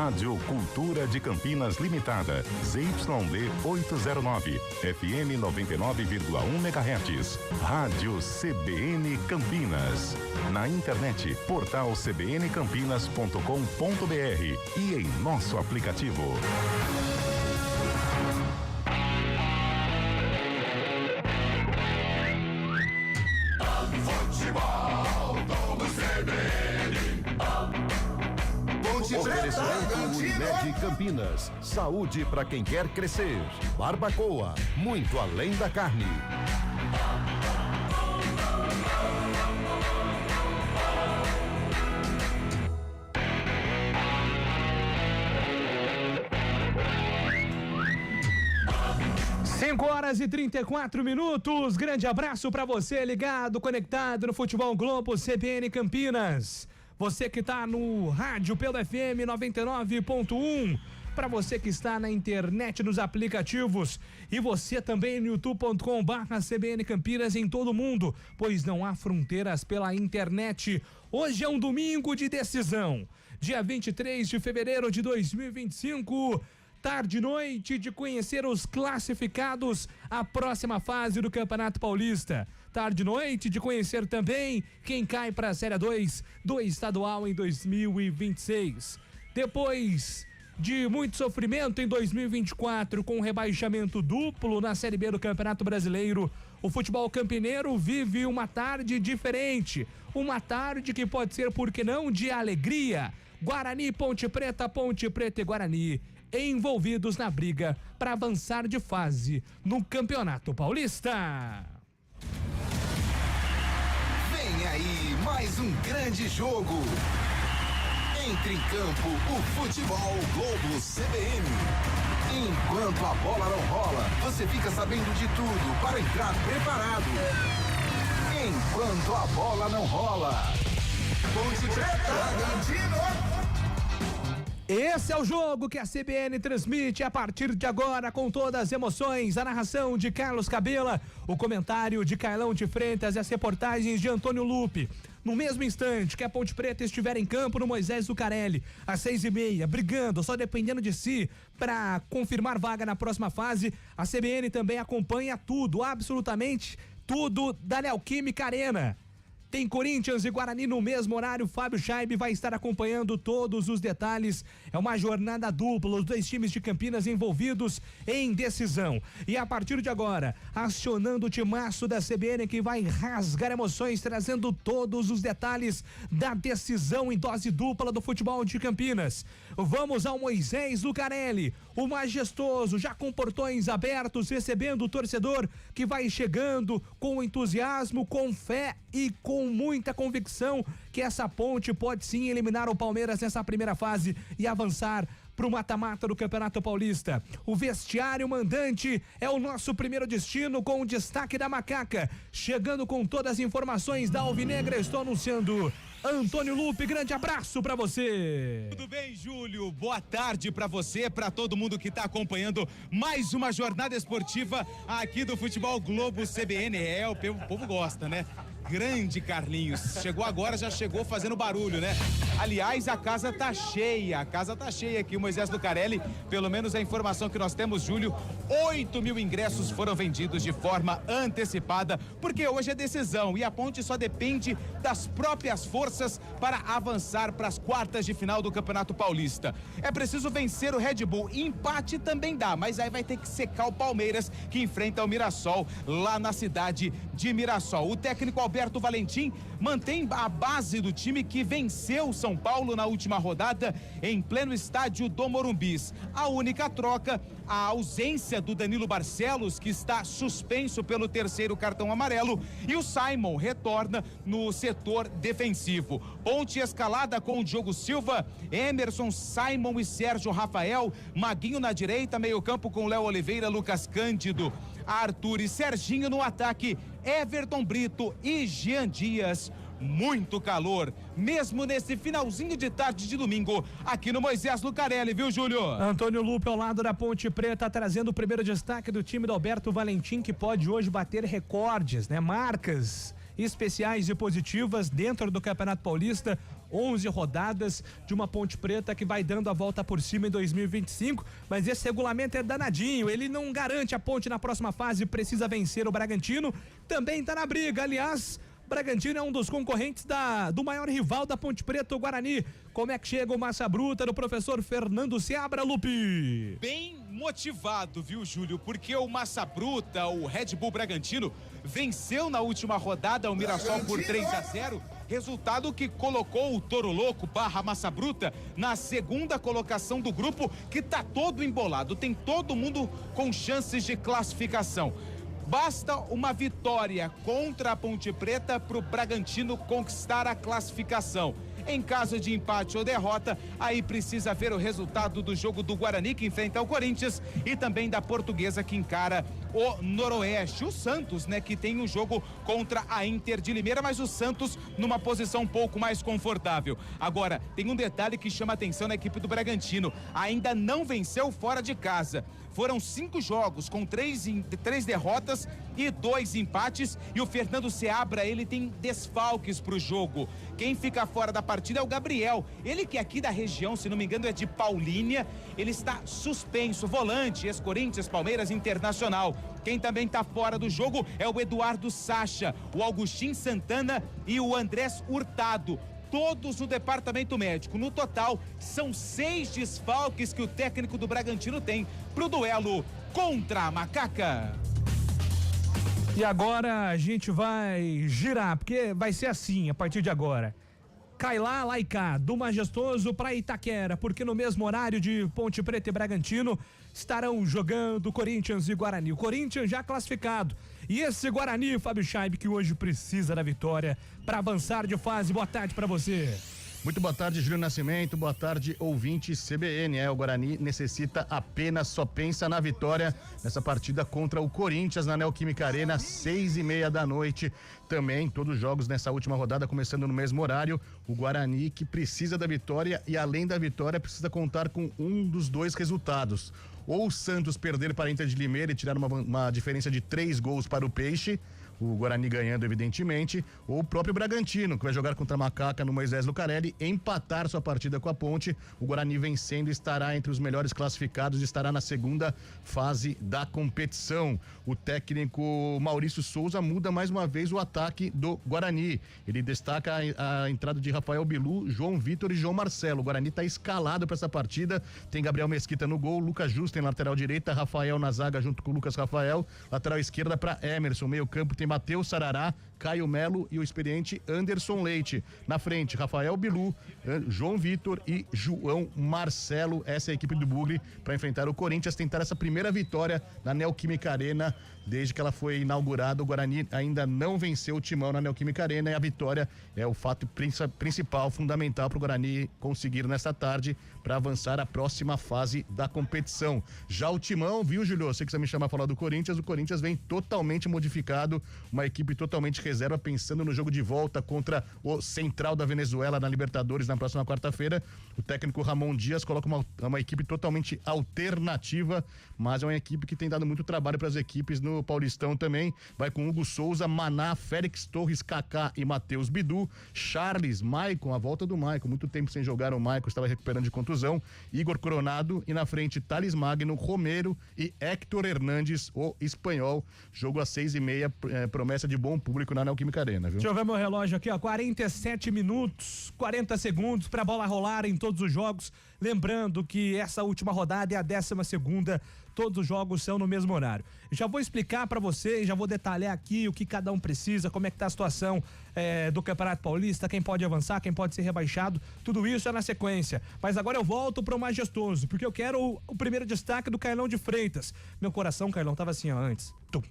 Rádio Cultura de Campinas Limitada, ZYD 809, FM 99,1 MHz. Rádio CBN Campinas. Na internet, portal cbncampinas.com.br e em nosso aplicativo. Oferecimento Unimed Campinas. Saúde para quem quer crescer. Barbacoa, muito além da carne. Cinco horas e 34 minutos. Grande abraço para você ligado, conectado no Futebol Globo CBN Campinas. Você que está no rádio pelo FM 99.1, para você que está na internet, nos aplicativos, e você também no youtube.com/CBN Campinas em todo o mundo, pois não há fronteiras pela internet. Hoje é um domingo de decisão, dia 23 de fevereiro de 2025. Tarde e noite de conhecer os classificados à próxima fase do Campeonato Paulista. Tarde e noite de conhecer também quem cai para a Série 2 do estadual em 2026. Depois de muito sofrimento em 2024 com rebaixamento duplo na Série B do Campeonato Brasileiro, o futebol campineiro vive uma tarde diferente. Uma tarde que pode ser, por que não, de alegria. Guarani, Ponte Preta e Guarani envolvidos na briga para avançar de fase no Campeonato Paulista. Vem aí mais um grande jogo. Entre em campo o Futebol Globo CBN. Enquanto a bola não rola, você fica sabendo de tudo para entrar preparado. Enquanto a bola não rola, Ponte Preta, Bragantino. Esse é o jogo que a CBN transmite a partir de agora com todas as emoções, a narração de Carlos Cabela, o comentário de Carlão de Freitas e as reportagens de Antônio Lupe. No mesmo instante que a Ponte Preta estiver em campo no Moisés Zucarelli, às 6:30, brigando, só dependendo de si, para confirmar vaga na próxima fase, a CBN também acompanha tudo, absolutamente tudo da Neoquímica Arena. Tem Corinthians e Guarani no mesmo horário. Fábio Scheibe vai estar acompanhando todos os detalhes. É uma jornada dupla, os dois times de Campinas envolvidos em decisão. E a partir de agora, acionando o timaço da CBN que vai rasgar emoções, trazendo todos os detalhes da decisão em dose dupla do futebol de Campinas. Vamos ao Moisés Lucarelli, o majestoso, já com portões abertos, recebendo o torcedor que vai chegando com entusiasmo, com fé e com muita convicção que essa Ponte pode sim eliminar o Palmeiras nessa primeira fase e avançar pro mata-mata do Campeonato Paulista. O vestiário mandante é o nosso primeiro destino, com o destaque da Macaca. Chegando com todas as informações da Alvinegra, estou anunciando Antônio Lupe. Grande abraço pra você. Tudo bem, Júlio? Boa tarde pra você, pra todo mundo que tá acompanhando mais uma jornada esportiva aqui do Futebol Globo CBN. O povo gosta, né? Grande Carlinhos, chegou agora, já chegou fazendo barulho, né? Aliás, a casa tá cheia aqui, o Moisés Lucarelli, pelo menos a informação que nós temos, Júlio, 8.000 ingressos foram vendidos de forma antecipada, porque hoje é decisão e a Ponte só depende das próprias forças para avançar para as quartas de final do Campeonato Paulista. É preciso vencer o Red Bull, empate também dá, mas aí vai ter que secar o Palmeiras, que enfrenta o Mirassol lá na cidade de Mirassol. O técnico Alberto Valentim mantém a base do time que venceu São Paulo na última rodada em pleno estádio do Morumbis. A única troca, a ausência do Danilo Barcelos, que está suspenso pelo terceiro cartão amarelo, e o Simon retorna no setor defensivo. Ponte escalada com o Diogo Silva, Emerson, Simon e Sérgio Rafael, Maguinho na direita, meio campo com Léo Oliveira, Lucas Cândido, Arthur e Serginho no ataque, Everton Brito e Jean Dias. Muito calor, mesmo nesse finalzinho de tarde de domingo, aqui no Moisés Lucarelli, viu, Júlio? Antônio Lupe ao lado da Ponte Preta, trazendo o primeiro destaque do time do Alberto Valentim, que pode hoje bater recordes, né? Marcas especiais e positivas dentro do Campeonato Paulista. 11 rodadas de uma Ponte Preta que vai dando a volta por cima em 2025, mas esse regulamento é danadinho, ele não garante a Ponte na próxima fase, precisa vencer o Bragantino, também tá na briga, aliás, Bragantino é um dos concorrentes do maior rival da Ponte Preta, o Guarani. Como é que chega o Massa Bruta do professor Fernando Seabra, Lupi? Bem motivado, viu, Júlio? Porque o Massa Bruta, o Red Bull Bragantino, venceu na última rodada o Mirassol por 3-0. Resultado que colocou o Toro Louco / Massa Bruta na segunda colocação do grupo, que tá todo embolado. Tem todo mundo com chances de classificação. Basta uma vitória contra a Ponte Preta para o Bragantino conquistar a classificação. Em caso de empate ou derrota, aí precisa ver o resultado do jogo do Guarani, que enfrenta o Corinthians, e também da Portuguesa, que encara o Noroeste. O Santos, né, que tem um jogo contra a Inter de Limeira, mas o Santos numa posição um pouco mais confortável. Agora, tem um detalhe que chama atenção na equipe do Bragantino: ainda não venceu fora de casa. Foram 5 jogos com 3 derrotas e 2 empates, e o Fernando Seabra, ele tem desfalques pro jogo. Quem fica fora da partida é o Gabriel, ele que é aqui da região, se não me engano é de Paulínia, ele está suspenso, volante, ex-Corinthians, Palmeiras, Internacional. Quem também está fora do jogo é o Eduardo Sacha, o Augustin Santana e o Andrés Hurtado. Todos no departamento médico. No total, são 6 desfalques que o técnico do Bragantino tem pro duelo contra a Macaca. E agora a gente vai girar, porque vai ser assim a partir de agora. Cai lá e cá, do Majestoso para Itaquera, porque no mesmo horário de Ponte Preta e Bragantino estarão jogando Corinthians e Guarani. O Corinthians já classificado. E esse Guarani, Fábio Scheib, que hoje precisa da vitória para avançar de fase. Boa tarde para você. Muito boa tarde, Júlio Nascimento, boa tarde, ouvinte CBN. O Guarani necessita apenas, só pensa na vitória nessa partida contra o Corinthians na Neoquímica Arena, 6:30 da noite. Também todos os jogos nessa última rodada começando no mesmo horário. O Guarani que precisa da vitória e, além da vitória, precisa contar com um dos 2 resultados. Ou o Santos perder para a Inter de Limeira e tirar uma diferença de 3 gols para o Peixe, o Guarani ganhando, evidentemente, ou o próprio Bragantino, que vai jogar contra a Macaca no Moisés Lucarelli, empatar sua partida com a Ponte. O Guarani vencendo estará entre os melhores classificados e estará na segunda fase da competição. O técnico Maurício Souza muda mais uma vez o ataque do Guarani. Ele destaca a entrada de Rafael Bilu, João Vitor e João Marcelo. O Guarani está escalado para essa partida. Tem Gabriel Mesquita no gol, Lucas Justo em lateral direita, Rafael na zaga junto com o Lucas Rafael, lateral esquerda para Emerson, meio campo tem Matheus Sarará, Caio Melo e o experiente Anderson Leite. Na frente, Rafael Bilu, João Vitor e João Marcelo. Essa é a equipe do Bugre para enfrentar o Corinthians, tentar essa primeira vitória na Neoquímica Arena. Desde que ela foi inaugurada, o Guarani ainda não venceu o Timão na Neoquímica Arena, e a vitória é o fato principal, fundamental para o Guarani conseguir nesta tarde para avançar à próxima fase da competição. Já o Timão, viu, Júlio? Você que você me chama a falar do Corinthians, o Corinthians vem totalmente modificado, uma equipe totalmente reserva, pensando no jogo de volta contra o Central da Venezuela na Libertadores na próxima quarta-feira. O técnico Ramon Dias coloca uma equipe totalmente alternativa, mas é uma equipe que tem dado muito trabalho para as equipes no Paulistão também. Vai com Hugo Souza, Maná, Félix Torres, Kaká e Matheus Bidu, Charles, Maicon, a volta do Maicon, muito tempo sem jogar, o Maicon estava recuperando de contusão, Igor Coronado, e na frente Thales Magno, Romero e Héctor Hernandes, o espanhol. Jogo às 6:30, promessa de bom público na Neoquímica Arena, viu? Deixa eu ver meu relógio aqui, 47 minutos, 40 segundos pra bola rolar em todos os jogos. Lembrando que essa última rodada é a 12ª, todos os jogos são no mesmo horário. Já vou explicar pra vocês, já vou detalhar aqui o que cada um precisa, como é que tá a situação do Campeonato Paulista, quem pode avançar, quem pode ser rebaixado, tudo isso é na sequência. Mas agora eu volto pro Majestoso, porque eu quero o primeiro destaque do Carlão de Freitas. Meu coração, Carlão, tava assim, ó, antes. Tum,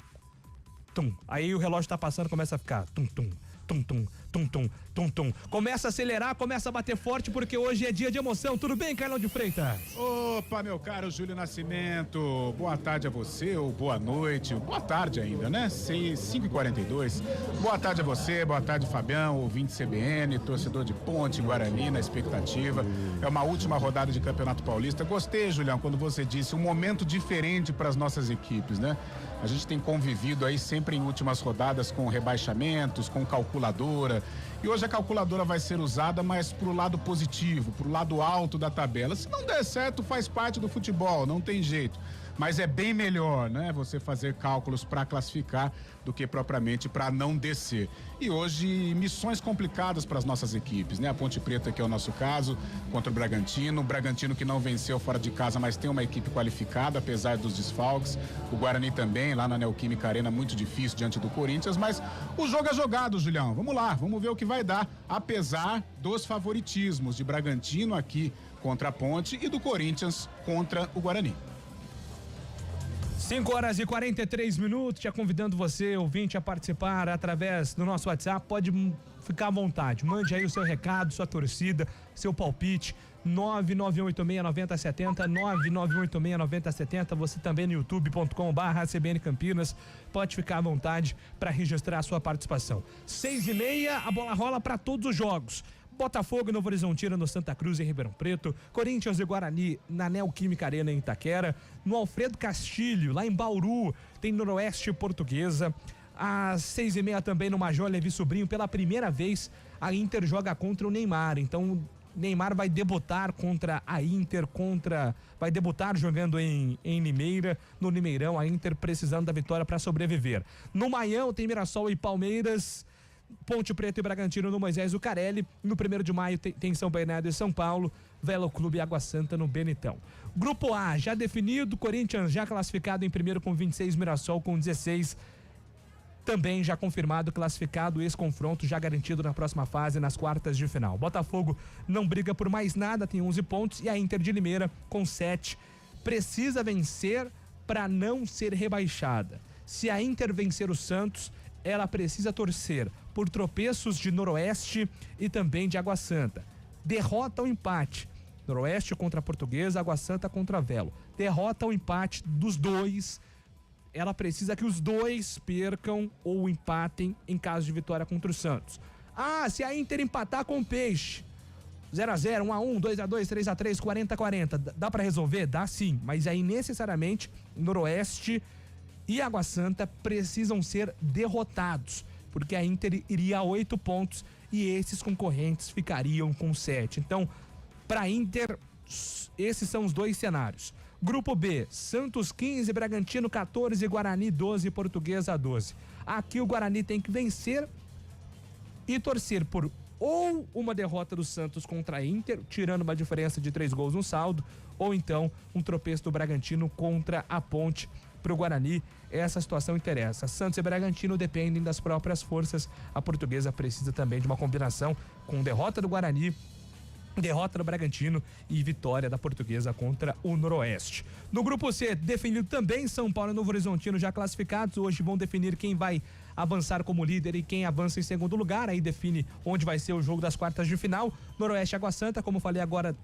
tum. Aí o relógio tá passando, começa a ficar tum, tum, tum, tum. tum-tum, tum-tum. Começa a acelerar, começa a bater forte, porque hoje é dia de emoção. Tudo bem, Carlão de Freitas? Opa, meu caro Júlio Nascimento, boa tarde a você, ou boa noite, boa tarde ainda, né? 5h42. Boa tarde a você, boa tarde, Fabião, ouvinte CBN, torcedor de Ponte, Guarani, na expectativa. É uma última rodada de Campeonato Paulista. Gostei, Julião, quando você disse um momento diferente para as nossas equipes, né? A gente tem convivido aí sempre em últimas rodadas com rebaixamentos, com calculadora. E hoje a calculadora vai ser usada, mas pro lado positivo, pro lado alto da tabela. Se não der certo, faz parte do futebol, não tem jeito. Mas é bem melhor, né? Você fazer cálculos para classificar do que propriamente para não descer. E hoje, missões complicadas para as nossas equipes, né? A Ponte Preta, que é o nosso caso, contra o Bragantino que não venceu fora de casa, mas tem uma equipe qualificada, apesar dos desfalques. O Guarani também, lá na Neoquímica Arena, muito difícil diante do Corinthians, mas o jogo é jogado, Julião. Vamos lá, vamos ver o que vai dar, apesar dos favoritismos de Bragantino aqui contra a Ponte e do Corinthians contra o Guarani. 5h43, já convidando você, ouvinte, a participar através do nosso WhatsApp. Pode ficar à vontade, mande aí o seu recado, sua torcida, seu palpite, 991869070, 991869070. Você também no youtube.com/CBN Campinas, pode ficar à vontade para registrar a sua participação. 6h30, a bola rola para todos os jogos. Botafogo e Novo Horizontino no Santa Cruz e Ribeirão Preto, Corinthians e Guarani na Neoquímica Arena em Itaquera, no Alfredo Castilho, lá em Bauru, tem Noroeste e Portuguesa. Às 6h30 também no Major Levi Sobrinho, pela primeira vez a Inter joga contra o Neymar, então Neymar vai debutar contra a Inter, vai debutar jogando em Limeira, no Limeirão, a Inter precisando da vitória para sobreviver. No Maião tem Mirassol e Palmeiras, Ponte Preta e Bragantino no Moisés Zucarelli. No 1º de maio tem São Bernardo e São Paulo, Velo Clube e Água Santa no Benetão. Grupo A já definido, Corinthians já classificado em primeiro com 26, Mirassol com 16. Também já confirmado, classificado, esse confronto já garantido na próxima fase, nas quartas de final. Botafogo não briga por mais nada, tem 11 pontos, e a Inter de Limeira com 7. Precisa vencer para não ser rebaixada. Se a Inter vencer o Santos, ela precisa torcer por tropeços de Noroeste e também de Água Santa. Derrota ou empate, Noroeste contra a Portuguesa, Água Santa contra a Velo. Derrota ou empate dos dois, ela precisa que os dois percam ou empatem em caso de vitória contra o Santos. Se a Inter empatar com o Peixe, 0x0, 1x1, 2x2, 3x3, 40-40, dá pra resolver? Dá sim, mas aí necessariamente Noroeste e Água Santa precisam ser derrotados, porque a Inter iria a 8 pontos e esses concorrentes ficariam com 7. Então, para Inter, esses são os dois cenários. Grupo B, Santos 15, Bragantino 14, Guarani 12, Portuguesa 12. Aqui o Guarani tem que vencer e torcer por ou uma derrota do Santos contra a Inter, tirando uma diferença de 3 gols no saldo, ou então um tropeço do Bragantino contra a Ponte. Para o Guarani, essa situação interessa. Santos e Bragantino dependem das próprias forças. A Portuguesa precisa também de uma combinação com derrota do Guarani, derrota do Bragantino e vitória da Portuguesa contra o Noroeste. No grupo C, definido também São Paulo e Novo Horizontino já classificados. Hoje vão definir quem vai avançar como líder e quem avança em segundo lugar. Aí define onde vai ser o jogo das quartas de final. Noroeste e Água Santa, como falei agora,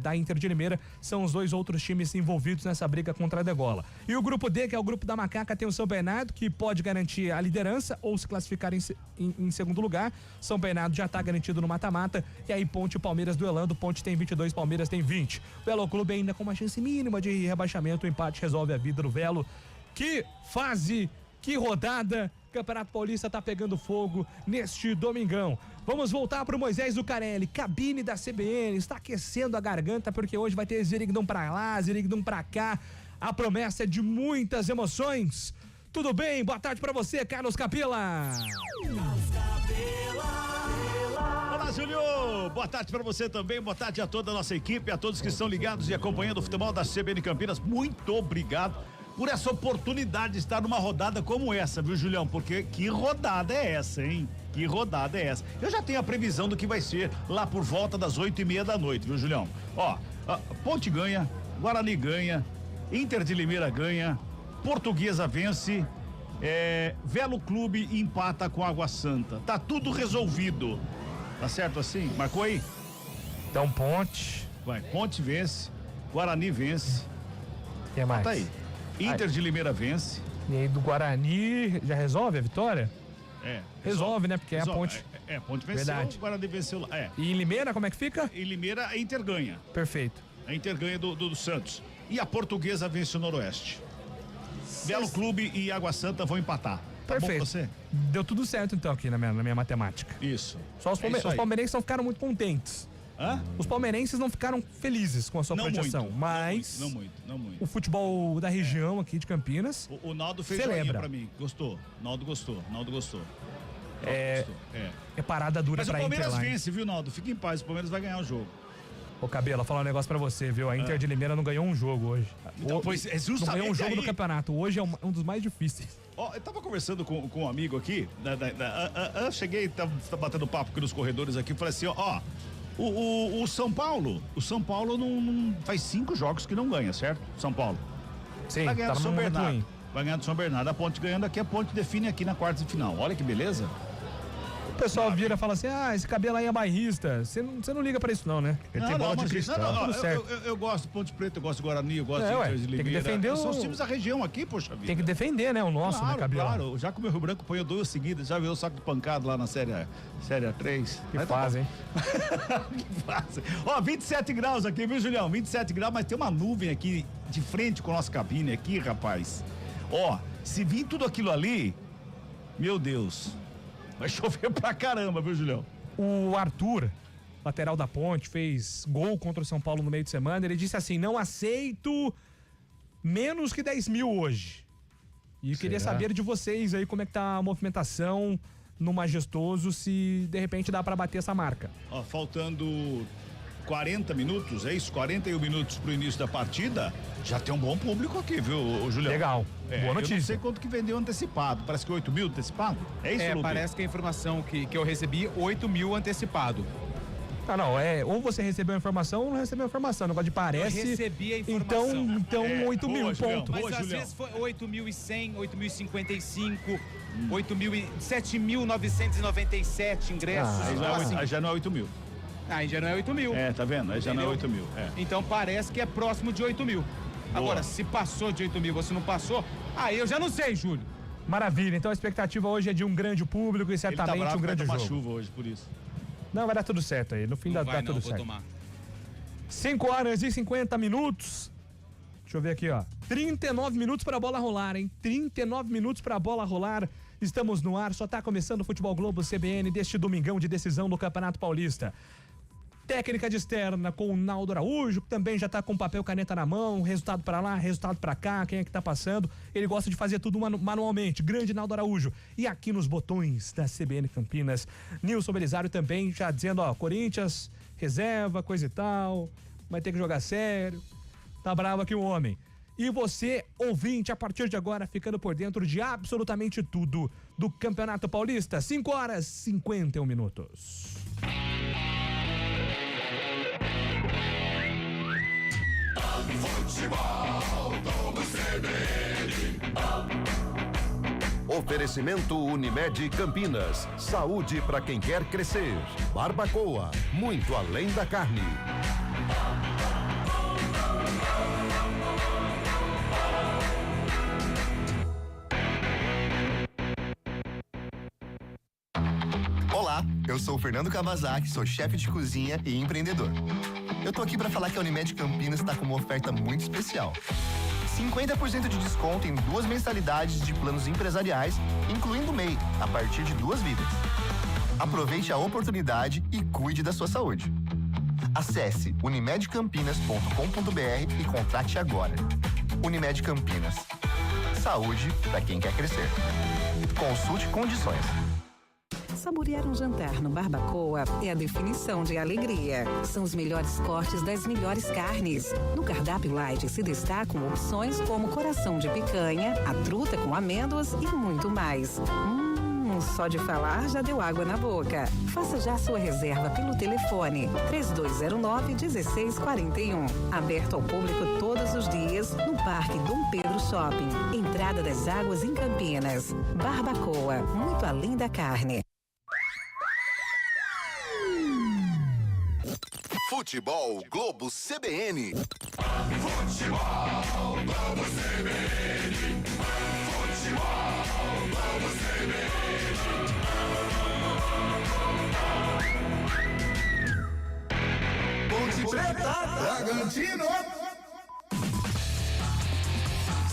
da Inter de Limeira, são os dois outros times envolvidos nessa briga contra a degola. E o grupo D, que é o grupo da Macaca, tem o São Bernardo, que pode garantir a liderança ou se classificar em segundo lugar. São Bernardo já está garantido no mata-mata, e aí Ponte e Palmeiras duelando. Ponte tem 22, Palmeiras tem 20. O Velo Clube ainda com uma chance mínima de rebaixamento, o empate resolve a vida do Velo. Que fase, que rodada! Campeonato Paulista tá pegando fogo neste domingão. Vamos voltar pro Moisés Zucarelli, cabine da CBN, está aquecendo a garganta porque hoje vai ter Zirigdum pra lá, Zirigdum pra cá. A promessa é de muitas emoções. Tudo bem? Boa tarde pra você, Carlos Capela. Olá, Júlio. Boa tarde pra você também. Boa tarde a toda a nossa equipe, a todos que estão ligados e acompanhando o futebol da CBN Campinas. Muito obrigado por essa oportunidade de estar numa rodada como essa, viu, Julião? Porque que rodada é essa, hein? Que rodada é essa? Eu já tenho a previsão do que vai ser lá por volta das 8h30 da noite, viu, Julião? Ponte ganha, Guarani ganha, Inter de Limeira ganha, Portuguesa vence, Velo Clube empata com Água Santa. Tá tudo resolvido. Tá certo assim? Marcou aí? Então, Ponte. Vai, Ponte vence, Guarani vence. O que mais? Tá aí. Inter de Limeira vence. E aí do Guarani, já resolve a vitória? Resolve, né? Porque resolve. É a Ponte. Ponte venceu, Verdade. o Guarani venceu lá. E em Limeira, como é que fica? Em Limeira, a Inter ganha. Perfeito. A Inter ganha do Santos. E a Portuguesa vence o Noroeste. Velo Clube e Água Santa vão empatar. Tá Perfeito. bom pra você? Deu tudo certo então aqui na minha matemática. Isso. Só os palmeirenses não ficaram muito contentes. Hã? Os palmeirenses não ficaram felizes com a sua projeção, mas Não muito. o futebol da região aqui de Campinas O Naldo fez celebra. joinha pra mim. Gostou. Naldo gostou. É parada dura Mas o pra Inter Palmeiras lá, hein? vence, viu, Naldo? Fica em paz, o Palmeiras vai ganhar o jogo. Ô, Cabelo, vou falar um negócio pra você, viu? A Inter de Limeira não ganhou um jogo hoje. Então, pois é Não justamente ganhou um jogo aí. do campeonato. Hoje é um dos mais difíceis. Ó, eu tava conversando com um amigo aqui, cheguei, tava batendo papo aqui nos corredores aqui, falei assim, o São Paulo não faz 5 jogos que não ganha, certo? São Paulo. Sim, Vai ganhar tá do num São momento Bernardo. ruim. Vai ganhar do São Bernardo. A Ponte ganhando aqui, a Ponte define aqui na quarta de final. Olha que beleza. O pessoal vira e fala assim, esse Cabelo aí é bairrista. Você não liga pra isso não, né? Ele tem bola de mas cristal. Tudo eu, certo. eu gosto de Ponte Preta, eu gosto de Guarani, eu gosto É, de ué, Inter de tem que Limeira. defender São os o- times da região aqui, poxa vida. Tem que defender, né? O nosso, né, Cabelo? Claro, já que o meu Rio Branco apanhou 2 seguidas, já viu o saco de pancada lá na série 3. Que faz, hein? Que fase. Ó, 27 graus aqui, viu, Julião? 27 graus, mas tem uma nuvem aqui de frente com a nossa cabine aqui, rapaz. Ó, se vir tudo aquilo ali, meu Deus, vai chover pra caramba, viu, Julião? O Arthur, lateral da Ponte, fez gol contra o São Paulo no meio de semana. Ele disse assim, não aceito menos que 10 mil hoje. E eu queria saber de vocês aí como é que tá a movimentação no Majestoso, se de repente dá pra bater essa marca. Ó, faltando 40 minutos, é isso? 41 minutos pro início da partida, já tem um bom público aqui, viu, Julião? Legal, boa Eu não notícia. sei quanto que vendeu antecipado, parece que 8 mil antecipado? É isso, Lupe? Parece que a informação que eu recebi, 8 mil antecipado. Não, ou você recebeu a informação ou não recebeu a informação. Negócio de parece. Eu recebi a informação. Então 8 boa, mil, Julião, ponto. Mas Boa, às Julião. vezes foi 8.100, 8.055, 7.997 ingressos. Aí Então, assim, já não é 8 mil. aí já não é 8 mil. Tá vendo? Aí já não é 8 mil. Então parece que é próximo de 8 mil. Agora, se passou de 8 mil, você não passou, aí eu já não sei, Júlio. Maravilha. Então a expectativa hoje é de um grande público e Ele tá certamente bravo um que vai grande tomar jogo. chuva hoje, por isso. Não, vai dar tudo certo aí. No fim Não dá vai tudo não, vou certo. tomar. 5 horas e 50 minutos. Deixa eu ver aqui, ó. 39 minutos pra bola rolar, hein? 39 minutos pra bola rolar. Estamos no ar, só tá começando o Futebol Globo CBN deste domingão de decisão do Campeonato Paulista. Técnica de externa com o Naldo Araújo, que também já tá com papel e caneta na mão, resultado pra lá, resultado pra cá, quem é que tá passando. Ele gosta de fazer tudo manualmente. Grande Naldo Araújo. E aqui nos botões da CBN Campinas, Nilson Belisário também já dizendo, ó, Corinthians, reserva, coisa e tal, vai ter que jogar sério. Tá bravo aqui o homem. E você, ouvinte, a partir de agora, ficando por dentro de absolutamente tudo do Campeonato Paulista. 5 horas e 51 minutos. Oferecimento Unimed Campinas. Saúde para quem quer crescer. Barbacoa, muito além da carne. Olá, eu sou o Fernando Kawasaki, sou chefe de cozinha e empreendedor. Eu tô aqui para falar que a Unimed Campinas está com uma oferta muito especial. 50% de desconto em 2 mensalidades de planos empresariais, incluindo MEI, a partir de 2 vidas. Aproveite a oportunidade e cuide da sua saúde. Acesse unimedcampinas.com.br e contrate agora. Unimed Campinas. Saúde para quem quer crescer. Consulte condições. Saborear um jantar no Barbacoa é a definição de alegria. São os melhores cortes das melhores carnes. No cardápio light se destacam opções como coração de picanha, a truta com amêndoas e muito mais. Só de falar já deu água na boca. Faça já sua reserva pelo telefone 3209-1641. Aberto ao público todos os dias no Parque Dom Pedro Shopping. Entrada das Águas em Campinas. Barbacoa, muito além da carne. Futebol Globo CBN. Futebol Globo CBN. Futebol Globo CBN. Ponte Preta, Bragantino.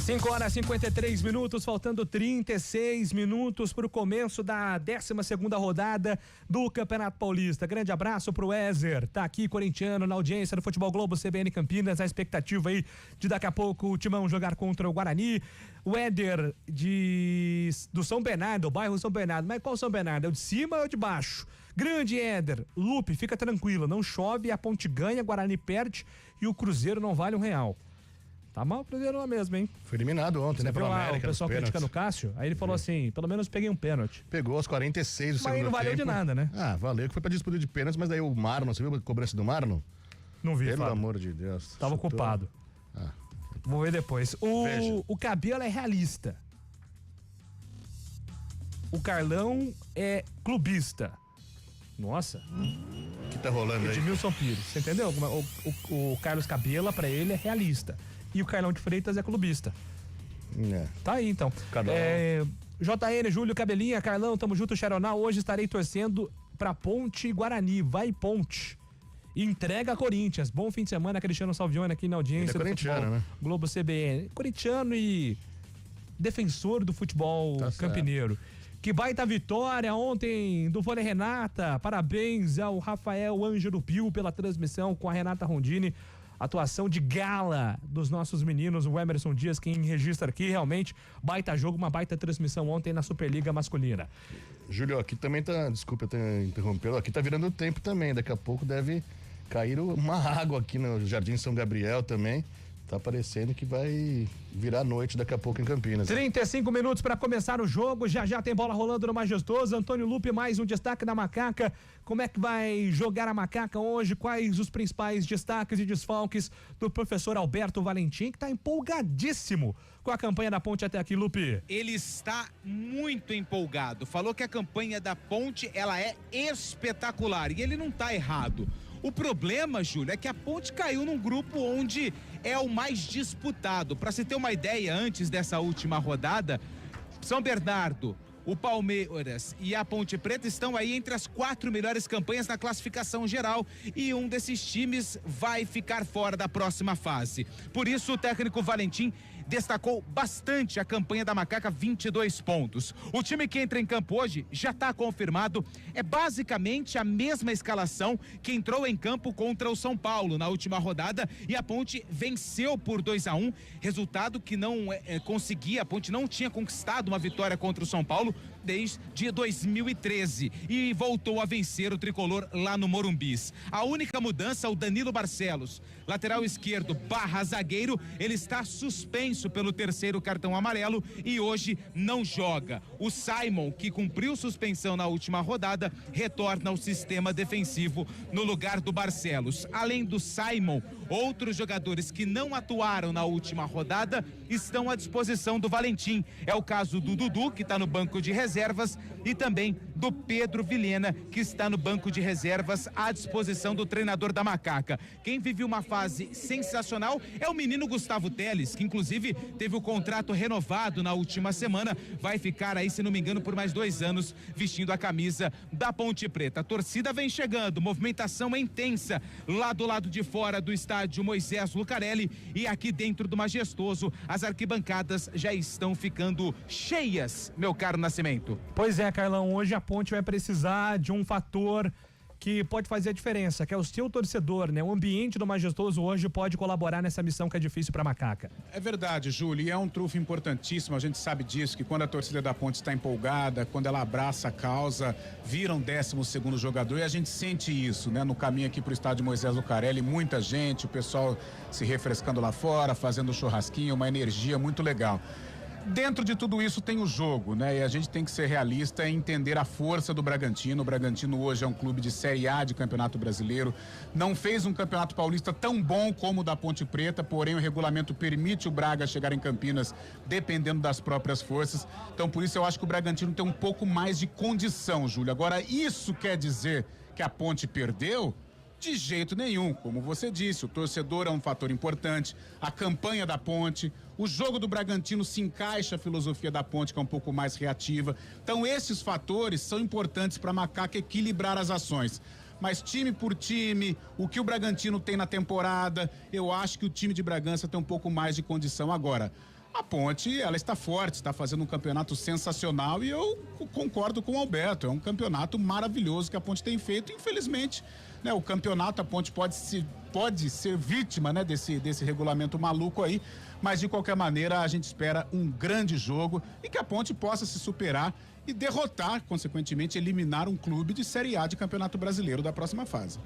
5h53, faltando 36 minutos para o começo da 12ª rodada do Campeonato Paulista. Grande abraço pro Ézer, tá aqui, corintiano, na audiência do Futebol Globo CBN Campinas, a expectativa aí de daqui a pouco o Timão jogar contra o Guarani. O Éder do São Bernardo, o bairro São Bernardo, mas qual São Bernardo? É o de cima ou o de baixo? Grande Éder, Lupe, fica tranquilo, não chove, a Ponte ganha, Guarani perde e o Cruzeiro não vale R$1. Tá mal o Cruzeiro lá mesmo, hein? Foi eliminado ontem, né? Pela América. O pessoal criticando o Cássio, aí ele falou assim, pelo menos peguei um pênalti. Pegou aos 46 do segundo tempo. Mas não valeu de nada, né? Ah, valeu que foi pra disputa de pênaltis, mas daí o Marlon, você viu a cobrança do Marlon? Não vi, Pelo Fábio. amor de Deus. Tava ocupado. Ah. Vou ver depois. O Cabelo é realista. O Carlão é clubista. Nossa. O que tá rolando aí? Edmilson Pires, você entendeu? O Carlos Cabela, pra ele, é realista. E o Carlão de Freitas é clubista. Tá aí, então. JN, Júlio, Cabelinha, Carlão, tamo junto, Xeronal. Hoje estarei torcendo pra Ponte e Guarani. Vai, Ponte. Entrega a Corinthians. Bom fim de semana, Cristiano Salvione aqui na audiência. Ele é corintiano, né? Globo CBN. Corintiano e defensor do futebol campineiro. Que baita vitória ontem do Vôlei Renata. Parabéns ao Rafael Ângelo Pio pela transmissão com a Renata Rondini. Atuação de gala dos nossos meninos, o Emerson Dias, quem registra aqui, realmente, baita jogo, uma baita transmissão ontem na Superliga Masculina. Júlio, aqui também tá, desculpa eu ter interrompido, aqui tá virando tempo também, daqui a pouco deve cair uma água aqui no Jardim São Gabriel também. Tá parecendo que vai virar noite daqui a pouco em Campinas. 35 minutos para começar o jogo, já tem bola rolando no Majestoso. Antônio Lupe, mais um destaque da Macaca. Como é que vai jogar a Macaca hoje? Quais os principais destaques e desfalques do professor Alberto Valentim, que tá empolgadíssimo com a campanha da Ponte até aqui, Lupe? Ele está muito empolgado. Falou que a campanha da Ponte, ela é espetacular e ele não tá errado. O problema, Júlio, é que a Ponte caiu num grupo onde é o mais disputado. Para se ter uma ideia, antes dessa última rodada, São Bernardo, o Palmeiras e a Ponte Preta estão aí entre as 4 melhores campanhas na classificação geral e um desses times vai ficar fora da próxima fase. Por isso, o técnico Valentim destacou bastante a campanha da Macaca, 22 pontos. O time que entra em campo hoje já está confirmado, é basicamente a mesma escalação que entrou em campo contra o São Paulo na última rodada e a Ponte venceu por 2-1, resultado que não conseguia, a Ponte não tinha conquistado uma vitória contra o São Paulo desde 2013 e voltou a vencer o tricolor lá no Morumbis. A única mudança, o Danilo Barcelos, lateral esquerdo barra zagueiro, ele está suspenso pelo 3º cartão amarelo e hoje não joga. O Simon, que cumpriu suspensão na última rodada, retorna ao sistema defensivo no lugar do Barcelos. Além do Simon, outros jogadores que não atuaram na última rodada estão à disposição do Valentim. É o caso do Dudu, que está no banco de reservas, e também do Pedro Vilhena, que está no banco de reservas à disposição do treinador da Macaca. Quem vive uma fase sensacional é o menino Gustavo Teles, que inclusive teve o contrato renovado na última semana, vai ficar aí, se não me engano, por mais 2 anos vestindo a camisa da Ponte Preta. A torcida vem chegando, movimentação é intensa lá do lado de fora do estádio Moisés Lucarelli e aqui dentro do Majestoso as arquibancadas já estão ficando cheias, meu caro Nascimento. Pois é, Carlão, hoje a Ponte vai precisar de um fator que pode fazer a diferença, que é o seu torcedor, né? O ambiente do Majestoso hoje pode colaborar nessa missão que é difícil para Macaca. É verdade, Júlio, e é um trunfo importantíssimo, a gente sabe disso, que quando a torcida da Ponte está empolgada, quando ela abraça a causa, vira um 12º jogador, e a gente sente isso, né? No caminho aqui pro estádio Moisés Lucarelli, muita gente, o pessoal se refrescando lá fora, fazendo churrasquinho, uma energia muito legal. Dentro de tudo isso tem o jogo, né? E a gente tem que ser realista e entender a força do Bragantino. O Bragantino hoje é um clube de Série A de Campeonato Brasileiro. Não fez um Campeonato Paulista tão bom como o da Ponte Preta, porém o regulamento permite o Braga chegar em Campinas dependendo das próprias forças. Então por isso eu acho que o Bragantino tem um pouco mais de condição, Júlio. Agora, isso quer dizer que a Ponte perdeu? De jeito nenhum. Como você disse, o torcedor é um fator importante, a campanha da Ponte, o jogo do Bragantino se encaixa a filosofia da Ponte, que é um pouco mais reativa. Então esses fatores são importantes para Macaco equilibrar as ações. Mas time por time, o que o Bragantino tem na temporada, eu acho que o time de Bragança tem um pouco mais de condição agora. A Ponte, ela está forte, está fazendo um campeonato sensacional e eu concordo com o Alberto, é um campeonato maravilhoso que a Ponte tem feito, infelizmente, né, o campeonato, a Ponte pode ser vítima, né, desse regulamento maluco aí, mas de qualquer maneira a gente espera um grande jogo e que a Ponte possa se superar e derrotar, consequentemente, eliminar um clube de Série A de Campeonato Brasileiro da próxima fase.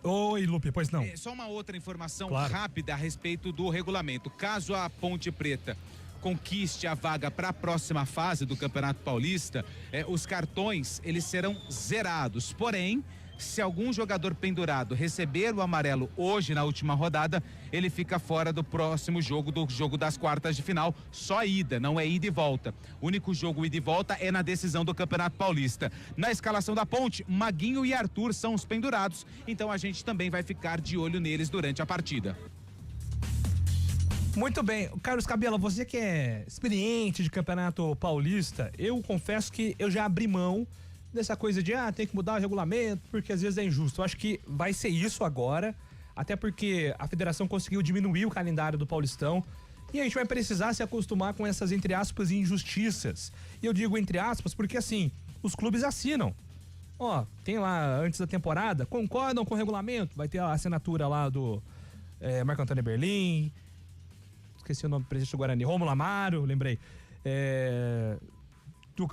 Oi, Lupe, pois não. Só uma outra informação Claro. rápida a respeito do regulamento. Caso a Ponte Preta conquiste a vaga para a próxima fase do Campeonato Paulista, os cartões eles serão zerados. Porém, se algum jogador pendurado receber o amarelo hoje na última rodada, ele fica fora do próximo jogo, do jogo das quartas de final. Só ida, não é ida e volta. O único jogo ida e volta é na decisão do Campeonato Paulista. Na escalação da Ponte, Maguinho e Arthur são os pendurados, então a gente também vai ficar de olho neles durante a partida. Muito bem, Carlos Cabela, você que é experiente de Campeonato Paulista, eu confesso que eu já abri mão dessa coisa de tem que mudar o regulamento, porque às vezes é injusto. Eu acho que vai ser isso agora, até porque a federação conseguiu diminuir o calendário do Paulistão e a gente vai precisar se acostumar com essas, entre aspas, injustiças. E eu digo entre aspas porque assim, os clubes assinam. Tem lá antes da temporada, concordam com o regulamento, vai ter a assinatura lá do Marco Antônio Berlim, esqueci o nome do presidente do Guarani, Rômulo Amaro, lembrei.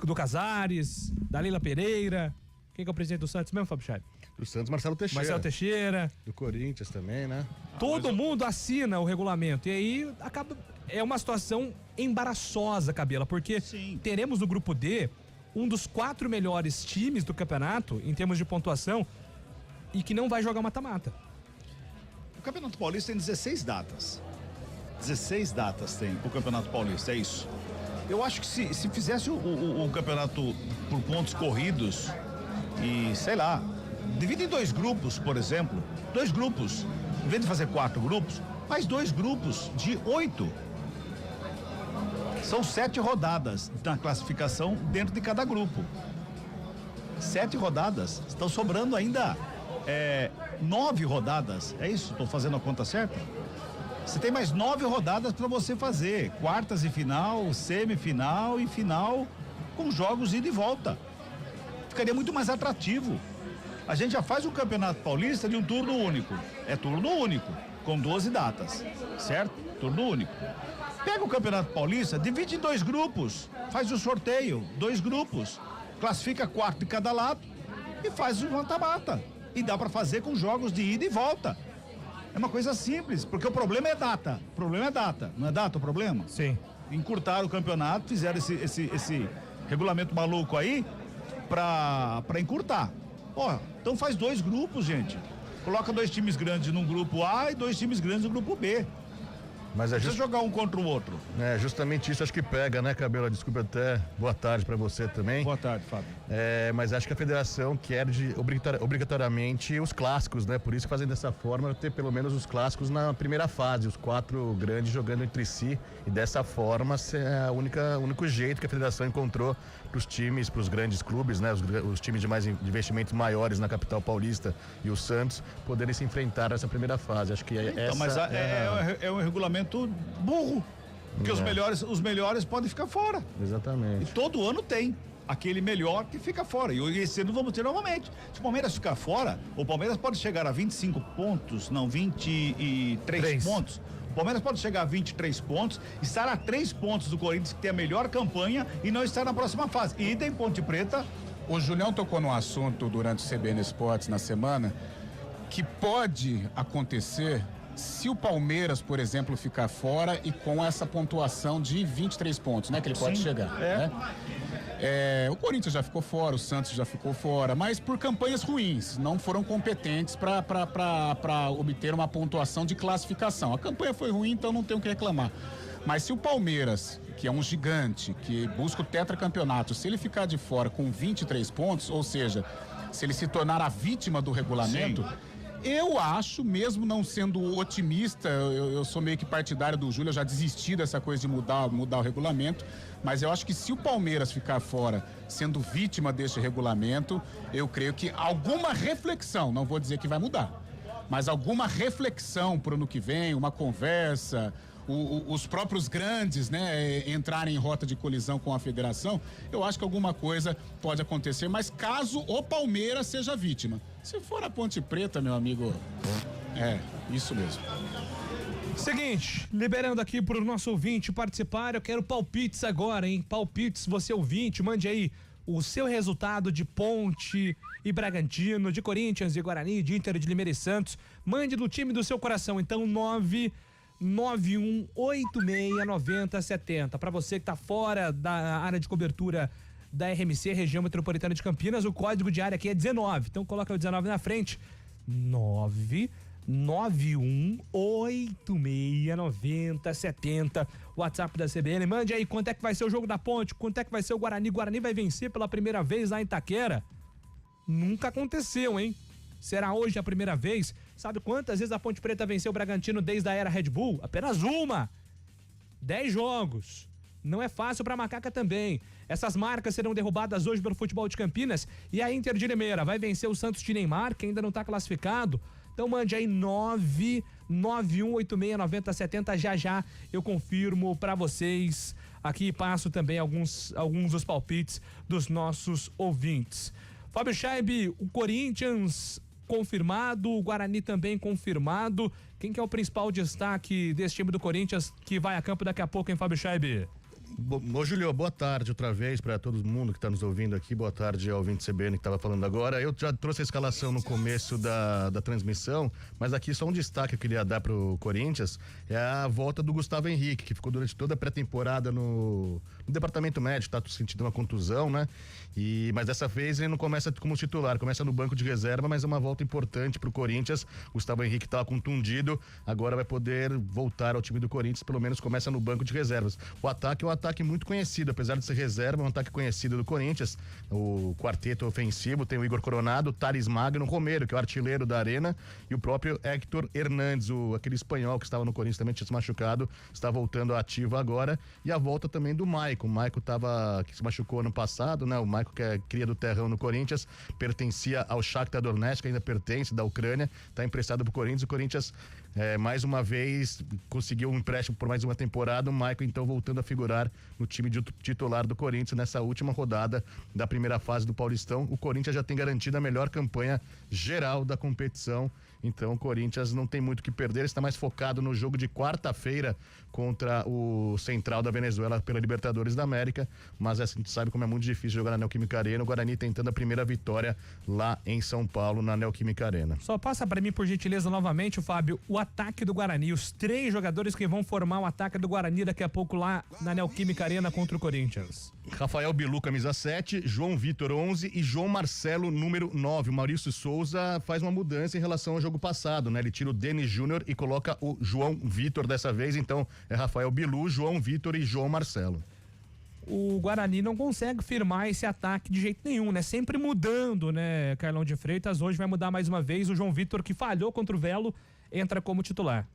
Do Casares, da Leila Pereira. Quem que é o presidente do Santos mesmo, Fábio Chave? Do Santos, Marcelo Teixeira. Do Corinthians também, né? Todo mundo assina o regulamento. E aí acaba. É uma situação embaraçosa, Cabela, porque teremos no grupo D um dos 4 melhores times do campeonato em termos de pontuação e que não vai jogar mata-mata. O Campeonato Paulista tem 16 datas. 16 datas tem o Campeonato Paulista, é isso. Eu acho que se fizesse o campeonato por pontos corridos e, sei lá, divide em 2 grupos, por exemplo. 2 grupos. Em vez de fazer 4 grupos, faz 2 grupos de 8. São 7 rodadas na classificação dentro de cada grupo. 7 rodadas. Estão sobrando ainda 9 rodadas. É isso? Estou fazendo a conta certa? Você tem mais 9 rodadas para você fazer. Quartas e final, semifinal e final com jogos ida e volta. Ficaria muito mais atrativo. A gente já faz o Campeonato Paulista de um turno único. É turno único, com 12 datas, certo? Turno único. Pega o Campeonato Paulista, divide em 2 grupos, faz o sorteio, 2 grupos, classifica 4 de cada lado e faz o mata-mata. E dá para fazer com jogos de ida e volta. É uma coisa simples, porque o problema é data. O problema é data. Não é data o problema? Sim. Encurtaram o campeonato, fizeram esse regulamento maluco aí pra encurtar. Então faz 2 grupos, gente. Coloca 2 times grandes num grupo A e 2 times grandes no grupo B. Mas Precisa jogar um contra o outro. É justamente isso, acho que pega, né, Cabela? Desculpa até. Boa tarde pra você também. Boa tarde, Fábio. Mas acho que a federação quer obrigatoriamente os clássicos, né? Por isso que fazem dessa forma, ter pelo menos os clássicos na primeira fase, os 4 grandes jogando entre si. E dessa forma é o único jeito que a federação encontrou pros times, pros grandes clubes, né? Os times de investimentos maiores na capital paulista e o Santos poderem se enfrentar nessa primeira fase. Acho que mas é um regulamento burro, porque os melhores podem ficar fora. Exatamente. E todo ano tem aquele melhor que fica fora. E esse ano vamos ter novamente. Se o Palmeiras ficar fora, o Palmeiras pode chegar a 25 pontos, não, 23 pontos. O Palmeiras pode chegar a 23 pontos, estar a 3 pontos do Corinthians, que tem a melhor campanha, e não estar na próxima fase. E tem Ponte Preta. O Julião tocou num assunto durante o CBN Esportes na semana que pode acontecer se o Palmeiras, por exemplo, ficar fora e com essa pontuação de 23 pontos, né? Que ele pode chegar, né? O Corinthians já ficou fora, o Santos já ficou fora, mas por campanhas ruins, não foram competentes para obter uma pontuação de classificação. A campanha foi ruim, então não tem o que reclamar. Mas se o Palmeiras, que é um gigante, que busca o tetracampeonato, se ele ficar de fora com 23 pontos, ou seja, se ele se tornar a vítima do regulamento, eu acho, mesmo não sendo otimista, eu sou meio que partidário do Júlio, eu já desisti dessa coisa de mudar o regulamento, mas eu acho que se o Palmeiras ficar fora sendo vítima deste regulamento, eu creio que alguma reflexão, não vou dizer que vai mudar, mas alguma reflexão para o ano que vem, uma conversa, os próprios grandes, né, entrarem em rota de colisão com a federação, eu acho que alguma coisa pode acontecer, mas caso o Palmeiras seja vítima. Se for a Ponte Preta, meu amigo, isso mesmo. Seguinte, liberando aqui pro nosso ouvinte participar, eu quero palpites agora, hein? Palpites, você ouvinte, mande aí o seu resultado de Ponte e Bragantino, de Corinthians e Guarani, de Inter de Limeira e Santos. Mande do time do seu coração, então 991869070. Para você que tá fora da área de cobertura da RMC, região metropolitana de Campinas, o código de área aqui é 19. Então coloca o 19 na frente. 991869070. WhatsApp da CBN. Mande aí quanto é que vai ser o jogo da Ponte, quanto é que vai ser o Guarani. Guarani vai vencer pela primeira vez lá em Itaquera? Nunca aconteceu, hein? Será hoje a primeira vez? Sabe quantas vezes a Ponte Preta venceu o Bragantino desde a era Red Bull? Apenas uma. 10 jogos. Não é fácil pra Macaca também. Essas marcas serão derrubadas hoje pelo futebol de Campinas. E a Inter de Limeira vai vencer o Santos de Neymar, que ainda não tá classificado. Então mande aí 991869070. Já eu confirmo pra vocês. Aqui passo também alguns dos palpites dos nossos ouvintes. Fábio Chaib, o Corinthians confirmado, o Guarani também confirmado. Quem que é o principal destaque desse time do Corinthians que vai a campo daqui a pouco, hein, Fábio Chaib? Ô Julio, boa tarde outra vez para todo mundo que está nos ouvindo aqui, boa tarde ao ouvinte CBN que estava falando agora. Eu já trouxe a escalação no começo da transmissão, mas aqui só um destaque que eu queria dar pro Corinthians, é a volta do Gustavo Henrique, que ficou durante toda a pré-temporada no departamento médico, tá sentindo uma contusão, né? Mas dessa vez ele não começa como titular, começa no banco de reserva, mas é uma volta importante pro Corinthians. Gustavo Henrique estava contundido, agora vai poder voltar ao time do Corinthians, pelo menos começa no banco de reservas. O ataque é um ataque muito conhecido, apesar de ser reserva, é um ataque conhecido do Corinthians. O quarteto ofensivo tem o Igor Coronado, Thales Magno, Romero, que é o artilheiro da arena, e o próprio Héctor Hernandes, aquele espanhol que estava no Corinthians, também tinha se machucado, está voltando ativo agora. E a volta também do Maicon. O Maicon que se machucou ano passado, né? O Maicon, que é cria do terrão no Corinthians, pertencia ao Shakhtar Donetsk, que ainda pertence da Ucrânia, está emprestado pro Corinthians. O Corinthians mais uma vez conseguiu um empréstimo por mais uma temporada. O Maicon então voltando a figurar no time titular do Corinthians nessa última rodada da primeira fase do Paulistão. O Corinthians já tem garantido a melhor campanha geral da competição, então o Corinthians não tem muito o que perder, está mais focado no jogo de quarta-feira contra o Central da Venezuela pela Libertadores da América, mas a gente sabe como é muito difícil jogar na Neoquímica Arena. O Guarani tentando a primeira vitória lá em São Paulo na Neoquímica Arena. Só passa para mim, por gentileza, novamente, Fábio, o ataque do Guarani, os 3 jogadores que vão formar o ataque do Guarani daqui a pouco lá na Neoquímica Arena contra o Corinthians. Rafael Bilu, camisa 7, João Vitor 11 e João Marcelo, número 9. O Maurício Souza faz uma mudança em relação ao jogo passado, né? Ele tira o Denis Júnior e coloca o João Vitor dessa vez, então é Rafael Bilu, João Vitor e João Marcelo. O Guarani não consegue firmar esse ataque de jeito nenhum, né? Sempre mudando, né, Carlão de Freitas? Hoje vai mudar mais uma vez. O João Vitor, que falhou contra o Velo, entra como titular.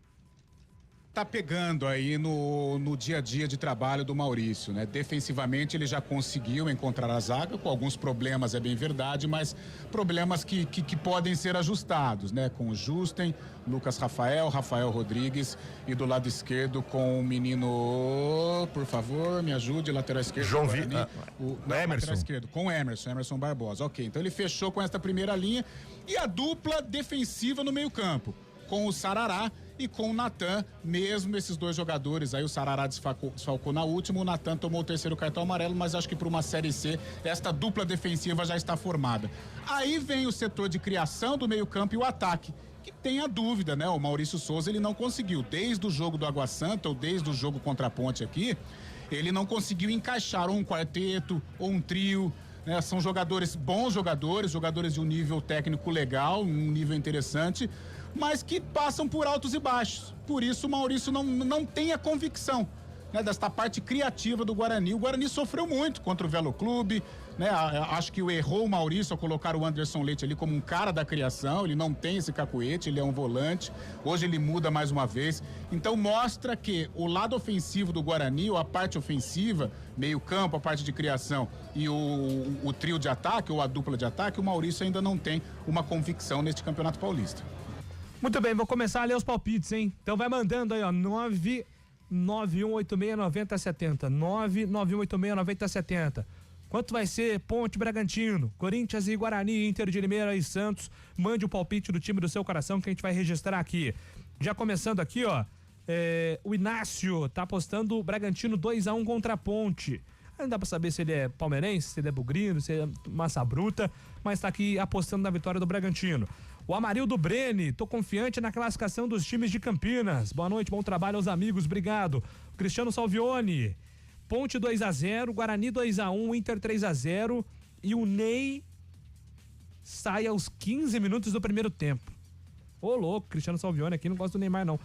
Tá pegando aí no dia a dia de trabalho do Maurício, né? Defensivamente ele já conseguiu encontrar a zaga, com alguns problemas, é bem verdade, mas problemas que podem ser ajustados, né? Com o Justen, Lucas Rafael Rodrigues e do lado esquerdo com o menino, por favor, me ajude, lateral esquerdo. João Vitor. Emerson. Lateral esquerdo, com o Emerson Barbosa. Ok, então ele fechou com esta primeira linha e a dupla defensiva no meio-campo, com o Sarará e com o Natan, mesmo esses 2 jogadores aí, o Sarará desfalcou na última, o Natan tomou o 3º cartão amarelo, mas acho que para uma Série C, esta dupla defensiva já está formada. Aí vem o setor de criação do meio-campo e o ataque, que tem a dúvida, né? O Maurício Souza, ele não conseguiu, desde o jogo do Água Santa ou desde o jogo contra a Ponte aqui, ele não conseguiu encaixar um quarteto ou um trio, né? São jogadores, bons jogadores de um nível técnico legal, um nível interessante, mas que passam por altos e baixos. Por isso o Maurício não tem a convicção, né, desta parte criativa do Guarani. O Guarani sofreu muito contra o Velo Clube, né? Acho que errou o Maurício ao colocar o Anderson Leite ali como um cara da criação. Ele não tem esse cacuete, ele é um volante. Hoje ele muda mais uma vez. Então mostra que o lado ofensivo do Guarani, ou a parte ofensiva, meio campo, a parte de criação e o trio de ataque, ou a dupla de ataque, o Maurício ainda não tem uma convicção neste Campeonato Paulista. Muito bem, vou começar a ler os palpites, hein? Então vai mandando aí, ó, 991869070. 991869070. Quanto vai ser Ponte Bragantino, Corinthians e Guarani, Inter de Limeira e Santos? Mande o palpite do time do seu coração que a gente vai registrar aqui. Já começando aqui, ó, o Inácio tá apostando o Bragantino 2-1 contra a Ponte. Não dá pra saber se ele é palmeirense, se ele é bugrino, se é massa bruta, mas tá aqui apostando na vitória do Bragantino. O Amarildo Brene, tô confiante na classificação dos times de Campinas. Boa noite, bom trabalho aos amigos, obrigado. O Cristiano Salvione, Ponte 2-0, Guarani 2-1, Inter 3-0 e o Ney sai aos 15 minutos do primeiro tempo. Ô louco, Cristiano Salvione aqui, não gosta do Neymar não.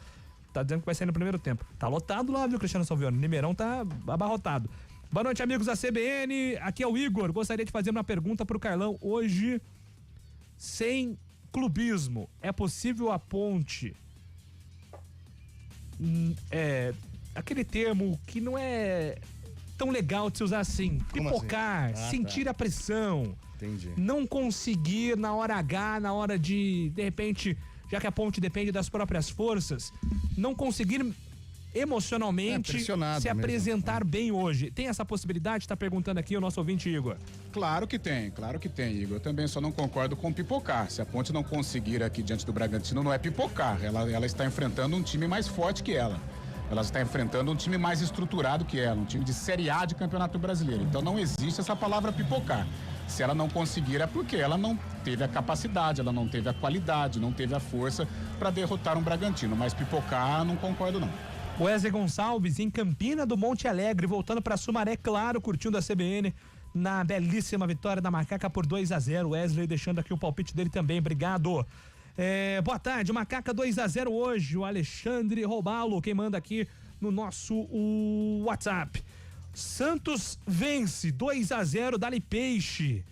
Tá dizendo que vai sair no primeiro tempo. Tá lotado lá, viu, Cristiano Salvione? Limeirão tá abarrotado. Boa noite, amigos da CBN. Aqui é o Igor. Gostaria de fazer uma pergunta pro Carlão. Hoje, sem clubismo, é possível a Ponte, aquele termo que não é tão legal de se usar assim, pipocar, assim? Sentir a pressão. Entendi. Não conseguir na hora H, na hora de repente, já que a Ponte depende das próprias forças, não conseguir emocionalmente se apresentar bem hoje. Tem essa possibilidade? Tá perguntando aqui o nosso ouvinte Igor. Claro que tem, Igor. Eu também só não concordo com pipocar. Se a Ponte não conseguir aqui diante do Bragantino, não é pipocar. Ela está enfrentando um time mais forte que ela. Ela está enfrentando um time mais estruturado que ela, um time de Série A de Campeonato Brasileiro. Então não existe essa palavra pipocar. Se ela não conseguir é porque ela não teve a capacidade, ela não teve a qualidade, não teve a força para derrotar um Bragantino. Mas pipocar, não concordo não. Wesley Gonçalves, em Campina do Monte Alegre, voltando para Sumaré, claro, curtindo a CBN na belíssima vitória da Macaca por 2-0. Wesley deixando aqui o palpite dele também, obrigado. Boa tarde, Macaca 2-0 hoje, o Alexandre Robalo, quem manda aqui no nosso WhatsApp. Santos vence 2-0, Dali Peixe.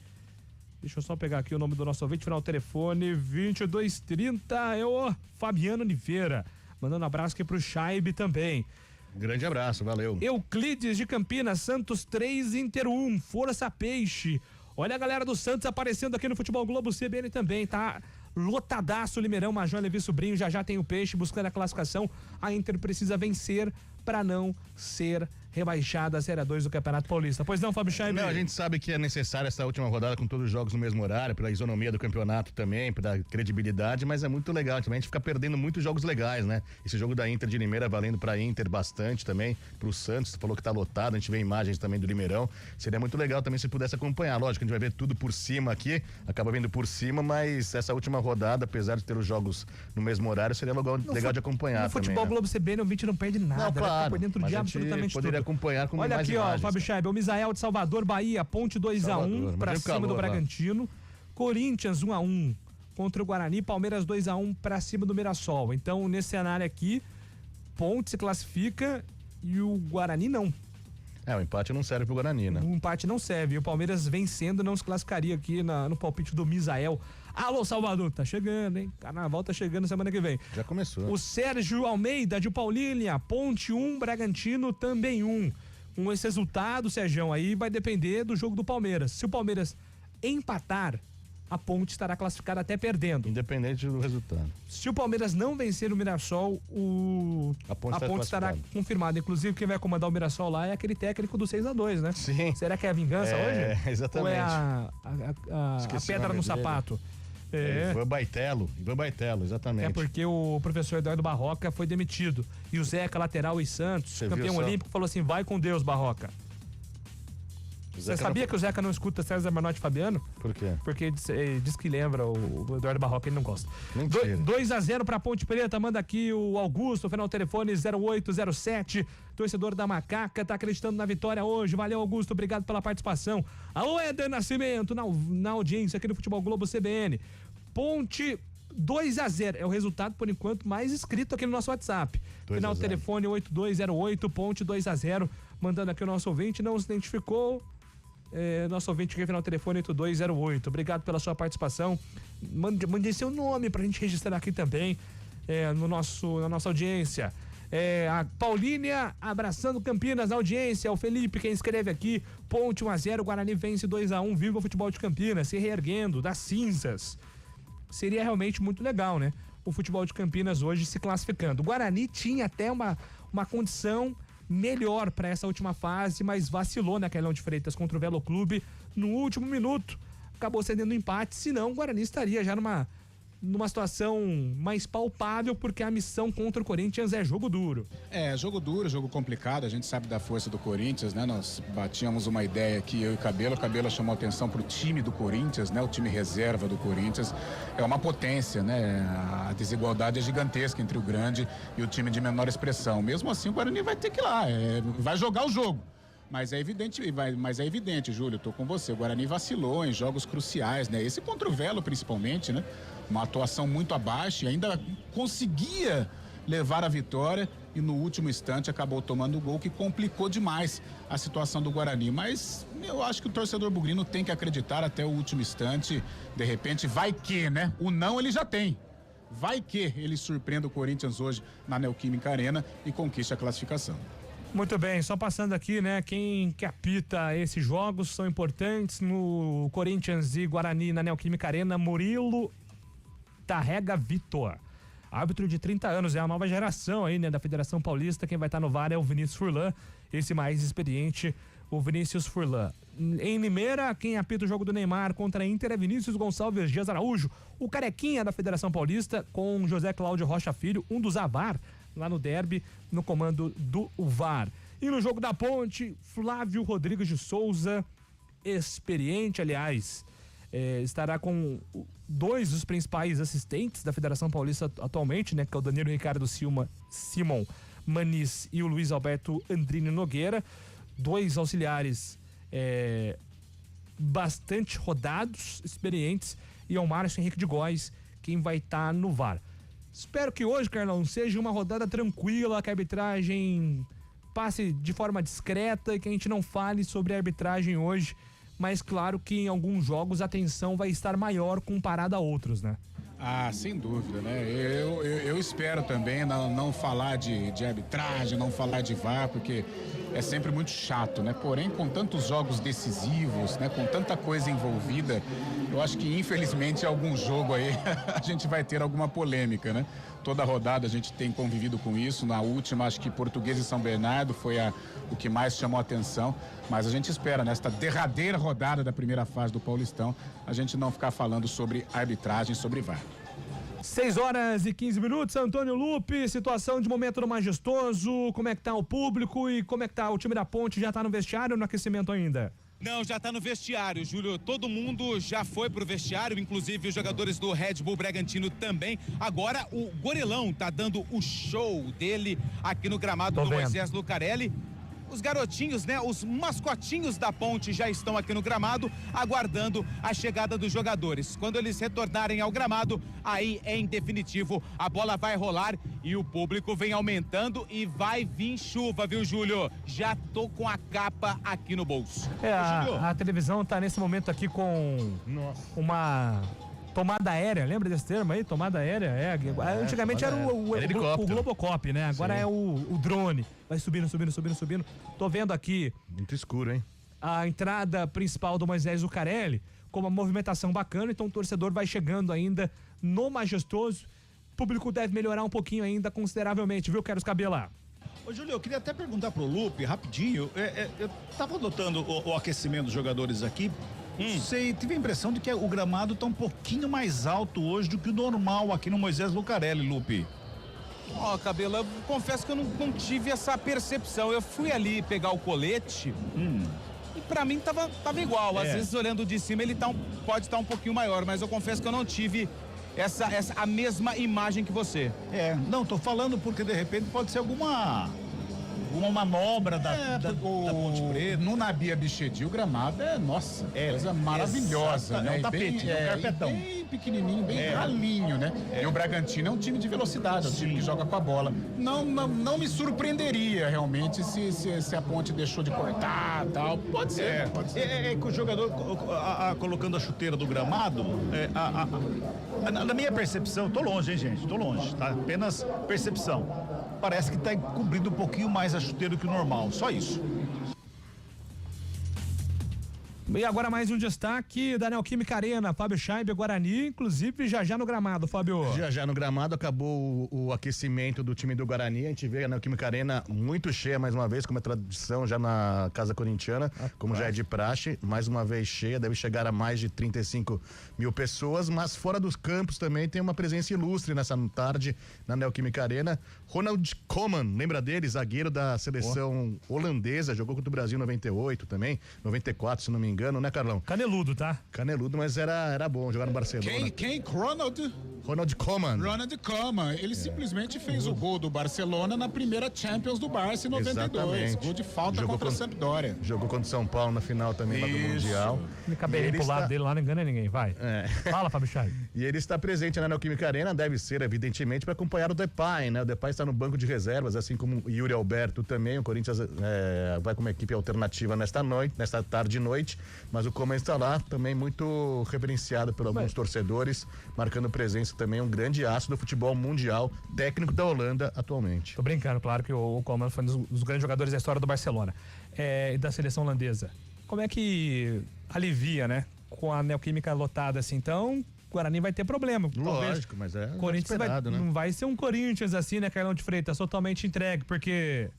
Deixa eu só pegar aqui o nome do nosso ouvinte, final do telefone 2230, é o Fabiano Oliveira. Mandando um abraço aqui pro Chaib também. Grande abraço, valeu. Euclides de Campinas, Santos 3, Inter 1, Força Peixe. Olha a galera do Santos aparecendo aqui no Futebol Globo CBN também, tá? Lotadaço, Limeirão, Major Levi Sobrinho, já tem o Peixe buscando a classificação. A Inter precisa vencer para não ser rebaixada a Série 2 do Campeonato Paulista. Pois não, Fábio Chaib? Não, a gente sabe que é necessária essa última rodada com todos os jogos no mesmo horário, pela isonomia do campeonato também, pela credibilidade, mas é muito legal também, a gente fica perdendo muitos jogos legais, né? Esse jogo da Inter de Limeira valendo pra Inter bastante também, pro Santos, você falou que tá lotado, a gente vê imagens também do Limeirão, seria muito legal também se pudesse acompanhar, lógico, a gente vai ver tudo por cima aqui, acaba vendo por cima, mas essa última rodada, apesar de ter os jogos no mesmo horário, seria legal de acompanhar no também. Futebol né? Globo CBN, o ouvinte não perde nada, não, claro, tá por dentro de absolutamente poderia tudo. Acompanhar com olha mais aqui, imagens, ó, Fábio Chaib, o Misael de Salvador, Bahia, Ponte 2-1 pra cima do Bragantino, Corinthians 1-1 contra o Guarani, Palmeiras 2-1 pra cima do Mirassol. Então, nesse cenário aqui, Ponte se classifica e o Guarani não. O empate não serve pro Guarani, né? O empate não serve, e o Palmeiras vencendo não se classificaria aqui no palpite do Misael. Alô, Salvador, tá chegando, hein? Carnaval tá chegando semana que vem. Já começou. O Sérgio Almeida de Paulínia, Ponte 1, Bragantino também 1. Esse resultado, Sérgio, aí vai depender do jogo do Palmeiras. Se o Palmeiras empatar, a Ponte estará classificada até perdendo. Independente do resultado. Se o Palmeiras não vencer o Mirassol, a Ponte estará confirmada. Inclusive, quem vai comandar o Mirassol lá é aquele técnico do 6-2, né? Sim. Será que é a vingança hoje? Exatamente. Ou é a pedra no sapato? Ivan Baitelo, exatamente. É porque o professor Eduardo Barroca foi demitido. E o Zeca, lateral e Santos, campeão olímpico, falou assim: vai com Deus, Barroca. Você sabia que o Zeca não escuta César Manotti e Fabiano? Por quê? Porque diz que lembra o Eduardo Barroca, ele não gosta. Mentira. 2-0 pra Ponte Preta, manda aqui o Augusto, final do telefone 0807, torcedor da Macaca, tá acreditando na vitória hoje. Valeu, Augusto, obrigado pela participação. Alô, Éder Nascimento, na audiência aqui do Futebol Globo CBN. Ponte 2-0, é o resultado, por enquanto, mais escrito aqui no nosso WhatsApp. Final do telefone 8208, Ponte 2-0, mandando aqui o nosso ouvinte, não se identificou. Nosso ouvinte aqui, final do telefone 8208. Obrigado pela sua participação. Mande seu nome pra gente registrar aqui também na nossa audiência. A Paulínia abraçando Campinas na audiência. O Felipe, quem escreve aqui, Ponte 1-0, Guarani vence 2-1, viva o futebol de Campinas, se reerguendo das cinzas. Seria realmente muito legal, né? O futebol de Campinas hoje se classificando. O Guarani tinha até uma condição melhor para essa última fase, mas vacilou na Carlão de Freitas contra o Velo Clube no último minuto. Acabou cedendo empate, senão o Guarani estaria já numa situação mais palpável, porque a missão contra o Corinthians é jogo duro. Jogo duro, jogo complicado, a gente sabe da força do Corinthians, né? Nós batíamos uma ideia aqui, eu e o Cabelo chamou atenção pro time do Corinthians, né? O time reserva do Corinthians é uma potência, né? A desigualdade é gigantesca entre o grande e o time de menor expressão. Mesmo assim, o Guarani vai ter que ir lá, vai jogar o jogo. Mas é evidente, Júlio, tô com você. O Guarani vacilou em jogos cruciais, né? Esse contra o Velo, principalmente, né? Uma atuação muito abaixo e ainda conseguia levar a vitória e no último instante acabou tomando o gol que complicou demais a situação do Guarani. Mas eu acho que o torcedor bugrino tem que acreditar até o último instante. De repente, vai que, né? O não ele já tem. Vai que ele surpreenda o Corinthians hoje na Neoquímica Arena e conquiste a classificação. Muito bem, só passando aqui, né? Quem que apita esses jogos são importantes no Corinthians e Guarani na Neoquímica Arena, Murilo Tarrega Vitor. Árbitro de 30 anos, é a nova geração aí, né, da Federação Paulista. Quem vai estar no VAR é o Vinícius Furlan, esse mais experiente, o Vinícius Furlan. Em Limeira, quem apita o jogo do Neymar contra a Inter é Vinícius Gonçalves Dias Araújo, o carequinha da Federação Paulista, com José Cláudio Rocha Filho, um dos VAR lá no derby, no comando do VAR. E no jogo da Ponte, Flávio Rodrigues de Souza, experiente, aliás, estará com dois dos principais assistentes da Federação Paulista atualmente, né, que é o Danilo Ricardo Simon Maniz e o Luiz Alberto Andrini Nogueira, dois auxiliares bastante rodados, experientes, e é o Márcio Henrique de Góes quem vai estar no VAR. Espero que hoje, Carlão, seja uma rodada tranquila, que a arbitragem passe de forma discreta e que a gente não fale sobre a arbitragem hoje, mas claro que em alguns jogos a tensão vai estar maior comparada a outros, né? Ah, sem dúvida, né? Eu espero também não falar de arbitragem, não falar de VAR, porque é sempre muito chato, né? Porém, com tantos jogos decisivos, né? Com tanta coisa envolvida, eu acho que infelizmente em algum jogo aí a gente vai ter alguma polêmica, né? Toda rodada a gente tem convivido com isso. Na última, acho que Português e São Bernardo foi o que mais chamou a atenção. Mas a gente espera, nesta derradeira rodada da primeira fase do Paulistão, a gente não ficar falando sobre arbitragem, sobre VAR. 6h15, Antônio Lupe, situação de momento no Majestoso, como é que tá o público e como é que tá o time da Ponte, já tá no vestiário ou no aquecimento ainda? Não, já tá no vestiário, Júlio. Todo mundo já foi pro vestiário, inclusive os jogadores do Red Bull Bragantino também. Agora o Gorilão tá dando o show dele aqui no gramado do Moisés Lucarelli. Os garotinhos, né, os mascotinhos da Ponte já estão aqui no gramado, aguardando a chegada dos jogadores. Quando eles retornarem ao gramado, aí em definitivo a bola vai rolar e o público vem aumentando e vai vir chuva, viu, Júlio? Já tô com a capa aqui no bolso. A televisão tá nesse momento aqui com uma tomada aérea, lembra desse termo aí? Tomada aérea? Antigamente era o Globocop, né? Agora é o drone. Vai subindo. Tô vendo aqui. Muito escuro, hein? A entrada principal do Moisés Lucarelli, com uma movimentação bacana, então o torcedor vai chegando ainda no Majestoso. O público deve melhorar um pouquinho ainda, consideravelmente, viu, Carlos Cabela? Ô, Júlio, eu queria até perguntar pro Lupe, rapidinho, eu tava notando o aquecimento dos jogadores aqui. Você tive a impressão de que o gramado tá um pouquinho mais alto hoje do que o normal aqui no Moisés Lucarelli, Lupe. Cabelo, eu confesso que eu não tive essa percepção. Eu fui ali pegar o colete E pra mim tava igual. Às vezes olhando de cima ele pode estar um pouquinho maior, mas eu confesso que eu não tive a mesma imagem que você. Não, tô falando porque de repente pode ser alguma manobra da Ponte Preta. No Nabi Abichedi, o gramado nossa, coisa maravilhosa, né? É um tapete, é um carpetão. Bem pequenininho, bem ralinho, né? E o Bragantino é um time de velocidade, é um time que joga com a bola. Não me surpreenderia realmente se a Ponte deixou de cortar, tal. Pode ser. É que o jogador colocando a chuteira do gramado, na minha percepção, tô longe, hein, gente? Tô longe, tá? Apenas percepção. Parece que tá cobrindo um pouquinho mais a chuteira do que o normal, só isso. E agora mais um destaque da Neoquímica Arena, Fábio Scheib, Guarani, inclusive já no gramado, Fábio. Já no gramado, acabou o aquecimento do time do Guarani, a gente vê a Neoquímica Arena muito cheia mais uma vez, como é tradição já na Casa Corintiana, como já é de praxe, mais uma vez cheia, deve chegar a mais de 35 mil pessoas, mas fora dos campos também tem uma presença ilustre nessa tarde na Neoquímica Arena. Ronald Koeman, lembra dele? Zagueiro da seleção holandesa, jogou contra o Brasil em 98 também, 94 se não me engano, né, Carlão? Caneludo, tá? Caneludo, mas era bom jogar no Barcelona. Quem? Ronald Koeman. Ronald Koeman, ele simplesmente fez o gol do Barcelona na primeira Champions do Barça em 92. Exatamente. Gol de falta contra a Sampdoria. Jogou contra o São Paulo na final também lá do Mundial. Ele cabelinho pro lado dele lá, não engana ninguém, vai. Fala, Fábio Scheib. E ele está presente na Neoquímica Arena, deve ser, evidentemente, para acompanhar o Depay, né? O Depay está no banco de reservas, assim como o Yuri Alberto também. O Corinthians vai com uma equipe alternativa nesta tarde e noite, mas o Koeman está lá, também muito reverenciado por alguns torcedores, marcando presença também, um grande aço do futebol mundial, técnico da Holanda atualmente. Tô brincando, claro que o Koeman foi um dos grandes jogadores da história do Barcelona e da seleção holandesa. Como é que alivia, né? Com a Neoquímica lotada assim, então o Guarani vai ter problema. Lógico, mas Corinthians esperado, né? Não vai ser um Corinthians assim, né, Carlão de Freitas, totalmente entregue, porque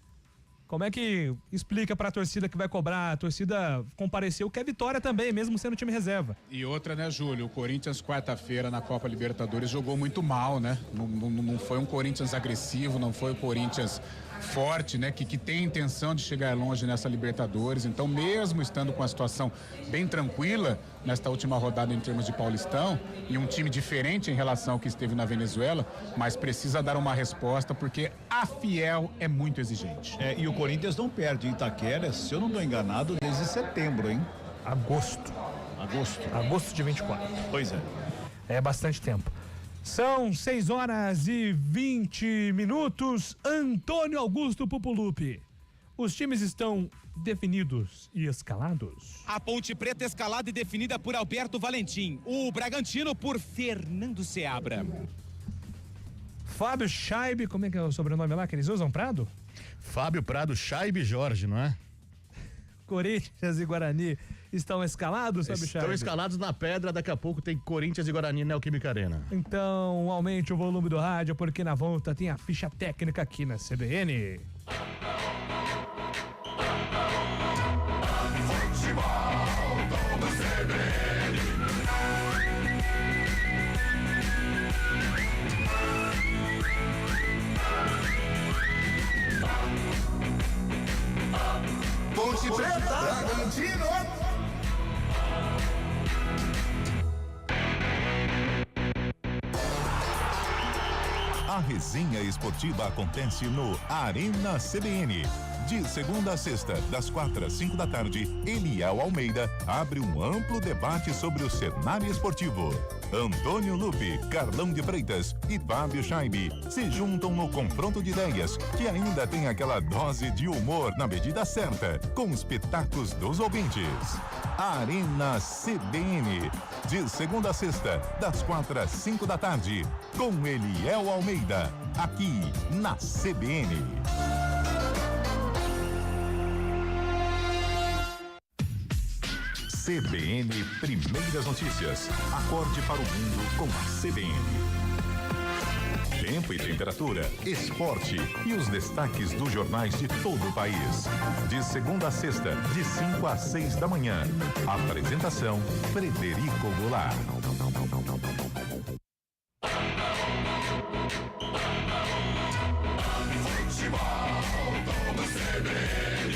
como é que explica pra torcida que vai cobrar? A torcida compareceu, que é vitória também, mesmo sendo time reserva. E outra, né, Júlio? O Corinthians, quarta-feira, na Copa Libertadores, jogou muito mal, né? Não foi um Corinthians agressivo, não foi o Corinthians forte, né? Que tem intenção de chegar longe nessa Libertadores. Então, mesmo estando com a situação bem tranquila nesta última rodada em termos de Paulistão, e um time diferente em relação ao que esteve na Venezuela, mas precisa dar uma resposta, porque a Fiel é muito exigente. E o Corinthians não perde em Itaquera, se eu não estou enganado, desde setembro, hein? Agosto de 24. Pois é. É bastante tempo. São 6h20. Antônio Augusto Pupulupi. Os times estão definidos e escalados. A Ponte Preta escalada e definida por Alberto Valentim. O Bragantino por Fernando Seabra. Fábio Scheib, como é que é o sobrenome lá que eles usam, Prado? Fábio Prado, Scheib Jorge, não é? Corinthians e Guarani estão escalados, Fábio Scheib? Estão escalados na pedra, daqui a pouco tem Corinthians e Guarani na Neoquímica Arena. Então, aumente o volume do rádio, porque na volta tem a ficha técnica aqui na CBN. Ponte Preta, Bragantino. A resenha esportiva acontece no Arena CBN. De segunda a sexta, das 4 às 5 da tarde, Eliel Almeida abre um amplo debate sobre o cenário esportivo. Antônio Lupe, Carlão de Freitas e Fábio Scheib se juntam no confronto de ideias, que ainda tem aquela dose de humor na medida certa, com os pitacos dos ouvintes. Arena CBN, de segunda a sexta, das 4 às 5 da tarde, com Eliel Almeida, aqui na CBN. CBN Primeiras Notícias. Acorde para o mundo com a CBN. Tempo e temperatura, esporte e os destaques dos jornais de todo o país. De segunda a sexta, de 5 às 6 da manhã. Apresentação: Frederico Goulart. Futebol, todo CBN.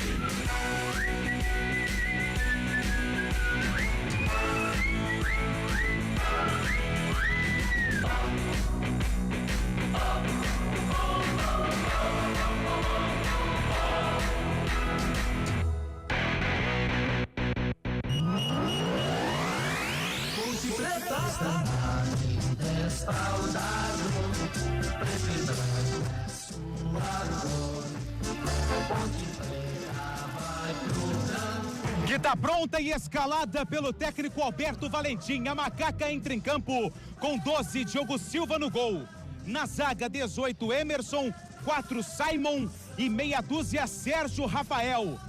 Que tá pronta e escalada pelo técnico Alberto Valentim. A macaca entra em campo com 12, Diogo Silva no gol. Na zaga, 18, Emerson, 4, Simon e meia dúzia, Sérgio Rafael.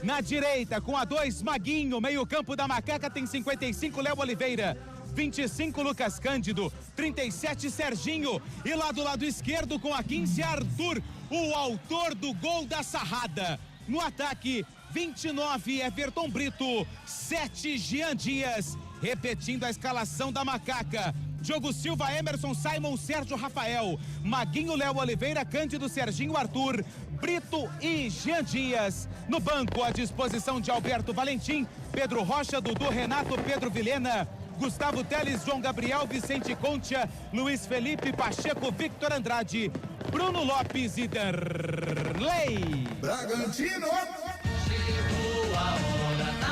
Na direita, com a 2, Maguinho. Meio campo da macaca tem 55, Léo Oliveira. 25, Lucas Cândido. 37, Serginho. E lá do lado esquerdo, com a 15, Arthur, o autor do gol da sarrada. No ataque, 29, Everton Brito. 7, Jean Dias. Repetindo a escalação da macaca: Diogo Silva, Emerson, Simon, Sérgio Rafael, Maguinho, Léo Oliveira, Cândido, Serginho, Arthur, Brito e Jean Dias. No banco, à disposição de Alberto Valentim, Pedro Rocha, Dudu, Renato, Pedro Vilhena, Gustavo Teles, João Gabriel, Vicente Concha, Luiz Felipe, Pacheco, Victor Andrade, Bruno Lopes e Derlei. Bragantino.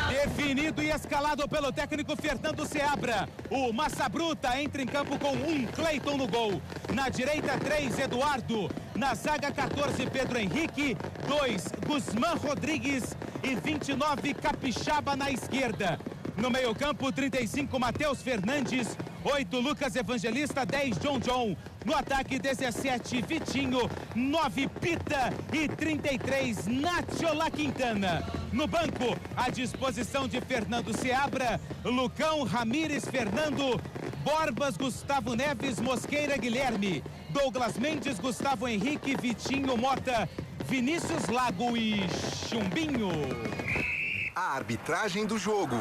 Definido e escalado pelo técnico Fernando Seabra. O Massa Bruta entra em campo com 1, Cleiton no gol. Na direita, 3, Eduardo. Na zaga, 14, Pedro Henrique. 2, Guzmán Rodrigues. E 29, Capixaba na esquerda. No meio campo, 35, Matheus Fernandes. 8, Lucas Evangelista. 10, John. No ataque, 17, Vitinho. 9, Pita. E 33, Nacho La Quintana. No banco, à disposição de Fernando Seabra, Lucão, Ramírez, Fernando, Borbas, Gustavo Neves, Mosqueira, Guilherme, Douglas Mendes, Gustavo Henrique, Vitinho, Mota, Vinícius Lago e Chumbinho. A arbitragem do jogo.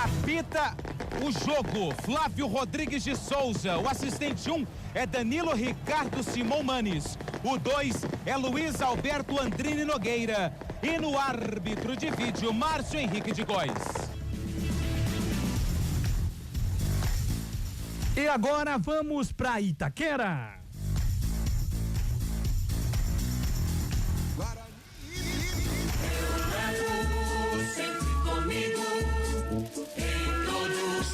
Apita o jogo, Flávio Rodrigues de Souza. O assistente 1 é Danilo Ricardo Simão Manes. O 2 é Luiz Alberto Andrini Nogueira. E no árbitro de vídeo, Márcio Henrique de Góes. E agora vamos para Itaquera.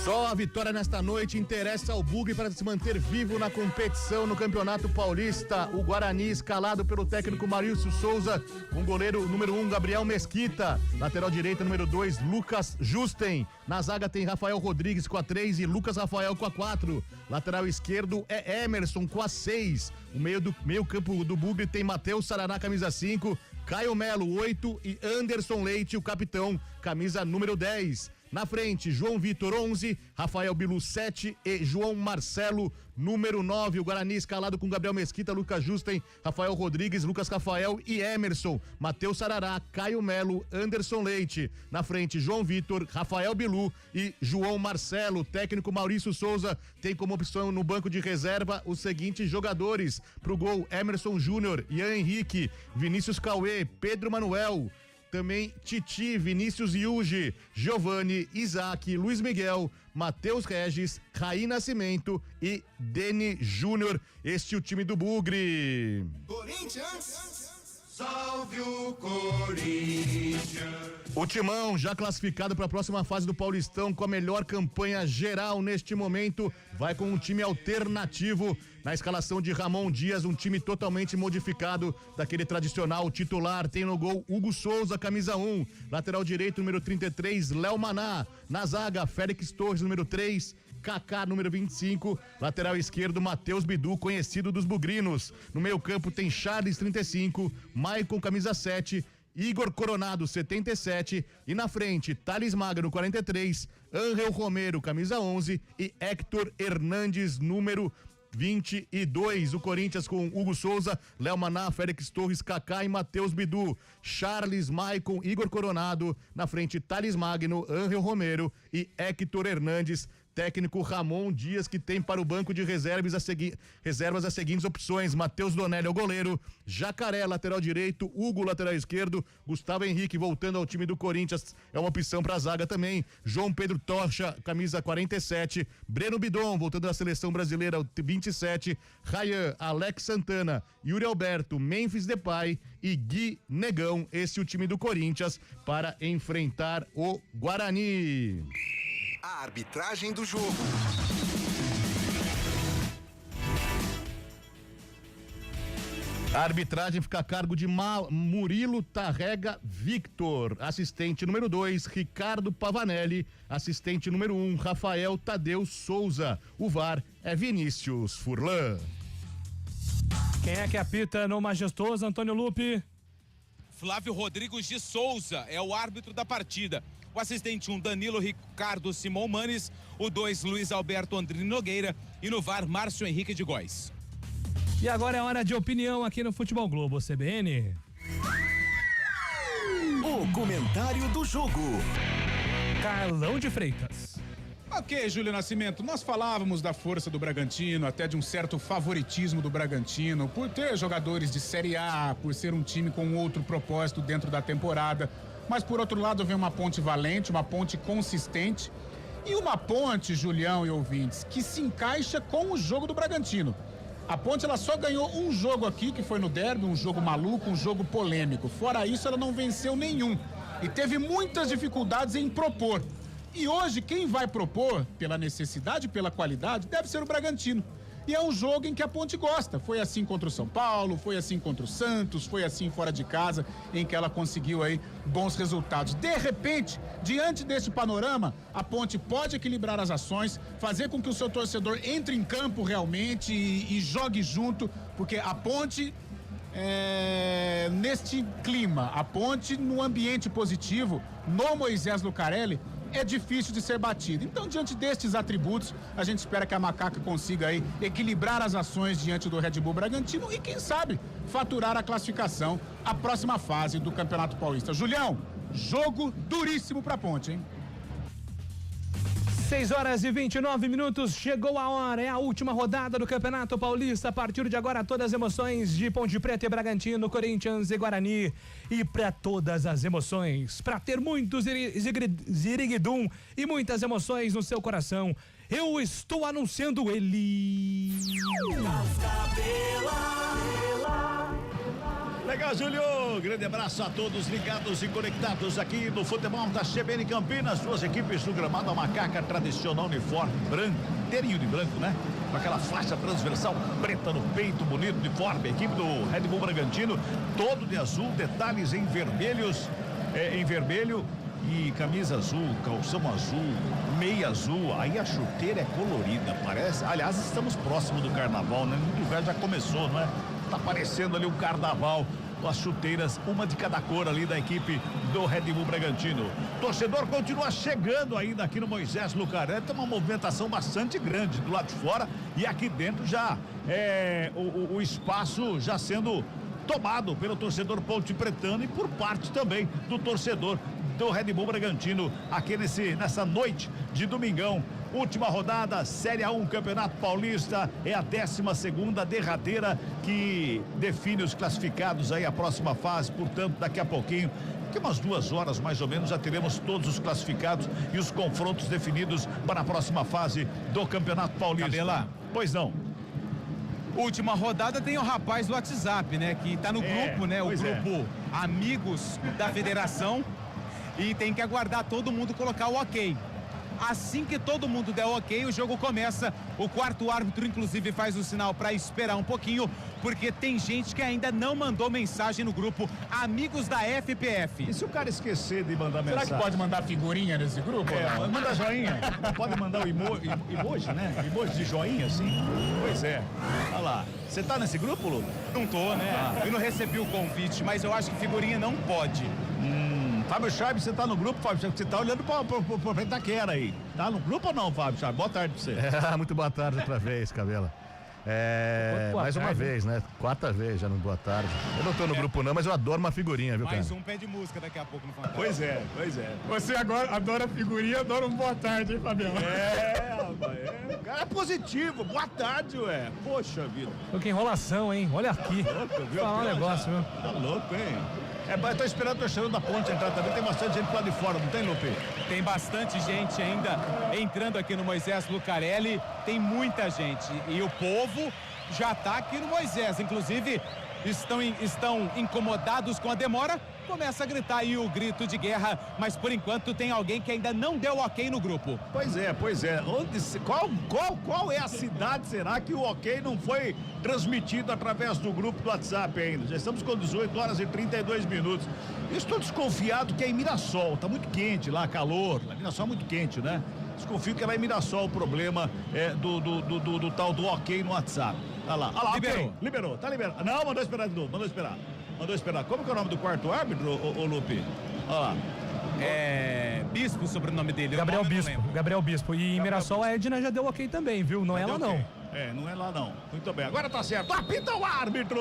Só a vitória nesta noite interessa ao Bugre para se manter vivo na competição no Campeonato Paulista. O Guarani, escalado pelo técnico Marício Souza, com o goleiro número 1, Gabriel Mesquita. Lateral direita, número 2, Lucas Justen. Na zaga tem Rafael Rodrigues com a 3 e Lucas Rafael com a 4. Lateral esquerdo é Emerson com a 6. O meio campo do Bugre tem Matheus Sarará, camisa 5, Caio Melo, 8 e Anderson Leite, o capitão, camisa número 10. Na frente, João Vitor, 11, Rafael Bilu, 7 e João Marcelo, número 9. O Guarani escalado com Gabriel Mesquita, Lucas Justen, Rafael Rodrigues, Lucas Rafael e Emerson, Matheus Sarará, Caio Melo, Anderson Leite. Na frente, João Vitor, Rafael Bilu e João Marcelo. Técnico Maurício Souza tem como opção no banco de reserva os seguintes jogadores: pro gol, Emerson Júnior, Ian Henrique, Vinícius Cauê, Pedro Manuel, também Titi, Vinícius Yuji, Giovani, Isaac, Luiz Miguel, Matheus Regis, Raí Nascimento e Deni Júnior. Este é o time do Bugre. Corinthians, salve o Corinthians. O Timão, já classificado para a próxima fase do Paulistão com a melhor campanha geral neste momento, vai com um time alternativo. Na escalação de Ramon Dias, um time totalmente modificado daquele tradicional titular. Tem no gol Hugo Souza, camisa 1. Lateral direito, número 33, Léo Maná. Na zaga, Félix Torres, número 3. Kaká, número 25. Lateral esquerdo, Matheus Bidu, conhecido dos bugrinos. No meio campo tem Charles, 35. Maicon, camisa 7. Igor Coronado, 77. E na frente, Thales Magno, 43. Ángel Romero, camisa 11. E Héctor Hernandes, número 22. O Corinthians com Hugo Souza, Léo Maná, Félix Torres, Kaká e Matheus Bidu. Charles, Maicon, Igor Coronado. Na frente, Thales Magno, Ángel Romero e Héctor Hernandes. Técnico Ramon Dias, que tem para o banco de reservas as seguintes opções: Matheus Donelli, o goleiro, Jacaré, lateral direito, Hugo, lateral esquerdo, Gustavo Henrique voltando ao time do Corinthians, é uma opção para a zaga também, João Pedro Tocha, camisa 47, Breno Bidon, voltando à seleção brasileira, 27, Rayan, Alex Santana, Yuri Alberto, Memphis Depay e Gui Negão. Esse é o time do Corinthians para enfrentar o Guarani. A arbitragem do jogo. A arbitragem fica a cargo de Murilo Tarrega Victor. Assistente número 2, Ricardo Pavanelli. Assistente número 1, Rafael Tadeu Souza. O VAR é Vinícius Furlan. Quem é que apita no majestoso, Antônio Lupe? Flávio Rodrigues de Souza é o árbitro da partida. O assistente 1, Danilo Ricardo Simão Manes. O 2, Luiz Alberto Andrino Nogueira. E no VAR, Márcio Henrique de Góes. E agora é hora de opinião aqui no Futebol Globo CBN. O comentário do jogo. Carlão de Freitas. Ok, Júlio Nascimento, nós falávamos da força do Bragantino, até de um certo favoritismo do Bragantino, por ter jogadores de Série A, por ser um time com outro propósito dentro da temporada. Mas por outro lado vem uma Ponte valente, uma Ponte consistente e uma Ponte, Julião e ouvintes, que se encaixa com o jogo do Bragantino. A Ponte, ela só ganhou um jogo aqui, que foi no derby, um jogo maluco, um jogo polêmico. Fora isso, ela não venceu nenhum. E teve muitas dificuldades em propor. E hoje, quem vai propor, pela necessidade e pela qualidade, deve ser o Bragantino. E é um jogo em que a Ponte gosta. Foi assim contra o São Paulo, foi assim contra o Santos, foi assim fora de casa, em que ela conseguiu aí bons resultados. De repente, diante desse panorama, a Ponte pode equilibrar as ações, fazer com que o seu torcedor entre em campo realmente e jogue junto, porque a Ponte, neste clima, a Ponte no ambiente positivo, no Moisés Lucarelli, é difícil de ser batido. Então, diante destes atributos, a gente espera que a Macaca consiga aí equilibrar as ações diante do Red Bull Bragantino e, quem sabe, faturar a classificação à próxima fase do Campeonato Paulista. Julião, jogo duríssimo pra Ponte, hein? 6h29, chegou a hora, é a última rodada do Campeonato Paulista. A partir de agora, todas as emoções de Ponte Preta e Bragantino, Corinthians e Guarani. E para todas as emoções, para ter muitos ziriguidum e muitas emoções no seu coração, eu estou anunciando ele. Legal, Júlio. Grande abraço a todos ligados e conectados aqui no futebol da CBN Campinas. Duas equipes no gramado, a Macaca tradicional uniforme branco, inteirinho de branco, né? Com aquela faixa transversal preta no peito, bonito, uniforme. A equipe do Red Bull Bragantino, todo de azul, detalhes em vermelhos, em vermelho e camisa azul, calção azul, meia azul. Aí a chuteira é colorida, parece. Aliás, estamos próximo do carnaval, né? O lugar já começou, não é? Tá aparecendo ali o carnaval, as chuteiras, uma de cada cor ali da equipe do Red Bull Bragantino. Torcedor continua chegando ainda aqui no Moisés Lucarelli, tem uma movimentação bastante grande do lado de fora e aqui dentro já o espaço já sendo tomado pelo torcedor ponte pretano e por parte também do torcedor do Red Bull Bragantino aqui nessa noite de domingão. Última rodada, Série A1, Campeonato Paulista, é a 12ª derradeira que define os classificados aí a próxima fase, portanto, daqui a pouquinho, daqui umas 2 horas mais ou menos, já teremos todos os classificados e os confrontos definidos para a próxima fase do Campeonato Paulista. Cabela. Pois não. Última rodada tem o rapaz do WhatsApp, né? Que tá no grupo, né? O grupo Amigos da Federação. E tem que aguardar todo mundo colocar o ok. Assim que todo mundo der ok, o jogo começa. O quarto árbitro, inclusive, faz o sinal para esperar um pouquinho, porque tem gente que ainda não mandou mensagem no grupo Amigos da FPF. E se o cara esquecer de mandar mensagem? Será que pode mandar figurinha nesse grupo? Manda joinha. Pode mandar o emoji, né? Emoji de joinha, assim. Pois é. Olha lá. Você tá nesse grupo, Lucas? Não tô, né? Eu não recebi o convite, mas eu acho que figurinha não pode. Fábio Chaves, você tá no grupo, Fábio Chaves? Você tá olhando pra Itaquera aí. Tá no grupo ou não, Fábio Chaves? Boa tarde pra você. Muito boa tarde outra vez, Cabela. Mais uma vez, né? 4ª vez já no Boa Tarde. Eu não tô no grupo não, mas eu adoro uma figurinha, viu, cara? Mais um pé de música daqui a pouco no Fantástico. Pois é. Você agora adora figurinha, adora um boa tarde, hein, Fabião? O cara é positivo. Boa tarde, ué. Poxa vida. Que enrolação, hein? Olha aqui. Louco, viu? Falar um negócio, viu? Tá louco, hein? Eu tô esperando o torcedor da Ponte entrar também. Tem bastante gente lá de fora, não tem, Lupe? Tem bastante gente ainda entrando aqui no Moisés Lucarelli. Tem muita gente. E o povo já tá aqui no Moisés. Inclusive, estão incomodados com a demora, começa a gritar aí o grito de guerra, mas por enquanto tem alguém que ainda não deu ok no grupo. Pois é. Qual é a cidade, será que o ok não foi transmitido através do grupo do WhatsApp ainda? Já estamos com 18 horas e 32 minutos. Estou desconfiado que é em Mirassol, tá muito quente lá, calor. Mirassol é muito quente, né? Desconfio que é lá em Mirassol o problema do tal do ok no WhatsApp. Olha lá, liberou. Okay, liberou, tá liberado. Não, mandou esperar de novo, mandou esperar. Como que é o nome do quarto árbitro, ô Lupe? Olha lá. Bispo, o sobrenome dele. Gabriel Bispo. E em Mirassol a Edna já deu ok também, viu? Não é lá não. Não é lá não. Muito bem, agora tá certo. Apita o árbitro!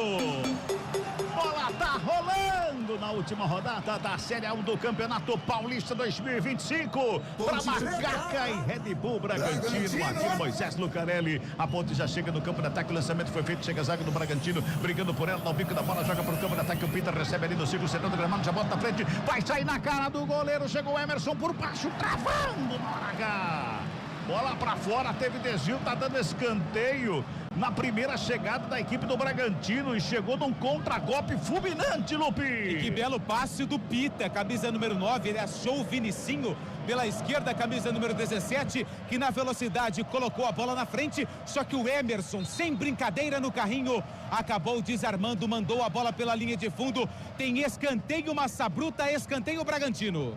Bola tá rolando na última rodada da Série 1 do Campeonato Paulista 2025. Para Macaca e Red Bull Bragantino. Aqui no Moisés Lucarelli. A ponte já chega no campo de ataque. O lançamento foi feito. Chega a zaga do Bragantino. Brigando por ela. No bico da bola. Joga pro campo de ataque. O Pita recebe ali no círculo central do gramado. Já bota na frente. Vai sair na cara do goleiro. Chegou o Emerson por baixo. Travando na H. Bola pra fora, teve desvio, tá dando escanteio na primeira chegada da equipe do Bragantino e chegou num contragolpe fulminante, Lupe. E que belo passe do Pita, camisa número 9, ele achou o Vinicinho pela esquerda, camisa número 17, que na velocidade colocou a bola na frente, só que o Emerson, sem brincadeira no carrinho, acabou desarmando, mandou a bola pela linha de fundo, tem escanteio, Massa Bruta, escanteio Bragantino.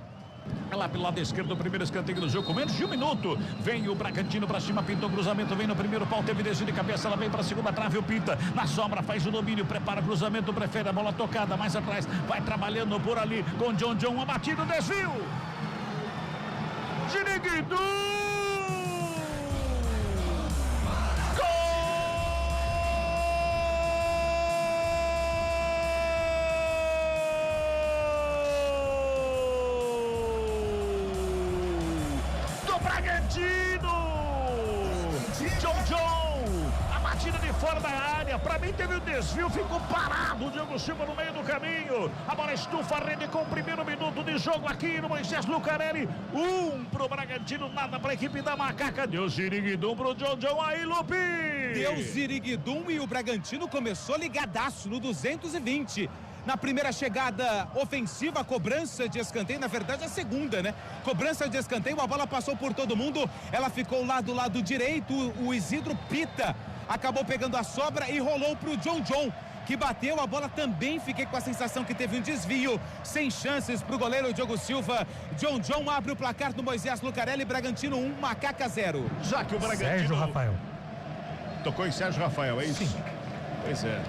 Lá pelo lado esquerdo, o primeiro escanteio do jogo, com menos de 1 minuto. Vem o Bragantino pra cima, pintou o cruzamento, vem no primeiro pau, teve desvio de cabeça, ela vem pra segunda trave, o Pinta na sombra, faz o domínio, prepara o cruzamento, prefere a bola tocada, mais atrás, vai trabalhando por ali, com John, abatido, desvio. Giriguidu! Fora da área, pra mim teve o desvio, ficou parado o Diogo Silva no meio do caminho, a bola estufa a rede com o primeiro minuto de jogo aqui no Moisés Lucarelli, 1 pro Bragantino, nada pra equipe da Macaca, deu Ziriguidum pro John aí, Lupi! Deu Ziriguidum e o Bragantino começou ligadaço no 220. Na primeira chegada ofensiva, cobrança de escanteio, na verdade a segunda, né? Cobrança de escanteio, a bola passou por todo mundo, ela ficou lá do lado direito, o Isidro Pita acabou pegando a sobra e rolou pro John, que bateu a bola também, fiquei com a sensação que teve um desvio, sem chances pro goleiro Diogo Silva. John abre o placar do Moisés Lucarelli, Bragantino 1, Macaca 0. Já que o Bragantino... Sérgio Rafael. Tocou em Sérgio Rafael, é isso? Sim. Pois é.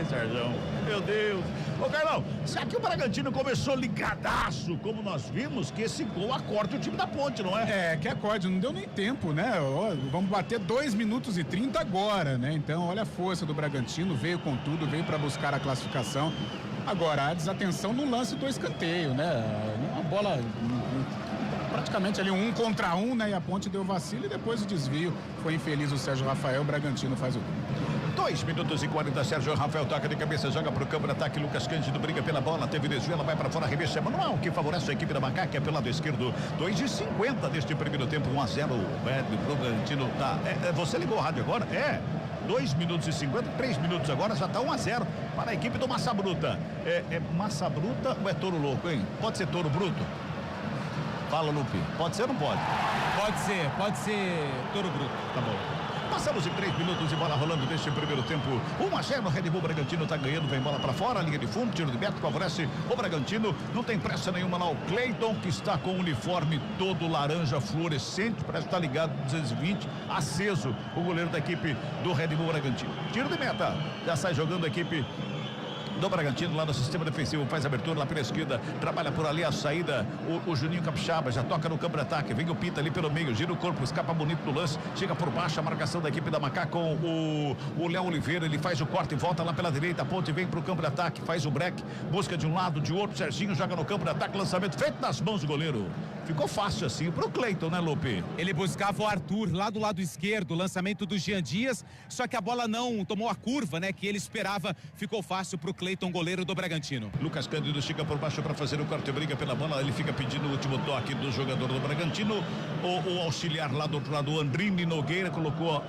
Sérgio, meu Deus. Ô Carlão, será que o Bragantino começou ligadaço, como nós vimos, que esse gol acorda o time da Ponte, não é? Que acorde, não deu nem tempo, né? Vamos bater 2 minutos e 30 agora, né? Então, olha a força do Bragantino, veio com tudo, veio para buscar a classificação. Agora, a desatenção no lance do escanteio, né? Uma bola praticamente ali 1 contra 1, né? E a Ponte deu vacilo e depois o desvio. Foi infeliz o Sérgio Rafael, o Bragantino faz o gol. 2 minutos e 40, Sérgio Rafael toca de cabeça, joga pro campo de ataque, Lucas Cândido briga pela bola, teve desvio, ela vai para fora, arremesso manual, que favorece a equipe da Macaca, pelo lado esquerdo, 2:50 neste primeiro tempo, 1-0, o Bragantino tá, você ligou o rádio agora? 2 minutos e 50, 3 minutos agora, já tá 1-0 para a equipe do Massa Bruta. É Massa Bruta ou é Touro Louco, hein? Pode ser Touro Bruto? Fala, Lupe, pode ser ou não pode? Pode ser Touro Bruto. Tá bom. Passamos em 3 minutos de bola rolando neste primeiro tempo. 1-0, Red Bull Bragantino tá ganhando, vem bola pra fora, linha de fundo, tiro de meta, favorece o Bragantino. Não tem pressa nenhuma lá. O Cleiton, que está com o uniforme todo laranja fluorescente, parece que tá ligado 220, aceso, o goleiro da equipe do Red Bull Bragantino. Tiro de meta, já sai jogando a equipe do Bragantino lá no sistema defensivo, faz abertura lá pela esquerda, trabalha por ali a saída, o Juninho Capixaba já toca no campo de ataque, vem o Pita ali pelo meio, gira o corpo, escapa bonito do lance, chega por baixo a marcação da equipe da Macaca com o Léo Oliveira, ele faz o corte e volta lá pela direita, a ponte vem pro campo de ataque, faz o break, busca de um lado, de outro, Serginho joga no campo de ataque, lançamento feito nas mãos do goleiro. Ficou fácil assim pro Cleiton, né, Lupe? Ele buscava o Arthur lá do lado esquerdo, lançamento do Jean Dias, só que a bola não tomou a curva, né, que ele esperava, ficou fácil pro Cleiton, goleiro do Bragantino. Lucas Cândido chega por baixo para fazer o corte e briga pela bola, ele fica pedindo o último toque do jogador do Bragantino, o auxiliar lá do outro lado, o Andrini Nogueira, colocou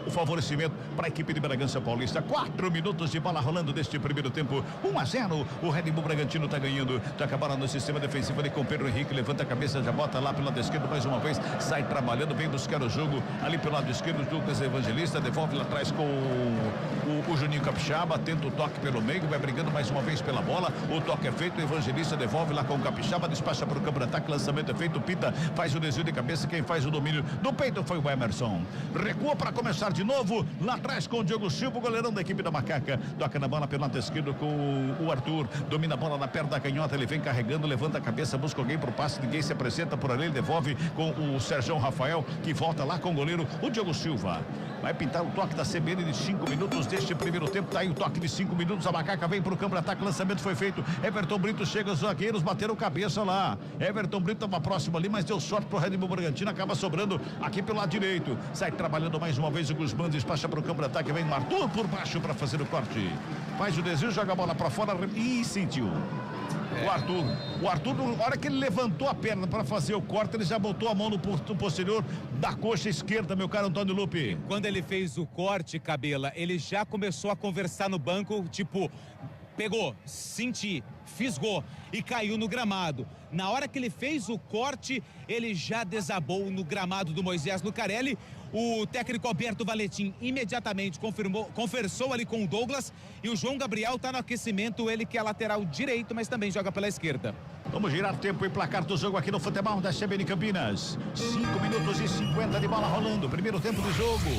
o favorecimento para a equipe de Bragança Paulista. 4 minutos de bola rolando deste primeiro tempo. 1-0. O Red Bull Bragantino tá ganhando. Toca a bola no sistema defensivo ali com Pedro Henrique. Levanta a cabeça, já bota lá pelo lado esquerdo mais uma vez. Sai trabalhando, vem buscar o jogo ali pelo lado esquerdo. Lucas Evangelista devolve lá atrás com o Juninho Capixaba. Tenta o toque pelo meio, vai brigando mais uma vez pela bola. O toque é feito, o Evangelista devolve lá com o Capixaba. Despacha para o campo de ataque. Lançamento é feito. Pita faz o desvio de cabeça. Quem faz o domínio do peito foi o Emerson. Recua para começar de novo. Lá atrás com o Diogo Silva, o goleirão da equipe da Macaca. Toca na bola pelo lado esquerdo com o Arthur. Domina a bola na perna da canhota. Ele vem carregando, levanta a cabeça, busca alguém pro passe. Ninguém se apresenta por ali. Ele devolve com o Sérgio Rafael, que volta lá com o goleiro, o Diogo Silva. Vai pintar o toque da CBN de 5 minutos deste primeiro tempo. Tá aí o toque de 5 minutos. A Macaca vem pro campo de ataque. Lançamento foi feito. Everton Brito chega, os zagueiros bateram cabeça lá. Everton Brito estava próximo ali, mas deu sorte pro Red Bull Bragantino. Acaba sobrando aqui pelo lado direito. Sai trabalhando mais uma vez o Guzmán. Despacha pro campo de ataque. Vem o Arthur por baixo para fazer o corte. Faz o desvio, joga a bola para fora e sentiu. O Arthur, na hora que ele levantou a perna para fazer o corte, ele já botou a mão no posterior da coxa esquerda, meu caro Antônio Lupe. Quando ele fez o corte, Cabela, ele já começou a conversar no banco, tipo, pegou, senti, fisgou e caiu no gramado. Na hora que ele fez o corte, ele já desabou no gramado do Moisés Lucarelli. O técnico Alberto Valentim imediatamente conversou ali com o Douglas, e o João Gabriel tá no aquecimento, ele que é lateral direito, mas também joga pela esquerda. Vamos girar tempo e placar do jogo aqui no futebol da CBN Campinas. 5 minutos e 50 de bola rolando, primeiro tempo do jogo.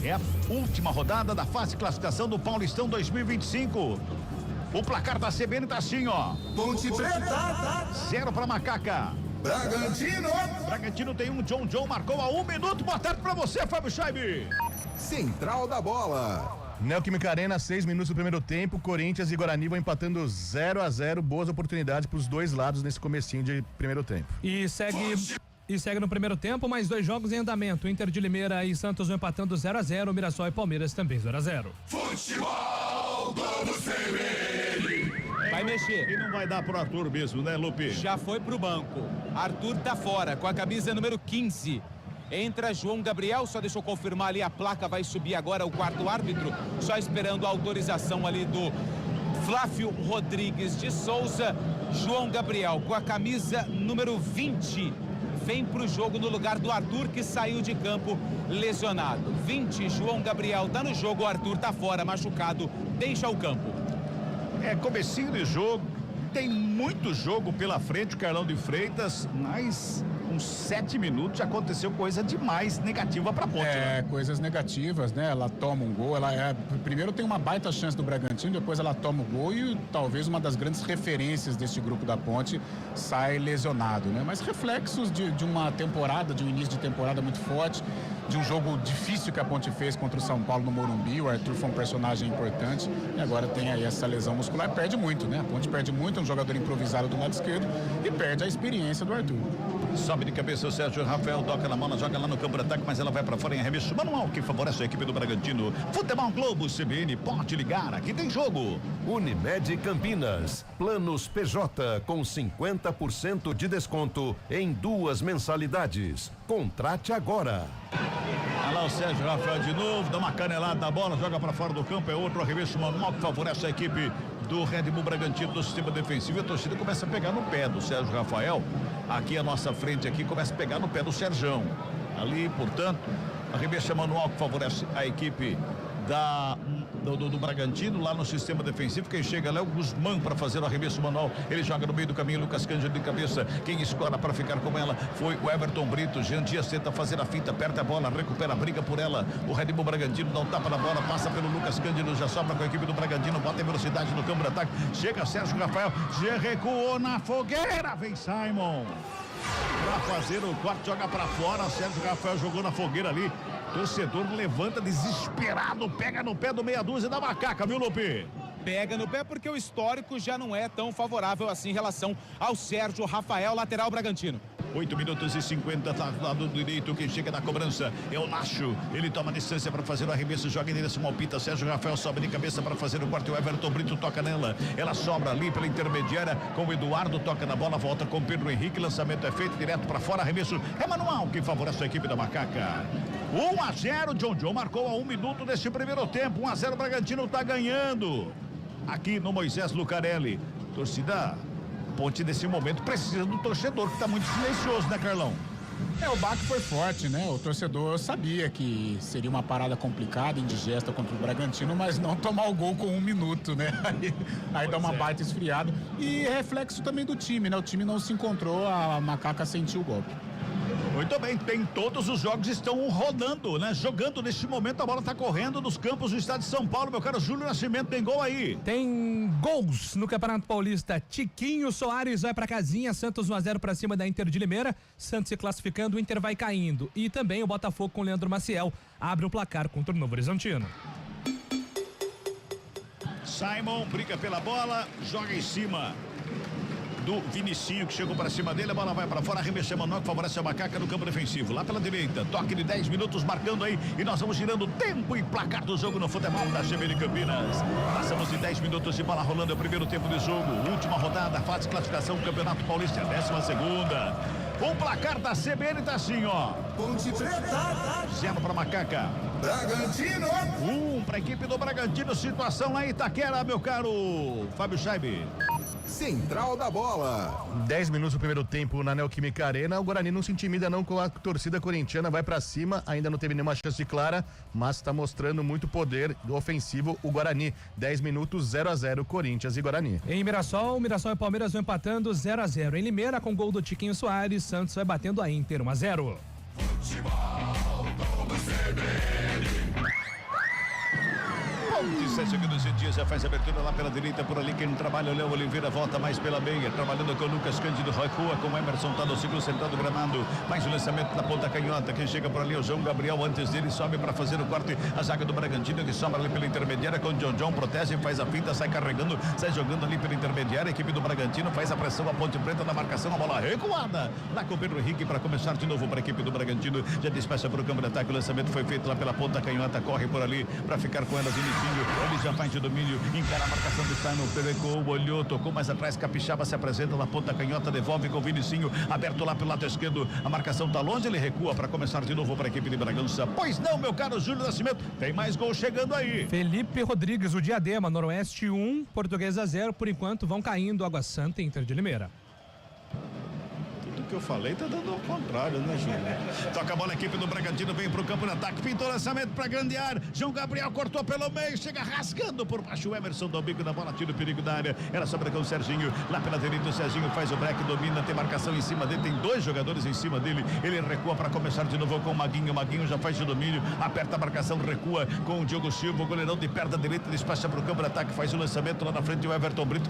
É a última rodada da fase de classificação do Paulistão 2025. O placar da CBN tá assim, ó. Ponte Preta. 0 para Macaca. Bragantino tem um. John marcou a 1 minuto. Boa tarde pra você, Fábio Scheibe. Central da bola. Neoquímica Arena, 6 minutos do primeiro tempo. Corinthians e Guarani vão empatando 0-0. Boas oportunidades pros dois lados nesse comecinho de primeiro tempo. E segue no primeiro tempo, mais 2 jogos em andamento. Inter de Limeira e Santos vão empatando 0-0. Mirassol e Palmeiras também 0-0. Futebol Globo CBN. Vai mexer. E não vai dar pro Arthur mesmo, né, Lupe? Já foi pro banco. Arthur tá fora com a camisa número 15. Entra João Gabriel, só deixa eu confirmar ali, a placa vai subir agora, o quarto árbitro, só esperando a autorização ali do Flávio Rodrigues de Souza. João Gabriel com a camisa número 20 vem pro jogo no lugar do Arthur, que saiu de campo lesionado. 20, João Gabriel tá no jogo, o Arthur tá fora, machucado, deixa o campo. É comecinho de jogo, tem muito jogo pela frente, o Carlão de Freitas, mas uns 7 minutos já aconteceu coisa demais negativa pra Ponte. É, coisas negativas, né? Ela toma um gol, primeiro tem uma baita chance do Bragantino, depois ela toma o gol e talvez uma das grandes referências deste grupo da Ponte sai lesionado, né? Mas reflexos de uma temporada, de um início de temporada muito forte, de um jogo difícil que a Ponte fez contra o São Paulo no Morumbi. O Arthur foi um personagem importante e agora tem aí essa lesão muscular. Perde muito, né? A Ponte perde muito, é um jogador improvisado do lado esquerdo e perde a experiência do Arthur. Sobe de cabeça o Sérgio Rafael, toca na mão, joga lá no campo de ataque, mas ela vai pra fora em arremesso manual, que favorece a equipe do Bragantino. Futebol Globo CBN, pode ligar, aqui tem jogo. Unimed Campinas, planos PJ com 50% de desconto em 2 mensalidades. Contrate agora. Olha lá o Sérgio Rafael de novo, dá uma canelada na bola, joga pra fora do campo, é outro arremesso manual que favorece a equipe do Red Bull Bragantino do sistema defensivo, e a torcida começa a pegar no pé do Sérgio Rafael. Aqui a nossa frente aqui começa a pegar no pé do Serjão. Ali, portanto, arremesso manual que favorece a equipe do Bragantino lá no sistema defensivo. Quem chega lá é o Guzmán para fazer o arremesso manual. Ele joga no meio do caminho, Lucas Cândido de cabeça. Quem escora para ficar com ela foi o Everton Brito. Jean Dias tenta fazer a finta, aperta a bola, recupera a briga por ela. O Red Bull Bragantino dá um tapa na bola, passa pelo Lucas Cândido, já sobra com a equipe do Bragantino, bota em velocidade no campo de ataque. Chega Sérgio Rafael, já recuou na fogueira, vem Simon para fazer o corte, joga para fora. Sérgio Rafael jogou na fogueira ali. Torcedor levanta desesperado, pega no pé do meia dúzia da Macaca, viu, Lupe? Pega no pé porque o histórico já não é tão favorável assim em relação ao Sérgio Rafael, lateral Bragantino. 8 minutos e 50, tá do lado direito, quem chega na cobrança é o Nacho. Ele toma distância para fazer o arremesso, joga em direção ao Pita. Sérgio Rafael sobe de cabeça para fazer o corte. O Everton Brito toca nela. Ela sobra ali pela intermediária com o Eduardo, toca na bola, volta com o Pedro Henrique. Lançamento é feito direto para fora, arremesso é manual que favorece a equipe da Macaca. 1-0, John marcou a 1 minuto deste primeiro tempo. 1-0, Bragantino tá ganhando. Aqui no Moisés Lucarelli. Torcida, Ponte nesse momento precisa do torcedor que tá muito silencioso, né, Carlão? O baque foi forte, né? O torcedor sabia que seria uma parada complicada, indigesta contra o Bragantino, mas não tomar o gol com 1 minuto, né? Aí dá uma baita esfriada. E reflexo também do time, né? O time não se encontrou, a Macaca sentiu o golpe. Muito bem, todos os jogos estão rodando, né? Jogando neste momento, a bola tá correndo nos campos do estado de São Paulo, meu caro Júlio Nascimento, tem gol aí. Tem gols no Campeonato Paulista. Tiquinho Soares vai pra casinha, Santos 1-0 pra cima da Inter de Limeira, Santos se classificando, o Inter vai caindo. E também o Botafogo com Leandro Maciel abre o placar contra o Novo Horizontino. Simon briga pela bola, joga em cima do Vinicinho, que chegou para cima dele, a bola vai para fora, arremesso Emanuel, que favorece a Macaca no campo defensivo, lá pela direita, toque de 10 minutos marcando aí, e nós vamos girando tempo e placar do jogo no futebol da CBN Campinas. Passamos de 10 minutos de bola rolando, é o primeiro tempo de jogo, última rodada, fase de classificação do Campeonato Paulista, 12ª. O placar da CBN tá assim, ó. Ponte Preta. 0 para Macaca. Bragantino. 1 para a equipe do Bragantino, situação lá em Itaquera, meu caro Fábio Scheibe. Central da bola. 10 minutos do primeiro tempo na Neoquímica Arena. O Guarani não se intimida não com a torcida corintiana, vai pra cima, ainda não teve nenhuma chance clara, mas está mostrando muito poder do ofensivo o Guarani. 10 minutos, 0-0, Corinthians e Guarani. Em Mirassol e Palmeiras vão empatando 0-0. Em Limeira, com gol do Tiquinho Soares, Santos vai batendo a Inter 1-0. Ponte, 7 segundos e dias, já faz a abertura lá pela direita, por ali quem não trabalha, o Léo Oliveira volta mais pela meia, trabalhando com o Lucas Cândido, recua com o Emerson, tá no segundo central do gramado, mais o lançamento da ponta canhota, quem chega por ali é o João Gabriel, antes dele sobe para fazer o corte, a zaga do Bragantino, que sobra ali pela intermediária com o John, protege, faz a finta, sai carregando, sai jogando ali pela intermediária, a equipe do Bragantino faz a pressão, a Ponte Preta na marcação, a bola recuada, lá com o Pedro Henrique para começar de novo para a equipe do Bragantino, já despecha para o campo de ataque, o lançamento foi feito lá pela ponta canhota, corre por ali para ficar com elas, ele já faz de domínio, encara a marcação do Simon, perecou, olhou, tocou mais atrás, Capixaba se apresenta na ponta canhota, devolve com o Vinicinho, aberto lá pelo lado esquerdo, a marcação tá longe, ele recua para começar de novo para a equipe de Bragança. Pois não, meu caro Júlio Nascimento, tem mais gol chegando aí. Felipe Rodrigues, o Diadema, Noroeste 1, Portuguesa 0, por enquanto vão caindo Água Santa e Inter de Limeira. Que eu falei, tá dando ao contrário, né, Júlio? Toca a bola, a equipe do Bragantino vem pro campo de ataque, pintou o lançamento pra grande área, João Gabriel cortou pelo meio, chega rasgando por baixo, o Emerson do bico da bola, tira o perigo da área, era sobra com o Serginho, lá pela direita o Serginho faz o break, domina, tem marcação em cima dele, tem 2 jogadores em cima dele, ele recua pra começar de novo com o Maguinho já faz o domínio, aperta a marcação, recua com o Diogo Silva, o goleirão de perna direita, despacha pro campo de ataque, faz o lançamento lá na frente, o Everton Brito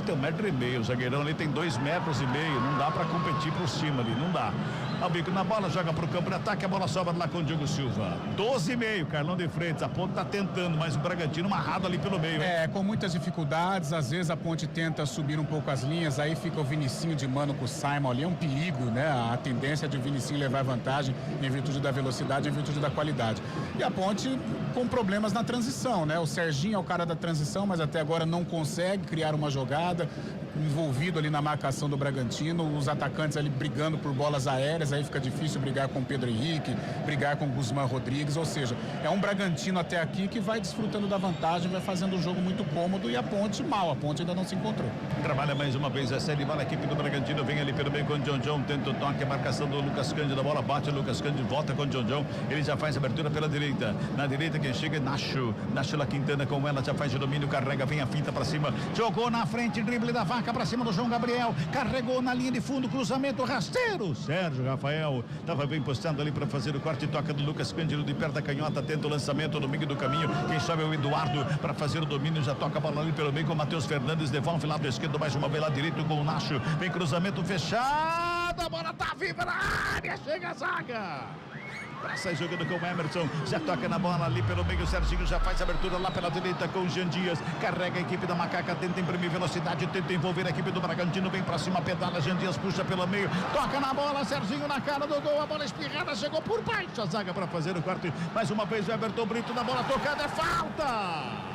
tem 1,5 metros, o zagueirão ali tem 2,5 metros, não dá pra competir por cima ali, não dá. Ao bico na bola, joga pro campo de ataque, a bola sobra lá com o Diogo Silva. 12,5, Carlão de Freitas, a Ponte tá tentando, mas o Bragantino amarrado ali pelo meio. Com muitas dificuldades, às vezes a Ponte tenta subir um pouco as linhas, aí fica o Vinicinho de mano com o Simon ali, é um perigo, né? A tendência de o Vinicinho levar vantagem em virtude da velocidade, em virtude da qualidade. E a Ponte com problemas na transição, né? O Serginho é o cara da transição, mas até agora não consegue criar uma jogada, envolvido ali na marcação do Bragantino, os atacantes ali brigando por bolas aéreas, aí fica difícil brigar com o Pedro Henrique, brigar com o Guzmán Rodrigues, ou seja, é um Bragantino até aqui que vai desfrutando da vantagem, vai fazendo o jogo muito cômodo, e a Ponte mal, a Ponte ainda não se encontrou. Trabalha mais uma vez a série, a equipe do Bragantino vem ali pelo meio com o John, tenta o toque, a marcação do Lucas Cândido, a bola bate, o Lucas Cândido volta com o John, ele já faz a abertura pela direita, na direita quem chega é Nacho La Quintana com ela, já faz o domínio, carrega, vem a finta pra cima, jogou na frente, drible da vaca pra cima do João Gabriel, carregou na linha de fundo, cruzamento rasteiro, Sérgio Rafael estava bem postando ali para fazer o corte, toca do Lucas Cândido de perto da canhota, tenta o lançamento no meio do caminho, quem sobe é o Eduardo para fazer o domínio, já toca a bola ali pelo meio com o Matheus Fernandes, devolve lado esquerdo, mais uma vez lá direito com o Nacho, vem cruzamento fechado, a bola tá viva na área, chega a zaga. Pra sair jogando com o Emerson, já toca na bola ali pelo meio, o Serginho já faz a abertura lá pela direita com o Jean Dias, carrega a equipe da Macaca, tenta imprimir velocidade, tenta envolver a equipe do Bragantino, vem pra cima, pedala, Jean Dias puxa pelo meio, toca na bola, Serginho na cara do gol, a bola espirrada, chegou por baixo, a zaga pra fazer o corte, mais uma vez o Everton Brito na bola tocada, é falta!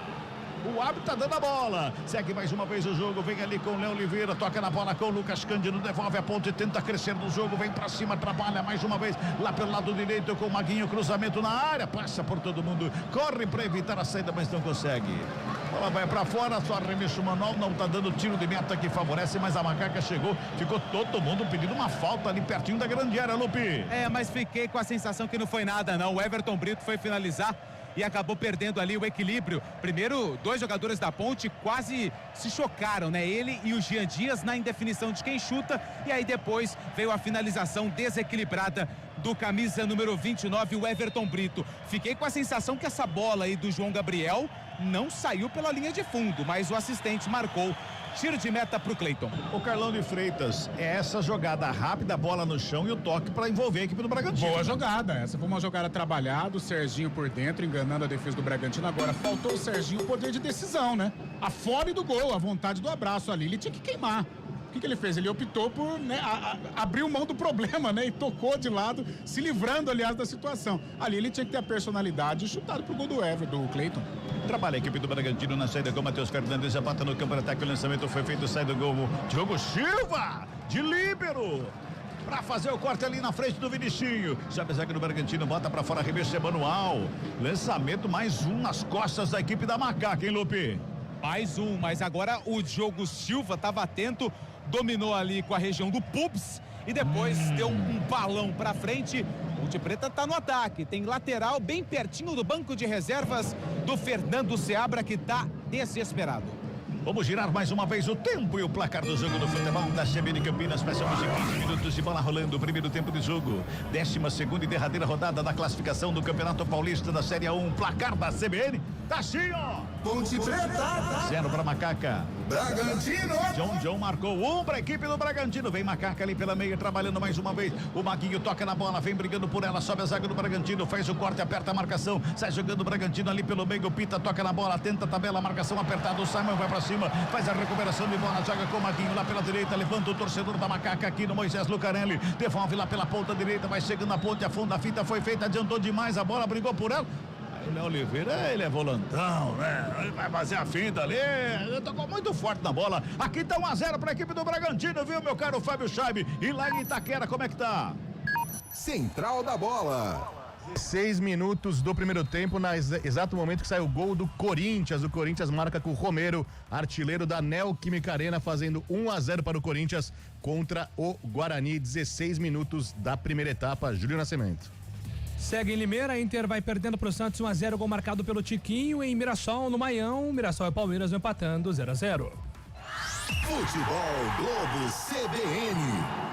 O árbitro tá dando a bola. Segue mais uma vez o jogo. Vem ali com o Léo Oliveira. Toca na bola com o Lucas Cândido. Devolve a ponta e tenta crescer no jogo. Vem pra cima, trabalha mais uma vez. Lá pelo lado direito com o Maguinho. Cruzamento na área. Passa por todo mundo. Corre pra evitar a saída, mas não consegue. Bola vai pra fora. Só arremesso manual. Não tá dando tiro de meta que favorece. Mas a Macaca chegou. Ficou todo mundo pedindo uma falta ali pertinho da grande área, Lupe. Mas fiquei com a sensação que não foi nada, não. O Everton Brito foi finalizar e acabou perdendo ali o equilíbrio. Primeiro, dois jogadores da Ponte quase se chocaram, né? Ele e o Jean Dias na indefinição de quem chuta, e aí depois veio a finalização desequilibrada do camisa número 29, o Everton Brito. Fiquei com a sensação que essa bola aí do João Gabriel não saiu pela linha de fundo, mas o assistente marcou. Tiro de meta pro Cleiton. O Carlão de Freitas, é essa jogada rápida, bola no chão e o toque para envolver a equipe do Bragantino. Boa jogada, essa foi uma jogada trabalhada, o Serginho por dentro, enganando a defesa do Bragantino. Agora, faltou o Serginho o poder de decisão, né? A fome do gol, a vontade do abraço ali, ele tinha que queimar. O que ele fez? Ele optou por, né, abrir mão do problema, né? E tocou de lado, se livrando, aliás, da situação. Ali ele tinha que ter a personalidade, chutado pro gol do Everton, do Cleiton. Trabalha a equipe do Bragantino na saída com o Matheus Fernandes, zapata no campo de ataque, o lançamento foi feito, sai do gol, Diogo Silva, de líbero, pra fazer o corte ali na frente do Vinicinho. Sabe, zaga do Bragantino, bota pra fora, arremesso é manual, lançamento mais um nas costas da equipe da Macaca, hein, Lupe? Mais um, mas agora o Diogo Silva estava atento, dominou ali com a região do pubs e depois deu um balão pra frente. O de Preta tá no ataque, tem lateral bem pertinho do banco de reservas do Fernando Seabra, que tá desesperado. Vamos girar mais uma vez o tempo e o placar do jogo do futebol da CBN Campinas. Passamos de 15 minutos de bola rolando, o primeiro tempo de jogo. 12ª e derradeira rodada da classificação do Campeonato Paulista da Série A1. Placar da CBN tá assim, ó. Ponte Preta. 0 para Macaca. Bragantino. John marcou 1 para a equipe do Bragantino. Vem Macaca ali pela meia, trabalhando mais uma vez. O Maguinho toca na bola, vem brigando por ela, sobe a zaga do Bragantino, faz o corte, aperta a marcação, sai jogando o Bragantino ali pelo meio. O Pita toca na bola, tenta a tabela, a marcação apertada. O Simon vai para cima, faz a recuperação de bola, joga com o Maguinho lá pela direita, levanta o torcedor da Macaca aqui no Moisés Lucarelli, devolve lá pela ponta direita, vai chegando na ponte, afunda a fita, foi feita, adiantou demais a bola, brigou por ela. O Léo Oliveira, ele é volantão, né? Ele vai fazer a finta ali. Ele tocou muito forte na bola. Aqui tá 1-0 para a equipe do Bragantino, viu, meu caro Fábio Scheibe? E lá em Itaquera, como é que tá? Central da bola. 6 minutos do primeiro tempo, exato momento que sai o gol do Corinthians. O Corinthians marca com o Romero, artilheiro da Neoquímica Arena, fazendo 1-0 para o Corinthians contra o Guarani. 16 minutos da primeira etapa. Júlio Nascimento. Segue em Limeira, a Inter vai perdendo pro Santos 1-0, gol marcado pelo Tiquinho. Em Mirassol, no Maião, Mirassol e Palmeiras vão empatando 0-0. Futebol Globo CBN.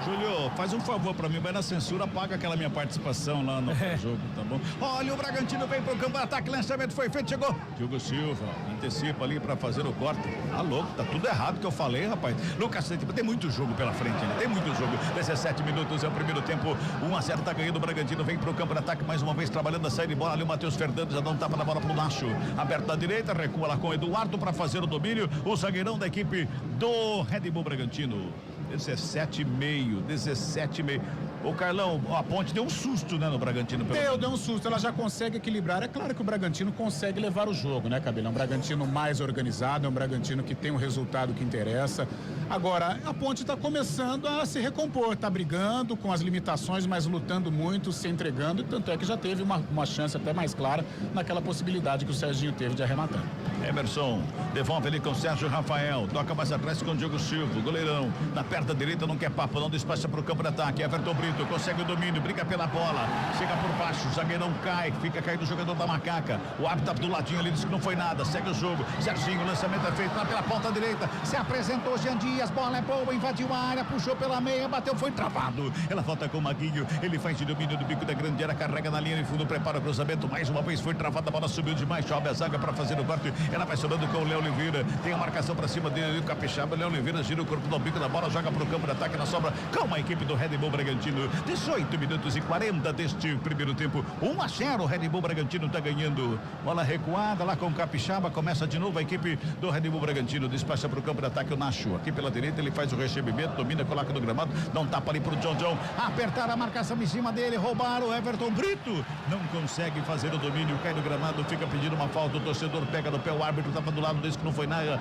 Júlio, faz um favor pra mim, vai na censura, apaga aquela minha participação lá no jogo, tá bom? Olha, o Bragantino vem pro campo de ataque, lançamento foi feito, chegou. Diogo Silva, antecipa ali pra fazer o corte. Tá louco, tá tudo errado que eu falei, rapaz. Lucas, tem muito jogo pela frente, né? Tem muito jogo. 17 minutos é o primeiro tempo, 1-0 tá ganhando o Bragantino, vem pro campo de ataque mais uma vez, trabalhando a saída de bola ali, o Matheus Fernandes já dá um tapa na bola pro Nacho. Aberto da direita, recua lá com o Eduardo pra fazer o domínio, o zagueirão da equipe do Red Bull Bragantino. 17,5. Ô Carlão, a Ponte deu um susto, né, no Bragantino. Deu um susto, ela já consegue equilibrar. É claro que o Bragantino consegue levar o jogo, né, Cabelo? É um Bragantino mais organizado, é um Bragantino que tem um resultado que interessa. Agora, a Ponte está começando a se recompor, está brigando com as limitações, mas lutando muito, se entregando, e tanto é que já teve uma chance até mais clara naquela possibilidade que o Serginho teve de arrematar. Emerson, devolve ali com o Sérgio Rafael, toca mais atrás com o Diogo Silva, goleirão, na perna direita não quer papo, não despacha pro campo de ataque, Everton Brito consegue o domínio, briga pela bola, chega por baixo, o zagueirão cai, fica caído o jogador da Macaca, o árbitro do ladinho ali disse que não foi nada, segue o jogo, Serginho, o lançamento é feito lá pela ponta direita, se apresentou Jean Dias, bola é boa, invadiu a área, puxou pela meia, bateu, foi travado, ela volta com o Maguinho, ele faz de domínio do bico da grande área, carrega na linha de fundo, prepara o cruzamento, mais uma vez foi travada, a bola subiu demais, sobe a zaga para fazer o corte, ela vai sobrando com o Léo Oliveira, tem a marcação para cima dele, o Capixaba, o Léo Oliveira gira o corpo do bico da bola, joga pro campo de ataque na sobra, com a equipe do Red Bull Bragantino, 18 minutos e 40 deste primeiro tempo, 1-0, o Red Bull Bragantino tá ganhando, bola recuada lá com o Capixaba, começa de novo a equipe do Red Bull Bragantino, despacha pro campo de ataque o Nacho, aqui pela pela direita, ele faz o recebimento, domina, coloca no gramado, dá um tapa ali pro John. Apertar a marcação em cima dele, roubaram o Everton Brito. Não consegue fazer o domínio, cai no gramado, fica pedindo uma falta, o torcedor pega no pé, o árbitro tava do lado, disse que não foi nada,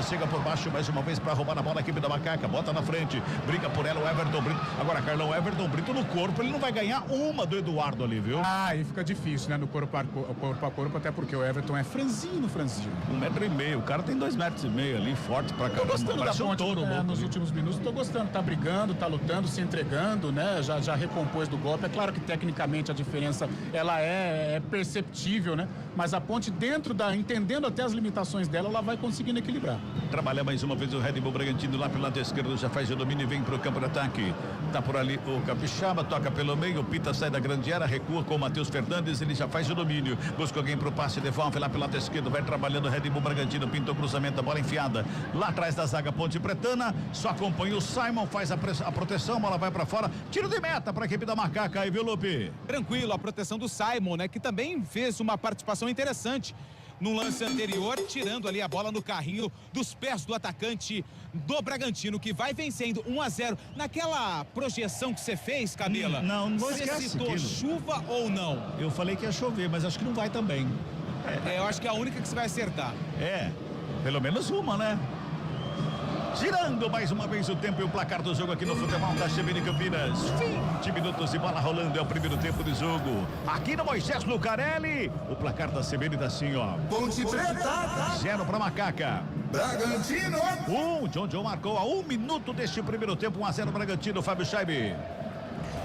chega por baixo mais uma vez para roubar a bola, a equipe da Macaca, bota na frente, briga por ela o Everton Brito. Agora, Carlão, o Everton Brito no corpo, ele não vai ganhar uma do Eduardo ali, viu? Aí fica difícil, né, no corpo a corpo, até porque o Everton é franzino. 1,5 m, o cara tem 2,5 metros ali, forte pra caramba. Tô gostando da ponte, touro, nos últimos minutos, tô gostando, tá brigando, tá lutando, se entregando, né, já recompôs do golpe. É claro que tecnicamente a diferença, ela é perceptível, né, mas a ponte entendendo até as limitações dela, ela vai conseguindo equilibrar. Trabalha mais uma vez o Red Bull Bragantino lá pelo lado esquerdo, já faz o domínio e vem pro campo de ataque. Tá por ali o Capixaba, toca pelo meio, o Pita sai da grande área, recua com o Matheus Fernandes, ele já faz o domínio, busca alguém pro passe, devolve lá pelo lado esquerdo, vai trabalhando o Red Bull Bragantino, pintou o cruzamento, a bola enfiada lá atrás da zaga Ponte Pretana, só acompanha o Simon, faz a proteção, a bola vai pra fora, tiro de meta pra equipe da Macaca aí, viu, Lupe? Tranquilo, a proteção do Simon, né, que também fez uma participação interessante no lance anterior, tirando ali a bola no carrinho dos pés do atacante do Bragantino, que vai vencendo 1-0. Naquela projeção que você fez, Camila, não você citou aquilo. Chuva ou não? Eu falei que ia chover, mas acho que não vai também. Eu acho que é a única que você vai acertar. Pelo menos uma, né? Girando mais uma vez o tempo e o placar do jogo aqui no futebol da CBN Campinas. 20 minutos de bola rolando, é o primeiro tempo de jogo. Aqui no Moisés Lucarelli, o placar da CBN tá assim, ó. Ponte Preta. 0 pra Macaca. Bragantino. John marcou a 1 minuto deste primeiro tempo, 1-0 Bragantino, Fábio Scheibe.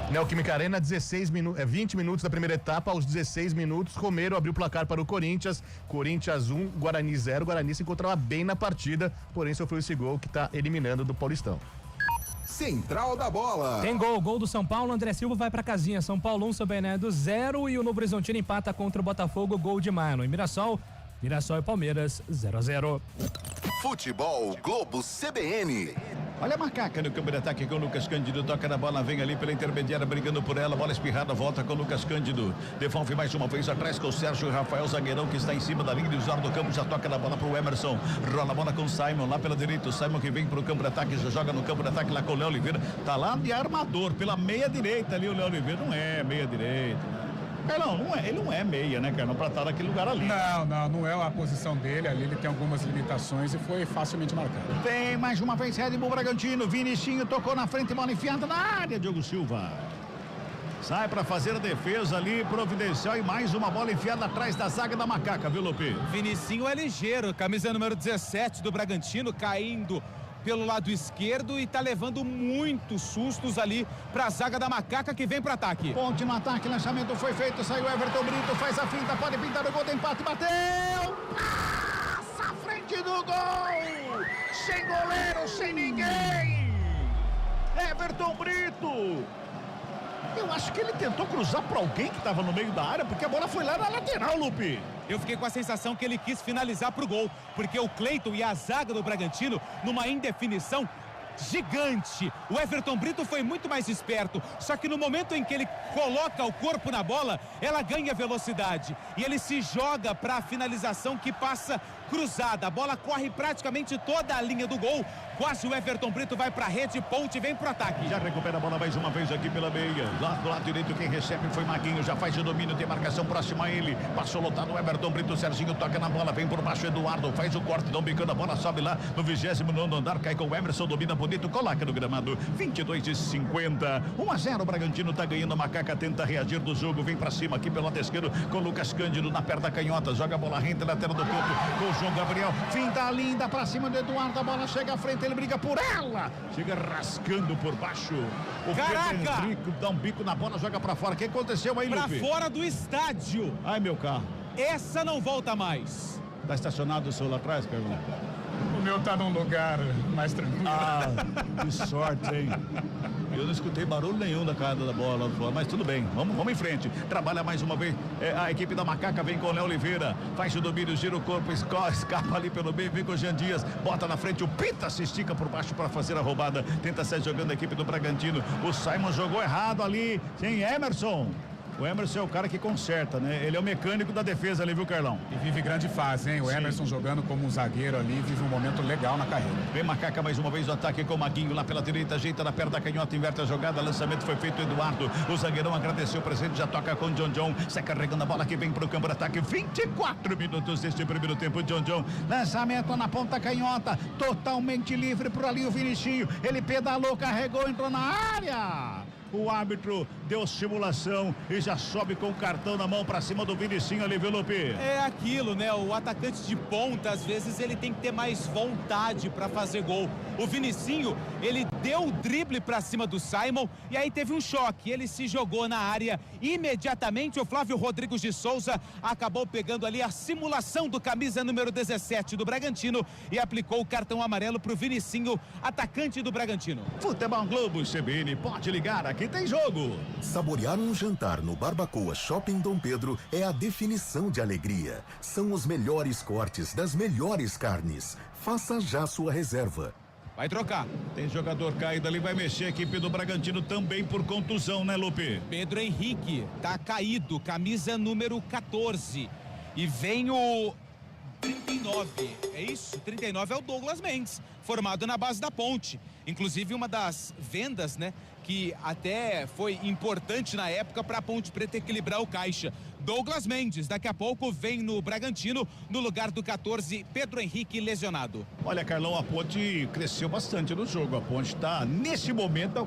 Neoquímica Arena, 20 minutos da primeira etapa, aos 16 minutos, Romero abriu o placar para o Corinthians, 1, Guarani 0, Guarani se encontrava bem na partida, porém sofreu esse gol que está eliminando do Paulistão. Central da Bola. Tem gol do São Paulo, André Silva vai pra casinha, São Paulo 1, São Bernardo 0 e o Novo Horizontino empata contra o Botafogo, gol de Marlon. E Mirassol e Palmeiras 0-0. Futebol Globo CBN. Olha a Macaca no campo de ataque com o Lucas Cândido, toca na bola, vem ali pela intermediária, brigando por ela, bola espirrada, volta com o Lucas Cândido, devolve mais uma vez atrás com o Sérgio Rafael, zagueirão que está em cima da linha de usar do campo, já toca na bola pro Emerson, rola a bola com o Simon, lá pela direita, o Simon que vem pro campo de ataque, já joga no campo de ataque lá com o Léo Oliveira, tá lá de armador, pela meia direita ali, o Léo Oliveira não é meia direita, Carlão, ele não é meia, né, Carlão, pra estar naquele lugar ali. Não é a posição dele, ali ele tem algumas limitações e foi facilmente marcado. Vem mais uma vez Red Bull Bragantino, Vinicinho tocou na frente, bola enfiada na área, Diogo Silva. Sai pra fazer a defesa ali, providencial e mais uma bola enfiada atrás da zaga da Macaca, viu, Lupe? Vinicinho é ligeiro, camisa número 17 do Bragantino, caindo pelo lado esquerdo e tá levando muitos sustos ali pra zaga da Macaca que vem pro ataque. Ponte no ataque, lançamento foi feito, saiu Everton Brito, faz a finta, pode pintar o gol do empate, bateu! Passa à frente do gol! Sem goleiro, sem ninguém! Everton Brito! Eu acho que ele tentou cruzar para alguém que estava no meio da área, porque a bola foi lá na lateral, Lupe. Eu fiquei com a sensação que ele quis finalizar pro gol, porque o Cleiton e a zaga do Bragantino, numa indefinição gigante. O Everton Brito foi muito mais esperto, só que no momento em que ele coloca o corpo na bola, ela ganha velocidade e ele se joga para a finalização que passa cruzada. A bola corre praticamente toda a linha do gol. Quase o Everton Brito vai para a rede, Ponte vem pro ataque. Já recupera a bola mais uma vez aqui pela meia. Lá do lado direito quem recebe foi Maguinho, já faz o domínio, tem marcação próxima a ele. Passou lotado o Everton Brito, o Serginho toca na bola, vem por baixo Eduardo, faz o corte, dá um bicando, a bola sobe lá no 29º andar, cai com o Emerson, domina bonito, coloca no gramado, 22:50. 1-0, o Bragantino tá ganhando, a Macaca tenta reagir do jogo, vem pra cima aqui pelo lado esquerdo com o Lucas Cândido na perna canhota, joga a bola rente na tela do campo com o João Gabriel, finta linda pra cima do Eduardo, a bola chega à frente, ele briga por ela, chega rascando por baixo. O Caraca! Henrique dá um bico na bola, joga pra fora. O que aconteceu aí, Lupe? Pra fora do estádio. Ai, meu carro. Essa não volta mais. Tá estacionado o seu lá atrás, Carlão? O meu tá num lugar mais tranquilo. Ah, que sorte, hein? Eu não escutei barulho nenhum da cara da bola lá fora, mas tudo bem, vamos em frente. Trabalha mais uma vez, a equipe da Macaca vem com o Léo Oliveira, faz o domínio, gira o corpo, escapa ali pelo meio, vem com o Jean Dias, bota na frente, o Pita se estica por baixo para fazer a roubada, tenta sair jogando a equipe do Bragantino, o Simon jogou errado ali, sem Emerson. O Emerson é o cara que conserta, né? Ele é o mecânico da defesa ali, viu, Carlão? E vive grande fase, hein? O Emerson jogando como um zagueiro ali, vive um momento legal na carreira. Vem Macaca mais uma vez o ataque com o Maguinho lá pela direita, ajeita na perna da canhota, inverte a jogada, lançamento foi feito Eduardo, o zagueirão agradeceu o presente, já toca com o John, sai carregando a bola que vem pro campo de ataque, 24 minutos deste primeiro tempo, John, lançamento na ponta canhota, totalmente livre pro ali o Vinicinho, ele pedalou, carregou, entrou na área. O árbitro deu simulação e já sobe com o cartão na mão pra cima do Vinicinho ali, viu, Lupe? É aquilo, né? O atacante de ponta, às vezes, ele tem que ter mais vontade pra fazer gol. O Vinicinho, ele deu o drible pra cima do Simon e aí teve um choque. Ele se jogou na área. Imediatamente, o Flávio Rodrigues de Souza acabou pegando ali a simulação do camisa número 17 do Bragantino e aplicou o cartão amarelo pro Vinicinho, atacante do Bragantino. Futebol Globo CBN, pode ligar, aqui tem jogo. Saborear um jantar no Barbacoa Shopping Dom Pedro é a definição de alegria. São os melhores cortes das melhores carnes. Faça já sua reserva. Vai trocar. Tem jogador caído ali, vai mexer a equipe do Bragantino também por contusão, né, Lupe? Pedro Henrique tá caído, camisa número 14. E vem o 39, é isso? 39 é o Douglas Mendes, formado na base da Ponte. Inclusive uma das vendas, né, que até foi importante na época para a Ponte Preta equilibrar o caixa. Douglas Mendes, daqui a pouco vem no Bragantino, no lugar do 14, Pedro Henrique lesionado. Olha, Carlão, a Ponte cresceu bastante no jogo. A Ponte está, nesse momento,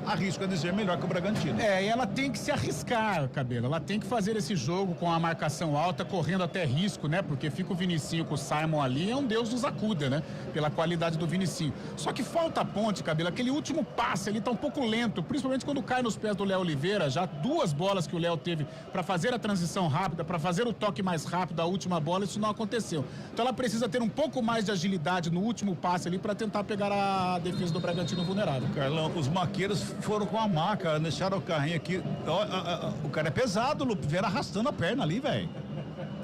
arrisco a dizer, melhor que o Bragantino. E ela tem que se arriscar, Cabelo. Ela tem que fazer esse jogo com a marcação alta, correndo até risco, né? Porque fica o Vinicinho com o Simon ali, é um Deus nos acuda, né? Pela qualidade do Vinicinho. Só que falta a Ponte, Cabelo. Aquele último passe ali tá um pouco lento, principalmente quando cai nos pés do Léo Oliveira. Já 2 bolas que o Léo teve para fazer a transição rápida, para fazer o toque mais rápido, a última bola, isso não aconteceu. Então ela precisa ter um pouco mais de agilidade no último passe ali para tentar pegar a defesa do Bragantino vulnerável. Carlão, os maqueiros foram com a maca, deixaram o carrinho aqui. O cara é pesado, Lupe, vieram arrastando a perna ali, velho.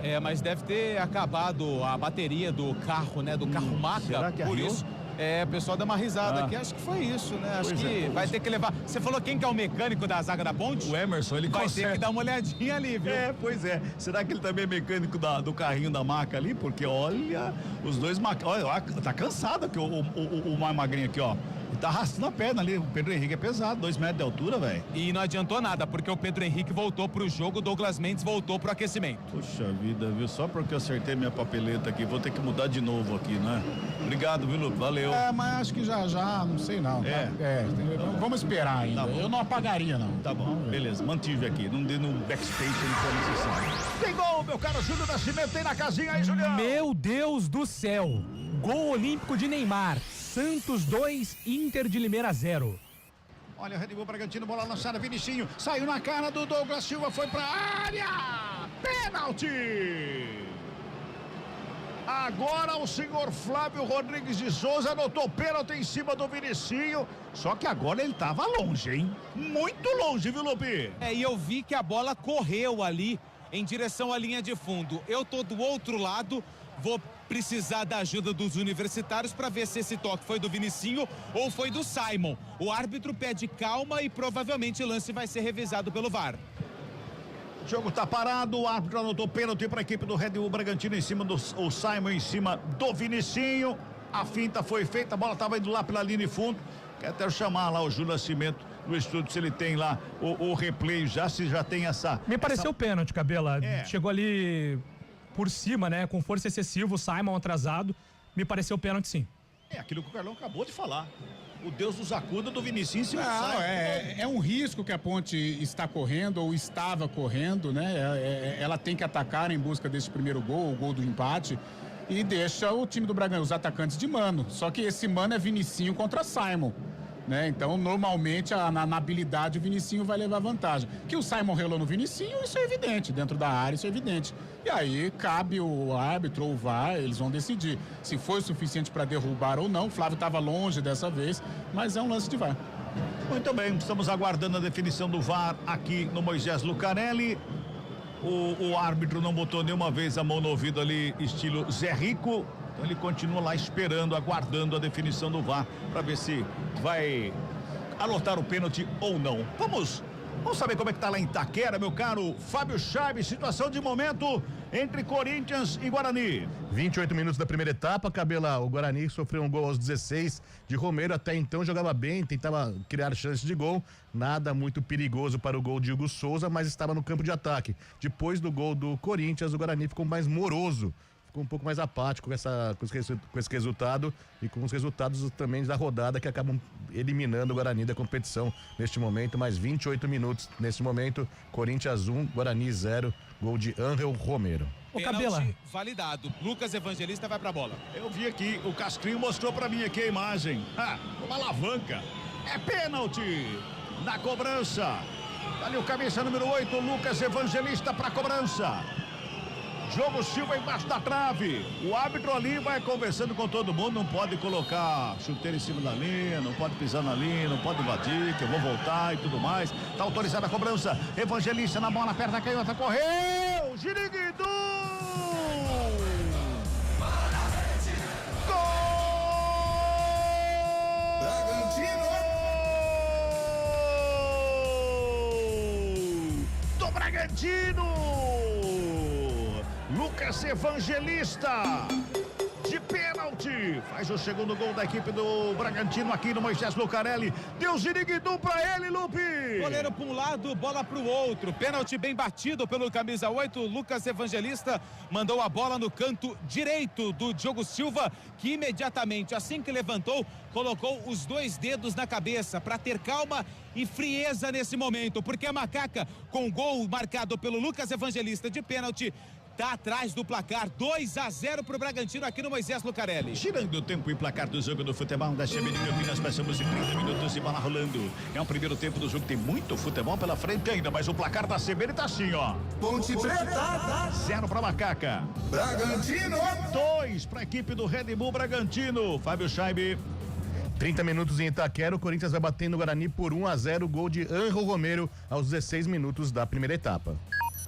É, mas deve ter acabado a bateria do carro, né? Do carro maca. Será que por arriou? isso. É, o pessoal dá uma risada aqui, acho que foi isso, né? Acho que vai ter que levar. Você falou quem que é o mecânico da zaga da Ponte? O Emerson, ele vai consegue. ter que dar uma olhadinha ali, viu? É, pois é. Será que ele também é mecânico do carrinho da maca ali? Porque olha, os dois olha, tá cansado aqui o mais magrinho aqui, ó. Ele tá arrastando a perna ali. O Pedro Henrique é pesado, 2 metros de altura, velho. E não adiantou nada, porque o Pedro Henrique voltou pro jogo, o Douglas Mendes voltou pro aquecimento. Puxa vida, viu? Só porque eu acertei minha papeleta aqui, vou ter que mudar de novo aqui, né? Obrigado, viu, Lupe? Valeu. É, mas acho que já, não sei não. Vamos esperar ainda. Tá bom. Eu não apagaria, não. Tá bom, beleza, mantive aqui. Não dei no backstage, não foi necessário. Tem gol, meu caro Júlio Nascimento, tem na casinha aí, Julião. Meu Deus do céu! Gol olímpico de Neymar. Santos 2, Inter de Limeira 0. Olha o Red Bull Bragantino, bola lançada, Vinicinho, saiu na cara do Douglas Silva, foi pra área! Pênalti! Agora o senhor Flávio Rodrigues de Souza anotou pênalti em cima do Vinicinho, só que agora ele tava longe, hein? Muito longe, viu, Lupi? É, e eu vi que a bola correu ali em direção à linha de fundo. Eu tô do outro lado, vou precisar da ajuda dos universitários para ver se esse toque foi do Vinicinho ou foi do Simon. O árbitro pede calma e provavelmente o lance vai ser revisado pelo VAR. O jogo tá parado, o árbitro anotou pênalti para a equipe do Red Bull Bragantino em cima do Simon, em cima do Vinicinho. A finta foi feita, a bola tava indo lá pela linha de fundo. Quer até chamar lá o Júlio Nascimento no estúdio, se ele tem lá o replay se já tem essa... Me pareceu pênalti, Cabela. É. Chegou ali por cima, né? Com força excessiva, o Simon atrasado. Me pareceu pênalti, sim. É aquilo que o Carlão acabou de falar. O Deus nos acuda do Vinicius. Não, é um risco que a Ponte está correndo ou estava correndo, né? Ela tem que atacar em busca desse primeiro gol, o gol do empate, e deixa o time do Bragantino, os atacantes de mano. Só que esse mano é Vinicinho contra Simon, né? Então, normalmente, na habilidade, o Vinicinho vai levar vantagem. Que o Simon relou no Vinicinho, isso é evidente. Dentro da área, isso é evidente. E aí, cabe o árbitro ou o VAR, eles vão decidir se foi o suficiente para derrubar ou não. O Flávio estava longe dessa vez, mas é um lance de VAR. Muito bem, estamos aguardando a definição do VAR aqui no Moisés Lucarelli. O árbitro não botou nenhuma vez a mão no ouvido ali, estilo Zé Rico. Então ele continua lá esperando, aguardando a definição do VAR para ver se vai anotar o pênalti ou não. Vamos Vamos saber como é que tá lá em Itaquera, meu caro Fábio Chaves, situação de momento entre Corinthians e Guarani. 28 minutos da primeira etapa, Cabela, o Guarani sofreu um gol aos 16 de Romero, até então jogava bem, tentava criar chances de gol, nada muito perigoso para o gol de Hugo Souza, mas estava no campo de ataque. Depois do gol do Corinthians, o Guarani ficou mais moroso, ficou um pouco mais apático com esse resultado e com os resultados também da rodada que acabam eliminando o Guarani da competição neste momento. Mais 28 minutos neste momento, Corinthians 1, Guarani 0, gol de Ángel Romero. Ô, Cabela. Validado. Lucas Evangelista vai pra bola. Eu vi aqui, o Castrinho mostrou pra mim aqui a imagem. Uma alavanca. É pênalti na cobrança. Ali o camisa número 8, Lucas Evangelista pra cobrança. Diogo Silva embaixo da trave. O árbitro ali vai conversando com todo mundo. Não pode colocar chuteiro em cima da linha, não pode pisar na linha, não pode invadir, que eu vou voltar e tudo mais. Tá autorizada a cobrança. Evangelista na bola, perna canhota, correu! Giriguidu! Gol! Do Bragantino! Lucas Evangelista de pênalti faz o segundo gol da equipe do Bragantino aqui no Moisés Lucarelli. Deu Ziriguidum pra ele, Lupe. Goleiro para um lado, bola para o outro. Pênalti bem batido pelo camisa 8, Lucas Evangelista mandou a bola no canto direito do Diogo Silva, que imediatamente, assim que levantou, colocou os dois dedos na cabeça para ter calma e frieza nesse momento, porque a Macaca, com gol marcado pelo Lucas Evangelista de pênalti, tá atrás do placar, 2-0 pro Bragantino aqui no Moisés Lucarelli. Girando o tempo e placar do jogo do futebol da CBN Campinas, passamos de 30 minutos e bola rolando. É um primeiro tempo do jogo, tem muito futebol pela frente ainda, mas o placar da CBN tá assim, ó. Ponte Preta. 0 pra Macaca. Bragantino. 2 pra equipe do Red Bull Bragantino. Fábio Scheibe. 30 minutos em Itaquera, o Corinthians vai batendo o Guarani por 1-0, gol de Ángel Romero aos 16 minutos da primeira etapa.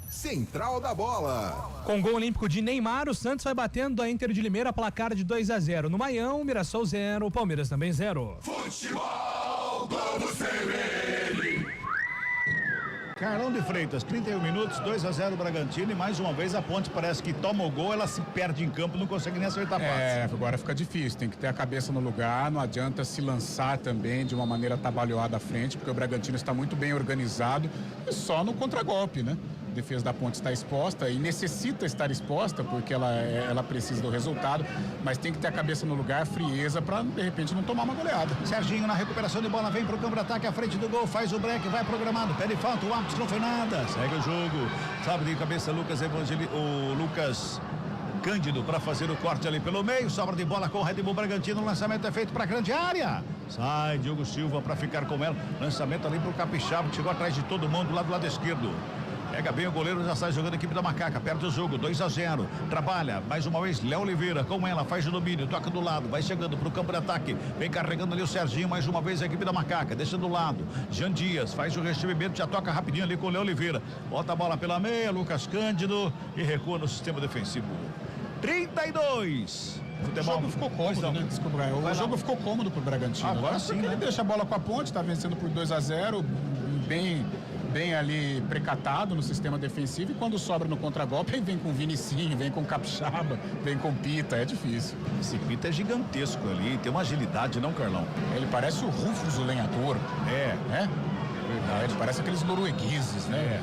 Central da Bola. Com gol olímpico de Neymar, o Santos vai batendo a Inter de Limeira, placar de 2-0. No Maião, Mirassol 0, o Palmeiras também 0. Futebol Globo CBN. Carlão de Freitas, 31 minutos, 2-0 Bragantino, e mais uma vez a Ponte parece que toma o gol, ela se perde em campo, não consegue nem acertar passes. Agora fica difícil, tem que ter a cabeça no lugar, não adianta se lançar também de uma maneira atabalhoada à frente, porque o Bragantino está muito bem organizado e só no contragolpe, né? A defesa da Ponte está exposta e necessita estar exposta porque ela precisa do resultado, mas tem que ter a cabeça no lugar, frieza, para de repente não tomar uma goleada. Serginho na recuperação de bola, vem pro campo de ataque à frente do gol, faz o break, vai programado, pede falta, o árbitro não foi nada, segue o jogo, sabe de cabeça o Lucas Cândido para fazer o corte ali pelo meio, sobra de bola com o Red Bull Bragantino, o lançamento é feito para grande área, sai Diogo Silva para ficar com ela, lançamento ali pro Capixaba, que chegou atrás de todo mundo lá do lado esquerdo. Pega bem o goleiro, já sai jogando a equipe da Macaca, perde o jogo, 2-0, trabalha, mais uma vez, Léo Oliveira, com ela, faz o domínio, toca do lado, vai chegando pro campo de ataque, vem carregando ali o Serginho, mais uma vez a equipe da Macaca, deixa do lado, Jean Dias, faz o recebimento, já toca rapidinho ali com o Léo Oliveira, bota a bola pela meia, Lucas Cândido, e recua no sistema defensivo. 32. O jogo ficou cômodo, né? Desculpa, o jogo ficou cômodo pro Bragantino. Agora sim, né? Ele deixa a bola com a Ponte, tá vencendo por 2-0, bem ali precatado no sistema defensivo, e quando sobra no contragolpe, aí vem com Vinicinho, vem com Capixaba, vem com Pita, é difícil. Esse Pita é gigantesco ali, tem uma agilidade, não, Carlão? Ele parece o Rufus, o lenhador. Verdade. Ele parece aqueles noruegueses, né?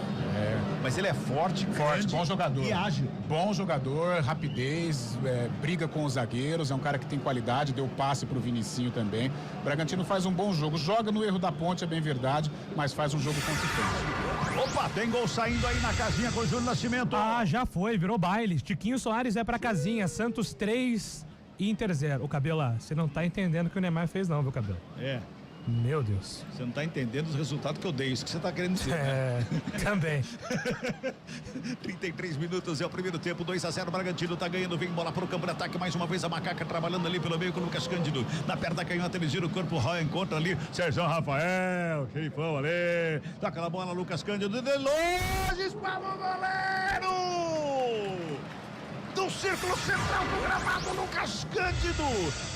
Mas ele é forte, grande, bom jogador. E ágil. Bom jogador, rapidez, briga com os zagueiros, é um cara que tem qualidade, deu passe pro Vinicinho também. O Bragantino faz um bom jogo, joga no erro da Ponte, é bem verdade, mas faz um jogo consistente. Opa, tem gol saindo aí na casinha com o Júlio Nascimento. Ah, já foi, virou baile. Tiquinho Soares é pra casinha, Santos 3, Inter 0. Ô, Cabela, você não tá entendendo o que o Neymar fez não, viu, Cabela? Meu Deus. Você não tá entendendo os resultados que eu dei, isso que você tá querendo dizer. Também. 33 minutos é o primeiro tempo, 2-0, Bragantino tá ganhando, vem bola pro campo de ataque, mais uma vez a Macaca trabalhando ali pelo meio com o Lucas Cândido, na perna da canhota, ele gira o corpo, Roy encontra ali, Sérgio Rafael, cheifão ali, toca na bola, Lucas Cândido, de longe, espalma o goleiro! do círculo central do gramado, Lucas Cândido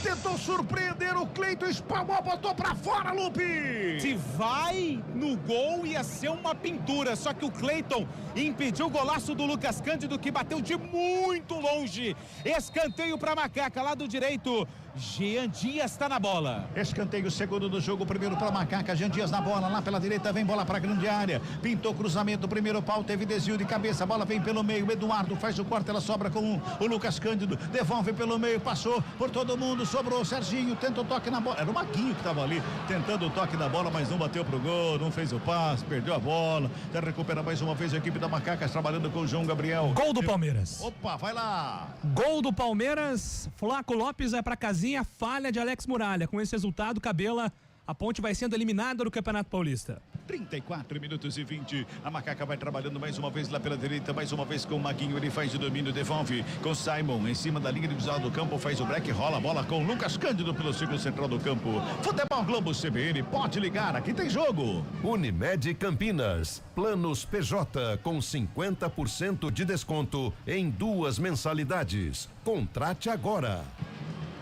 tentou surpreender o Cleiton, espalmou, botou pra fora, Lupe. Se vai no gol, ia ser uma pintura, só que o Cleiton impediu o golaço do Lucas Cândido, que bateu de muito longe. Escanteio pra Macaca, lado direito. Jean Dias tá na bola. Escanteio, segundo do jogo, primeiro para Macaca, Jean Dias na bola, lá pela direita, vem bola para grande área, pintou cruzamento, primeiro pau, teve desvio de cabeça, a bola vem pelo meio, Eduardo faz o corte, ela sobra com o Lucas Cândido, devolve pelo meio, passou por todo mundo, sobrou, Serginho tenta o toque na bola, era o Maguinho que tava ali, tentando o toque na bola, mas não bateu pro gol, não fez o passe, perdeu a bola, já recupera mais uma vez a equipe da Macacas, trabalhando com o João Gabriel. Gol do Palmeiras. Opa, vai lá. Gol do Palmeiras, Flaco Lopes vai pra casinha, falha de Alex Muralha. Com esse resultado, Cabela, a Ponte vai sendo eliminada do Campeonato Paulista. 34 minutos e 20. A Macaca vai trabalhando mais uma vez lá pela direita, mais uma vez com o Maguinho, ele faz de domínio, devolve com Simon em cima da linha divisória do campo, faz o break, rola a bola com Lucas Cândido pelo círculo central do campo. Futebol Globo CBN, pode ligar, aqui tem jogo. Unimed Campinas, planos PJ com 50% de desconto em 2 mensalidades. Contrate agora.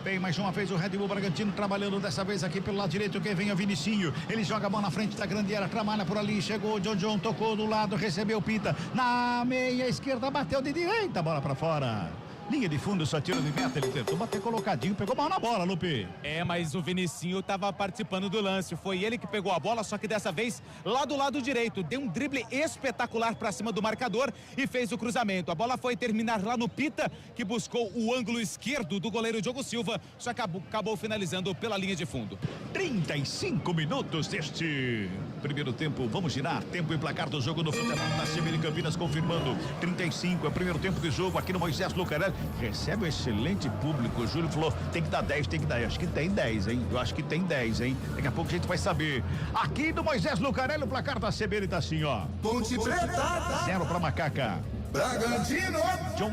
Vem mais uma vez o Red Bull Bragantino trabalhando dessa vez aqui pelo lado direito, quem vem é o Vinicinho, ele joga a bola na frente da grande área, trabalha por ali, chegou o John, tocou do lado, recebeu Pita, na meia esquerda, bateu de direita, bola pra fora. Linha de fundo, só tiro de meta, ele tentou bater colocadinho, pegou mal na bola, Lupe. Mas o Vinicinho tava participando do lance, foi ele que pegou a bola, só que dessa vez lá do lado direito, deu um drible espetacular pra cima do marcador e fez o cruzamento. A bola foi terminar lá no Pita, que buscou o ângulo esquerdo do goleiro Diogo Silva, só que acabou finalizando pela linha de fundo. 35 minutos deste primeiro tempo, vamos girar, tempo e placar do jogo do futebol da CBN Campinas, confirmando 35, é o primeiro tempo de jogo aqui no Moisés Lucarelli. Recebe um excelente público. O Júlio falou: tem que dar 10, tem que dar. Acho que tem 10, hein? Eu acho que tem 10, hein? Daqui a pouco a gente vai saber. Aqui do Moisés Lucarelli, o placar da CBN tá assim, ó. Ponte Preta. 0 pra Macaca. Bragantino.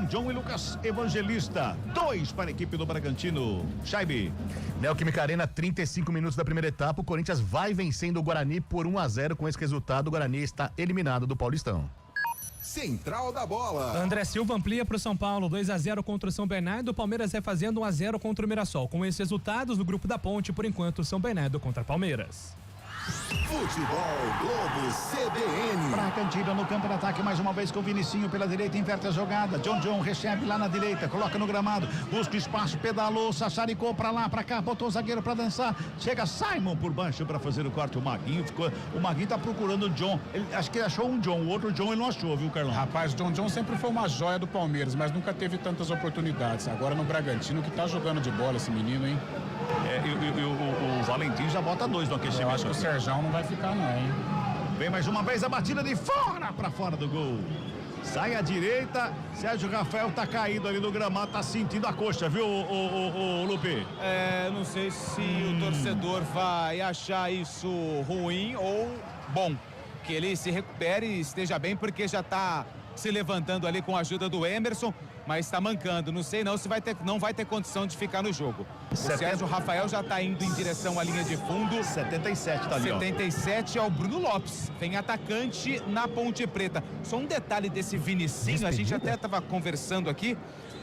John e Lucas Evangelista. 2 para a equipe do Bragantino. Chaibe. Neoquímica Arena, 35 minutos da primeira etapa. O Corinthians vai vencendo o Guarani por 1-0. Com esse resultado, o Guarani está eliminado do Paulistão. Central da Bola. André Silva amplia para o São Paulo, 2-0 contra o São Bernardo. O Palmeiras vai fazendo 1-0 contra o Mirassol. Com esses resultados, no grupo da Ponte, por enquanto, São Bernardo contra Palmeiras. Futebol Globo CBN. Bragantino no campo de ataque mais uma vez com o Vinicinho pela direita, inverte a jogada. John recebe lá na direita, coloca no gramado, busca espaço, pedalou, sassaricou pra lá, pra cá, botou o zagueiro pra dançar. Chega Simon por baixo pra fazer o corte. O Maguinho tá procurando o John. Acho que ele achou um John, o outro John ele não achou, viu, Carlão? Rapaz, John sempre foi uma joia do Palmeiras, mas nunca teve tantas oportunidades. Agora no Bragantino, que tá jogando de bola esse menino, hein? O Valentim já bota 2 no aquecimento. Eu acho que o Serjão não vai ficar não, hein? Vem mais uma vez a batida de fora pra fora do gol. Sai à direita, Sérgio Rafael tá caído ali no gramado, tá sentindo a coxa, viu, o Lupe? Não sei se o torcedor vai achar isso ruim ou bom. Que ele se recupere e esteja bem, porque já tá se levantando ali com a ajuda do Emerson, mas está mancando. Não sei não se não vai ter condição de ficar no jogo. O Sérgio Rafael já está indo em direção à linha de fundo. 77 tá ali, 77 é o Bruno Lopes, vem atacante na Ponte Preta. Só um detalhe desse Vinicinho, a gente até estava conversando aqui.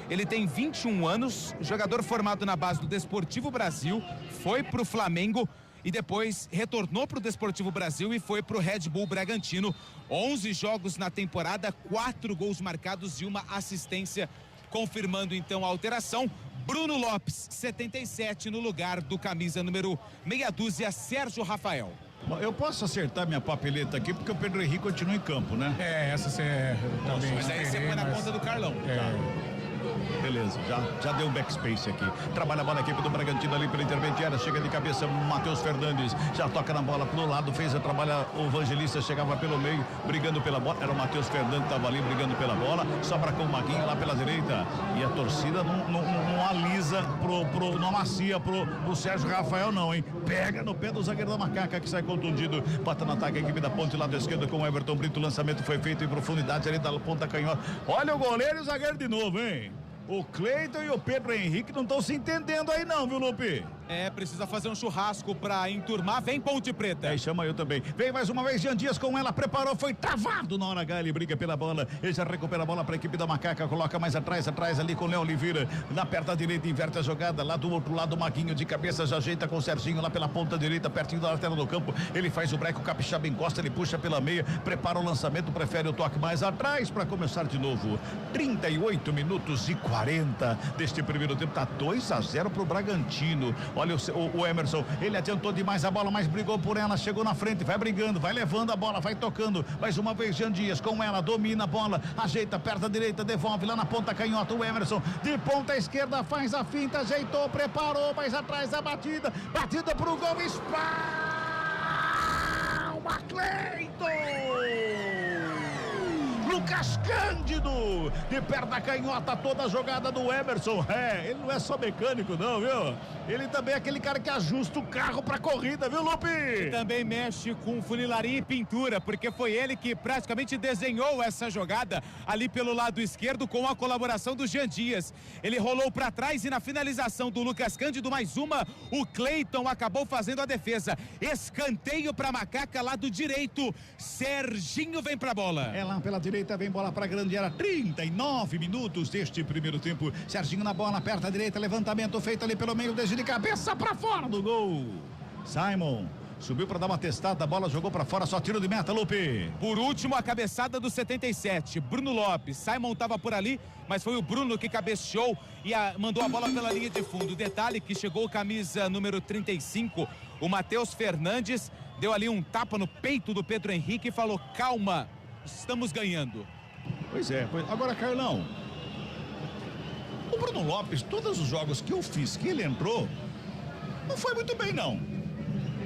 Ele tem 21 anos, jogador formado na base do Desportivo Brasil, foi pro Flamengo e depois retornou para o Desportivo Brasil e foi para o Red Bull Bragantino. 11 jogos na temporada, 4 gols marcados e uma assistência, confirmando então a alteração. Bruno Lopes, 77, no lugar do camisa número meia dúzia, Sérgio Rafael. Eu posso acertar minha papeleta aqui porque o Pedro Henrique continua em campo, né? Essa você também. Mas aí você põe na conta do Carlão. Beleza, já deu um backspace aqui. Trabalha a bola a equipe do Bragantino ali pela intermediária, chega de cabeça Matheus Fernandes, já toca na bola pro lado, fez a trabalha, o Evangelista chegava pelo meio, brigando pela bola, era o Matheus Fernandes, tava ali brigando pela bola, sobra com o Maguinho lá pela direita, e a torcida não alisa não amacia pro Sérgio Rafael não, hein? Pega no pé do zagueiro da Macaca, que sai contundido, bota no ataque a equipe da Ponte, lado esquerdo com o Everton Brito, o lançamento foi feito em profundidade ali da ponta canhota. Olha o goleiro e o zagueiro de novo, hein? O Cleiton e o Pedro Henrique não estão se entendendo aí não, viu, Lupe? Precisa fazer um churrasco pra enturmar. Vem Ponte Preta. Chama eu também. Vem mais uma vez Jean Dias com ela, preparou, foi travado na hora H, ele briga pela bola, ele já recupera a bola pra equipe da Macaca, coloca mais atrás ali com o Léo Oliveira, na perna direita, inverte a jogada, lá do outro lado o Maguinho de cabeça, já ajeita com o Serginho lá pela ponta direita, pertinho da lateral do campo, ele faz o break, o Capixaba encosta, ele puxa pela meia, prepara o lançamento, prefere o toque mais atrás pra começar de novo. 38 minutos e 40 deste primeiro tempo, tá 2-0 pro Bragantino. Olha o Emerson, ele adiantou demais a bola, mas brigou por ela, chegou na frente, vai brigando, vai levando a bola, vai tocando, mais uma vez Jean Dias com ela, domina a bola, ajeita, perna direita, devolve lá na ponta canhota, o Emerson, de ponta esquerda, faz a finta, ajeitou, preparou, mais atrás a batida pro gol, espalma, Cleiton! Lucas Cândido, de perna canhota, toda a jogada do Emerson. Ele não é só mecânico não, viu? Ele também é aquele cara que ajusta o carro pra corrida, viu, Lupe? E também mexe com funilaria e pintura, porque foi ele que praticamente desenhou essa jogada ali pelo lado esquerdo com a colaboração do Jean Dias. Ele rolou pra trás e na finalização do Lucas Cândido, mais uma, o Cleiton acabou fazendo a defesa. Escanteio pra Macaca, lado direito. Serginho vem pra bola. É lá pela direita, vem bola pra grande área. 39 minutos deste primeiro tempo. Serginho na bola, perna direita, levantamento feito ali pelo meio, desde de cabeça pra fora do gol. Simon subiu pra dar uma testada, a bola jogou pra fora, só tiro de meta, Lupe. Por último, a cabeçada do 77, Bruno Lopes. Simon tava por ali, mas foi o Bruno que cabeceou e mandou a bola pela linha de fundo. Detalhe que chegou camisa número 35, o Matheus Fernandes, deu ali um tapa no peito do Pedro Henrique e falou: calma, estamos ganhando. Pois é, agora, Carlão, o Bruno Lopes, todos os jogos que eu fiz que ele entrou, não foi muito bem, não.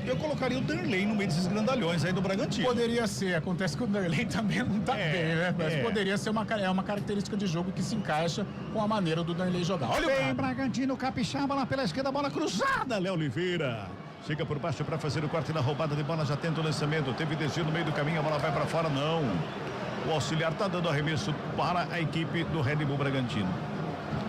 Eu colocaria o Darley no meio desses grandalhões aí do Bragantino. Poderia ser, acontece que o Darley também não tá bem, né? Mas poderia ser uma característica de jogo que se encaixa com a maneira do Darley jogar. Olha o Bragantino, Capixaba lá pela esquerda, bola cruzada, Léo Oliveira. Chega por baixo para fazer o corte na roubada de bola, já tenta o lançamento, teve desvio no meio do caminho, a bola vai para fora, não. O auxiliar tá dando arremesso para a equipe do Red Bull Bragantino.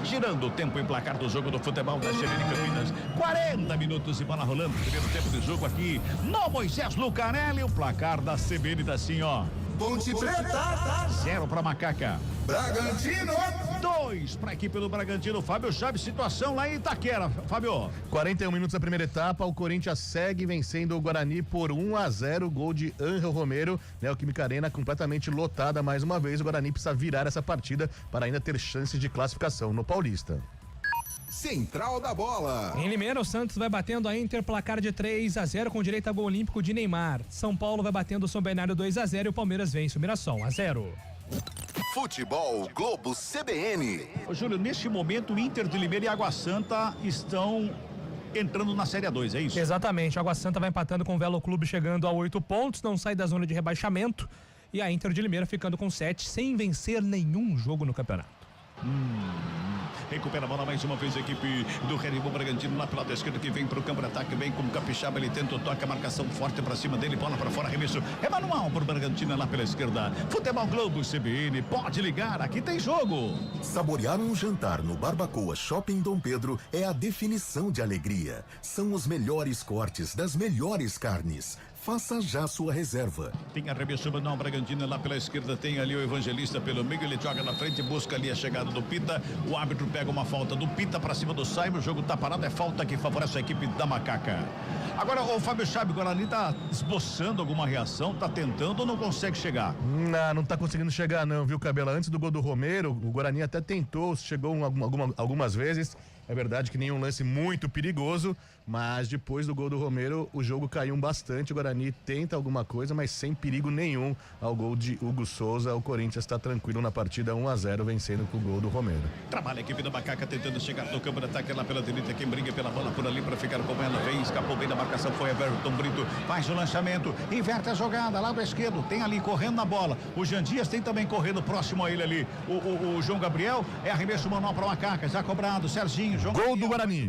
Girando o tempo e placar do jogo do futebol da CBN Campinas. 40 minutos e bola rolando. Primeiro tempo de jogo aqui no Moisés Lucarelli. O placar da CBN tá assim, ó. Ponte Preta. 0 para Macaca. Bragantino. 2 para a equipe do Bragantino. Fábio Chaves, situação lá em Itaquera. Fábio. 41 minutos da primeira etapa. O Corinthians segue vencendo o Guarani por 1-0. Gol de Ángel Romero. Neoquímica Arena completamente lotada mais uma vez. O Guarani precisa virar essa partida para ainda ter chances de classificação no Paulista. Central da Bola. Em Limeira, o Santos vai batendo a Inter, placar de 3-0 com direito a gol olímpico de Neymar. São Paulo vai batendo o São Bernardo 2-0 e o Palmeiras vence o Mirassol 1-0. Futebol Globo CBN. Ô, Júlio, neste momento o Inter de Limeira e Água Santa estão entrando na Série A2, é isso? Exatamente, a Água Santa vai empatando com o Velo Clube chegando a 8 pontos, não sai da zona de rebaixamento, e a Inter de Limeira ficando com 7, sem vencer nenhum jogo no campeonato. Recupera a bola mais uma vez a equipe do Red Bull Bragantino lá pela lado esquerdo, que vem pro campo de ataque, vem com o Capixaba, ele tenta o toque, a marcação forte pra cima dele, bola pra fora, arremesso é manual pro Bragantino lá pela esquerda. Futebol Globo CBN, pode ligar, aqui tem jogo. Saborear um jantar no Barbacoa Shopping Dom Pedro é a definição de alegria. São os melhores cortes das melhores carnes. Faça já sua reserva. Tem arremesso manual Bragantino lá pela esquerda, tem ali o Evangelista pelo meio, ele joga na frente, busca ali a chegada do Pita, o árbitro pega uma falta do Pita pra cima do Simon, o jogo tá parado, é falta que favorece a equipe da Macaca. Agora o Fábio Chaves, o Guarani tá esboçando alguma reação, tá tentando ou não consegue chegar? Não tá conseguindo chegar não, viu, Cabela? Antes do gol do Romero, o Guarani até tentou, chegou algumas vezes. É verdade que nenhum lance muito perigoso, mas depois do gol do Romero, o jogo caiu bastante. O Guarani tenta alguma coisa, mas sem perigo nenhum ao gol de Hugo Souza. O Corinthians está tranquilo na partida 1-0, vencendo com o gol do Romero. Trabalha a equipe da Macaca tentando chegar no campo de ataque lá pela direita. Quem briga pela bola por ali para ficar com ela. Vem, escapou bem da marcação, foi Everton Brito. Faz o lançamento, inverte a jogada, lado esquerdo. Tem ali correndo na bola. O Jean Dias tem também correndo próximo a ele ali. O João Gabriel é arremesso manual para Macaca. Já cobrado, Serginho. João gol Gabriel, do Guarani.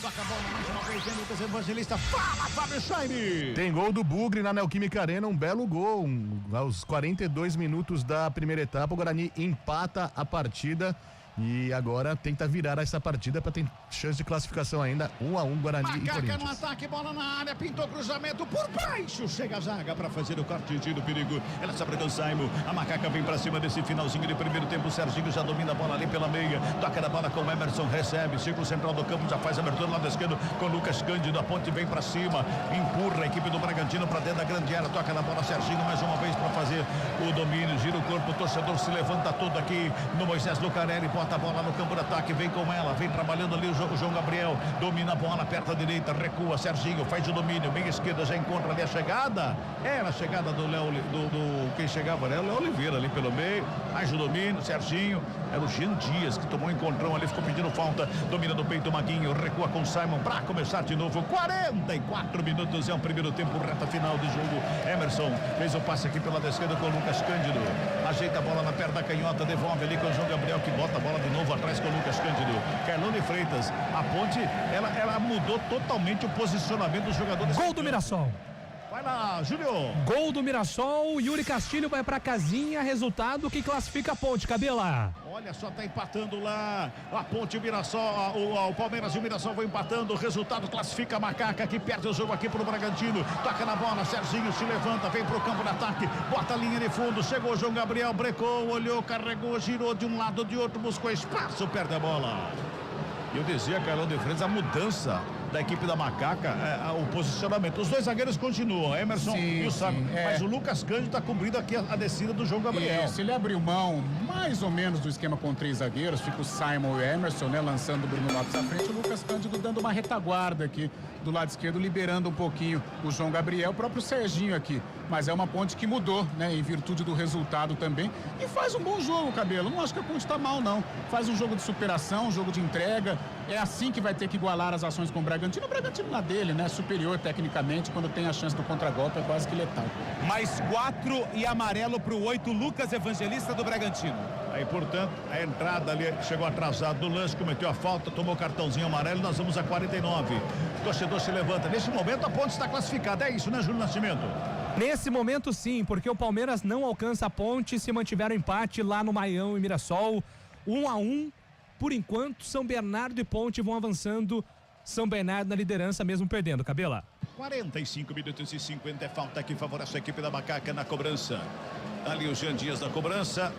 Toca a bola mais uma vez, Lucas Evangelista. Fala, Fábio Chaime. Tem gol do Bugre na Neoquímica Arena, um belo gol. Aos 42 minutos da primeira etapa, o Guarani empata a partida e agora tenta virar essa partida para ter chance de classificação ainda. 1-1 Guarani e Macaca Corinthians. no ataque, bola na área, pintou cruzamento por baixo, chega a zaga para fazer o corte do perigo. Ela se abriu o Saimo, a Macaca vem para cima desse finalzinho de primeiro tempo. O Serginho já domina a bola ali pela meia, toca na bola com o Emerson, recebe, círculo central do campo, já faz a abertura do lado esquerdo com o Lucas Cândido. A ponte vem para cima, empurra a equipe do Bragantino para dentro da grande área, toca na bola Serginho mais uma vez para fazer o domínio, gira o corpo, o torcedor se levanta todo aqui no Moisés Lucarelli, bota a bola no campo de ataque, vem com ela, vem trabalhando ali o João Gabriel, domina a bola, aperta a direita, recua, Serginho faz o domínio, meia esquerda, já encontra ali a chegada, era a chegada do Léo, quem chegava, né? O Léo Oliveira ali pelo meio, mais o domínio, Serginho, era o Jean Dias que tomou um encontrão ali, ficou pedindo falta, domina do peito o Maguinho, recua com o Simon para começar de novo, 44 minutos, é o primeiro tempo, reta final do jogo. Emerson fez o passe aqui pela esquerda com o Lucas Cândido, ajeita a bola na perna da canhota, devolve ali com o João Gabriel que bota a bola de novo atrás com o Lucas Cândido. Carlão de Freitas, a ponte, ela mudou totalmente o posicionamento dos jogadores. Gol do Mirassol. Vai lá, Júlio. Gol do Mirassol, Yuri Castilho vai pra casinha, resultado que classifica a ponte, Cabela. Olha só, tá empatando lá a ponte, o Mirassol, o Palmeiras e o Mirassol vão empatando, o resultado classifica a Macaca que perde o jogo aqui pro Bragantino, toca na bola, Serginho se levanta, vem pro campo de ataque, bota a linha de fundo, chegou o João Gabriel, brecou, olhou, carregou, girou de um lado, de outro, buscou espaço, perde a bola. Eu dizia, Carlão de Freitas, a mudança da equipe da Macaca, o posicionamento. Os dois zagueiros continuam, Emerson e o Simon. Mas o Lucas Cândido está cumprindo aqui a descida do João Gabriel. Isso, ele abriu mão mais ou menos do esquema com 3 zagueiros, fica o Simon e o Emerson, né, lançando o Bruno Lopes à frente, o Lucas Cândido dando uma retaguarda aqui do lado esquerdo, liberando um pouquinho o João Gabriel, o próprio Serginho aqui. Mas é uma ponte que mudou, né, em virtude do resultado também. E faz um bom jogo, Cabelo. Não acho que a ponte está mal, não. Faz um jogo de superação, um jogo de entrega. É assim que vai ter que igualar as ações com o Bragantino. O Bragantino na dele, né? Superior tecnicamente, quando tem a chance do contragolpe, é quase que letal. Mais 4 e amarelo pro 8, Lucas Evangelista do Bragantino. Aí, portanto, a entrada ali chegou atrasado do lance, cometeu a falta, tomou cartãozinho amarelo, nós vamos a 49. O torcedor se levanta. Nesse momento, a ponte está classificada. É isso, né, Júlio Nascimento? Nesse momento, sim, porque o Palmeiras não alcança a ponte se mantiver o empate lá no Maião e Mirassol. 1-1. Por enquanto, São Bernardo e Ponte vão avançando. São Bernardo na liderança, mesmo perdendo, Cabela. 45 minutos e 50 é falta que favorece a equipe da Macaca na cobrança. Ali o Jean Dias na cobrança.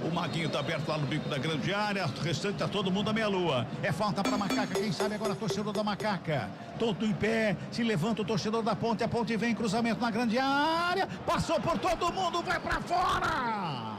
O Maguinho tá aberto lá no bico da grande área. O restante tá todo mundo à meia-lua. É falta pra Macaca. Quem sabe agora torcedor da Macaca. Todo em pé. Se levanta o torcedor da ponte. A ponte vem, cruzamento na grande área. Passou por todo mundo. Vai pra fora.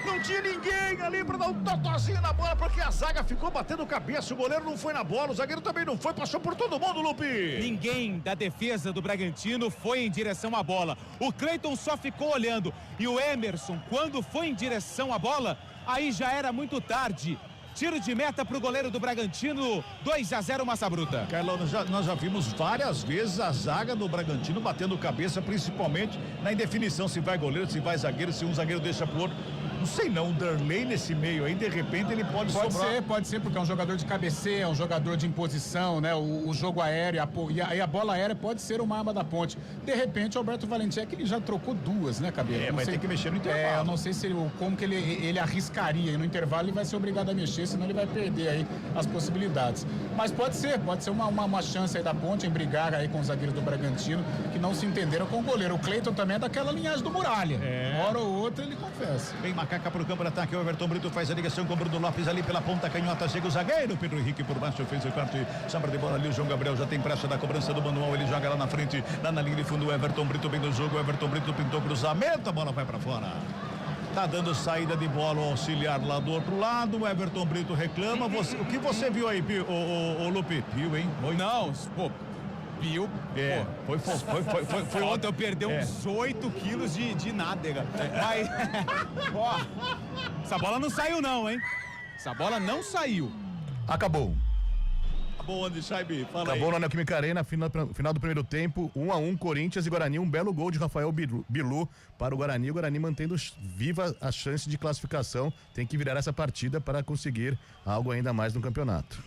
Não tinha ninguém ali para dar um totozinho na bola, porque a zaga ficou batendo cabeça, o goleiro não foi na bola, o zagueiro também não foi, passou por todo mundo, Lupe. Ninguém da defesa do Bragantino foi em direção à bola. O Cleiton só ficou olhando. E o Emerson, quando foi em direção à bola, aí já era muito tarde. Tiro de meta para o goleiro do Bragantino, 2-0 Massa Bruta. Carlão, nós já vimos várias vezes a zaga do Bragantino batendo cabeça, principalmente na indefinição, se vai goleiro, se vai zagueiro, se um zagueiro deixa pro outro. Não sei não, o Darley nesse meio aí, de repente ele pode sobrar. Pode ser, porque é um jogador de cabeceio, é um jogador de imposição, né? O jogo aéreo, e a bola aérea pode ser uma arma da ponte. De repente, o Alberto Valentim é que ele já trocou 2, né, Cabelo? Vai ter que mexer no intervalo. Eu não sei se como que ele arriscaria. No intervalo ele vai ser obrigado a mexer, senão ele vai perder aí as possibilidades. Mas pode ser uma chance aí da ponte em brigar aí com os zagueiros do Bragantino, que não se entenderam com o goleiro. O Cleiton também é daquela linhagem do Muralha. Uma hora ou outra ele confessa. Vem Macaca pro campo de ataque, o Everton Brito faz a ligação com o Bruno Lopes ali pela ponta canhota, chega o zagueiro, Pedro Henrique por baixo, fez o corte, sombra de bola ali, o João Gabriel já tem pressa da cobrança do manual, ele joga lá na frente, lá na linha de fundo, o Everton Brito bem no jogo, o Everton Brito pintou cruzamento, a bola vai pra fora. Tá dando saída de bola o auxiliar lá do outro lado, o Everton Brito reclama, o que você viu aí, o Lupe? Viu, hein? Oi? Não, pô. Viu? Foi ontem eu perdi uns 8 quilos de nádega. Mas, ó, essa bola não saiu não, hein? Essa bola não saiu. Acabou. Acabou onde, Chaibi? Fala Acabou aí. na Neoquímica Arena, final do primeiro tempo, 1-1, Corinthians e Guarani, um belo gol de Rafael Bilu para o Guarani. O Guarani mantendo viva a chance de classificação, tem que virar essa partida para conseguir algo ainda mais no campeonato.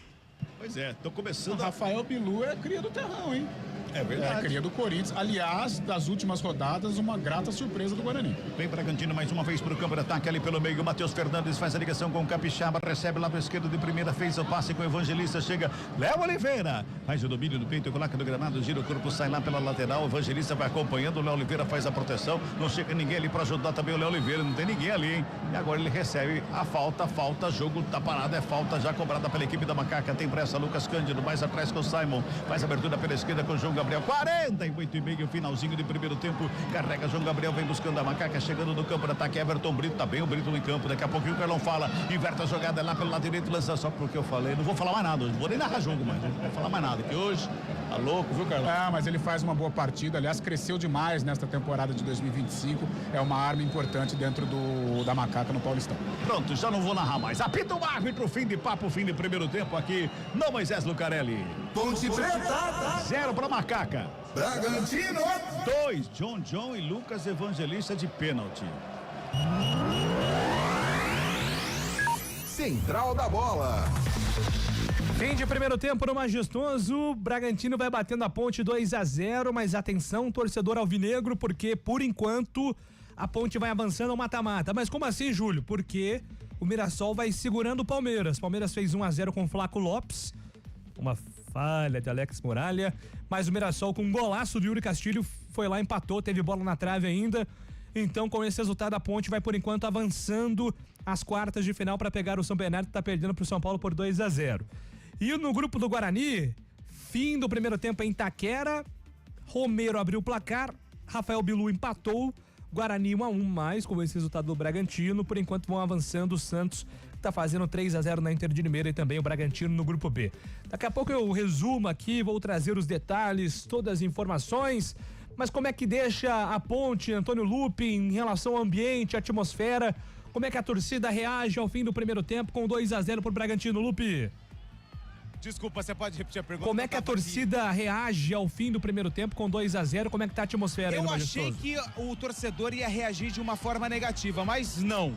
Pois é, tô começando. O Rafael Bilu é cria do terrão, hein? É verdade. Cria do Corinthians. Aliás, das últimas rodadas, uma grata surpresa do Guarani. Vem Bragantino mais uma vez pro campo de ataque ali pelo meio. Matheus Fernandes faz a ligação com o Capixaba, recebe lado esquerdo de primeira, fez o passe com o Evangelista, chega Léo Oliveira, faz o domínio do peito, coloca no granado, gira o corpo, sai lá pela lateral, o Evangelista vai acompanhando, o Léo Oliveira faz a proteção, não chega ninguém ali para ajudar também o Léo Oliveira, não tem ninguém ali, hein? E agora ele recebe a falta, jogo tá parado, é falta já cobrada pela equipe da Macaca, tem pressa Lucas Cândido, mais atrás com o Simon, faz abertura pela esquerda com o João Gabriel, 48,5, finalzinho de primeiro tempo, carrega João Gabriel, vem buscando a Macaca, chegando no campo de ataque, Everton Brito, tá bem o Brito no campo, daqui a pouquinho o Carlão fala, inverte a jogada lá pelo lado direito, lança só porque eu falei, não vou falar mais nada hoje, não vou nem narrar jogo mais, não vou falar mais nada, que hoje tá louco, viu, Carlão? Mas ele faz uma boa partida, aliás, cresceu demais nesta temporada de 2025, é uma arma importante dentro da Macaca no Paulistão. Pronto, já não vou narrar mais, apita o árbitro, fim de papo, fim de primeiro tempo aqui no Moisés Lucarelli. Ponte Preta. 0 para Macaca. Bragantino. 2, John e Lucas Evangelista de pênalti. Central da Bola. Fim de primeiro tempo no Majestoso, Bragantino vai batendo a Ponte 2-0, mas atenção, torcedor alvinegro, porque por enquanto a Ponte vai avançando ao mata-mata. Mas como assim, Júlio? Porque o Mirassol vai segurando o Palmeiras. Palmeiras fez 1-0 com o Flaco Lopes, uma falha de Alex Muralha, mas o Mirassol com um golaço do Yuri Castilho foi lá, empatou, teve bola na trave ainda. Então, com esse resultado, a Ponte vai, por enquanto, avançando às quartas de final para pegar o São Bernardo, que tá perdendo pro São Paulo por 2-0. E no grupo do Guarani, fim do primeiro tempo em Itaquera, Romero abriu o placar, Rafael Bilu empatou, Guarani 1-1, mais com esse resultado do Bragantino. Por enquanto vão avançando o Santos, que tá fazendo 3-0 na Inter de Limeira, e também o Bragantino no grupo B. Daqui a pouco eu resumo aqui, vou trazer os detalhes, todas as informações. Mas como é que deixa a Ponte, Antônio Lupe, em relação ao ambiente, atmosfera? Como é que a torcida reage ao fim do primeiro tempo com 2-0 pro Bragantino, Lupe? Desculpa, você pode repetir a pergunta? Como é que a torcida reage ao fim do primeiro tempo com 2-0? Como é que tá a atmosfera aí no Majestoso? Eu achei que o torcedor ia reagir de uma forma negativa, mas não.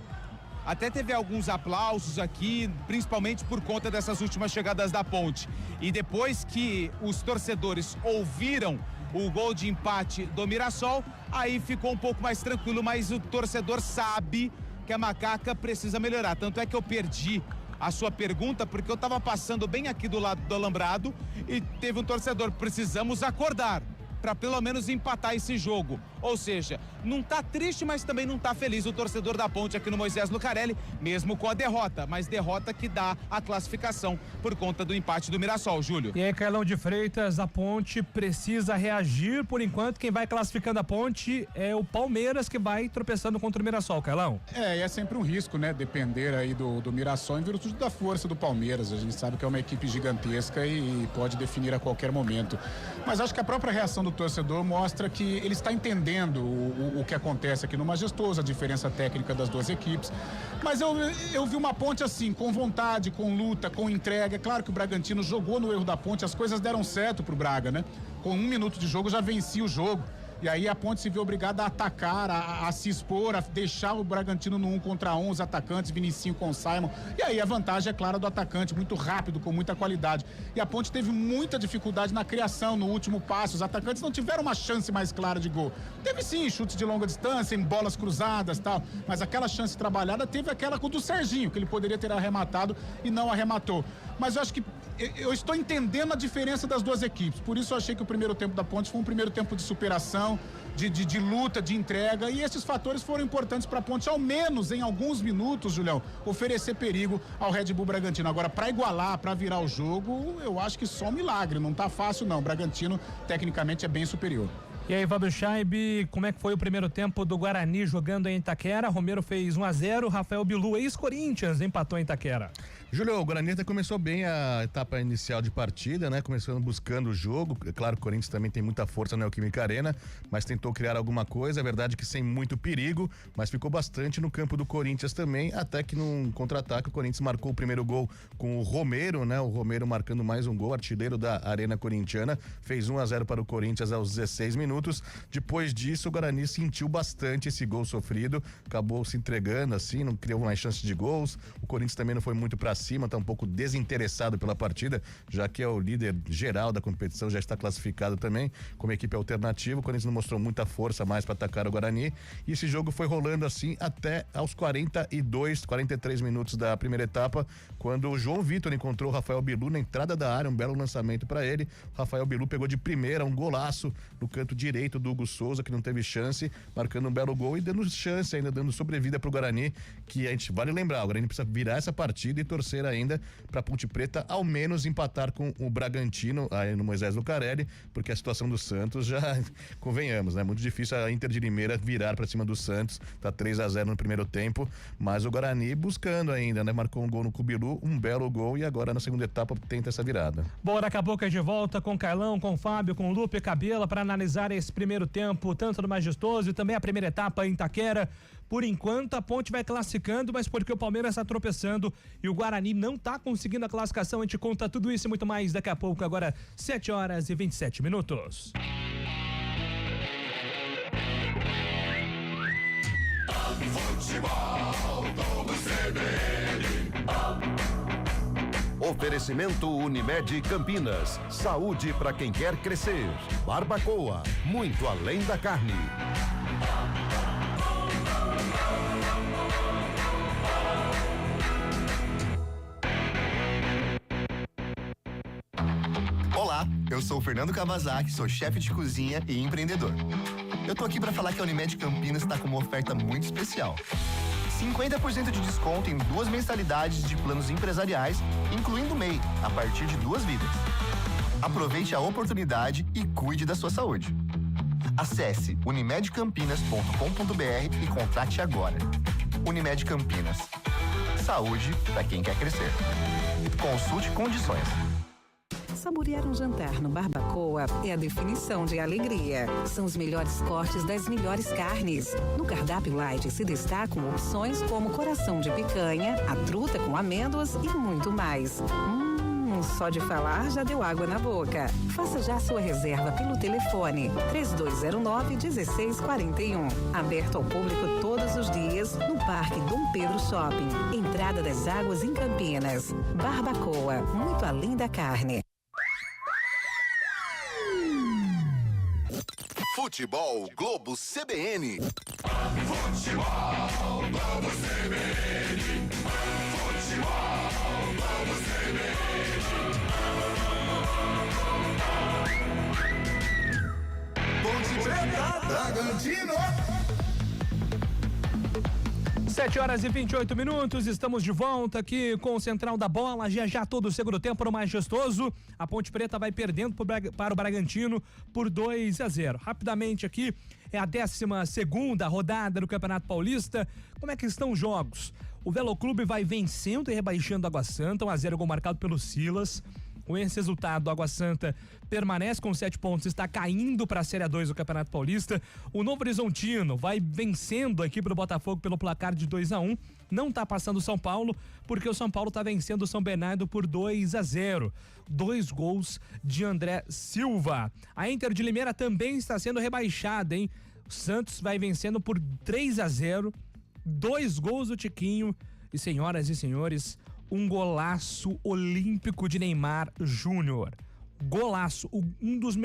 Até teve alguns aplausos aqui, principalmente por conta dessas últimas chegadas da Ponte. E depois que os torcedores ouviram o gol de empate do Mirassol, aí ficou um pouco mais tranquilo, mas o torcedor sabe que a Macaca precisa melhorar. Tanto é que eu perdi a sua pergunta, porque eu estava passando bem aqui do lado do alambrado e teve um torcedor, precisamos acordar para pelo menos empatar esse jogo. Ou seja, não tá triste, mas também não tá feliz o torcedor da Ponte aqui no Moisés Lucarelli, mesmo com a derrota, mas derrota que dá a classificação por conta do empate do Mirassol, Júlio. E aí, Carlão de Freitas, a Ponte precisa reagir. Por enquanto, quem vai classificando a Ponte é o Palmeiras, que vai tropeçando contra o Mirassol, Carlão. E é sempre um risco, né? Depender aí do Mirassol em virtude da força do Palmeiras. A gente sabe que é uma equipe gigantesca e pode definir a qualquer momento. Mas acho que a própria reação do torcedor mostra que ele está entendendo o que acontece aqui no Majestoso, a diferença técnica das duas equipes. Mas eu vi uma Ponte assim, com vontade, com luta, com entrega. É claro que o Bragantino jogou no erro da Ponte, as coisas deram certo pro Braga, né? Com 1 minuto de jogo já vencia o jogo. E aí a Ponte se viu obrigada a atacar, a se expor, a deixar o Bragantino no 1 contra 1, os atacantes, Vinicinho com o Simon. E aí a vantagem é clara do atacante, muito rápido, com muita qualidade. E a Ponte teve muita dificuldade na criação, no último passo. Os atacantes não tiveram uma chance mais clara de gol. Teve sim chutes de longa distância, em bolas cruzadas e tal. Mas aquela chance trabalhada teve aquela com o do Serginho, que ele poderia ter arrematado e não arrematou. Mas eu acho que eu estou entendendo a diferença das duas equipes. Por isso eu achei que o primeiro tempo da Ponte foi um primeiro tempo de superação, de luta, de entrega, e esses fatores foram importantes para a Ponte, ao menos em alguns minutos, Julião, oferecer perigo ao Red Bull Bragantino. Agora, para igualar, para virar o jogo, eu acho que só um milagre, não tá fácil não. O Bragantino, tecnicamente, é bem superior. E aí, Fábio Chaib, como é que foi o primeiro tempo do Guarani jogando em Itaquera? Romero fez 1-0, Rafael Bilu, ex-Corinthians, empatou em Itaquera. Júlio, o Guarani até começou bem a etapa inicial de partida, né? Começando buscando o jogo. É claro que o Corinthians também tem muita força na Neoquímica Arena, mas tentou tentou criar alguma coisa, é verdade que sem muito perigo, mas ficou bastante no campo do Corinthians também, até que num contra-ataque o Corinthians marcou o primeiro gol com o Romero, né? O Romero marcando mais um gol, artilheiro da Arena Corintiana, fez 1-0 para o Corinthians aos 16 minutos. Depois disso, o Guarani sentiu bastante esse gol sofrido, acabou se entregando assim, não criou mais chances de gols. O Corinthians também não foi muito para cima, tá um pouco desinteressado pela partida, já que é o líder geral da competição, já está classificado também como equipe alternativa. O Corinthians não mostrou muita força mais para atacar o Guarani, e esse jogo foi rolando assim até aos 43 minutos da primeira etapa, quando o João Vitor encontrou o Rafael Bilu na entrada da área, um belo lançamento para ele. O Rafael Bilu pegou de primeira um golaço no canto direito do Hugo Souza, que não teve chance, marcando um belo gol e dando chance ainda, dando sobrevida pro Guarani, que a gente vale lembrar, o Guarani precisa virar essa partida e torcer ainda pra Ponte Preta ao menos empatar com o Bragantino aí no Moisés Lucarelli, porque a situação do Santos já, convenhamos, né? Muito difícil a Inter de Limeira virar pra cima do Santos, tá 3-0 no primeiro tempo, mas o Guarani buscando ainda, né? Marcou um gol no Cubilu, um belo gol, e agora na segunda etapa tenta essa virada. Bom, daqui a pouco é de volta com Carlão, com Fábio, com Lupe Cabela para analisar esse primeiro tempo, tanto do Majestoso e também a primeira etapa em Itaquera. Por enquanto a Ponte vai classificando, mas porque o Palmeiras está tropeçando e o Guarani não está conseguindo a classificação. A gente conta tudo isso e muito mais daqui a pouco, agora 7h27. Oferecimento Unimed Campinas. Saúde para quem quer crescer. Barbacoa, muito além da carne. Olá, eu sou o Fernando Kawasaki, sou chefe de cozinha e empreendedor. Eu tô aqui para falar que a Unimed Campinas está com uma oferta muito especial. 50% de desconto em 2 mensalidades de planos empresariais, incluindo MEI, a partir de 2 vidas. Aproveite a oportunidade e cuide da sua saúde. Acesse unimedcampinas.com.br e contrate agora. Unimed Campinas. Saúde para quem quer crescer. Consulte condições. Saborear um jantar no Barbacoa é a definição de alegria. São os melhores cortes das melhores carnes. No cardápio light se destacam opções como coração de picanha, a truta com amêndoas e muito mais. Só de falar já deu água na boca. Faça já sua reserva pelo telefone 3209-1641. Aberto ao público todos os dias no Parque Dom Pedro Shopping. Entrada das Águas em Campinas. Barbacoa, muito além da carne. Futebol Globo CBN. Futebol Globo CBN. Futebol Globo CBN. Ponte Preta, Bragantino. 7h28, estamos de volta aqui com o Central da Bola, já todo o segundo tempo no Majestoso. A Ponte Preta vai perdendo para o Bragantino por 2-0. Rapidamente aqui, é a 12ª rodada do Campeonato Paulista. Como é que estão os jogos? O Veloclube vai vencendo e rebaixando a Água Santa, 1-0, gol marcado pelo Silas. Com esse resultado, o Água Santa permanece com 7 pontos, está caindo para a Série A2 do Campeonato Paulista. O Novo Horizontino vai vencendo a equipe do Botafogo pelo placar de 2-1. Não está passando o São Paulo, porque o São Paulo está vencendo o São Bernardo por 2-0. 2 gols de André Silva. A Inter de Limeira também está sendo rebaixada, hein? O Santos vai vencendo por 3-0. 2 gols do Tiquinho. E senhoras e senhores, um golaço olímpico de Neymar Júnior. Golaço, um dos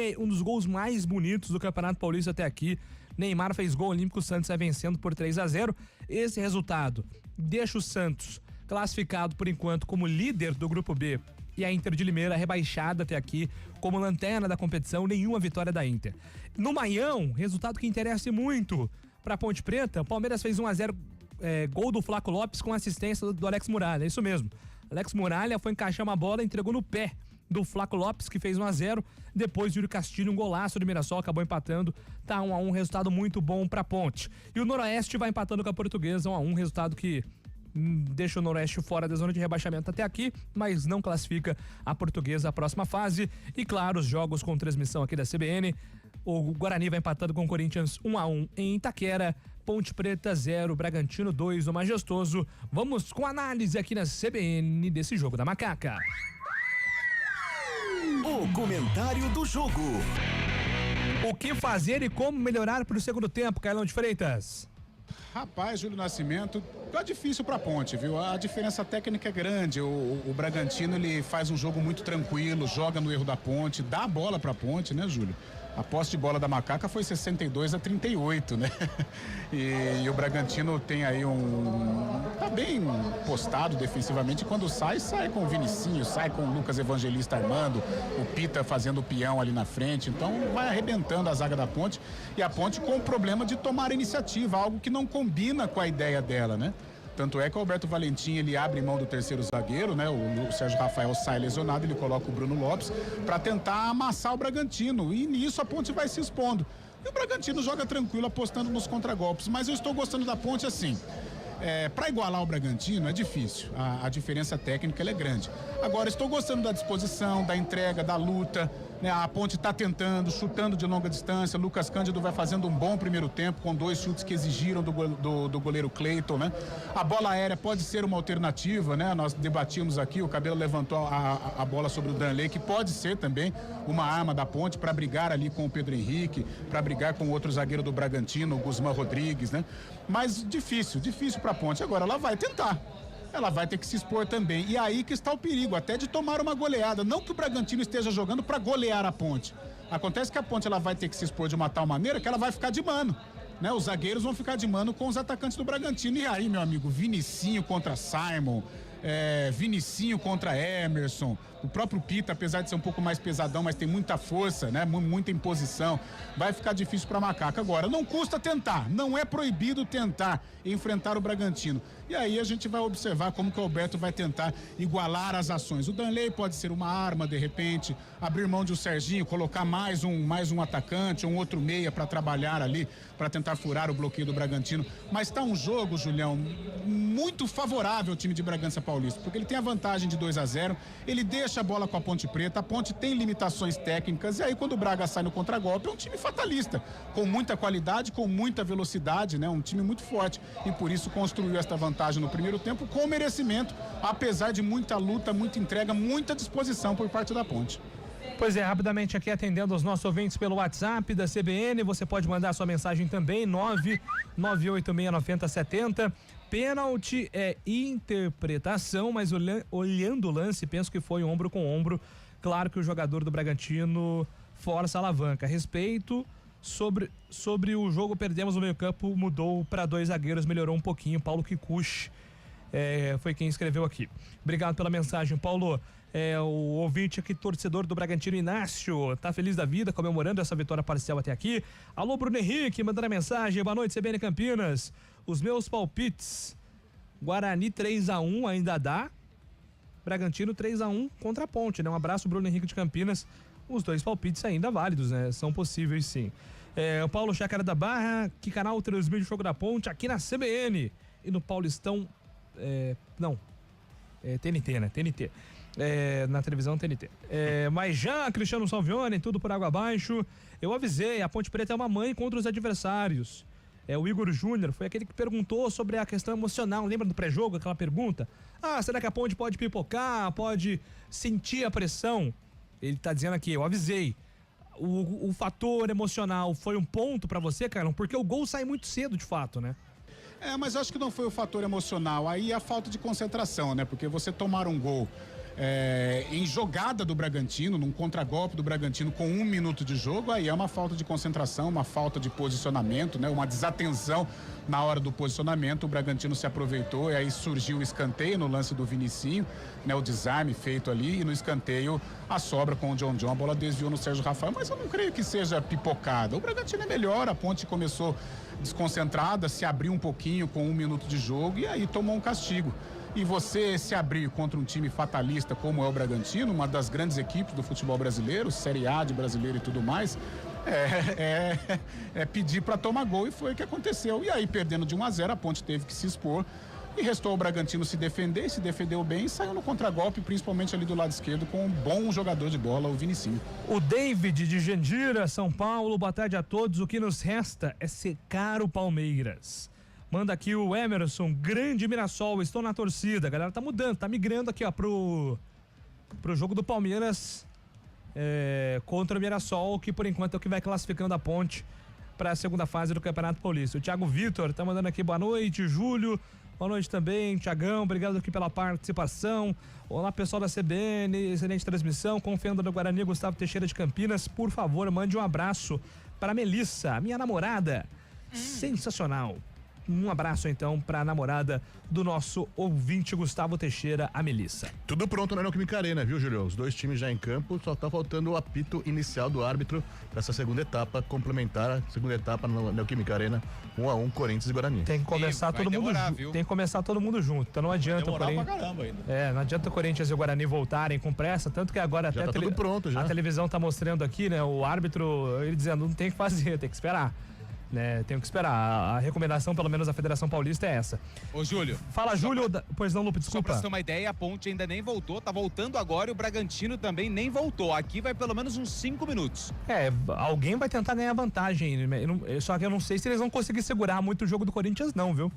gols mais bonitos do Campeonato Paulista até aqui. Neymar fez gol olímpico, o Santos vai vencendo por 3-0. Esse resultado deixa o Santos classificado por enquanto como líder do Grupo B e a Inter de Limeira rebaixada até aqui como lanterna da competição, nenhuma vitória da Inter. No Maião, resultado que interessa muito para Ponte Preta, o Palmeiras fez 1-0, gol do Flaco Lopes com assistência do Alex Muralha, é isso mesmo. Alex Muralha foi encaixar uma bola, entregou no pé do Flaco Lopes, que fez 1-0. Depois, Yuri Castilho, um golaço do Mirassol, acabou empatando. Tá 1-1, resultado muito bom pra Ponte. E o Noroeste vai empatando com a Portuguesa, 1-1, resultado que deixa o Noroeste fora da zona de rebaixamento até aqui, mas não classifica a Portuguesa à próxima fase. E claro, os jogos com transmissão aqui da CBN. O Guarani vai empatando com o Corinthians 1-1 em Itaquera. Ponte Preta 0, Bragantino 2 no Majestoso. Vamos com análise aqui na CBN desse jogo da Macaca. O comentário do jogo. O que fazer e como melhorar para o segundo tempo, Carlão de Freitas? Rapaz, Júlio Nascimento, tá difícil pra Ponte, viu? A diferença técnica é grande. O Bragantino, ele faz um jogo muito tranquilo, joga no erro da Ponte, dá a bola pra Ponte, né, Júlio? A posse de bola da Macaca foi 62-38, né? E o Bragantino tem aí tá bem postado defensivamente. Quando sai com o Vinicinho, sai com o Lucas Evangelista armando, o Pita fazendo o peão ali na frente. Então vai arrebentando a zaga da Ponte. E a Ponte com o problema de tomar iniciativa, algo que não combina com a ideia dela, né? Tanto é que o Alberto Valentim, ele abre mão do terceiro zagueiro, né? O Sérgio Rafael sai lesionado, ele coloca o Bruno Lopes para tentar amassar o Bragantino. E nisso a Ponte vai se expondo. E o Bragantino joga tranquilo, apostando nos contragolpes. Mas eu estou gostando da Ponte assim. Para igualar o Bragantino é difícil, a diferença técnica ela é grande. Agora, estou gostando da disposição, da entrega, da luta, né? A Ponte está tentando, chutando de longa distância. Lucas Cândido vai fazendo um bom primeiro tempo, com 2 chutes que exigiram do goleiro Cleiton, né? A bola aérea pode ser uma alternativa, né? Nós debatimos aqui, o Cabelo levantou a bola sobre o Danley, que pode ser também uma arma da Ponte para brigar ali com o Pedro Henrique, para brigar com o outro zagueiro do Bragantino, o Guzmán Rodrigues, né? Mas difícil para a Ponte. Agora ela vai tentar. Ela vai ter que se expor também. E aí que está o perigo, até de tomar uma goleada. Não que o Bragantino esteja jogando para golear a Ponte. Acontece que a Ponte ela vai ter que se expor de uma tal maneira que ela vai ficar de mano, né? Os zagueiros vão ficar de mano com os atacantes do Bragantino. E aí, meu amigo, Vinicinho contra Simon, Vinicinho contra Emerson, o próprio Pita, apesar de ser um pouco mais pesadão, mas tem muita força, né? Muita imposição. Vai ficar difícil para Macaca. Agora, não custa tentar, não é proibido tentar enfrentar o Bragantino. E aí a gente vai observar como que o Alberto vai tentar igualar as ações. O Danley pode ser uma arma, de repente, abrir mão de um Serginho, colocar mais um atacante, um outro meia para trabalhar ali, para tentar furar o bloqueio do Bragantino. Mas tá um jogo, Julião, muito favorável ao time de Bragança Paulista, porque ele tem a vantagem de 2-0, ele deixa a bola com a Ponte Preta, a Ponte tem limitações técnicas, e aí quando o Braga sai no contragolpe, é um time fatalista, com muita qualidade, com muita velocidade, né? Um time muito forte, e por isso construiu esta vantagem no primeiro tempo com merecimento, apesar de muita luta, muita entrega, muita disposição por parte da Ponte. Pois é, rapidamente aqui atendendo os nossos ouvintes pelo WhatsApp da CBN, você pode mandar sua mensagem também, 998699070. Pênalti é interpretação, mas olhando o lance, penso que foi ombro com ombro. Claro que o jogador do Bragantino força a alavanca. Respeito sobre o jogo, perdemos no meio-campo, mudou para 2 zagueiros, melhorou um pouquinho. Paulo Kikuchi foi quem escreveu aqui. Obrigado pela mensagem, Paulo. O ouvinte aqui, torcedor do Bragantino, Inácio, tá feliz da vida, comemorando essa vitória parcial até aqui. Alô, Bruno Henrique, mandando a mensagem, boa noite, CBN Campinas. Os meus palpites, Guarani 3-1 ainda dá, Bragantino 3-1 contra a Ponte, né? Um abraço, Bruno Henrique de Campinas. Os 2 palpites ainda válidos, né? São possíveis, sim. O Paulo Chácara da Barra, que canal transmite o jogo da Ponte? Aqui na CBN e no Paulistão, TNT, né? TNT. Na televisão TNT. Mas já, Cristiano Salvione, tudo por água abaixo. Eu avisei, a Ponte Preta é uma mãe contra os adversários. O Igor Júnior foi aquele que perguntou sobre a questão emocional. Lembra do pré-jogo, aquela pergunta? Será que a Ponte pode pipocar, pode sentir a pressão? Ele tá dizendo aqui, eu avisei. O fator emocional foi um ponto pra você, Carlão? Porque o gol sai muito cedo, de fato, né? Mas eu acho que não foi o fator emocional. Aí a falta de concentração, né? Porque você tomar um gol em jogada do Bragantino, num contragolpe do Bragantino com 1 minuto de jogo, aí é uma falta de concentração, uma falta de posicionamento, né? Uma desatenção na hora do posicionamento. O Bragantino se aproveitou e aí surgiu o escanteio no lance do Vinicinho, né? O desarme feito ali, e no escanteio a sobra com o John, a bola desviou no Sérgio Rafael, mas eu não creio que seja pipocada. O Bragantino é melhor, a Ponte começou desconcentrada, se abriu um pouquinho com 1 minuto de jogo e aí tomou um castigo. E você se abrir contra um time fatalista como é o Bragantino, uma das grandes equipes do futebol brasileiro, Série A de brasileiro e tudo mais, é pedir para tomar gol, e foi o que aconteceu. E aí, perdendo de 1-0, a Ponte teve que se expor. E restou o Bragantino se defendeu bem e saiu no contragolpe, principalmente ali do lado esquerdo, com um bom jogador de bola, o Vinicinho. O David de Jandira, São Paulo, boa tarde a todos. O que nos resta é secar o Palmeiras. Manda aqui o Emerson, grande Mirassol, estou na torcida. A galera tá mudando, tá migrando aqui, ó, pro jogo do Palmeiras contra o Mirassol, que por enquanto é o que vai classificando a Ponte para a segunda fase do Campeonato Paulista. O Thiago Vitor tá mandando aqui boa noite, Júlio. Boa noite também, Tiagão, obrigado aqui pela participação. Olá, pessoal da CBN, excelente transmissão. Confiando no Guarani, Gustavo Teixeira de Campinas. Por favor, mande um abraço para Melissa, minha namorada. Sensacional. Um abraço, então, para a namorada do nosso ouvinte Gustavo Teixeira, a Melissa. Tudo pronto na Neoquímica Arena, viu, Júlio? Os dois times já em campo, só tá faltando o apito inicial do árbitro para essa segunda etapa, complementar a segunda etapa na Neoquímica Arena, 1-1, Corinthians e Guarani. Tem que começar todo mundo junto. Tem que começar todo mundo junto. Então não adianta o Corinthians. Pra caramba ainda. Não adianta o Corinthians e o Guarani voltarem com pressa, tanto que agora já até tá tudo pronto, já. A televisão tá mostrando aqui, né? O árbitro, ele dizendo, não tem que fazer, tem que esperar. Né, tenho que esperar. A recomendação, pelo menos da Federação Paulista, é essa. Ô, Júlio. Fala, Júlio. Pois não, Lupe, desculpa. Só pra você ter uma ideia, a Ponte ainda nem voltou, tá voltando agora e o Bragantino também nem voltou. Aqui vai pelo menos uns 5 minutos. Alguém vai tentar ganhar vantagem, né? Só que eu não sei se eles vão conseguir segurar muito o jogo do Corinthians, não, viu?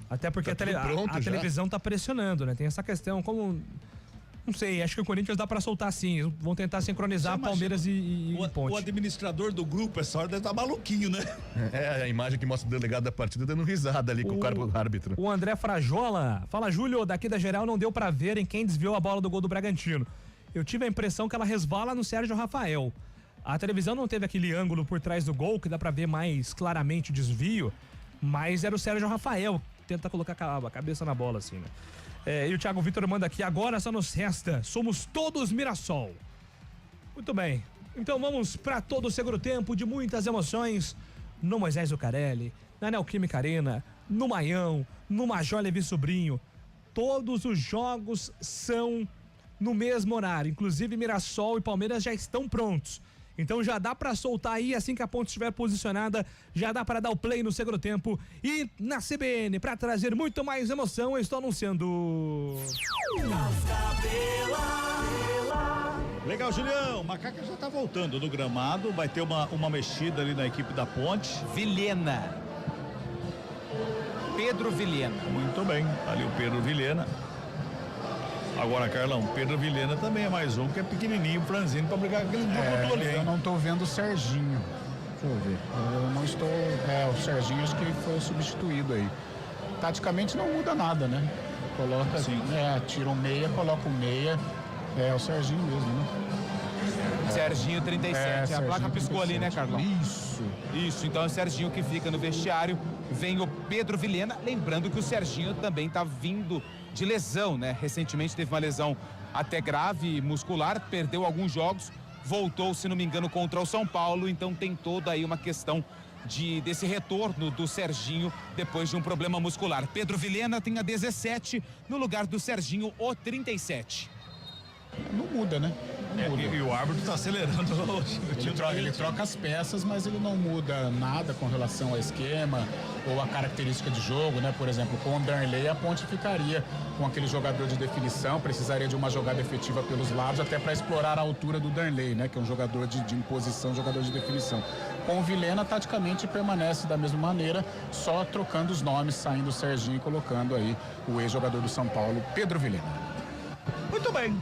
Até porque tá a televisão tá pressionando, né? Tem essa questão, como... Não sei, acho que o Corinthians dá pra soltar sim. Vão tentar sincronizar Palmeiras e Ponte. O administrador do grupo, essa hora deve estar maluquinho, né? A imagem que mostra o delegado da partida dando risada ali com o cargo do árbitro. O André Frajola, fala, Júlio, daqui da geral não deu pra ver em quem desviou a bola do gol do Bragantino. Eu tive a impressão que ela resvala no Sérgio Rafael. A televisão não teve aquele ângulo por trás do gol, que dá pra ver mais claramente o desvio, mas era o Sérgio Rafael, tenta colocar a cabeça na bola assim, né? E o Thiago Vitor manda aqui, agora só nos resta, somos todos Mirassol. Muito bem, então vamos para todo o segundo tempo de muitas emoções no Moisés Zucarelli, na Neoquímica Arena, no Maião, no Major Levi Sobrinho. Todos os jogos são no mesmo horário, inclusive Mirassol e Palmeiras já estão prontos. Então já dá pra soltar aí, assim que a Ponte estiver posicionada, já dá pra dar o play no segundo tempo. E na CBN, pra trazer muito mais emoção, eu estou anunciando... Legal, Julião. Macaca já tá voltando do gramado, vai ter uma mexida ali na equipe da Ponte. Vilhena. Pedro Vilhena. Muito bem, ali o Pedro Vilhena. Agora, Carlão, Pedro Vilhena também é mais um que é pequenininho, franzino, pra brigar com aquele jogo ali, hein? Eu não tô vendo o Serginho. Deixa eu ver. Eu não estou... o Serginho acho que foi substituído aí. Taticamente não muda nada, né? Coloca... Sim. Tira um meia, coloca um meia. É o Serginho mesmo, né? Serginho 37. A placa piscou 37. Ali, né, Carlão? Isso, então é o Serginho que fica no vestiário. Vem o Pedro Vilhena. Lembrando que o Serginho também tá vindo de lesão, né? Recentemente teve uma lesão até grave, muscular, perdeu alguns jogos, voltou, se não me engano, contra o São Paulo, então tem toda aí uma questão desse retorno do Serginho depois de um problema muscular. Pedro Vilhena tem a 17 no lugar do Serginho, o 37. Não muda, né? Não muda. E o árbitro está acelerando. Ele troca as peças, mas ele não muda nada com relação ao esquema ou a característica de jogo, né? Por exemplo, com o Darley, a Ponte ficaria com aquele jogador de definição, precisaria de uma jogada efetiva pelos lados, até para explorar a altura do Darley, né? Que é um jogador de imposição, jogador de definição. Com o Vilhena, taticamente, permanece da mesma maneira, só trocando os nomes, saindo o Serginho e colocando aí o ex-jogador do São Paulo, Pedro Vilhena. Muito bem.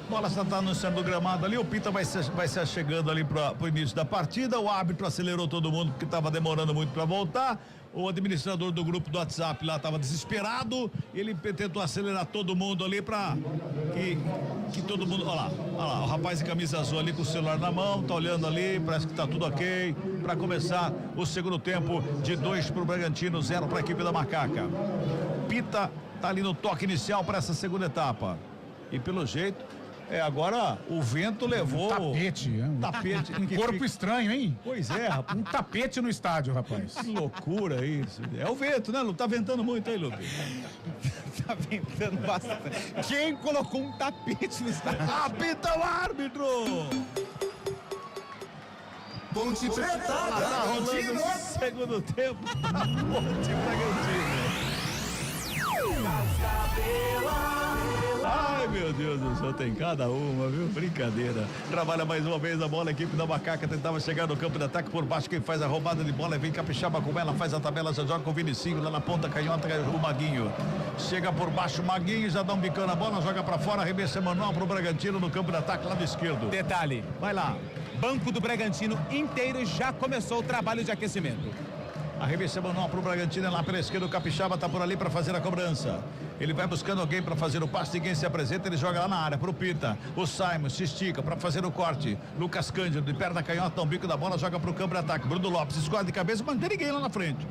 Bola já está no centro do gramado ali, o Pita vai se chegando ali para o início da partida, o árbitro acelerou todo mundo porque estava demorando muito para voltar, o administrador do grupo do WhatsApp lá estava desesperado, ele tentou acelerar todo mundo ali para que todo mundo, olha lá, o rapaz em camisa azul ali com o celular na mão, tá olhando ali, parece que tá tudo ok, para começar o segundo tempo de 2 para o Bragantino, 0 para a equipe da Macaca. Pita tá ali no toque inicial para essa segunda etapa e pelo jeito agora o vento levou... tapete. Um corpo estranho, hein? Pois é, rapaz. Um tapete no estádio, rapaz. Que loucura isso. É o vento, né, Lu? Tá ventando muito aí, Lupe? Tá ventando bastante. Quem colocou um tapete no estádio? Apita o árbitro! Ponte Preta, tá rolando o segundo tempo. Ponte Bragantino. Ai, meu Deus do céu, tem cada uma, viu? Brincadeira. Trabalha mais uma vez a bola, a equipe da Macaca tentava chegar no campo de ataque por baixo, quem faz a roubada de bola vem Capixaba com ela, faz a tabela, já joga com o Vinicinho lá na ponta canhota, o Maguinho. Chega por baixo o Maguinho, já dá um bicão na bola, joga pra fora, arremesso manual pro Bragantino no campo de ataque lá do esquerdo. Detalhe, vai lá. Banco do Bragantino inteiro já começou o trabalho de aquecimento. Arremesso manual pro Bragantino, lá pela esquerda, o Capixaba tá por ali para fazer a cobrança. Ele vai buscando alguém para fazer o passe, ninguém se apresenta, ele joga lá na área pro Pita. O Simon se estica para fazer o corte. Lucas Cândido, de perna canhota, um bico da bola, joga pro campo de ataque. Bruno Lopes escorre de cabeça, mas não tem ninguém lá na frente.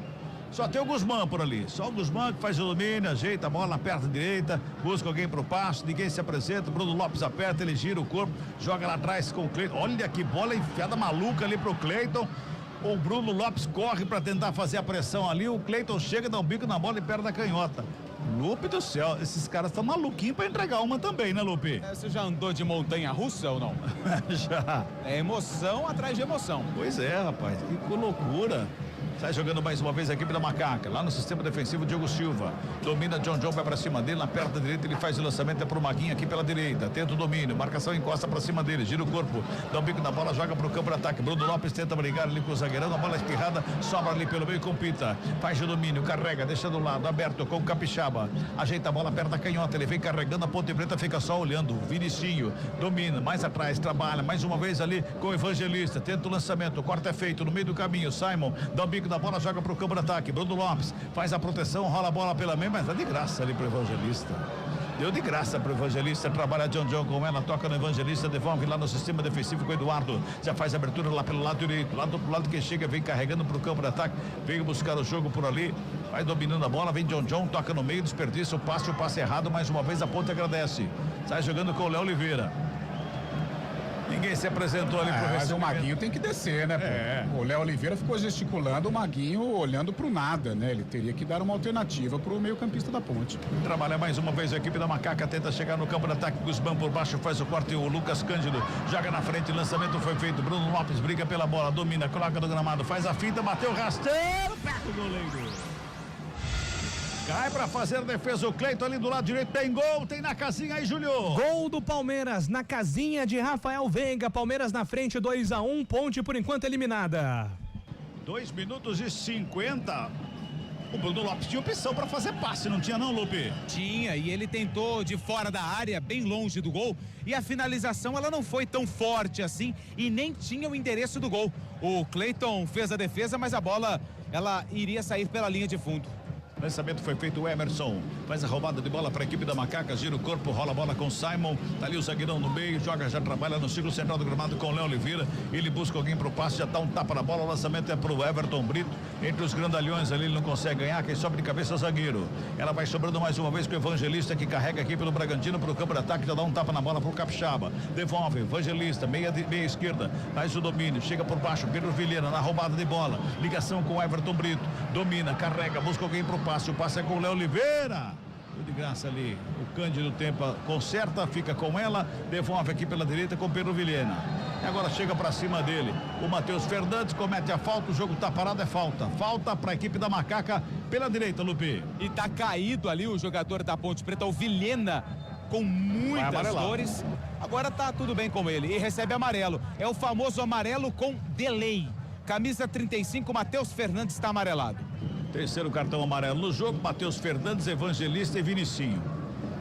Só tem o Guzmán por ali. Só o Guzmán que faz o domínio, ajeita a bola na perna direita, busca alguém pro passe, ninguém se apresenta. Bruno Lopes aperta, ele gira o corpo, joga lá atrás com o Cleiton. Olha que bola enfiada maluca ali pro Cleiton. O Bruno Lopes corre para tentar fazer a pressão ali. O Cleiton chega, dá um bico na bola e perna da canhota. Lupe do céu, esses caras estão maluquinhos para entregar uma também, né, Lupe? Você já andou de montanha russa ou não? Já. É emoção atrás de emoção. Pois é, rapaz, que loucura. Sai jogando mais uma vez a equipe da Macaca. Lá no sistema defensivo, Diogo Silva. Domina John, vai pra cima dele. Na perna direita, ele faz o lançamento. É pro Maguinho aqui pela direita. Tenta o domínio. Marcação encosta pra cima dele. Gira o corpo. Dá um bico na bola, joga pro campo de ataque. Bruno Lopes tenta brigar ali com o zagueirão. A bola espirrada. Sobra ali pelo meio com Pita. Faz o domínio. Carrega. Deixa do lado. Aberto com o Capixaba. Ajeita a bola perto da canhota. Ele vem carregando. A ponte preta fica só olhando. Vinicinho. Domina. Mais atrás. Trabalha. Mais uma vez ali com o Evangelista. Tenta o lançamento. O corte é feito no meio do caminho. Simon. Dá um bico da bola, joga pro campo de ataque. Bruno Lopes faz a proteção, rola a bola pela meia, mas dá de graça ali pro Evangelista. Deu de graça pro Evangelista, trabalha John com ela, toca no Evangelista, devolve lá no sistema defensivo com o Eduardo, já faz a abertura lá pelo lado direito, lá do lado que chega, vem carregando pro campo de ataque, vem buscar o jogo por ali, vai dominando a bola, vem John, toca no meio, desperdiça o passe errado, mais uma vez a ponte agradece, sai jogando com o Léo Oliveira. Ninguém se apresentou ali pro mas o Maguinho tem que descer, né? Pô? O Léo Oliveira ficou gesticulando, o Maguinho olhando pro nada, né? Ele teria que dar uma alternativa pro meio-campista da ponte. Trabalha mais uma vez a equipe da Macaca, tenta chegar no campo de ataque. Guzmán por baixo faz o corte. O Lucas Cândido joga na frente, lançamento foi feito. Bruno Lopes briga pela bola, domina, coloca no gramado, faz a finta, bateu rasteiro, pega o goleiro. Cai pra fazer a defesa o Cleiton ali do lado direito, tem gol, tem na casinha aí, Júlio. Gol do Palmeiras na casinha de Rafael Veiga, Palmeiras na frente 2-1, Ponte por enquanto eliminada. 2 minutos e 50. O Bruno Lopes tinha opção pra fazer passe, não tinha não, Lupe? Tinha, e ele tentou de fora da área, bem longe do gol, e a finalização ela não foi tão forte assim e nem tinha o endereço do gol. O Cleiton fez a defesa, mas a bola ela iria sair pela linha de fundo. Lançamento foi feito, o Emerson faz a roubada de bola para a equipe da Macaca, gira o corpo, rola a bola com o Simon, tá ali o zagueirão no meio, joga, já trabalha no círculo central do gramado com o Léo Oliveira, ele busca alguém pro passe, já dá um tapa na bola, o lançamento é pro Everton Brito, entre os grandalhões ali ele não consegue ganhar, quem sobe de cabeça é o zagueiro, ela vai sobrando mais uma vez com o Evangelista que carrega aqui pelo Bragantino pro campo de ataque, já dá um tapa na bola pro Capixaba, devolve, Evangelista, meia esquerda, faz o domínio, chega por baixo, Pedro Vilhena na roubada de bola, ligação com o Everton Brito, domina, carrega, busca alguém pro passe, o passe é com o Léo Oliveira. De graça ali, o Cândido Tempa conserta, fica com ela, devolve aqui pela direita com o Pedro Vilhena. E agora chega pra cima dele. O Matheus Fernandes comete a falta, o jogo tá parado, é falta. Falta pra equipe da Macaca pela direita, Lupe. E tá caído ali o jogador da Ponte Preta, o Vilhena, com muitas dores. Agora tá tudo bem com ele e recebe amarelo. É o famoso amarelo com delay. Camisa 35, Matheus Fernandes está amarelado. Terceiro cartão amarelo no jogo, Matheus Fernandes, Evangelista e Vinicinho.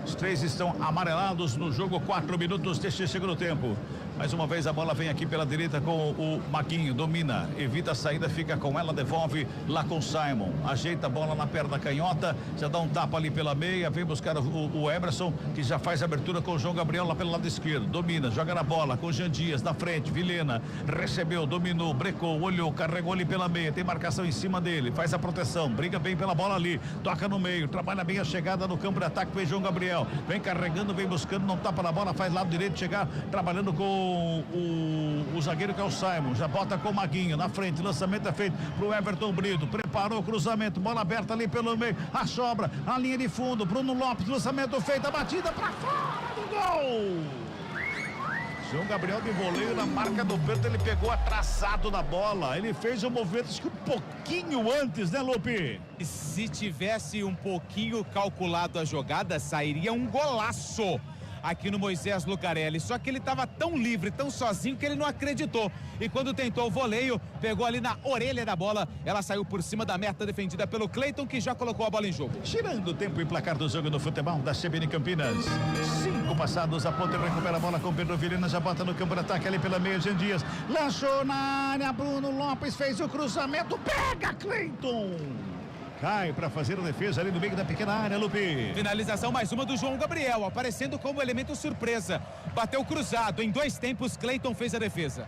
Os três estão amarelados no jogo, 4 minutos deste segundo tempo. Mais uma vez a bola vem aqui pela direita com o Maguinho, domina, evita a saída, fica com ela, devolve lá com o Simon, ajeita a bola na perna canhota, já dá um tapa ali pela meia, vem buscar o Emerson, que já faz a abertura com o João Gabriel lá pelo lado esquerdo, domina, joga na bola com o Jean Dias na frente, Vilhena, recebeu, dominou, brecou, olhou, carregou ali pela meia, tem marcação em cima dele, faz a proteção, briga bem pela bola ali, toca no meio, trabalha bem a chegada no campo de ataque, vem João Gabriel, vem carregando, vem buscando, não tapa na bola, faz lado direito, chegar, trabalhando com o zagueiro que é o Simon, já bota com o Maguinho na frente, lançamento é feito pro Everton Brito, preparou o cruzamento, bola aberta ali pelo meio, a sobra, a linha de fundo, Bruno Lopes, lançamento feito, a batida pra fora do gol! João Gabriel de voleio na marca do pênalti, ele pegou atrasado na bola. Ele fez o movimento acho que um pouquinho antes, né, Lupe? E se tivesse um pouquinho calculado a jogada, sairia um golaço aqui no Moisés Lucarelli, só que ele estava tão livre, tão sozinho que ele não acreditou, e quando tentou o voleio, pegou ali na orelha da bola, ela saiu por cima da meta defendida pelo Cleiton, que já colocou a bola em jogo. Tirando o tempo e placar do jogo no futebol da CBN Campinas, 5 passados, a ponta recupera a bola com Pedro Vilhena, já bota no campo de ataque ali pela meia, Jean Dias, lançou na área, Bruno Lopes fez o cruzamento, pega Cleiton! Cai para fazer a defesa ali no meio da pequena área, Lupe. Finalização mais uma do João Gabriel, aparecendo como elemento surpresa. Bateu cruzado, em 2 tempos, Cleiton fez a defesa.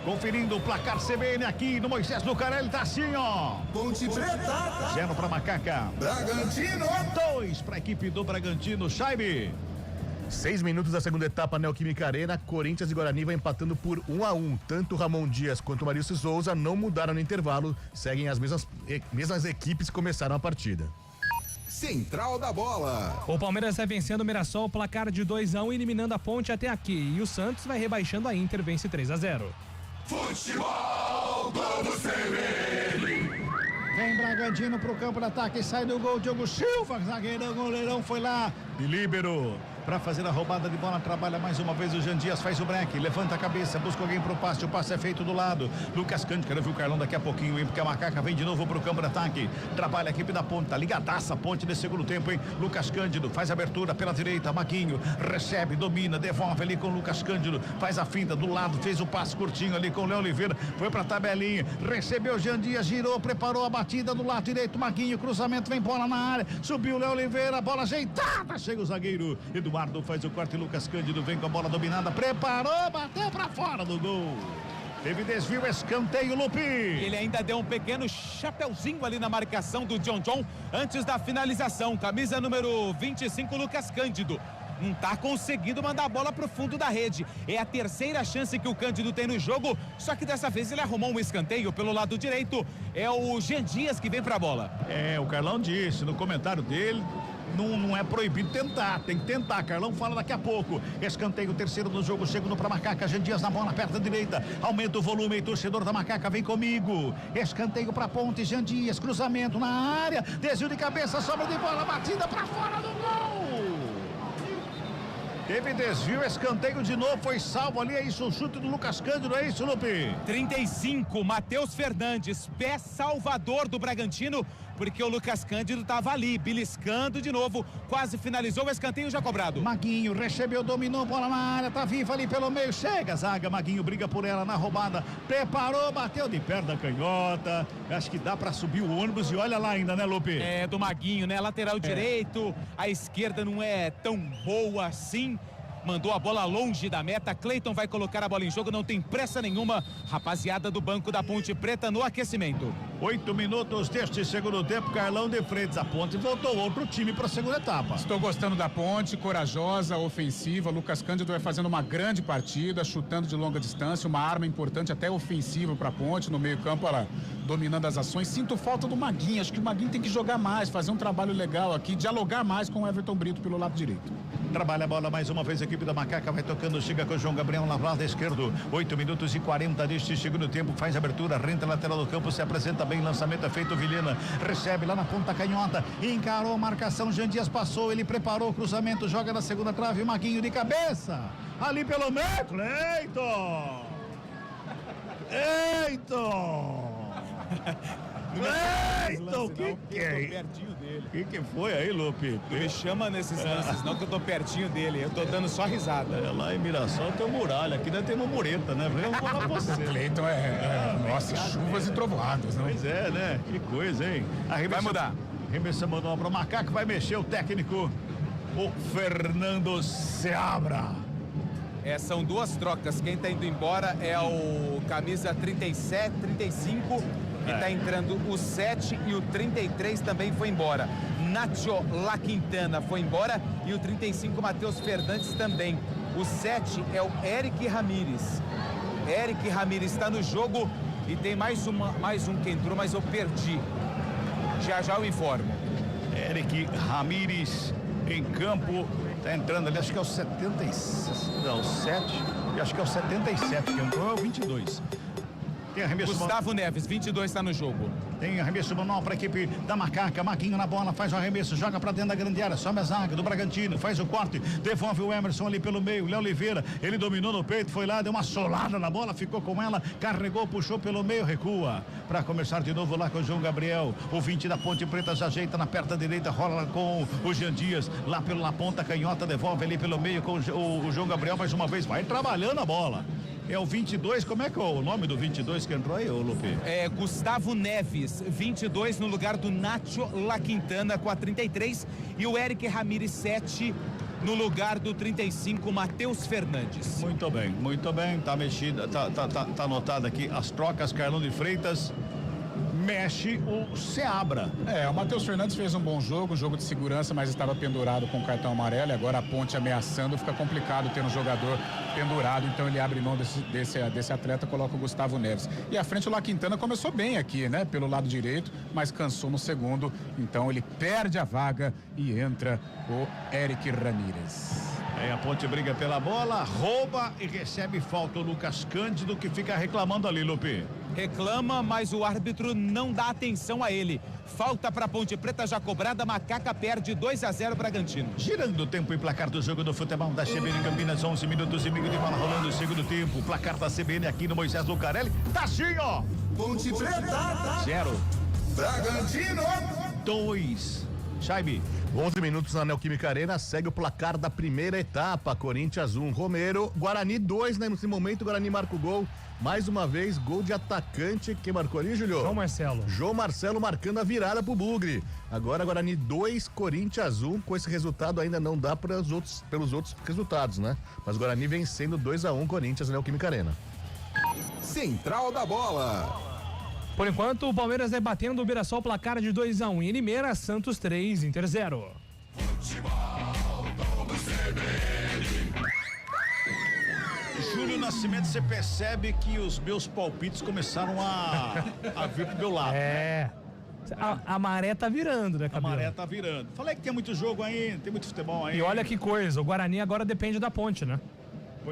Conferindo o placar CBN aqui no Moisés Lucarelli, tá assim, ó. Ponte Preta. 0 para Macaca. Bragantino. 2 para a equipe do Bragantino, Chaibe. 6 minutos da segunda etapa, Neoquímica Arena, Corinthians e Guarani vai empatando por 1-1. Tanto Ramon Dias quanto Marício Souza não mudaram no intervalo, seguem as mesmas equipes que começaram a partida. Central da Bola. O Palmeiras vai vencendo o Mirassol, placar de 2-1, eliminando a Ponte até aqui. E o Santos vai rebaixando a Inter, vence 3-0. Futebol Globo CBN. Vem Bragantino pro campo de ataque, sai do gol, Diogo Silva, zagueirão, goleirão foi lá, de líbero. Para fazer a roubada de bola, trabalha mais uma vez o Jean Dias, faz o break, levanta a cabeça, busca alguém pro passe, o passe é feito do lado. Lucas Cândido, quero ver o Carlão daqui a pouquinho, hein? Porque a Macaca vem de novo pro campo de ataque. Trabalha a equipe da Ponte, tá ligadaça a Ponte nesse segundo tempo, hein? Lucas Cândido faz a abertura pela direita, Maguinho recebe, domina, devolve ali com o Lucas Cândido, faz a finta do lado, fez o passe curtinho ali com o Léo Oliveira, foi pra tabelinha, recebeu o Jean Dias, girou, preparou a batida do lado direito, Maguinho, cruzamento, vem bola na área, subiu o Léo Oliveira, bola ajeitada, chega o zagueiro, Eduardo faz o corte, Lucas Cândido vem com a bola dominada, preparou, bateu pra fora do gol. Teve desvio, escanteio, Lupe. Ele ainda deu um pequeno chapeuzinho ali na marcação do John antes da finalização. Camisa número 25, Lucas Cândido. Não tá conseguindo mandar a bola pro fundo da rede. É a terceira chance que o Cândido tem no jogo, só que dessa vez ele arrumou um escanteio pelo lado direito. É o Jean Dias que vem pra bola. O Carlão disse no comentário dele, não é proibido tentar, tem que tentar. Carlão fala daqui a pouco. Escanteio, terceiro do jogo, segundo para Macaca, Jean Dias na bola, perto da direita, aumenta o volume, e torcedor da Macaca vem comigo. Escanteio para Ponte, Jean Dias, cruzamento na área, desvio de cabeça, sobra de bola, batida para fora do gol. Teve desvio, escanteio de novo, foi salvo ali, é isso, o chute do Lucas Cândido, é isso, Lupe? 35, Matheus Fernandes, pé salvador do Bragantino, porque o Lucas Cândido estava ali, beliscando de novo, quase finalizou o escanteio já cobrado. Maguinho recebeu, dominou, bola na área, tá viva ali pelo meio, chega a zaga, Maguinho briga por ela na roubada, preparou, bateu de perna canhota, acho que dá pra subir o ônibus e olha lá ainda, né, Lupe? É, do Maguinho, né, lateral direito, a esquerda não é tão boa assim. Mandou a bola longe da meta, Cleiton vai colocar a bola em jogo, não tem pressa nenhuma, rapaziada do banco da Ponte Preta no aquecimento. 8 minutos deste segundo tempo, Carlão de Freitas, a Ponte voltou outro time para a segunda etapa. Estou gostando da Ponte, corajosa, ofensiva, Lucas Cândido vai fazendo uma grande partida, chutando de longa distância, uma arma importante, até ofensiva para a Ponte, no meio campo ela dominando as ações. Sinto falta do Maguinho, acho que o Maguinho tem que jogar mais, fazer um trabalho legal aqui, dialogar mais com o Everton Brito pelo lado direito. Trabalha a bola mais uma vez, a equipe da Macaca vai tocando, chega com o João Gabriel na lado esquerdo, 8 minutos e 40 deste segundo tempo, faz abertura, renta lateral do campo, se apresenta bem, lançamento é feito, Vilhena recebe lá na ponta canhota, encarou a marcação, Jean Dias passou, ele preparou o cruzamento, joga na segunda trave, Maguinho de cabeça, ali pelo meio, Cleiton! Cleiton, que é? Pertinho dele. O que foi aí, Lupe? Não me chama nesses lances, não, que eu tô pertinho dele, eu tô dando só risada. Lá em Mirassol tem um muralha, aqui nós temos mureta, né? Vamos falar pra você. Cleiton nossa, chuvas e trovoadas, né? Pois é, né? Que coisa, hein? Vai mudar. Remessa mandou para o Macaco, vai mexer o técnico, o Fernando Seabra. São duas trocas, quem tá indo embora é o camisa 37, 35, e tá entrando o 7 e o 33 também foi embora. Nacho La Quintana foi embora e o 35, Matheus Fernandes também. O 7 é o Eric Ramírez. Eric Ramírez está no jogo e tem mais um que entrou, mas eu perdi. Já eu informo. Eric Ramírez em campo, tá entrando ali, acho que é o 76, não, o 7. E acho que é o 77 que entrou, é o 22. Tem arremesso Gustavo Neves, 22 está no jogo. Tem arremesso manual para a equipe da Macaca. Maguinho na bola, faz o arremesso, joga para dentro da grande área, sobe a zaga do Bragantino, faz o corte, devolve o Emerson ali pelo meio. Léo Oliveira, ele dominou no peito, foi lá, deu uma solada na bola, ficou com ela, carregou, puxou pelo meio, recua. Para começar de novo lá com o João Gabriel. O 20 da Ponte Preta já ajeita na perna direita, rola com o Jean Dias, lá pela ponta canhota, devolve ali pelo meio com o João Gabriel mais uma vez, vai trabalhando a bola. É o 22, como é que é o nome do 22 que entrou aí, ô Lupe? É Gustavo Neves, 22 no lugar do Nacho La Quintana com a 33 e o Eric Ramírez 7 no lugar do 35, Matheus Fernandes. Muito bem, tá mexida, tá anotado aqui as trocas. Carlão de Freitas mexe o Seabra. O Matheus Fernandes fez um bom jogo, um jogo de segurança, mas estava pendurado com o cartão amarelo, e agora a Ponte ameaçando, fica complicado ter um jogador pendurado, então ele abre mão desse atleta, coloca o Gustavo Neves. E à frente o La Quintana começou bem aqui, né, pelo lado direito, mas cansou no segundo, então ele perde a vaga e entra o Eric Ramírez. Aí a Ponte briga pela bola, rouba e recebe falta o Lucas Cândido, que fica reclamando ali, Lupe. Reclama, mas o árbitro não dá atenção a ele. Falta para Ponte Preta já cobrada, Macaca perde 2-0 Bragantino. Girando o tempo e placar do jogo do futebol da CBN Campinas, 11 minutos e meio de bola rolando o segundo tempo. O placar da CBN aqui no Moisés Lucarelli tá assim, ó. Ponte Preta 0. Bragantino 2. Chaibe. 11 minutos na Neoquímica Arena, segue o placar da primeira etapa. Corinthians 1, Romero, Guarani 2, né? Nesse momento o Guarani marca o gol. Mais uma vez, gol de atacante. Quem marcou ali, Julio? João Marcelo marcando a virada pro Bugre. Agora Guarani 2, Corinthians 1. Com esse resultado ainda não dá pelos outros resultados, né? Mas Guarani vencendo 2-1 Corinthians na Neoquímica Arena. Central da Bola. Por enquanto, o Palmeiras vai batendo o Mirassol, placar de 2-1. Em Limeira, Santos 3, Inter 0. Júlio Nascimento, você percebe que os meus palpites começaram a vir pro meu lado. A maré tá virando, né, Cabelo? A maré tá virando. Falei que tem muito jogo aí, tem muito futebol aí. E olha que coisa, o Guarani agora depende da Ponte, né?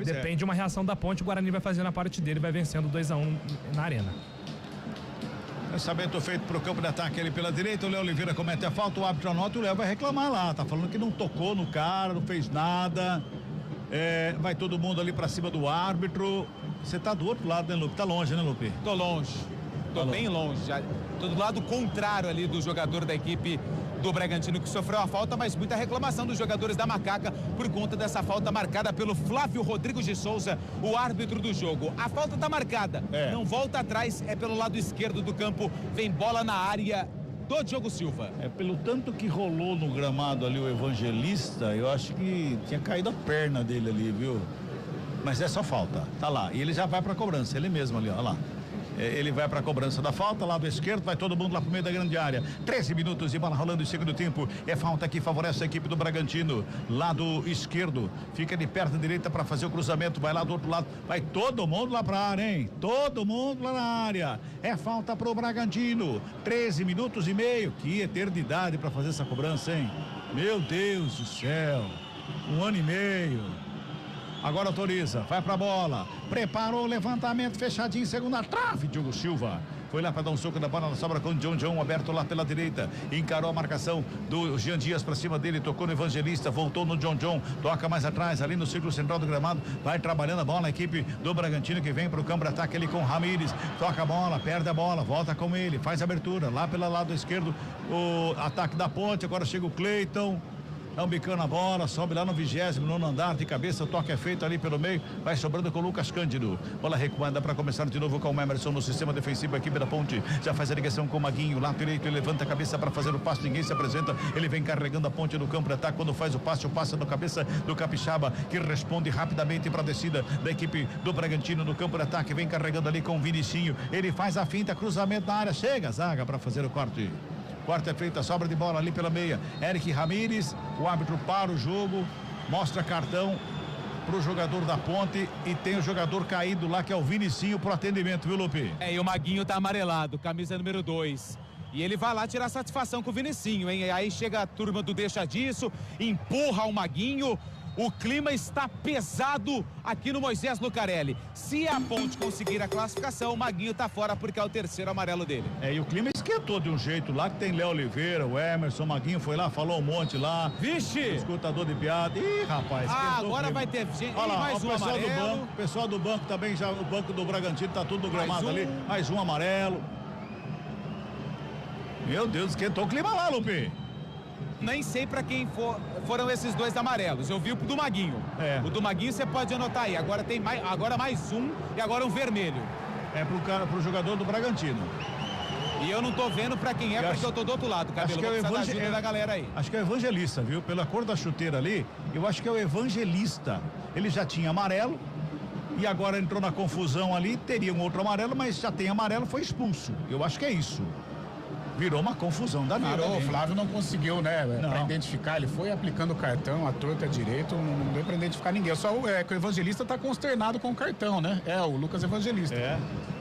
Depende de uma reação da Ponte, o Guarani vai fazendo a parte dele, vai vencendo 2-1 na arena. Lançamento feito pro campo de ataque ali pela direita, o Léo Oliveira comete a falta, o árbitro anota e o Léo vai reclamar lá, tá falando que não tocou no cara, não fez nada, vai todo mundo ali pra cima do árbitro. Você tá do outro lado, né, Lupe? Tá longe, né, Lupe? Tô longe, tô bem longe, já, tô do lado contrário ali do jogador da equipe do Bragantino que sofreu a falta, mas muita reclamação dos jogadores da Macaca por conta dessa falta marcada pelo Flávio Rodrigues de Souza, o árbitro do jogo. A falta tá marcada, não volta atrás, é pelo lado esquerdo do campo, vem bola na área do Diogo Silva. Pelo tanto que rolou no gramado ali o Evangelista, eu acho que tinha caído a perna dele ali, viu? Mas é só falta, tá lá, e ele já vai pra cobrança, ele mesmo ali, ó lá. Ele vai para a cobrança da falta, lado esquerdo, vai todo mundo lá pro meio da grande área. 13 minutos de bola rolando em segundo tempo. É falta que favorece a equipe do Bragantino. Lado esquerdo, fica de perna direita para fazer o cruzamento, vai lá do outro lado, vai todo mundo lá pra área, hein? Todo mundo lá na área. É falta pro Bragantino. 13 minutos e meio. Que eternidade para fazer essa cobrança, hein? Meu Deus do céu. 1 ano e meio. Agora autoriza, vai pra bola, preparou o levantamento, fechadinho, segunda trave, Diogo Silva. Foi lá para dar um soco da bola na sobra com o John aberto lá pela direita. Encarou a marcação do Jean Dias para cima dele, tocou no Evangelista, voltou no John, toca mais atrás, ali no círculo central do gramado, vai trabalhando a bola a equipe do Bragantino que vem para o campo de ataque ali com Ramírez, toca a bola, perde a bola, volta com ele, faz a abertura lá pelo lado esquerdo, o ataque da Ponte, agora chega o Cleiton. Dá um bicão na bola, sobe lá no 29º andar de cabeça, o toque é feito ali pelo meio, vai sobrando com o Lucas Cândido. Bola recuada para começar de novo com o Emerson no sistema defensivo, a equipe da Ponte já faz a ligação com o Maguinho, lá direito, ele levanta a cabeça para fazer o passe, ninguém se apresenta, ele vem carregando a Ponte no campo de ataque, quando faz o passe na cabeça do Capixaba, que responde rapidamente para a descida da equipe do Bragantino no campo de ataque, vem carregando ali com o Vinicinho, ele faz a finta, cruzamento na área, chega a zaga para fazer o corte. Quarta é feita, sobra de bola ali pela meia. Eric Ramírez, o árbitro para o jogo, mostra cartão pro jogador da Ponte e tem o jogador caído lá que é o Vinicinho pro atendimento, viu, Lupe? E o Maguinho tá amarelado, camisa número 2. E ele vai lá tirar satisfação com o Vinicinho, hein? Aí chega a turma do Deixa Disso, empurra o Maguinho. O clima está pesado aqui no Moisés Lucarelli. Se a Ponte conseguir a classificação, o Maguinho tá fora porque é o terceiro amarelo dele. E o clima esquentou de um jeito lá, que tem Léo Oliveira, o Emerson, o Maguinho foi lá, falou um monte lá. Vixe! Escutador de piada. Ih, rapaz, agora vai ter gente. Olha lá, mais o um pessoal amarelo. do banco, pessoal do banco também, já o banco do Bragantino tá tudo no gramado ali. Mais um amarelo. Meu Deus, esquentou o clima lá, Lupe. Nem sei pra quem foram esses dois amarelos. Eu vi o do Maguinho. O do Maguinho você pode anotar aí. Agora tem mais um e agora um vermelho. É pro jogador do Bragantino. E eu não tô vendo pra quem é, porque eu tô do outro lado, Cabelo. Acho que é o da ajuda da galera aí. Acho que é o Evangelista, viu? Pela cor da chuteira ali, eu acho que é o Evangelista. Ele já tinha amarelo e agora entrou na confusão ali, teria um outro amarelo, mas já tem amarelo, foi expulso. Eu acho que é isso. Virou uma confusão da vida. O Flávio não conseguiu, né, pra identificar, ele foi aplicando o cartão, a torta direito, não deu pra identificar ninguém. Só que o Evangelista tá consternado com o cartão, né? O Lucas Evangelista.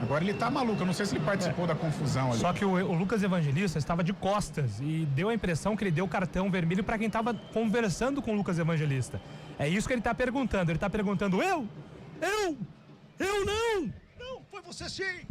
Agora ele tá maluco, eu não sei se ele participou da confusão ali. Só que o Lucas Evangelista estava de costas e deu a impressão que ele deu cartão vermelho pra quem tava conversando com o Lucas Evangelista. É isso que ele tá perguntando. Ele tá perguntando, eu não! Não, foi você sim!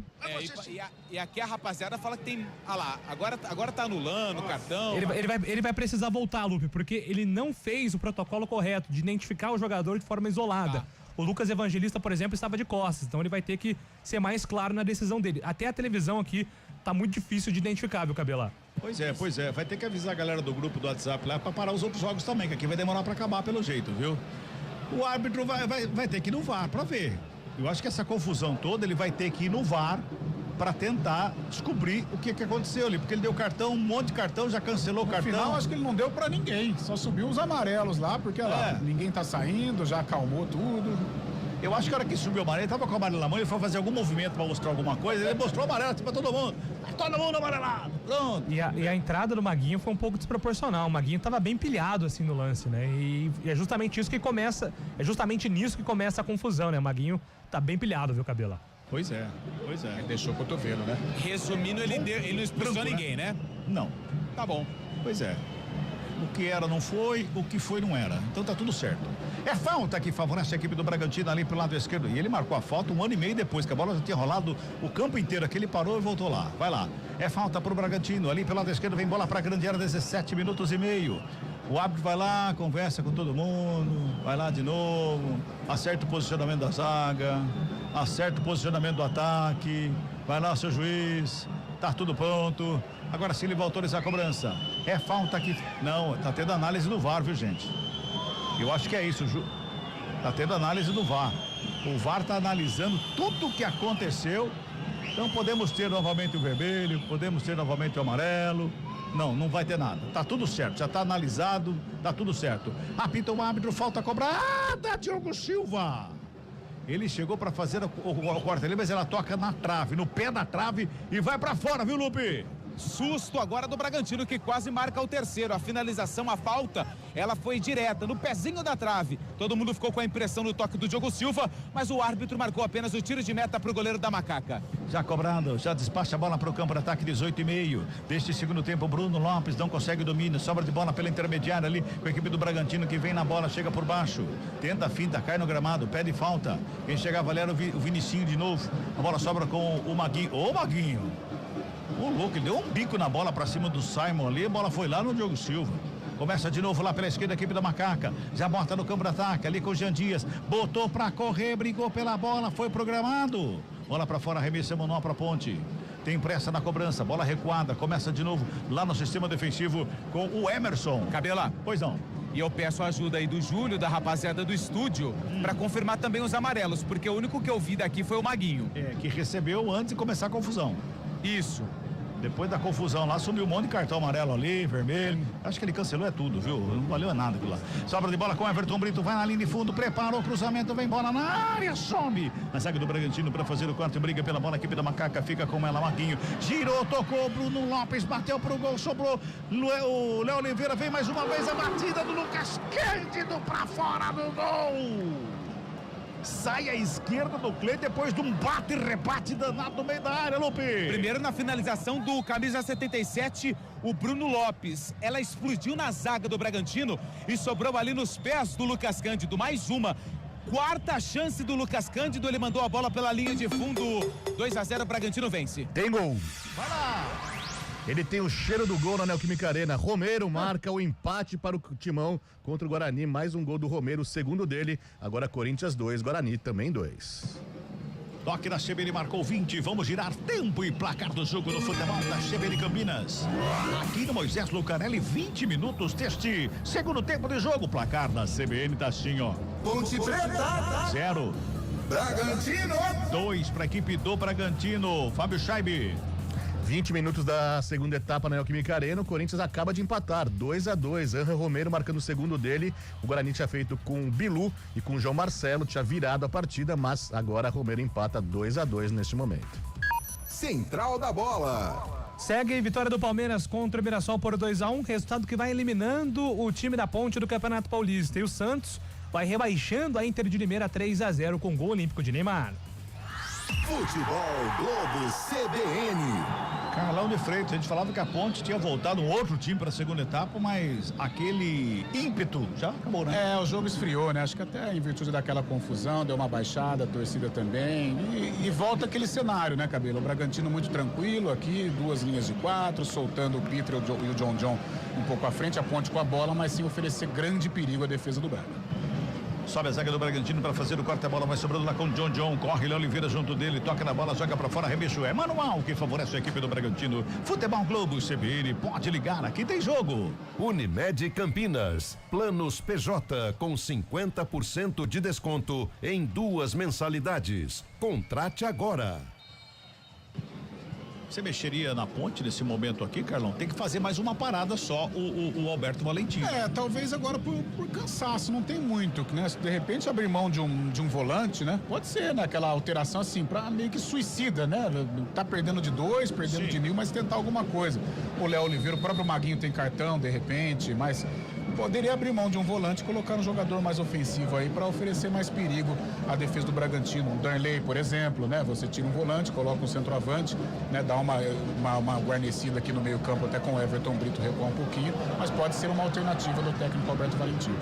E aqui a rapaziada fala que tem. Ah lá, agora tá anulando o cartão. Ele vai precisar voltar, Lupe, porque ele não fez o protocolo correto de identificar o jogador de forma isolada. O Lucas Evangelista, por exemplo, estava de costas, então ele vai ter que ser mais claro na decisão dele. Até a televisão aqui tá muito difícil de identificar, viu, Cabela? Pois é. Vai ter que avisar a galera do grupo do WhatsApp lá pra parar os outros jogos também, que aqui vai demorar pra acabar pelo jeito, viu? O árbitro vai ter que ir no VAR pra ver. Eu acho que essa confusão toda, ele vai ter que ir no VAR para tentar descobrir o que aconteceu ali, porque ele deu cartão, um monte de cartão, já cancelou o cartão. No final, acho que ele não deu para ninguém, só subiu os amarelos lá, porque lá, ninguém tá saindo, já acalmou tudo. Eu acho que a hora que subiu o amarelo, ele tava com o amarelo na mão, ele foi fazer algum movimento para mostrar alguma coisa, ele mostrou o amarelo pra todo mundo. Todo mundo amarelado, pronto. E a entrada do Maguinho foi um pouco desproporcional. O Maguinho tava bem pilhado assim no lance, né? E é justamente isso que começa, nisso que começa a confusão, né? O Maguinho tá bem pilhado, viu, Cabela? Pois é. Ele deixou o cotovelo, né? Resumindo, ele não expulsou ninguém, né? Não. Tá bom. Pois é. O que era não foi, o que foi não era. Então tá tudo certo. É falta que favorece a equipe do Bragantino ali pelo lado esquerdo. E ele marcou a falta 1 ano e meio depois, que a bola já tinha rolado o campo inteiro aqui. Ele parou e voltou lá. Vai lá. É falta pro Bragantino. Ali pelo lado esquerdo vem bola pra grande área, 17 minutos e meio. O árbitro vai lá, conversa com todo mundo, vai lá de novo, acerta o posicionamento da zaga, acerta o posicionamento do ataque, vai lá, seu juiz, tá tudo pronto. Agora sim ele vai autorizar a cobrança. É falta aqui. Não, tá tendo análise do VAR, viu, gente? Eu acho que é isso, tá tendo análise do VAR. O VAR tá analisando tudo o que aconteceu. Então podemos ter novamente o vermelho, podemos ter novamente o amarelo. Não vai ter nada. Tá tudo certo, já tá analisado, tá tudo certo. Apita o árbitro, falta cobrada, Diogo Silva. Ele chegou para fazer o corte ali, mas ela toca na trave, no pé da trave e vai para fora, viu, Lupe? Susto agora do Bragantino, que quase marca o terceiro. A finalização, a falta, ela foi direta no pezinho da trave. Todo mundo ficou com a impressão do toque do Diogo Silva, mas o árbitro marcou apenas o tiro de meta pro goleiro da Macaca. Já cobrado, já despacha a bola pro campo de ataque, 18,5. Deste segundo tempo, Bruno Lopes não consegue domínio, sobra de bola pela intermediária ali, com a equipe do Bragantino que vem na bola, chega por baixo, tenta a finta, cai no gramado, pede falta. Quem chegava ali era o Vinicinho de novo. A bola sobra com o Maguinho. Ô, Maguinho! O louco, ele deu um bico na bola pra cima do Simon ali, a bola foi lá no Diogo Silva. Começa de novo lá pela esquerda a equipe da Macaca, já bota no campo de ataque ali com o Jean Dias, botou pra correr, brigou pela bola, foi programado. Bola pra fora, arremesso manual pra ponte. Tem pressa na cobrança, bola recuada, começa de novo lá no sistema defensivo com o Emerson. Cabela. Pois não. E eu peço a ajuda aí do Júlio, da rapaziada do estúdio, pra confirmar também os amarelos, porque o único que eu vi daqui foi o Maguinho. Que recebeu antes de começar a confusão. Isso. Depois da confusão lá, sumiu um monte de cartão amarelo ali, vermelho. Acho que ele cancelou tudo, viu? Não valeu nada aquilo lá. Sobra de bola com Everton Brito, vai na linha de fundo, preparou o cruzamento, vem bola na área, some. A zaga do Bragantino para fazer o quarto, briga pela bola, a equipe da Macaca fica com ela, Marquinho. Girou, tocou, Bruno Lopes, bateu pro gol, sobrou. O Léo Oliveira vem mais uma vez, a batida do Lucas Cândido para fora do gol. sai à esquerda do Cleiton depois de um bate e rebate danado no meio da área, Lupe. Primeiro na finalização do camisa 77, o Bruno Lopes. Ela explodiu na zaga do Bragantino e sobrou ali nos pés do Lucas Cândido. Mais uma. Quarta chance do Lucas Cândido, ele mandou a bola pela linha de fundo. 2-0, Bragantino vence. Tem gol. Vai lá. Ele tem o cheiro do gol na Neoquímica Arena. Romero marca o empate para o Timão contra o Guarani. Mais um gol do Romero, o segundo dele. Agora Corinthians 2, Guarani também 2. Toque da CBN marcou 20. Vamos girar tempo e placar do jogo no futebol da CBN Campinas. Aqui no Moisés Lucarelli, 20 minutos deste segundo tempo de jogo. Placar da CBN tá assim, ó. Ponte Preta 0. Bragantino 2 para a equipe do Bragantino. Fábio Scheibe. 20 minutos da segunda etapa na Neoquímica Arena, o Corinthians acaba de empatar, 2-2. Angel Romero marcando o segundo dele. O Guarani tinha feito com o Bilu e com o João Marcelo, tinha virado a partida, mas agora Romero empata 2-2 neste momento. Central da Bola. Segue vitória do Palmeiras contra o Mirassol por 2-1, resultado que vai eliminando o time da Ponte do Campeonato Paulista. E o Santos vai rebaixando a Inter de Limeira 3-0 com gol olímpico de Neymar. Futebol Globo CBN. Carlão de Freitas, a gente falava que a Ponte tinha voltado um outro time para a segunda etapa, mas aquele ímpeto já acabou, né? O jogo esfriou, né? Acho que até em virtude daquela confusão, deu uma baixada, a torcida também. E volta aquele cenário, né, Cabelo? O Bragantino muito tranquilo aqui, 2 linhas de 4, soltando o Peter e o John um pouco à frente, a Ponte com a bola, mas sem oferecer grande perigo à defesa do Braga. Sobe a zaga do Bragantino para fazer o corte, a bola vai sobrando lá com o John. Corre Léo Oliveira junto dele, toca na bola, joga para fora, arremesso. É manual que favorece a equipe do Bragantino. Futebol Globo CBN, pode ligar, aqui tem jogo. Unimed Campinas, planos PJ com 50% de desconto em 2 mensalidades. Contrate agora. Você mexeria na Ponte nesse momento aqui, Carlão? Tem que fazer mais uma parada só, o Alberto Valentim. Talvez agora por cansaço, não tem muito, né? De repente abrir mão de um volante, né? Pode ser, né? Aquela alteração assim, pra meio que suicida, né? Tá perdendo de 2, perdendo de 1.000, mas tentar alguma coisa. O Léo Oliveira, o próprio Maguinho tem cartão, de repente, mas poderia abrir mão de um volante e colocar um jogador mais ofensivo aí para oferecer mais perigo à defesa do Bragantino. O Darley, por exemplo, né? Você tira um volante, coloca um centroavante, né? Dá uma guarnecida aqui no meio campo, até com o Everton Brito recuar um pouquinho, mas pode ser uma alternativa do técnico Alberto Valentim.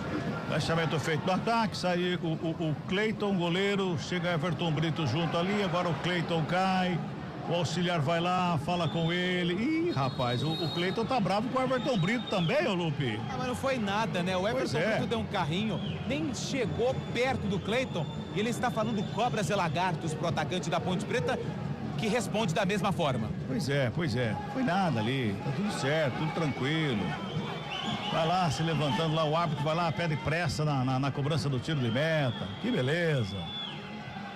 Lançamento feito no ataque, sai o Cleiton, goleiro, chega Everton Brito junto ali, agora o Cleiton cai, o auxiliar vai lá, fala com ele. Ih, rapaz, o Cleiton tá bravo com o Everton Brito também, ô Lupe. Mas não foi nada, né? O Everton Brito deu um carrinho, nem chegou perto do Cleiton e ele está falando cobras e lagartos pro atacante da Ponte Preta, que responde da mesma forma. Pois é. Foi nada ali, tá tudo certo, tudo tranquilo. Vai lá, se levantando lá, o árbitro vai lá, pede pressa na cobrança do tiro de meta. Que beleza.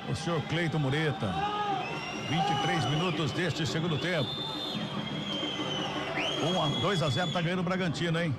O senhor Cleiton Mureta. 23 minutos deste segundo tempo. 2-0, tá ganhando o Bragantino, hein?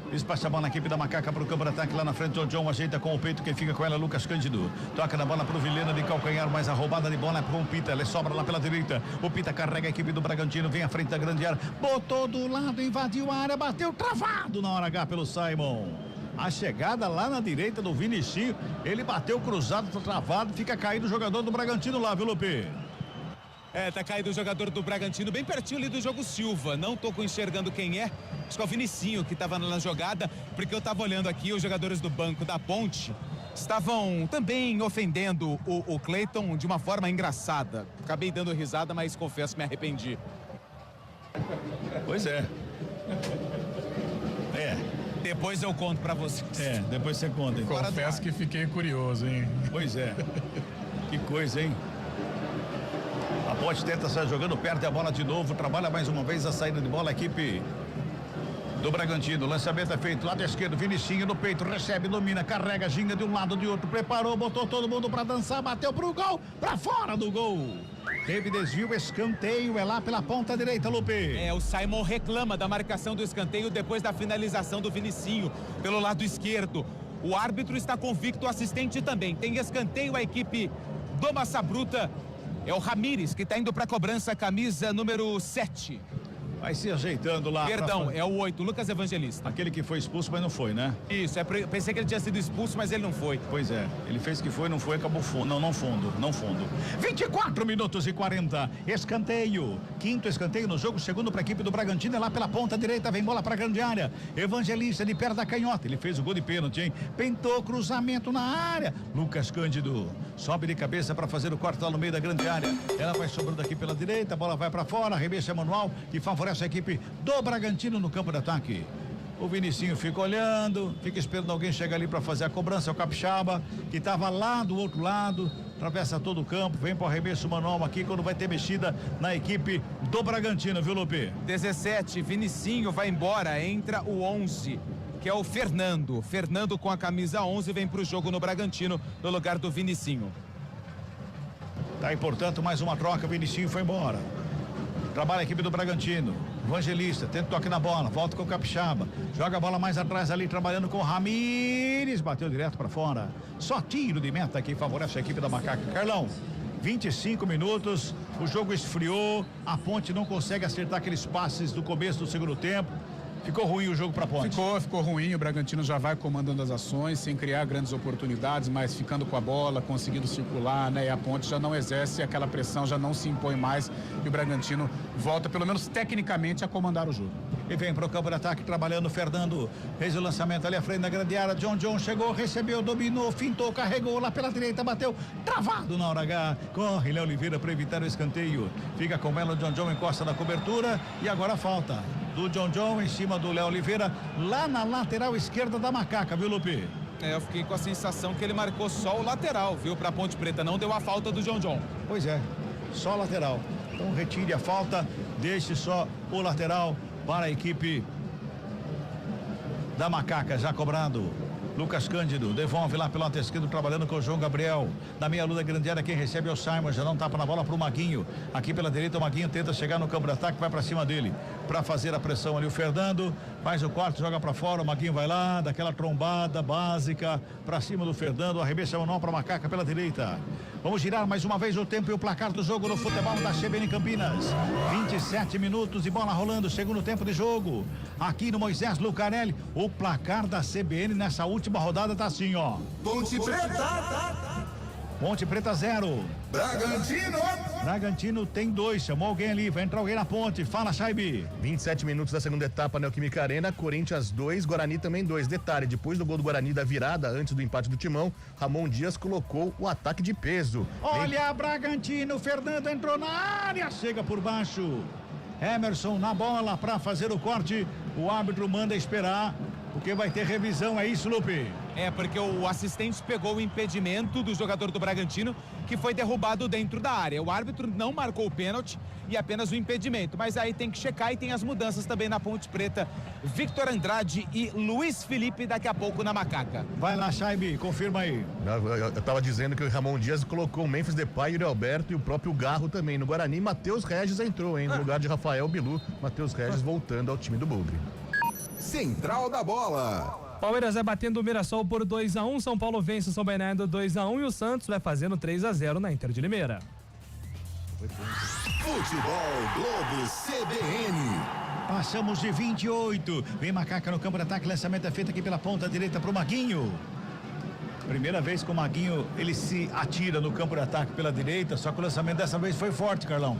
Despacha a bola na equipe da Macaca pro campo de ataque lá na frente. O John ajeita com o peito, quem fica com ela é Lucas Cândido. Toca na bola pro Vilhena de calcanhar, mas a roubada de bola é pro Pita. Ele sobra lá pela direita. O Pita carrega a equipe do Bragantino, vem à frente da grande área. Botou do lado, invadiu a área, bateu travado na hora H pelo Simon. A chegada lá na direita do Vinicinho, ele bateu cruzado, travado, fica caído o jogador do Bragantino lá, viu, Lupe? Tá caído o jogador do Bragantino, bem pertinho ali do jogo Silva. Não tô enxergando quem é. Acho que é o Vinicinho que estava na jogada, porque eu tava olhando aqui, os jogadores do banco da Ponte estavam também ofendendo o Cleiton de uma forma engraçada. Acabei dando risada, mas confesso que me arrependi. Pois é. Depois eu conto pra vocês. Depois você conta. Confesso que fiquei curioso, hein? Pois é. Que coisa, hein? A Ponte tenta sair jogando, perde a bola de novo, trabalha mais uma vez a saída de bola, a equipe do Bragantino. O lançamento é feito lado esquerdo, Vinicinho no peito, recebe, domina, carrega, ginga de um lado, de outro, preparou, botou todo mundo pra dançar, bateu pro gol, pra fora do gol. Teve desvio, escanteio, é lá pela ponta direita, Lupe. O Simon reclama da marcação do escanteio depois da finalização do Vinicinho pelo lado esquerdo. O árbitro está convicto, o assistente também. Tem escanteio a equipe do Massa Bruta. É o Ramires que está indo para a cobrança, camisa número 7. Vai se ajeitando lá. Perdão, é o 8, Lucas Evangelista. Aquele que foi expulso, mas não foi, né? Isso, pensei que ele tinha sido expulso, mas ele não foi. Pois é, ele fez que foi, não foi, acabou fundo. Não fundo. 24 minutos e 40. Escanteio. Quinto escanteio no jogo, segundo para a equipe do Bragantino, é lá pela ponta direita, vem bola para a grande área. Evangelista de perto da canhota. Ele fez o gol de pênalti, hein? Pentou, cruzamento na área. Lucas Cândido sobe de cabeça para fazer o corte lá no meio da grande área. Ela vai sobrando aqui pela direita, a bola vai para fora, arremesso é manual e favorece a equipe do Bragantino no campo de ataque. O Vinicinho fica olhando, fica esperando alguém chegar ali para fazer a cobrança. É o Capixaba, que estava lá do outro lado, atravessa todo o campo, vem para o arremesso manual aqui quando vai ter mexida na equipe do Bragantino, viu, Lupe? 17, Vinicinho vai embora, entra o 11, que é o Fernando. Fernando com a camisa 11 vem para o jogo no Bragantino, no lugar do Vinicinho. Tá aí, portanto, mais uma troca, Vinicinho foi embora. Trabalha a equipe do Bragantino. Evangelista, tenta toque na bola, volta com o Capixaba, joga a bola mais atrás ali, trabalhando com o Ramires, bateu direto para fora. Só tiro de meta que favorece a equipe da Macaca. Carlão, 25 minutos, o jogo esfriou, a Ponte não consegue acertar aqueles passes do começo do segundo tempo. Ficou ruim o jogo para a Ponte. Ficou ruim, o Bragantino já vai comandando as ações, sem criar grandes oportunidades, mas ficando com a bola, conseguindo circular, né? E a Ponte já não exerce aquela pressão, já não se impõe mais e o Bragantino volta, pelo menos tecnicamente, a comandar o jogo. E vem para o campo de ataque, trabalhando o Fernando, fez o lançamento ali à frente da grande área, John chegou, recebeu, dominou, fintou, carregou lá pela direita, bateu, travado na hora H, corre Léo Oliveira para evitar o escanteio, fica com ela, o John encosta na cobertura e agora falta do John em cima do Léo Oliveira, lá na lateral esquerda da Macaca, viu, Lupe? Eu fiquei com a sensação que ele marcou só o lateral, viu, pra Ponte Preta, não deu a falta do John. Pois é, só lateral. Então retire a falta, deixe só o lateral para a equipe da Macaca, já cobrado. Lucas Cândido devolve lá pelo lado esquerdo, trabalhando com o João Gabriel. Na meia lua da grande área, quem recebe é o Simon, já não tapa na bola pro Maguinho. Aqui pela direita, o Maguinho tenta chegar no campo de ataque, vai para cima dele para fazer a pressão ali. O Fernando faz o corte, joga para fora, o Maguinho vai lá, daquela trombada básica para cima do Fernando, arremessa manual para Macaca pela direita. Vamos girar mais uma vez o tempo e o placar do jogo no futebol da CBN Campinas. 27 minutos e bola rolando, segundo tempo de jogo. Aqui no Moisés Lucarelli, o placar da CBN nessa última rodada tá assim, ó. Ponte Preta. Ponte Preta 0. Bragantino tem 2, chamou alguém ali, vai entrar alguém na ponte, fala, Chaibi. 27 minutos da segunda etapa, Neoquímica Arena, Corinthians 2, Guarani também 2. Detalhe, depois do gol do Guarani da virada, antes do empate do Timão, Ramon Dias colocou o ataque de peso. Olha, Bragantino, Fernando entrou na área, chega por baixo. Emerson na bola para fazer o corte, o árbitro manda esperar, porque vai ter revisão, é isso, Lupe? É, porque o assistente pegou o impedimento do jogador do Bragantino, que foi derrubado dentro da área. O árbitro não marcou o pênalti e apenas o impedimento, mas aí tem que checar e tem as mudanças também na Ponte Preta. Victor Andrade e Luiz Felipe daqui a pouco na Macaca. Vai lá, Chaibi, confirma aí. Eu tava dizendo que o Ramon Dias colocou o Memphis Depay, Yuri Alberto e o próprio Garro também. No Guarani, Matheus Regis entrou, hein? No lugar de Rafael Bilu, Matheus Regis voltando ao time do Bugre. Central da Bola. Palmeiras vai batendo o Mirassol por 2-1, São Paulo vence o São Bernardo 2-1 e o Santos vai fazendo 3-0 na Inter de Limeira. Futebol Globo CBN. Passamos de 28. Vem Macaca no campo de ataque, lançamento é feito aqui pela ponta direita pro Maguinho. Primeira vez que o Maguinho, ele se atira no campo de ataque pela direita, só que o lançamento dessa vez foi forte, Carlão.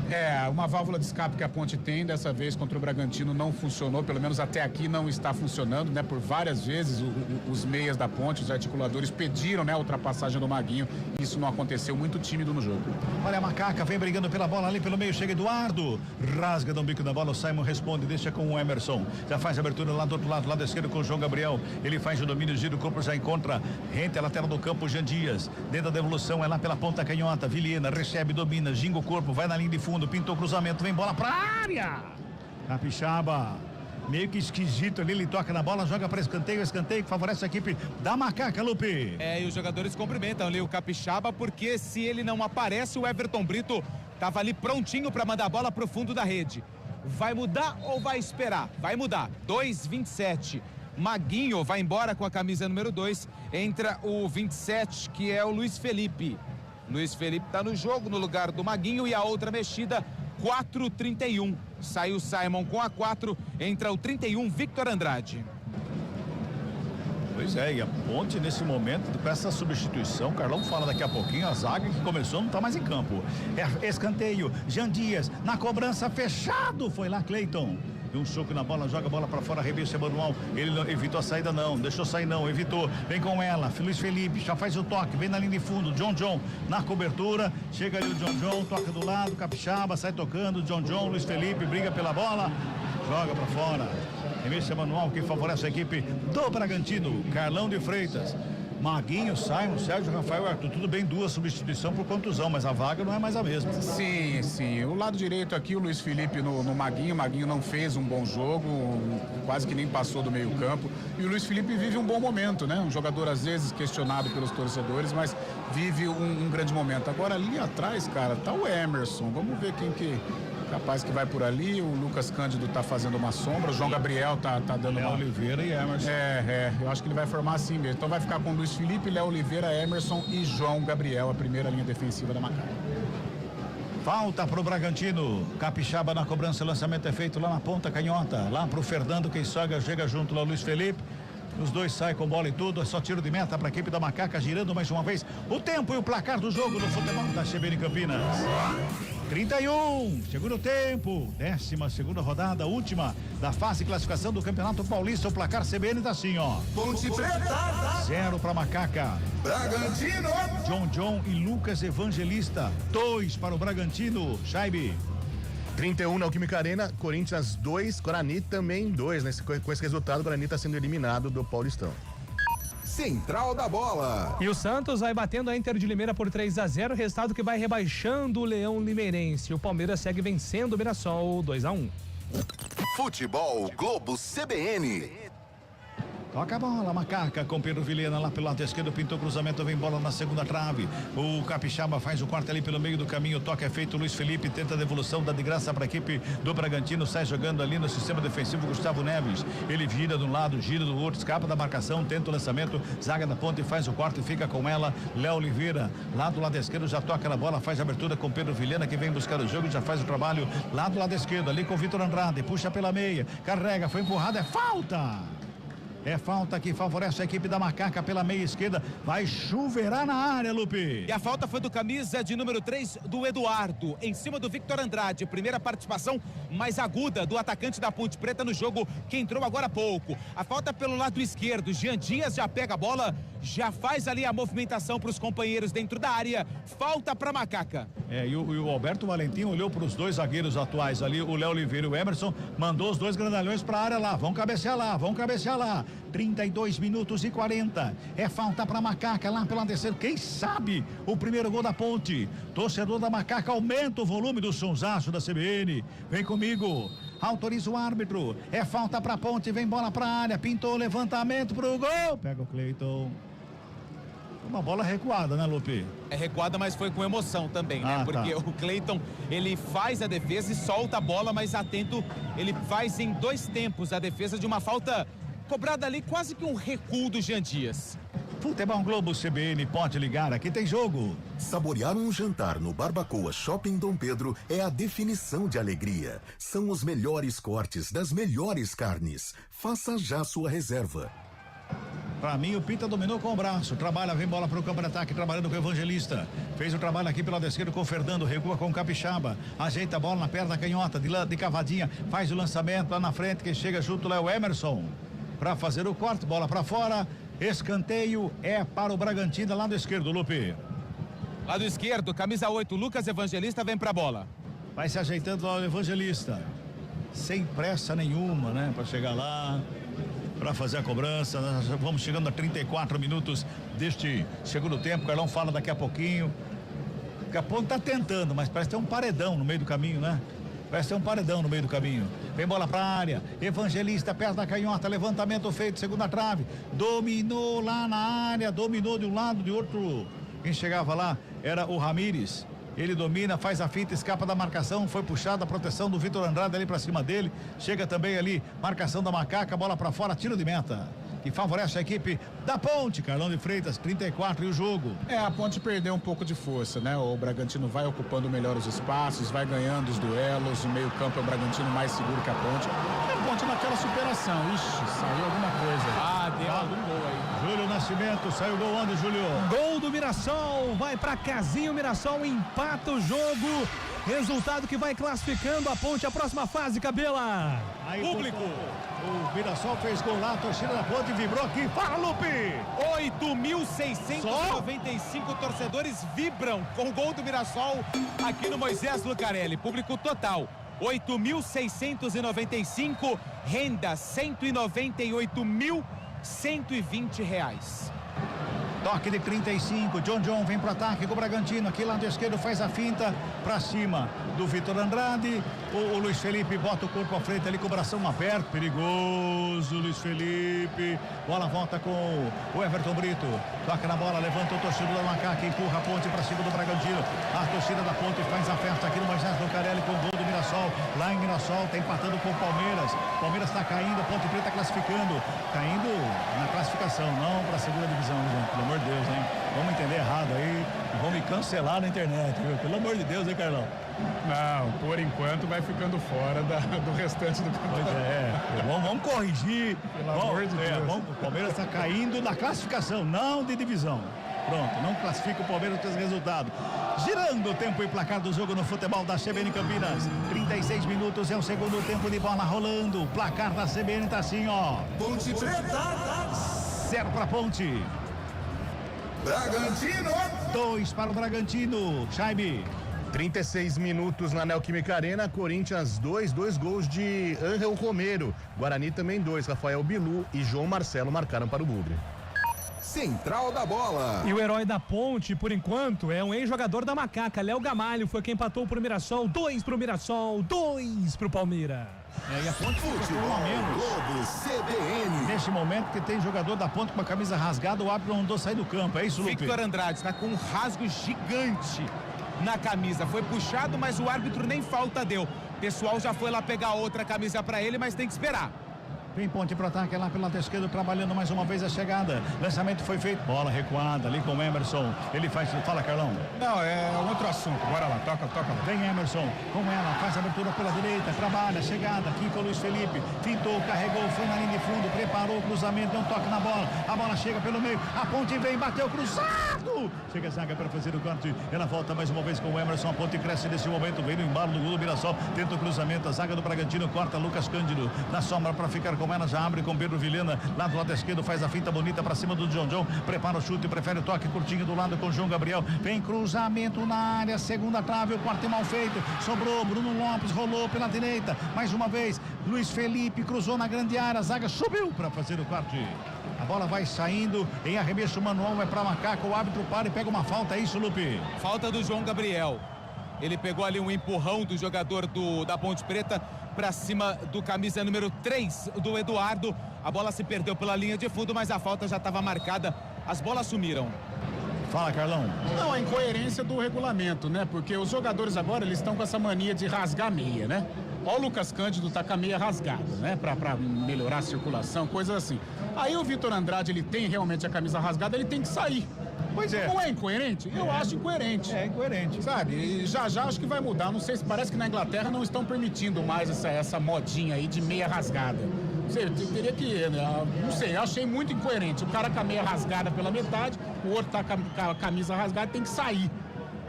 É, uma válvula de escape que a Ponte tem, dessa vez contra o Bragantino não funcionou, pelo menos até aqui não está funcionando, né? Por várias vezes os meias da Ponte, os articuladores pediram, né, a ultrapassagem do Maguinho, e isso não aconteceu, muito tímido no jogo. Olha a Macaca, vem brigando pela bola ali pelo meio, chega Eduardo, rasga do bico da bola, o Simon responde, deixa com o Emerson, já faz a abertura lá do outro lado, lado esquerdo com o João Gabriel, ele faz o domínio, gira o corpo, já encontra rente a lateral do campo, Jean Dias, dentro da devolução, é lá pela ponta canhota, Vilhena, recebe, domina, ginga o corpo, vai na linha de fundo, pintou o cruzamento, vem bola pra área. Capixaba, meio que esquisito ali, ele toca na bola, joga para escanteio que favorece a equipe da Macaca, Lupe. É, e os jogadores cumprimentam ali o Capixaba, porque se ele não aparece, o Everton Brito tava ali prontinho para mandar a bola pro fundo da rede. Vai mudar ou vai esperar? Vai mudar. 2-27. Maguinho vai embora com a camisa número 2, entra o 27, que é o Luiz Felipe. Luiz Felipe tá no jogo no lugar do Maguinho e a outra mexida 4-31. Saiu o Simon com a 4, entra o 31, Victor Andrade. Pois é, e a Ponte nesse momento, com essa substituição, Carlão fala daqui a pouquinho, a zaga que começou não tá mais em campo. É escanteio, Jean Dias, na cobrança, fechado, foi lá Cleiton. Deu um choque na bola, joga a bola pra fora, arremesso manual, ele não, evitou a saída não, deixou sair não, evitou, vem com ela, Luiz Felipe, já faz o toque, vem na linha de fundo, John na cobertura, chega ali o John, toca do lado, Capixaba, sai tocando, John, Luiz Felipe, briga pela bola, joga pra fora. Arremesso manual que favorece a equipe do Bragantino, Carlão de Freitas. Maguinho, Simon, Sérgio, Rafael, Arthur, tudo bem, 2 substituições por contusão, mas a vaga não é mais a mesma. Sim. O lado direito aqui, o Luiz Felipe no Maguinho. O Maguinho não fez um bom jogo, quase que nem passou do meio campo. E o Luiz Felipe vive um bom momento, né? Um jogador às vezes questionado pelos torcedores, mas vive um grande momento. Agora ali atrás, cara, tá o Emerson. Vamos ver quem que... Capaz que vai por ali, o Lucas Cândido tá fazendo uma sombra, o João Gabriel tá dando uma... Oliveira e Emerson. Eu acho que ele vai formar assim mesmo. Então vai ficar com Luiz Felipe, Léo Oliveira, Emerson e João Gabriel, a primeira linha defensiva da Macaca. Falta pro Bragantino, Capixaba na cobrança, o lançamento é feito lá na ponta canhota, lá pro Fernando, quem chega junto lá, Luiz Felipe. Os dois saem com bola e tudo, é só tiro de meta para a equipe da Macaca, girando mais uma vez o tempo e o placar do jogo no futebol da CBN Campinas. 31, segundo tempo, 12ª rodada, última da fase de classificação do Campeonato Paulista. O placar CBN tá assim, ó. Ponte Preta. 0 para Macaca. Bragantino. John e Lucas Evangelista. 2 para o Bragantino. Chaibe. 31 na Química Arena, Corinthians 2, Guarani também 2. Com esse resultado, o Guarani está sendo eliminado do Paulistão. Central da Bola. E o Santos vai batendo a Inter de Limeira por 3-0, resultado que vai rebaixando o Leão Limeirense. O Palmeiras segue vencendo o Mirassol 2-1. Futebol Globo CBN. Toca a bola, Macaca com Pedro Vilhena lá pelo lado esquerdo, pintou cruzamento, vem bola na segunda trave. O Capixaba faz o corte ali pelo meio do caminho, toque é feito, Luiz Felipe tenta a devolução, dá de graça para a equipe do Bragantino, sai jogando ali no sistema defensivo, Gustavo Neves. Ele gira de um lado, gira do outro, escapa da marcação, tenta o lançamento, zaga da ponta e faz o corte, fica com ela, Léo Oliveira, lá do lado esquerdo, já toca na bola, faz a abertura com Pedro Vilhena, que vem buscar o jogo, já faz o trabalho lá do lado esquerdo, ali com o Vitor Andrade, puxa pela meia, carrega, foi empurrado, é falta! É falta que favorece a equipe da Macaca pela meia esquerda. Vai chuveirar na área, Lupe. E a falta foi do camisa de número 3 do Eduardo, em cima do Victor Andrade. Primeira participação mais aguda do atacante da Ponte Preta no jogo, que entrou agora há pouco. A falta pelo lado esquerdo. Jean Dias já pega a bola, já faz ali a movimentação para os companheiros dentro da área. Falta para Macaca. E o Alberto Valentim olhou para os dois zagueiros atuais ali, o Léo Oliveira e o Emerson, mandou os dois grandalhões para a área lá. Vão cabecear lá. 32 minutos e 40. É falta para Macaca lá pela terceira. Quem sabe o primeiro gol da Ponte. Torcedor da Macaca, aumenta o volume do sonsaço da CBN. Vem comigo. Autoriza o árbitro. É falta para Ponte. Vem bola para a área. Pintou levantamento pro gol. Pega o Cleiton. Uma bola recuada, né, Lupe? É recuada, mas foi com emoção também, né? Porque o Cleiton, ele faz a defesa e solta a bola, mas atento, ele faz em 2 tempos a defesa de uma falta cobrada ali, quase que um recuo do Jean Dias. Futebol Globo CBN, pode ligar, aqui tem jogo. Saborear um jantar no Barbacoa Shopping Dom Pedro é a definição de alegria. São os melhores cortes das melhores carnes. Faça já sua reserva. Pra mim, o Pita dominou com o braço. Trabalha, vem bola pro campo de ataque, trabalhando com o Evangelista. Fez o trabalho aqui pelo lado esquerdo com o Fernando, recua com o Capixaba. Ajeita a bola na perna canhota, de cavadinha. Faz o lançamento lá na frente, quem chega junto lá é o Emerson. Pra fazer o corte, bola pra fora. Escanteio é para o Bragantino, lado esquerdo, Lupe. Lado esquerdo, camisa 8, Lucas Evangelista vem pra bola. Vai se ajeitando lá o Evangelista. Sem pressa nenhuma, né? Pra chegar lá, para fazer a cobrança. Nós vamos chegando a 34 minutos deste segundo tempo. O Carlão fala daqui a pouquinho. Daqui a pouco tá tentando, mas parece ter um paredão no meio do caminho, né? Parece ter um paredão no meio do caminho. Vem bola pra área. Evangelista, perto da canhota. Levantamento feito, segunda trave. Dominou lá na área. Dominou de um lado, de outro. Quem chegava lá era o Ramires. Ele domina, faz a fita, escapa da marcação, foi puxada a proteção do Vitor Andrade ali pra cima dele. Chega também ali, marcação da Macaca, bola pra fora, tiro de meta. que favorece a equipe da Ponte. Carlão de Freitas, 34 e o jogo. A Ponte perdeu um pouco de força, né? O Bragantino vai ocupando melhor os espaços, vai ganhando os duelos, o meio-campo é o Bragantino mais seguro que a Ponte. A Ponte naquela superação. Ixi, saiu alguma coisa. Deu algum gol aí. Júlio Nascimento, saiu o gol onde, Júlio? Gol do Mirassol, vai pra casinha, o Mirassol empata o jogo. Resultado que vai classificando a Ponte à próxima fase, Cabela. Aí, público. O Mirassol fez gol lá, a torcida da Ponte vibrou aqui. Fala, Lupe! 8.695 torcedores vibram com o gol do Mirassol aqui no Moisés Lucarelli. Público total, 8.695, renda R$198.120. Toque de 35, John vem pro ataque com o Bragantino, aqui lado esquerdo faz a finta pra cima do Vitor Andrade, o Luiz Felipe bota o corpo à frente ali, cobração aberto, perigoso, Luiz Felipe, bola volta com o Everton Brito, toca na bola, levanta o torcedor da Macaca, empurra a Ponte pra cima do Bragantino, a torcida da Ponte faz a festa aqui no Moisés Lucarelli com o gol do Mirassol, lá em Mirassol, tá empatando com o Palmeiras tá caindo, a Ponte Preta classificando, caindo na classificação, não pra segunda divisão, gente, pelo amor de Deus, hein? Vamos entender errado aí, vão me cancelar na internet, viu? Pelo amor de Deus, hein, Carlão? Não, por enquanto vai ficando fora do restante do campeonato. Vamos corrigir. Pelo amor de Deus. O Palmeiras está caindo na classificação, não de divisão. Pronto, não classifica o Palmeiras com esse resultado. Girando o tempo e placar do jogo no futebol da CBN Campinas. 36 minutos, é o segundo tempo de bola rolando. O placar da CBN tá assim, ó. Ponte Preta. 0 para Ponte. Bragantino. 2 para o Bragantino. Chaime. 36 minutos na Neoquímica Arena, Corinthians 2 gols de Ángel Romero. Guarani também 2, Rafael Bilu e João Marcelo marcaram para o Bugre. Central da bola. E o herói da Ponte, por enquanto, é um ex-jogador da Macaca, Léo Gamalho, foi quem empatou pro Mirassol, 2 pro Mirassol, 2 pro Palmeiras. E a Ponte Futebol a menos. Globo CBN. Neste momento que tem jogador da Ponte com a camisa rasgada, o árbitro não mandou sair do campo, é isso, Lupe? Victor Andrade está com um rasgo gigante na camisa, foi puxado, mas o árbitro nem falta deu. O pessoal já foi lá pegar outra camisa para ele, mas tem que esperar. Vem Ponte pro ataque lá pelo lado esquerdo, trabalhando mais uma vez a chegada. Lançamento foi feito, bola recuada ali com o Emerson. Ele faz, fala, Carlão. Não, é outro assunto, bora lá, toca lá. Vem Emerson, com ela, faz a abertura pela direita, trabalha, chegada, aqui com o Luiz Felipe, fintou, carregou, foi na linha de fundo, preparou o cruzamento, não toca na bola, a bola chega pelo meio, a Ponte vem, bateu cruzado, chega a zaga para fazer o corte, ela volta mais uma vez com o Emerson, a Ponte cresce nesse momento, vem no embalo do gol do Mirassol, tenta o cruzamento, a zaga do Bragantino corta Lucas Cândido, na sombra para ficar com ela, já abre com Pedro Vilhena, lá do lado esquerdo, faz a finta bonita para cima do John, prepara o chute, prefere o toque curtinho do lado com João Gabriel, vem cruzamento na área, segunda trave, o quarto mal feito, sobrou, Bruno Lopes rolou pela direita, mais uma vez, Luiz Felipe cruzou na grande área, a zaga subiu para fazer o corte. A bola vai saindo em arremesso manual, é para Macaco, o árbitro para e pega uma falta, é isso, Lupe? Falta do João Gabriel. Ele pegou ali um empurrão do jogador da Ponte Preta para cima do camisa número 3 do Eduardo. A bola se perdeu pela linha de fundo, mas a falta já estava marcada. As bolas sumiram. Fala, Carlão. Não, a incoerência do regulamento, né? Porque os jogadores agora, eles estão com essa mania de rasgar a meia, né? Ó, o Lucas Cândido tá com a meia rasgada, né? Pra melhorar a circulação, coisas assim. Aí o Vitor Andrade, ele tem realmente a camisa rasgada, ele tem que sair. Pois é. Não é incoerente? Eu acho incoerente. É incoerente. Sabe? E já acho que vai mudar. Não sei se parece que na Inglaterra não estão permitindo mais essa modinha aí de meia rasgada. Não sei, teria que... Não sei, eu achei muito incoerente. O cara com a meia rasgada pela metade, o outro tá com a camisa rasgada, tem que sair.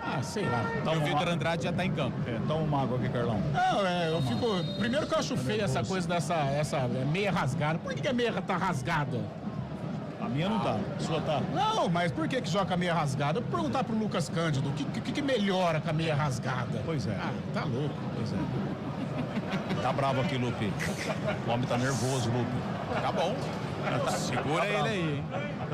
Ah, sei lá. Então o Vitor Andrade já tá em campo. Toma uma água aqui, Carlão. Não, eu fico... Primeiro que eu acho feio essa coisa dessa meia rasgada. Por que a meia tá rasgada? A minha não tá, a sua tá. Não, mas por que joga a meia rasgada? Eu vou perguntar pro Lucas Cândido, o que melhora com a meia rasgada? Pois é. Ah, tá louco. Pois é. Tá bravo aqui, Lupe. O homem tá nervoso, Lupe. Tá bom. Segura ele aí, hein?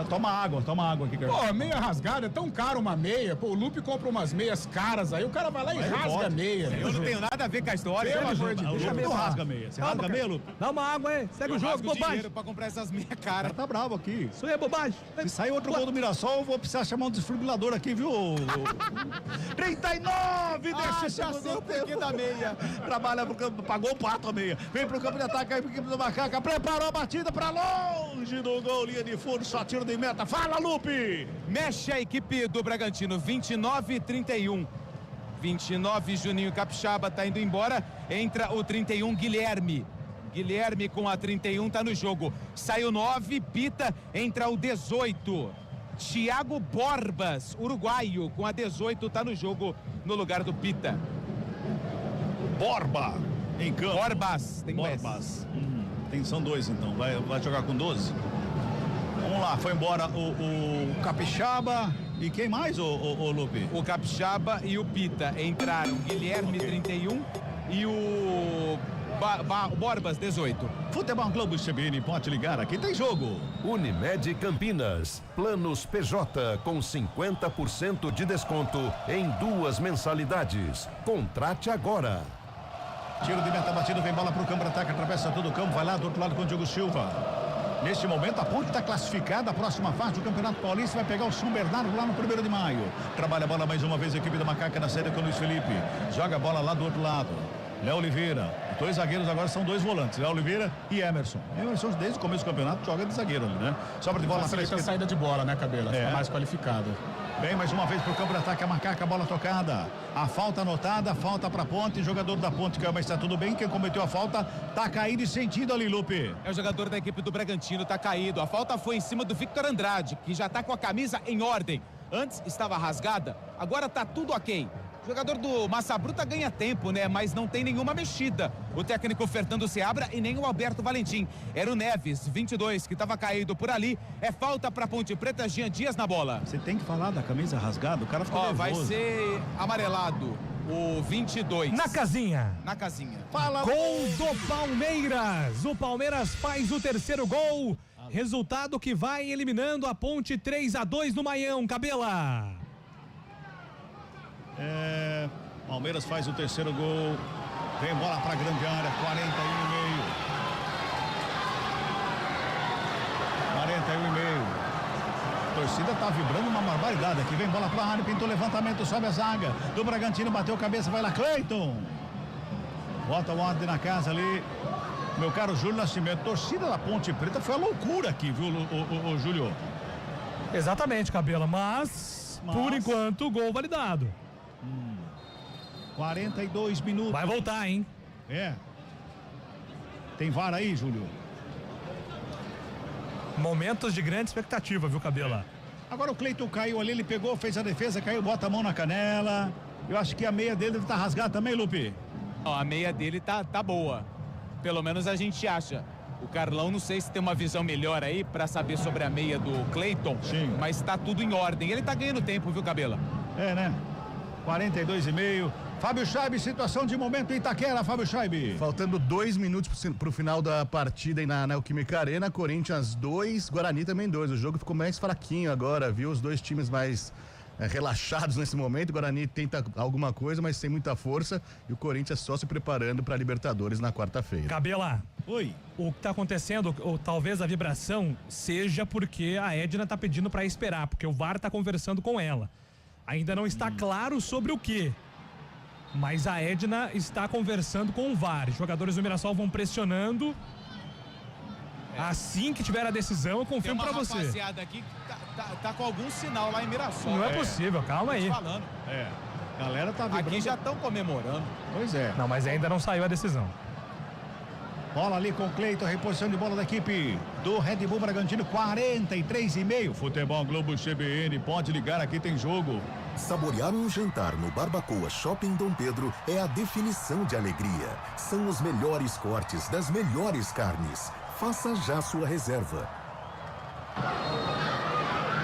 Toma água aqui, Carlão. Pô, meia rasgada, é tão caro uma meia. Pô, o Lupe compra umas meias caras aí, o cara vai lá e rasga a meia. Eu não tenho nada a ver com a história. Pelo amor de O Deus. Lupe não rasga a meia. Você rasga a meia, Lupe? Dá uma água aí, segue o jogo, bobagem. Dinheiro pra comprar essas meias O caras. cara tá bravo aqui. Isso aí é bobagem. Se sair outro gol do Mirassol, eu vou precisar chamar um desfibrilador aqui, viu? 39 desse segundo tempo. Da meia. Trabalha pro pagou o pato a meia. Vem pro campo de ataque, a equipe do Macaca, preparou a batida pra longe do gol, linha de fundo, só tiro de meta. Fala, Lupe! Mexe a equipe do Bragantino, 29-31. 29, Juninho Capixaba tá indo embora, entra o 31, Guilherme com a 31 tá no jogo, sai o 9, Pita, entra o 18, Thiago Borbas, uruguaio, com a 18 tá no jogo no lugar do Pita. Borba em campo. Borbas, tem Borbas. São dois então, vai jogar com 12. Vamos lá, foi embora o Capixaba e quem mais, o Lupe? O Capixaba e o Pita entraram, Guilherme 31 e o Borbas 18. Futebol Globo CBN, pode ligar, aqui tem jogo. Unimed Campinas, planos PJ com 50% de desconto em 2 mensalidades. Contrate agora. Tiro de meta batido, vem bola pro campo, ataca, atravessa todo o campo, vai lá do outro lado com o Diogo Silva. Neste momento, a Ponte está classificada. A próxima fase do Campeonato Paulista vai pegar o São Bernardo lá no 1º de maio. Trabalha a bola mais uma vez a equipe da Macaca na saída com o Luiz Felipe. Joga a bola lá do outro lado. Léo Oliveira. 2 zagueiros agora são 2 volantes. Léo Oliveira e Emerson. Emerson, desde o começo do campeonato, joga de zagueiro ali, né? Sobra de bola na frente. A saída de bola, né, Cabela? Fica mais qualificado. Bem, mais uma vez pro campo de ataque, a Macaca, bola tocada. A falta anotada, falta pra Ponte, jogador da Ponte caiu, mas tá tudo bem, quem cometeu a falta tá caído e sentido ali, Lupe. É o jogador da equipe do Bragantino, tá caído. A falta foi em cima do Victor Andrade, que já tá com a camisa em ordem. Antes estava rasgada, agora tá tudo ok. O jogador do Massa Bruta ganha tempo, né? Mas não tem nenhuma mexida. O técnico Fernando Seabra e nem o Alberto Valentim. Era o Neves, 22, que estava caído por ali. É falta pra Ponte Preta, Jean Dias na bola. Você tem que falar da camisa rasgada, o cara ficou nervoso. Vai ser amarelado, o 22. Na casinha. Fala. Gol do Palmeiras. O Palmeiras faz o 3º gol. Resultado que vai eliminando a Ponte 3-2 no Maião, Cabela. Palmeiras faz o 3º gol. Vem bola pra grande área, 41,5. A torcida tá vibrando uma barbaridade aqui. Vem bola pra área, pintou levantamento, sobe a zaga do Bragantino, bateu cabeça, vai lá, Cleiton. Bota o ordem na casa ali. Meu caro Júlio Nascimento, torcida da Ponte Preta foi a loucura aqui, viu, o Júlio? Exatamente, Cabela, mas por enquanto, gol validado. 42 minutos. Vai voltar, hein? Tem VAR aí, Júlio? Momentos de grande expectativa, viu, Cabela? Agora o Cleiton caiu ali, ele pegou, fez a defesa, caiu, bota a mão na canela. Eu acho que a meia dele deve estar rasgada também, Lupe. A meia dele tá boa. Pelo menos a gente acha. O Carlão, não sei se tem uma visão melhor aí pra saber sobre a meia do Cleiton. Sim. Mas tá tudo em ordem. Ele tá ganhando tempo, viu, Cabela? Né? 42,5. Fábio Scheibe, situação de momento em Itaquera, Fábio Scheibe. Faltando 2 minutos pro final da partida aí na Neoquímica Arena, Corinthians 2, Guarani também 2. O jogo ficou mais fraquinho agora, viu? Os dois times mais relaxados nesse momento. O Guarani tenta alguma coisa, mas sem muita força. E o Corinthians só se preparando para Libertadores na quarta-feira. Cabela. Oi. O que tá acontecendo, ou talvez a vibração, seja porque a Edna tá pedindo para esperar, porque o VAR tá conversando com ela. Ainda não está claro sobre o quê. Mas a Edna está conversando com o VAR. Os jogadores do Mirassol vão pressionando. Assim que tiver a decisão, eu confirmo pra você. Tem uma rapaziada aqui que tá com algum sinal lá em Mirassol. Não é possível, calma aí. Falando. Galera tá vibrando. Aqui já estão comemorando. Pois é. Não, mas ainda não saiu a decisão. Bola ali com o Cleiton, reposição de bola da equipe do Red Bull Bragantino, 43,5. Futebol Globo CBN, pode ligar, aqui tem jogo. Saborear um jantar no Barbacoa Shopping Dom Pedro é a definição de alegria. São os melhores cortes das melhores carnes. Faça já sua reserva.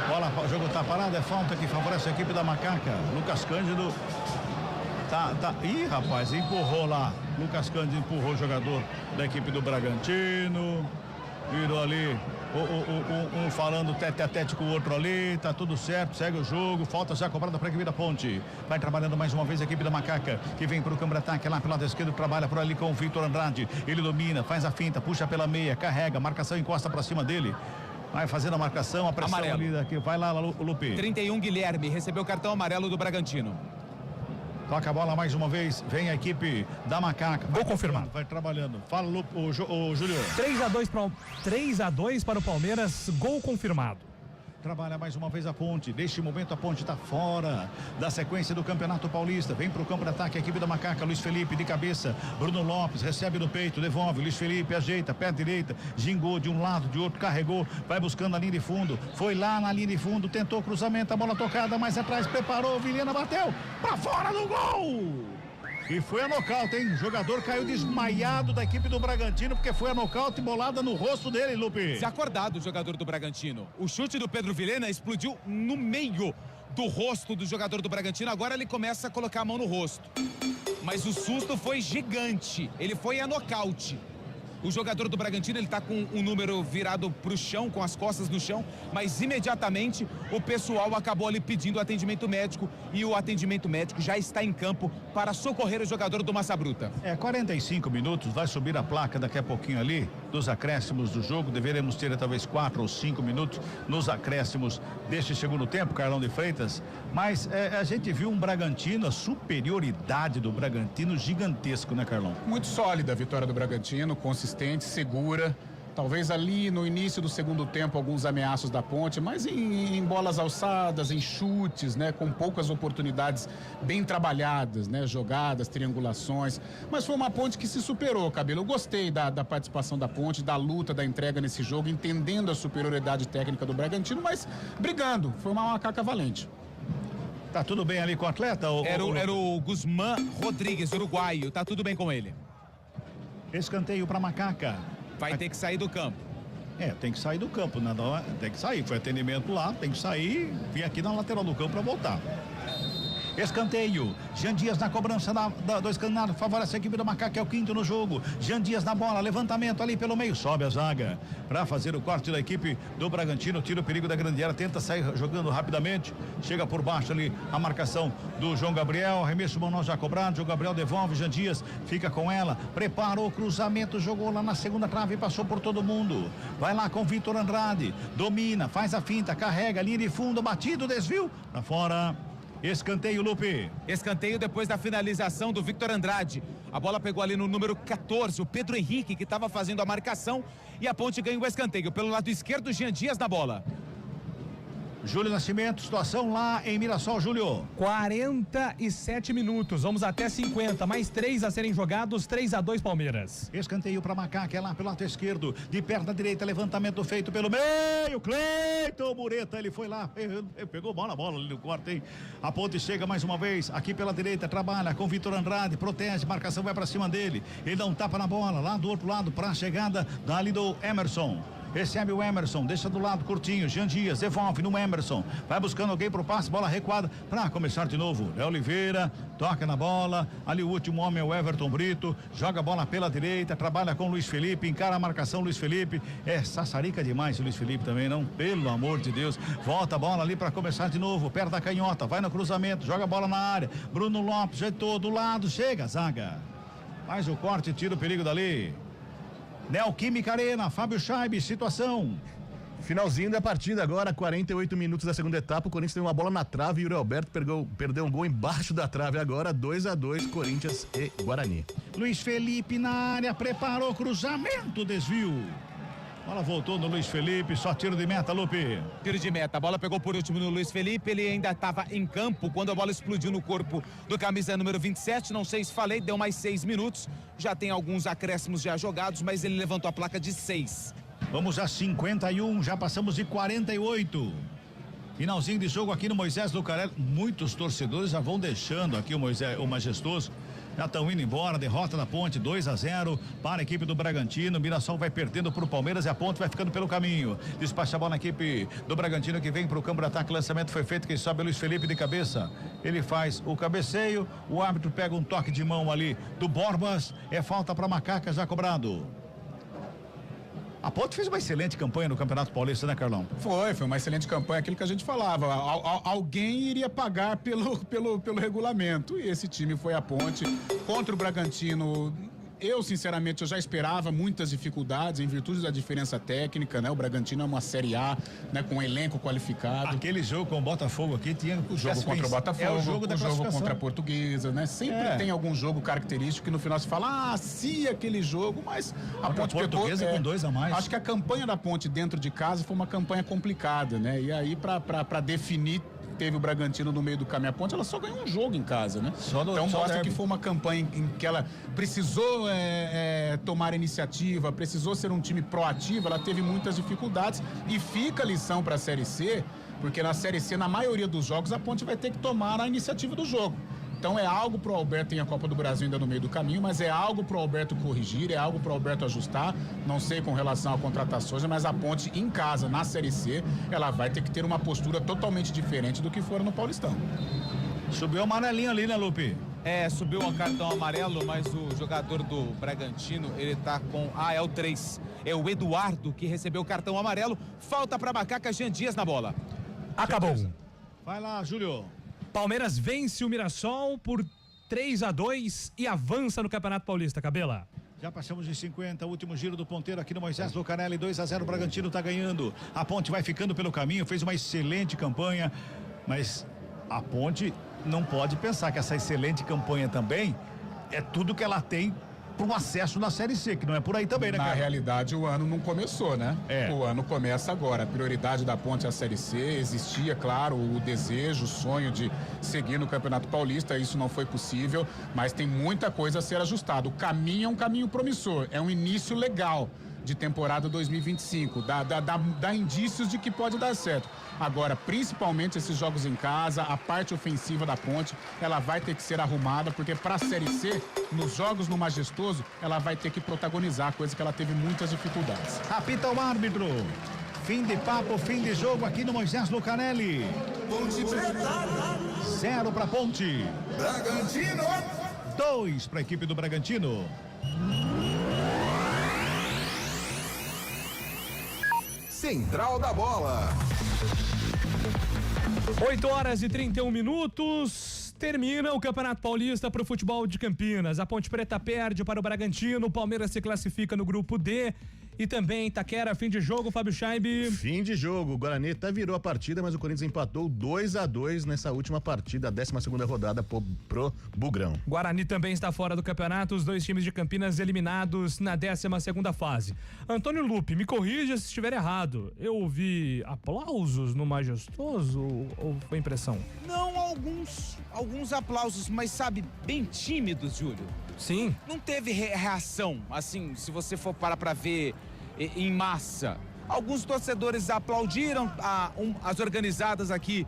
Bola, o jogo tá parado, é falta que favorece a equipe da Macaca. Lucas Cândido Ih, rapaz, empurrou lá. Lucas Cândido empurrou o jogador da equipe do Bragantino. Virou ali um falando tete a tete com o outro ali. Tá tudo certo, segue o jogo. Falta já cobrada para a equipe da Ponte. Vai trabalhando mais uma vez a equipe da Macaca, que vem para o campo de ataque lá pelo lado esquerdo. Trabalha por ali com o Victor Andrade. Ele domina, faz a finta, puxa pela meia, carrega, marcação encosta para cima dele. Vai fazendo a marcação, a pressão amarelo. ali daqui. Vai lá, Lupe. 31, Guilherme, recebeu o cartão amarelo do Bragantino. Toca a bola mais uma vez. Vem a equipe da Macaca. Gol confirmado. Vai trabalhando. Fala, o Júlio. 3-2 para o Palmeiras. Gol confirmado. Trabalha mais uma vez a Ponte. Neste momento a Ponte está fora da sequência do Campeonato Paulista. Vem para o campo de ataque a equipe da Macaca. Luiz Felipe de cabeça. Bruno Lopes recebe no peito, devolve. Luiz Felipe ajeita, pé direita. Gingou de um lado, de outro, carregou. Vai buscando a linha de fundo. Foi lá na linha de fundo, tentou cruzamento, a bola tocada mais atrás, preparou. Vilhena bateu para fora do gol. E foi a nocaute, hein? O jogador caiu desmaiado da equipe do Bragantino, porque foi a nocaute bolada no rosto dele, Lupe. Se acordado o jogador do Bragantino. O chute do Pedro Vilhena explodiu no meio do rosto do jogador do Bragantino. Agora ele começa a colocar a mão no rosto. Mas o susto foi gigante. Ele foi a nocaute. O jogador do Bragantino, ele tá com um número virado pro chão, com as costas no chão, mas imediatamente o pessoal acabou ali pedindo atendimento médico e o atendimento médico já está em campo para socorrer o jogador do Massa Bruta. 45 minutos, vai subir a placa daqui a pouquinho ali, dos acréscimos do jogo, deveremos ter talvez 4 ou 5 minutos nos acréscimos deste segundo tempo, Carlão de Freitas, mas a gente viu um Bragantino, a superioridade do Bragantino gigantesco, né, Carlão? Muito sólida a vitória do Bragantino, consistente, segura. Talvez ali no início do segundo tempo alguns ameaços da Ponte, mas em bolas alçadas, em chutes, né, com poucas oportunidades bem trabalhadas, né, jogadas, triangulações. Mas foi uma Ponte que se superou, Cabelo. Eu gostei da participação da Ponte, da luta, da entrega nesse jogo, entendendo a superioridade técnica do Bragantino, mas brigando. Foi uma Macaca valente. Tá tudo bem ali com o atleta? Era o Guzmán Rodrigues, uruguaio. Tá tudo bem com ele. Escanteio para Macaca. Vai ter que sair do campo. Tem que sair do campo, né? Tem que sair. Foi atendimento lá, tem que sair, vir aqui na lateral do campo para voltar. Escanteio. Jean Dias na cobrança do escanteio. Favorece a equipe do Macaca, é o quinto no jogo. Jean Dias na bola, levantamento ali pelo meio. Sobe a zaga para fazer o corte da equipe do Bragantino. Tira o perigo da grande área, tenta sair jogando rapidamente. Chega por baixo ali a marcação do João Gabriel. Arremesso mão já cobrado. João Gabriel devolve. Jean Dias fica com ela. Preparou o cruzamento, jogou lá na segunda trave e passou por todo mundo. Vai lá com Vitor Andrade. Domina, faz a finta, carrega, linha de fundo, batido, desvio. Pra fora. Escanteio, Lupe. Escanteio depois da finalização do Victor Andrade. A bola pegou ali no número 14, o Pedro Henrique, que estava fazendo a marcação, e a Ponte ganhou o escanteio. Pelo lado esquerdo, Jean Dias na bola. Júlio Nascimento, situação lá em Mirassol, Júlio. 47 minutos, vamos até 50, mais 3 a serem jogados, 3-2 Palmeiras. Escanteio para Macaca, é lá pelo lado esquerdo, de perna direita, levantamento feito pelo meio, Cleiton Mureta, ele foi lá, pegou bola ali no corte, hein? A Ponte chega mais uma vez, aqui pela direita, trabalha com Vitor Andrade, protege, marcação vai para cima dele, ele dá um tapa na bola, lá do outro lado, para a chegada dali do Emerson. Recebe o Emerson, deixa do lado curtinho, Jean Dias, devolve no Emerson, vai buscando alguém pro passe, bola recuada, para começar de novo, Léo Oliveira, toca na bola, ali o último homem é o Everton Brito, joga a bola pela direita, trabalha com o Luiz Felipe, encara a marcação Luiz Felipe, sassarica demais o Luiz Felipe também, não, pelo amor de Deus, volta a bola ali para começar de novo, perto da canhota, vai no cruzamento, joga a bola na área, Bruno Lopes, jeitou do lado, chega, zaga, faz o corte, tira o perigo dali. Neoquímica Arena, Fábio Chaib, situação. Finalzinho da partida agora, 48 minutos da segunda etapa, o Corinthians tem uma bola na trave e o Yuri Alberto perdeu um gol embaixo da trave agora, 2-2, Corinthians e Guarani. Luiz Felipe na área, preparou cruzamento, desvio. Bola voltou no Luiz Felipe, só tiro de meta, Lupe. Tiro de meta, a bola pegou por último no Luiz Felipe, ele ainda estava em campo quando a bola explodiu no corpo do camisa número 27, não sei se falei, deu mais 6 minutos, já tem alguns acréscimos já jogados, mas ele levantou a placa de 6. Vamos a 51, já passamos de 48. Finalzinho de jogo aqui no Moisés Lucarelli, muitos torcedores já vão deixando aqui o Majestoso. Já estão indo embora, derrota da Ponte 2-0 para a equipe do Bragantino. Mirassol vai perdendo para o Palmeiras e a Ponte vai ficando pelo caminho. Despacha a bola na equipe do Bragantino que vem para o campo de ataque. Lançamento foi feito, quem sobe é Luiz Felipe de cabeça. Ele faz o cabeceio, o árbitro pega um toque de mão ali do Borbas. É falta para Macaca, já cobrado. A Ponte fez uma excelente campanha no Campeonato Paulista, né, Carlão? Foi uma excelente campanha, aquilo que a gente falava. Alguém iria pagar pelo regulamento. E esse time foi a Ponte contra o Bragantino. Eu, sinceramente, eu já esperava muitas dificuldades em virtude da diferença técnica, né? O Bragantino é uma Série A, né? Com um elenco qualificado. Aquele jogo com o Botafogo aqui tinha... O jogo contra o Botafogo, é o jogo da classificação. Contra a Portuguesa, né? Sempre tem algum jogo característico que no final se fala, se aquele jogo, mas a Ponte Portuguesa com 2 a mais. Acho que a campanha da Ponte dentro de casa foi uma campanha complicada, né? E aí, pra definir, teve o Bragantino no meio do caminho. A Ponte, ela só ganhou um jogo em casa, né? Então mostra que foi uma campanha em que ela precisou tomar iniciativa, precisou ser um time proativo, ela teve muitas dificuldades e fica a lição para a Série C, porque na Série C, na maioria dos jogos, a Ponte vai ter que tomar a iniciativa do jogo. Então é algo pro Alberto, tem a Copa do Brasil ainda no meio do caminho, mas é algo pro Alberto corrigir, é algo pro Alberto ajustar, não sei com relação a contratações, mas a Ponte em casa, na Série C, ela vai ter que ter uma postura totalmente diferente do que for no Paulistão. Subiu o amarelinho ali, né, Lupe? Subiu um cartão amarelo, mas o jogador do Bragantino, ele tá com... é o 3. É o Eduardo que recebeu o cartão amarelo. Falta pra Macaca, Jean Dias na bola. Acabou. Vai lá, Júlio. Palmeiras vence o Mirassol por 3-2 e avança no Campeonato Paulista, Cabela. Já passamos de 50, último giro do ponteiro aqui no Moisés Lucarelli, 2-0, o Bragantino tá ganhando. A Ponte vai ficando pelo caminho, fez uma excelente campanha, mas a Ponte não pode pensar que essa excelente campanha também é tudo que ela tem para um acesso na Série C, que não é por aí também, né, cara? Na realidade, o ano não começou, né? O ano começa agora. A prioridade da Ponte é a Série C. Existia, claro, o desejo, o sonho de seguir no Campeonato Paulista. Isso não foi possível, mas tem muita coisa a ser ajustada. O caminho é um caminho promissor. É um início legal de temporada 2025. Dá indícios de que pode dar certo. Agora, principalmente esses jogos em casa, a parte ofensiva da Ponte, ela vai ter que ser arrumada, porque para a Série C, nos jogos no Majestoso, ela vai ter que protagonizar, coisa que ela teve muitas dificuldades. Apita o árbitro. Fim de papo, fim de jogo aqui no Moisés Lucarelli. Ponte Preta. 0 para Ponte. Bragantino. 2 para a equipe do Bragantino. Central da Bola. 8h31. Termina o Campeonato Paulista para o futebol de Campinas. A Ponte Preta perde para o Bragantino. O Palmeiras se classifica no grupo D. E também Itaquera, fim de jogo, Fábio Chaib. Fim de jogo. O Guarani até virou a partida, mas o Corinthians empatou 2-2 nessa última partida, a 12ª rodada pro Bugrão. Guarani também está fora do campeonato, os dois times de Campinas eliminados na 12ª fase. Antônio Lupe, me corrija se estiver errado. Eu ouvi aplausos no Majestoso ou foi impressão? Não, alguns aplausos, mas sabe, bem tímidos, Júlio. Sim. Não teve reação, assim, se você for parar pra ver em massa. Alguns torcedores aplaudiram, as organizadas aqui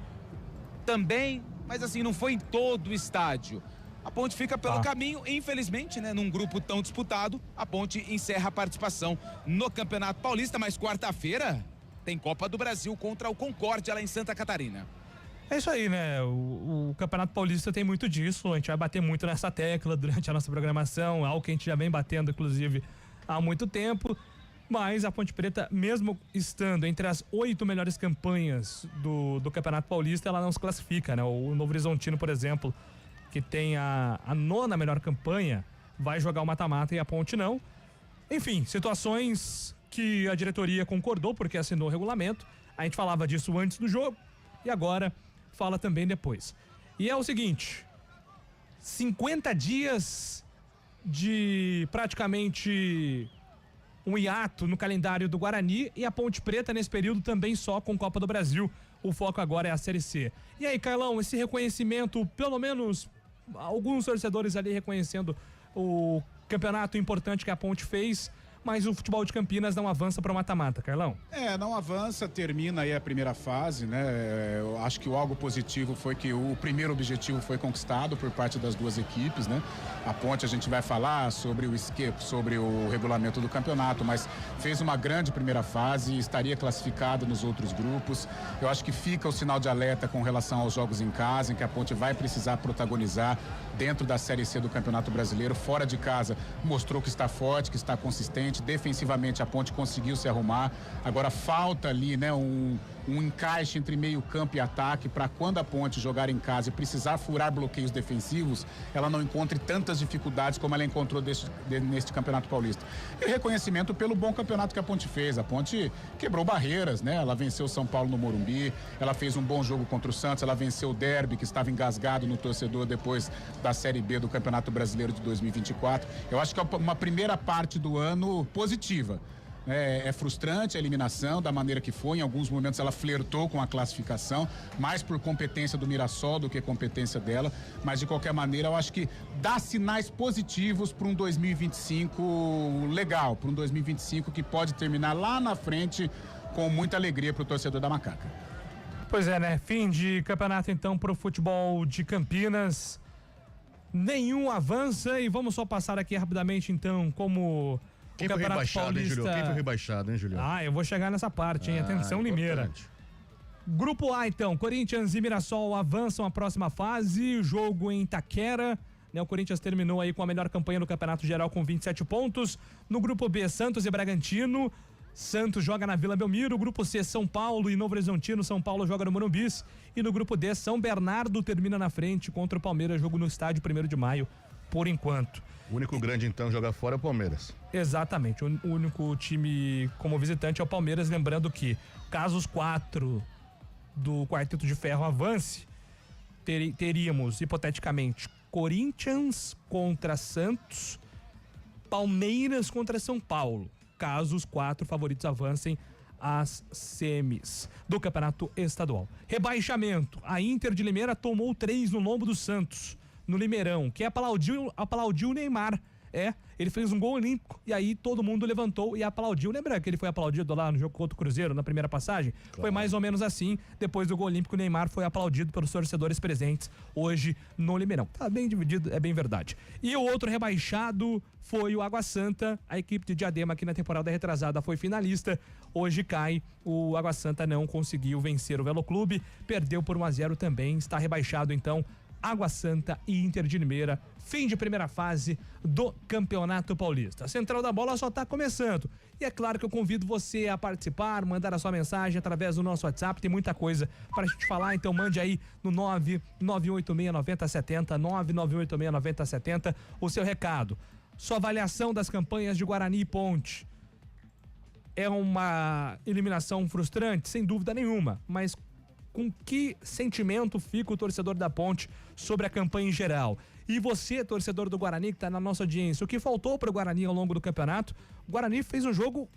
também, mas assim, não foi em todo o estádio. A Ponte fica pelo caminho, infelizmente, né? Num grupo tão disputado, a Ponte encerra a participação no Campeonato Paulista, mas quarta-feira tem Copa do Brasil contra o Concórdia lá em Santa Catarina. É isso aí, né? O Campeonato Paulista tem muito disso, a gente vai bater muito nessa tecla durante a nossa programação, algo que a gente já vem batendo, inclusive, há muito tempo, mas a Ponte Preta, mesmo estando entre as 8 melhores campanhas do Campeonato Paulista, ela não se classifica, né? O Novo Horizontino, por exemplo, que tem a 9ª melhor campanha, vai jogar o mata-mata e a Ponte não. Enfim, situações que a diretoria concordou porque assinou o regulamento, a gente falava disso antes do jogo e agora fala também depois. E é o seguinte, 50 dias de praticamente um hiato no calendário do Guarani e a Ponte Preta nesse período também só com Copa do Brasil. O foco agora é a Série C. E aí, Carlão, esse reconhecimento, pelo menos alguns torcedores ali reconhecendo o campeonato importante que a Ponte fez, mas o futebol de Campinas não avança para o mata-mata, Carlão. Não avança, termina aí a primeira fase, né? Eu acho que algo positivo foi que o primeiro objetivo foi conquistado por parte das duas equipes, né? A Ponte a gente vai falar sobre o esquema, sobre o regulamento do campeonato, mas fez uma grande primeira fase e estaria classificado nos outros grupos. Eu acho que fica o sinal de alerta com relação aos jogos em casa, em que a Ponte vai precisar protagonizar dentro da Série C do Campeonato Brasileiro. Fora de casa, mostrou que está forte, que está consistente. Defensivamente, a Ponte conseguiu se arrumar. Agora falta ali, né, um encaixe entre meio campo e ataque para quando a Ponte jogar em casa e precisar furar bloqueios defensivos, ela não encontre tantas dificuldades como ela encontrou neste Campeonato Paulista. E reconhecimento pelo bom campeonato que a Ponte fez. A Ponte quebrou barreiras, né? Ela venceu o São Paulo no Morumbi, ela fez um bom jogo contra o Santos, ela venceu o Derby, que estava engasgado no torcedor depois da Série B do Campeonato Brasileiro de 2024. Eu acho que é uma primeira parte do ano positiva. É frustrante a eliminação da maneira que foi. Em alguns momentos ela flertou com a classificação, mais por competência do Mirassol do que competência dela, mas de qualquer maneira eu acho que dá sinais positivos para um 2025 legal, para um 2025 que pode terminar lá na frente com muita alegria para o torcedor da Macaca. Pois é, né? Fim de campeonato então para o futebol de Campinas. Nenhum avança e vamos só passar aqui rapidamente então como quem foi rebaixado, hein, Julio? Quem foi rebaixado, hein, Julio? Eu vou chegar nessa parte, hein? Atenção, Limeira. Grupo A, então, Corinthians e Mirassol avançam à próxima fase, jogo em Itaquera, né? O Corinthians terminou aí com a melhor campanha no Campeonato Geral com 27 pontos. No grupo B, Santos e Bragantino. Santos joga na Vila Belmiro. Grupo C, São Paulo e Novo Horizontino. São Paulo joga no Morumbis. E no grupo D, São Bernardo termina na frente contra o Palmeiras, jogo no estádio 1º de maio, por enquanto. O único grande, então, jogar fora é o Palmeiras. Exatamente, o único time como visitante é o Palmeiras, lembrando que caso os 4 do Quarteto de Ferro avance, teríamos, hipoteticamente, Corinthians contra Santos, Palmeiras contra São Paulo, caso os 4 favoritos avancem às semis do Campeonato Estadual. Rebaixamento, a Inter de Limeira tomou 3 no lombo do Santos, no Limeirão, que aplaudiu o Neymar. Ele fez um gol olímpico e aí todo mundo levantou e aplaudiu. Lembra que ele foi aplaudido lá no jogo contra o Cruzeiro na primeira passagem? Claro. Foi mais ou menos assim. Depois do gol olímpico, o Neymar foi aplaudido pelos torcedores presentes hoje no Limeirão. Tá bem dividido, é bem verdade. E o outro rebaixado foi o Água Santa. A equipe de Diadema, que na temporada retrasada foi finalista, hoje cai. O Água Santa não conseguiu vencer o Veloclube, perdeu por 1-0 também, está rebaixado então Água Santa e Inter de Limeira. Fim de primeira fase do Campeonato Paulista. A Central da Bola só está começando. E é claro que eu convido você a participar, mandar a sua mensagem através do nosso WhatsApp. Tem muita coisa para a gente falar, então mande aí no 991869070, 991869070 o seu recado. Sua avaliação das campanhas de Guarani e Ponte. É uma eliminação frustrante? Sem dúvida nenhuma, mas com que sentimento fica o torcedor da Ponte sobre a campanha em geral? E você, torcedor do Guarani, que está na nossa audiência, o que faltou para o Guarani ao longo do campeonato? O Guarani fez um jogo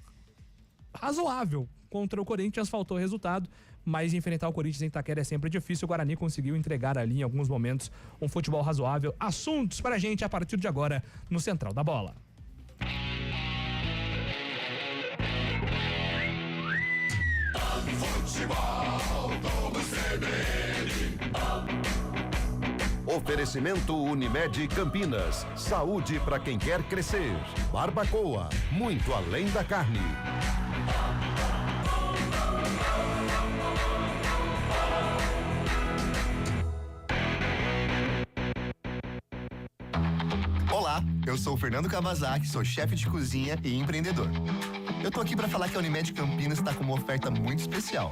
razoável contra o Corinthians, faltou resultado, mas enfrentar o Corinthians em Itaquera é sempre difícil. O Guarani conseguiu entregar ali em alguns momentos um futebol razoável. Assuntos pra gente a partir de agora no Central da Bola. Oferecimento Unimed Campinas. Saúde para quem quer crescer. Barbacoa, muito além da carne. Olá, eu sou o Fernando Kawasaki, sou chefe de cozinha e empreendedor. Eu tô aqui para falar que a Unimed Campinas está com uma oferta muito especial.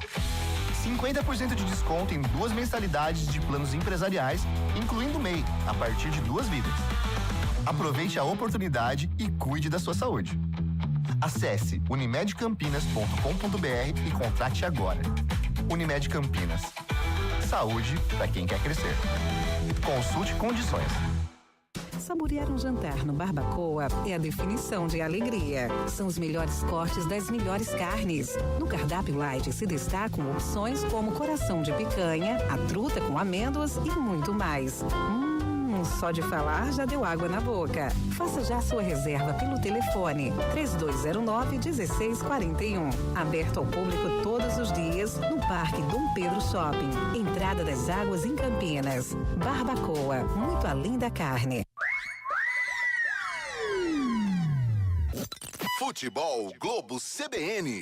50% de desconto em 2 mensalidades de planos empresariais, incluindo MEI, a partir de 2 vidas. Aproveite a oportunidade e cuide da sua saúde. Acesse unimedcampinas.com.br e contrate agora. Unimed Campinas. Saúde para quem quer crescer. Consulte condições. Saborear um jantar no Barbacoa é a definição de alegria. São os melhores cortes das melhores carnes. No cardápio light se destacam opções como coração de picanha, a truta com amêndoas e muito mais. Só de falar já deu água na boca. Faça já sua reserva pelo telefone 3209-1641. Aberto ao público todos os dias no Parque Dom Pedro Shopping. Entrada das Águas em Campinas. Barbacoa, muito além da carne. Futebol Globo CBN.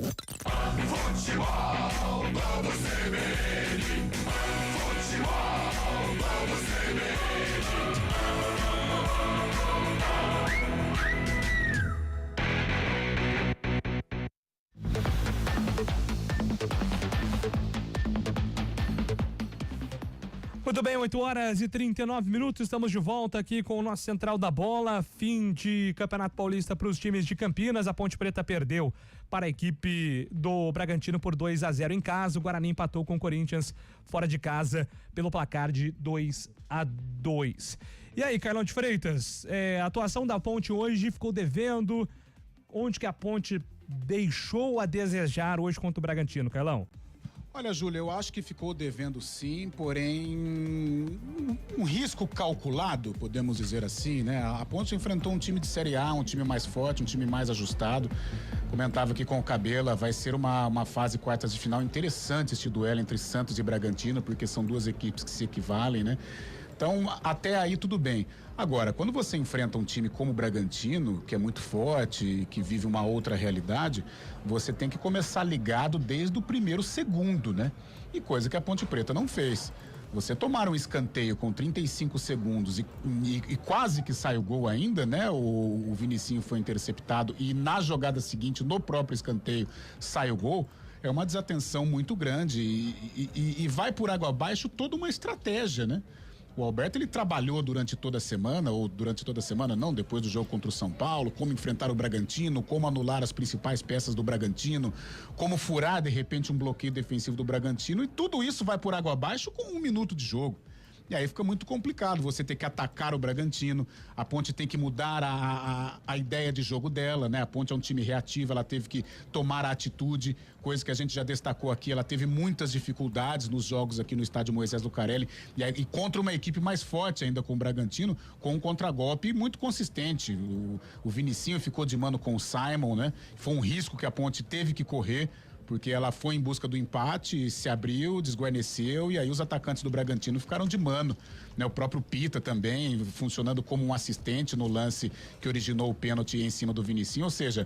Futebol Globo CBN. Futebol Globo CBN. Muito bem, 8h39, estamos de volta aqui com o nosso Central da Bola, fim de Campeonato Paulista para os times de Campinas. A Ponte Preta perdeu para a equipe do Bragantino por 2-0 em casa. O Guarani empatou com o Corinthians fora de casa pelo placar de 2-2. E aí, Carlão de Freitas, a atuação da Ponte hoje ficou devendo. Onde que a Ponte deixou a desejar hoje contra o Bragantino, Carlão? Olha, Júlio, eu acho que ficou devendo sim, porém um risco calculado, podemos dizer assim, né? A Ponte enfrentou um time de Série A, um time mais forte, um time mais ajustado. Comentava aqui com o Cabela, vai ser uma fase quartas de final interessante este duelo entre Santos e Bragantino, porque são duas equipes que se equivalem, né? Então, até aí tudo bem. Agora, quando você enfrenta um time como o Bragantino, que é muito forte, que vive uma outra realidade, você tem que começar ligado desde o primeiro segundo, né? E coisa que a Ponte Preta não fez. Você tomar um escanteio com 35 segundos e quase que sai o gol ainda, né? O Vinicinho foi interceptado e na jogada seguinte, no próprio escanteio, sai o gol. É uma desatenção muito grande e vai por água abaixo toda uma estratégia, né? O Alberto, ele trabalhou durante toda a semana, ou durante toda a semana não, depois do jogo contra o São Paulo, como enfrentar o Bragantino, como anular as principais peças do Bragantino, como furar de repente um bloqueio defensivo do Bragantino, e tudo isso vai por água abaixo com 1 minuto de jogo. E aí fica muito complicado, você ter que atacar o Bragantino, a Ponte tem que mudar a ideia de jogo dela, né? A Ponte é um time reativo, ela teve que tomar a atitude, coisa que a gente já destacou aqui, ela teve muitas dificuldades nos jogos aqui no estádio Moisés Lucarelli, e contra uma equipe mais forte ainda com o Bragantino, com um contragolpe muito consistente. O Vinicinho ficou de mano com o Simon, né? Foi um risco que a Ponte teve que correr, porque ela foi em busca do empate, se abriu, desguarneceu, e aí os atacantes do Bragantino ficaram de mano, né? O próprio Pita também funcionando como um assistente no lance que originou o pênalti em cima do Vinicinho, ou seja,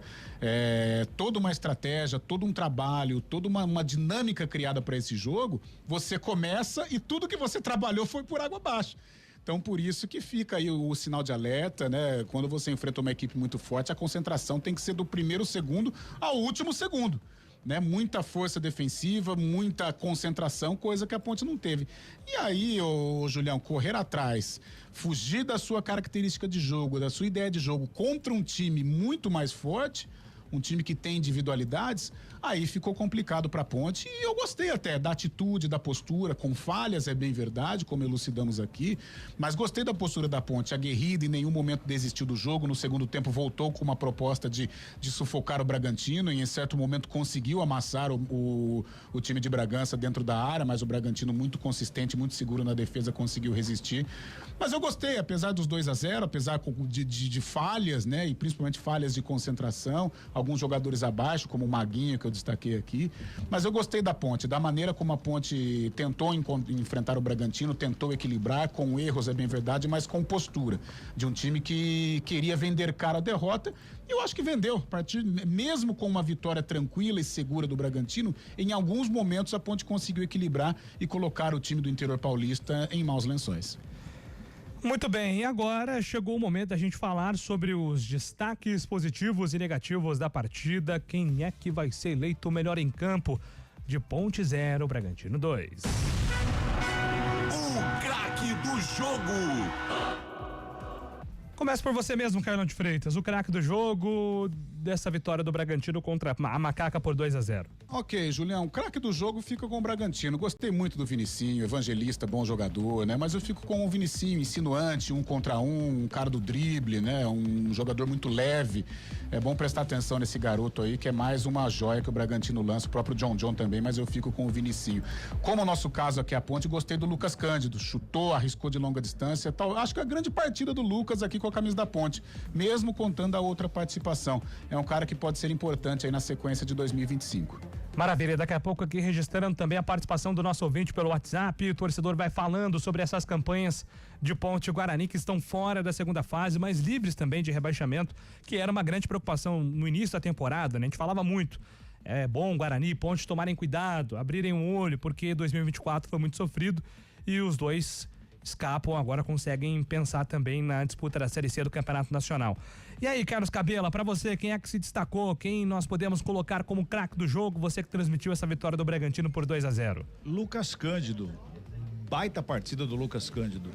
toda uma estratégia, todo um trabalho, toda uma dinâmica criada para esse jogo, você começa e tudo que você trabalhou foi por água abaixo. Então, por isso que fica aí o sinal de alerta, né? Quando você enfrenta uma equipe muito forte, a concentração tem que ser do primeiro segundo ao último segundo. Né? Muita força defensiva, muita concentração, coisa que a Ponte não teve. E aí, Julião, correr atrás, fugir da sua característica de jogo, da sua ideia de jogo contra um time muito mais forte, um time que tem individualidades, aí ficou complicado para a Ponte. E eu gostei até da atitude, da postura, com falhas, é bem verdade, como elucidamos aqui, mas gostei da postura da Ponte, aguerrida, em nenhum momento desistiu do jogo. No segundo tempo voltou com uma proposta de sufocar o Bragantino, e em certo momento conseguiu amassar o time de Bragança dentro da área, mas o Bragantino muito consistente, muito seguro na defesa, conseguiu resistir. Mas eu gostei, apesar dos 2-0, apesar de falhas, né, e principalmente falhas de concentração, alguns jogadores abaixo, como o Maguinho, que eu destaquei aqui, mas eu gostei da Ponte, da maneira como a Ponte tentou enfrentar o Bragantino, tentou equilibrar, com erros, é bem verdade, mas com postura, de um time que queria vender cara a derrota, e eu acho que vendeu, mesmo com uma vitória tranquila e segura do Bragantino, em alguns momentos a Ponte conseguiu equilibrar e colocar o time do interior paulista em maus lençóis. Muito bem, e agora chegou o momento da gente falar sobre os destaques positivos e negativos da partida. Quem é que vai ser eleito o melhor em campo? De Ponte 0, Bragantino 2. O craque do jogo. Começa por você mesmo, Carlão de Freitas, o craque do jogo dessa vitória do Bragantino contra a Macaca por 2-0. Ok, Julião, o craque do jogo fica com o Bragantino. Gostei muito do Vinicinho, evangelista, bom jogador, né? Mas eu fico com o Vinicinho, insinuante, 1 contra 1, um cara do drible, né? Um jogador muito leve. É bom prestar atenção nesse garoto aí, que é mais uma joia que o Bragantino lança, o próprio John também, mas eu fico com o Vinicinho. Como o nosso caso aqui, a Ponte, gostei do Lucas Cândido, chutou, arriscou de longa distância, tal. Acho que a grande partida do Lucas aqui com a camisa da Ponte, mesmo contando a outra participação. É um cara que pode ser importante aí na sequência de 2025. Maravilha, daqui a pouco aqui registrando também a participação do nosso ouvinte pelo WhatsApp, o torcedor vai falando sobre essas campanhas de Ponte e Guarani que estão fora da segunda fase, mas livres também de rebaixamento, que era uma grande preocupação no início da temporada, né? A gente falava muito, é bom Guarani e Ponte tomarem cuidado, abrirem o olho, porque 2024 foi muito sofrido e os dois escapam, agora conseguem pensar também na disputa da Série C do Campeonato Nacional. E aí, Carlos Cabela, pra você, quem é que se destacou? Quem nós podemos colocar como craque do jogo? Você que transmitiu essa vitória do Bragantino por 2-0. Lucas Cândido, baita partida do Lucas Cândido.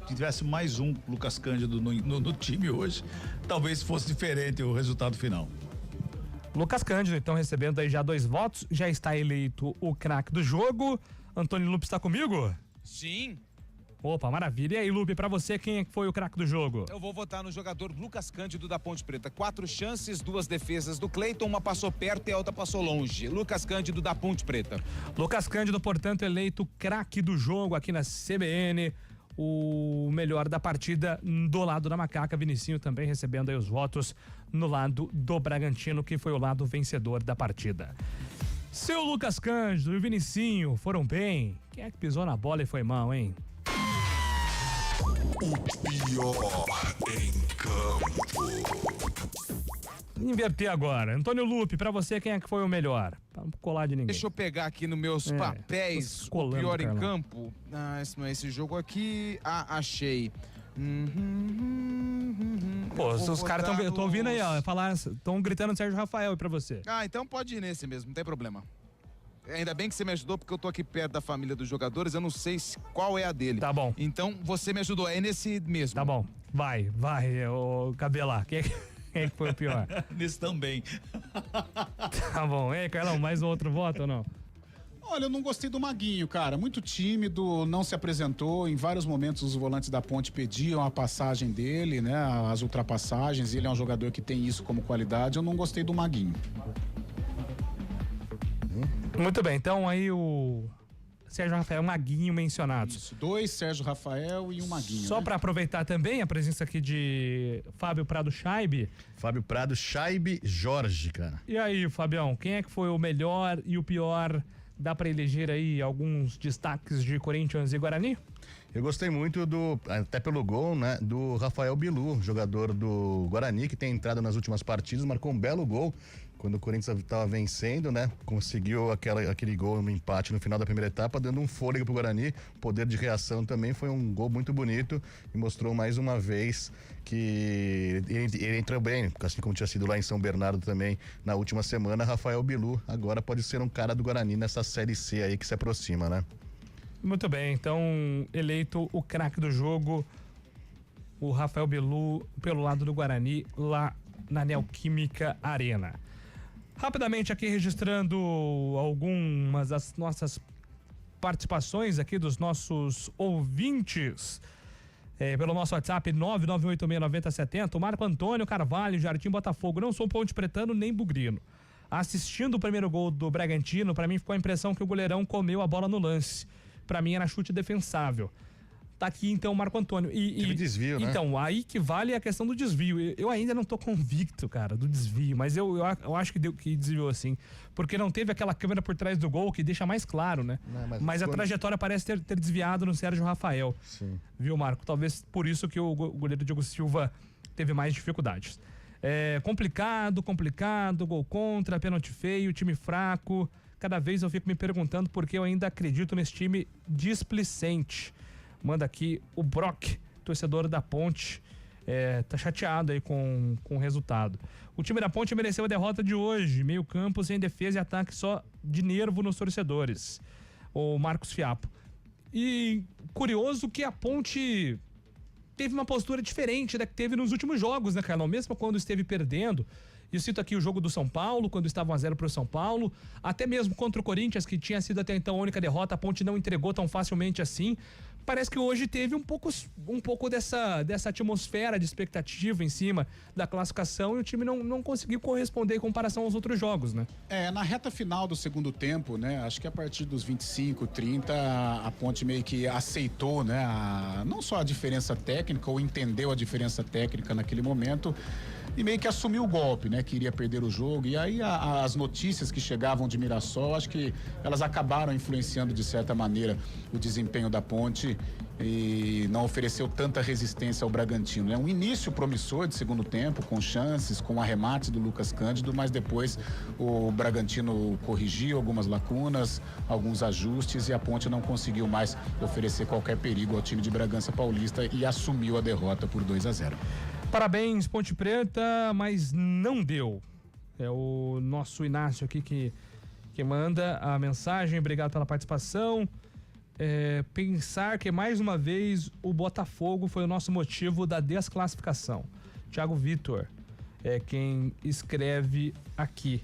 Se tivesse mais um Lucas Cândido no time hoje, talvez fosse diferente o resultado final. Lucas Cândido, então, recebendo aí já 2 votos, já está eleito o craque do jogo. Antônio Lupe está comigo? Sim. Opa, maravilha. E aí, Lupe, pra você, quem é que foi o craque do jogo? Eu vou votar no jogador Lucas Cândido da Ponte Preta. 4 chances, 2 defesas do Cleiton, uma passou perto e a outra passou longe. Lucas Cândido da Ponte Preta. Lucas Cândido, portanto, eleito craque do jogo aqui na CBN. O melhor da partida do lado da Macaca. Vinicinho também recebendo aí os votos no lado do Bragantino, que foi o lado vencedor da partida. Se o Lucas Cândido e o Vinicinho foram bem, quem é que pisou na bola e foi mal, hein? O pior em campo. Inverter agora. Antônio Lupe, pra você, quem é que foi o melhor? Pra não colar de ninguém. Deixa eu pegar aqui nos meus papéis o pior em campo. Esse não é esse jogo aqui. Achei. Pô, os caras estão ouvindo aí, ó, estão gritando Sérgio Rafael pra você. Então pode ir nesse mesmo, não tem problema. Ainda bem que você me ajudou, porque eu tô aqui perto da família dos jogadores, eu não sei qual é a dele. Tá bom. Então você me ajudou, é nesse mesmo. Tá bom, vai, ô Cabelá, quem é que foi o pior? Nesse também. Tá bom, Carlão, mais outro voto ou não? Olha, eu não gostei do Maguinho, cara. Muito tímido, não se apresentou. Em vários momentos os volantes da Ponte pediam a passagem dele, né? As ultrapassagens. Ele é um jogador que tem isso como qualidade. Eu não gostei do Maguinho. Muito bem, então aí o Sérgio Rafael, Maguinho mencionados. Isso, 2, Sérgio Rafael e um Maguinho. Só para aproveitar também a presença aqui de Fábio Prado Scheibe. Fábio Prado Scheibe Jorge, cara. E aí, Fabião, quem é que foi o melhor e o pior? Dá para eleger aí alguns destaques de Corinthians e Guarani? Eu gostei muito até pelo gol, né, do Rafael Bilu, jogador do Guarani, que tem entrado nas últimas partidas, marcou um belo gol quando o Corinthians estava vencendo, né? Conseguiu aquele gol no empate no final da primeira etapa, dando um fôlego pro Guarani. O poder de reação também foi um gol muito bonito e mostrou mais uma vez que ele entrou bem, assim como tinha sido lá em São Bernardo também na última semana. Rafael Bilu agora pode ser um cara do Guarani nessa Série C aí que se aproxima, né? Muito bem, então eleito o craque do jogo, o Rafael Bilu pelo lado do Guarani lá na Neoquímica Arena. Rapidamente aqui registrando algumas das nossas participações aqui dos nossos ouvintes pelo nosso WhatsApp 998869070. O Marco Antônio Carvalho, Jardim Botafogo. Não sou ponte pretano nem bugrino. Assistindo o primeiro gol do Bragantino, para mim ficou a impressão que o goleirão comeu a bola no lance. Para mim era chute defensável. Tá aqui então o Marco Antônio. Teve desvio, né? Então, aí que vale a questão do desvio. Eu ainda não tô convicto, cara, do desvio, mas eu acho que desviou assim. Porque não teve aquela câmera por trás do gol que deixa mais claro, né? Não, mas a trajetória parece ter desviado no Sérgio Rafael. Sim. Viu, Marco? Talvez por isso que o goleiro Diogo Silva teve mais dificuldades. Complicado, gol contra, pênalti feio, time fraco. Cada vez eu fico me perguntando por que eu ainda acredito nesse time displicente. Manda aqui o Brock, torcedor da Ponte, tá chateado aí com o resultado. O time da Ponte mereceu a derrota de hoje, meio campo sem defesa e ataque só de nervo nos torcedores. O Marcos Fiapo. E curioso que a Ponte teve uma postura diferente da que teve nos últimos jogos, né, Carlão? Mesmo quando esteve perdendo. Eu cito aqui o jogo do São Paulo, quando estava 1-0 pro São Paulo, até mesmo contra o Corinthians, que tinha sido até então a única derrota, a Ponte não entregou tão facilmente assim. Parece que hoje teve um pouco dessa atmosfera de expectativa em cima da classificação e o time não conseguiu corresponder em comparação aos outros jogos, né? Na reta final do segundo tempo, né? Acho que a partir dos 25, 30, a Ponte meio que aceitou, né? Não só a diferença técnica, ou entendeu a diferença técnica naquele momento, e meio que assumiu o golpe, né? Que iria perder o jogo. E aí as notícias que chegavam de Mirassol, acho que elas acabaram influenciando de certa maneira o desempenho da Ponte e não ofereceu tanta resistência ao Bragantino. É um início promissor de segundo tempo, com chances, com arremates do Lucas Cândido, mas depois o Bragantino corrigiu algumas lacunas, alguns ajustes e a Ponte não conseguiu mais oferecer qualquer perigo ao time de Bragança Paulista e assumiu a derrota por 2-0. Parabéns, Ponte Preta, mas não deu. É o nosso Inácio aqui que manda a mensagem. Obrigado pela participação. pensar que mais uma vez o Botafogo foi o nosso motivo da desclassificação. Thiago Vitor é quem escreve aqui.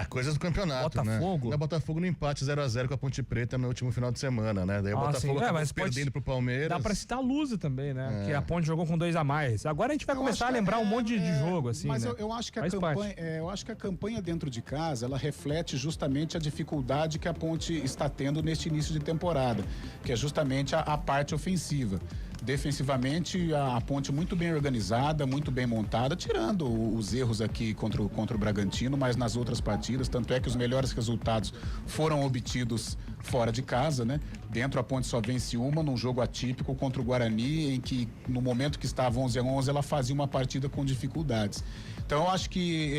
Coisas do campeonato, Botafogo? né? O Botafogo no empate 0x0 com a Ponte Preta no último final de semana, né? Daí o Botafogo acabou perdendo pro Palmeiras. Dá pra citar a Lusa também, né? Que a Ponte jogou com 2 a mais. Agora a gente vai começar a lembrar um monte de jogo, assim, mas né? eu acho que eu acho que a campanha dentro de casa, ela reflete justamente a dificuldade que a Ponte está tendo neste início de temporada, que é justamente a parte ofensiva. Defensivamente, a Ponte muito bem organizada, muito bem montada, tirando os erros aqui contra o Bragantino, mas nas outras partidas, tanto é que os melhores resultados foram obtidos fora de casa, né? Dentro a Ponte só vence uma num jogo atípico contra o Guarani, em que no momento que estava 11-11 ela fazia uma partida com dificuldades. Então eu acho que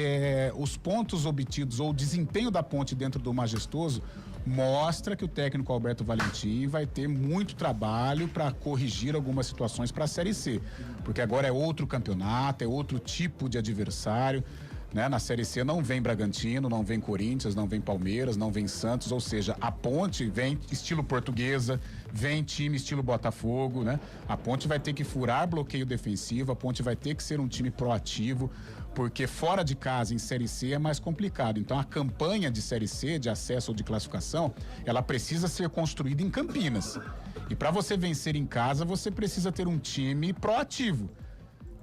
os pontos obtidos ou o desempenho da Ponte dentro do Majestoso mostra que o técnico Alberto Valentim vai ter muito trabalho para corrigir algumas situações para a Série C, porque agora é outro campeonato, é outro tipo de adversário, né? Na Série C não vem Bragantino, não vem Corinthians, não vem Palmeiras, não vem Santos, ou seja, a Ponte vem estilo Portuguesa, vem time estilo Botafogo, né? A Ponte vai ter que furar bloqueio defensivo, a Ponte vai ter que ser um time proativo, porque fora de casa em Série C é mais complicado. Então a campanha de Série C, de acesso ou de classificação, ela precisa ser construída em Campinas. E para você vencer em casa, você precisa ter um time proativo.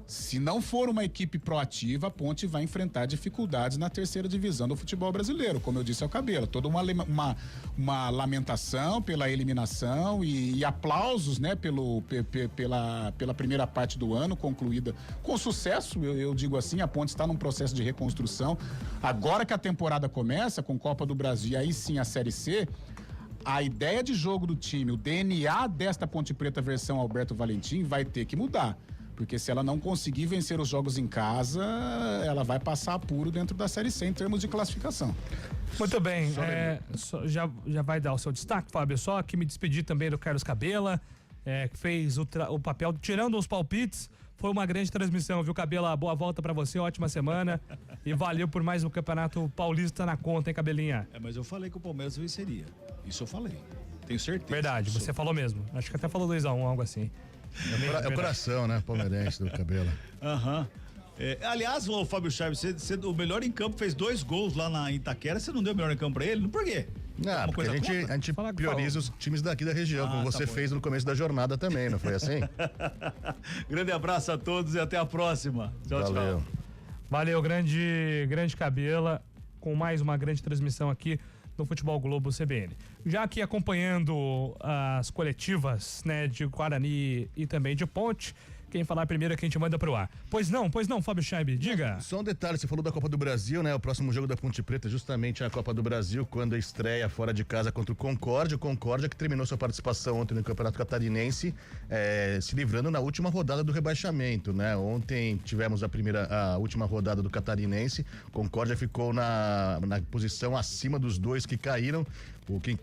Se não for uma equipe proativa, a Ponte vai enfrentar dificuldades na terceira divisão do futebol brasileiro, como eu disse ao Cabelo. Toda uma lamentação pela eliminação e aplausos, né, pela primeira parte do ano, concluída com sucesso, eu digo assim. A Ponte está num processo de reconstrução. Agora que a temporada começa, com Copa do Brasil e aí sim a Série C, a ideia de jogo do time, o DNA desta Ponte Preta versão Alberto Valentim vai ter que mudar. Porque se ela não conseguir vencer os jogos em casa, ela vai passar apuro dentro da Série C em termos de classificação. Muito bem, já vai dar o seu destaque, Fábio. Só que me despedir também do Carlos Cabela, que fez o papel, tirando os palpites. Foi uma grande transmissão, viu, Cabela? Boa volta pra você, ótima semana. E valeu por mais um Campeonato Paulista na conta, hein, Cabelinha? Mas eu falei que o Palmeiras venceria. Isso eu falei. Tenho certeza. Verdade, você falou mesmo. Acho que até falou 2-1, algo assim. É o coração, né? Palmeirense do Cabelo. Aham. Aliás, o Fábio Chaves, você o melhor em campo, fez 2 gols lá na Itaquera. Você não deu o melhor em campo pra ele? Por quê? Não, porque a gente prioriza os times daqui da região, como você fez no começo da jornada também, não foi assim? Grande abraço a todos e até a próxima. Tchau, Valeu. tchau. Valeu, grande Cabela, com mais uma grande transmissão aqui no Futebol Globo CBN. Já aqui acompanhando as coletivas, né, de Guarani e também de Ponte, quem falar primeiro é quem te manda pro ar. Pois não, Fábio Scheib, diga. Só um detalhe, você falou da Copa do Brasil, né? O próximo jogo da Ponte Preta justamente a Copa do Brasil, quando estreia fora de casa contra o Concórdia. O Concórdia que terminou sua participação ontem no Campeonato Catarinense, se livrando na última rodada do rebaixamento, né? Ontem tivemos a última rodada do Catarinense. Concórdia ficou na posição acima dos 2 que caíram.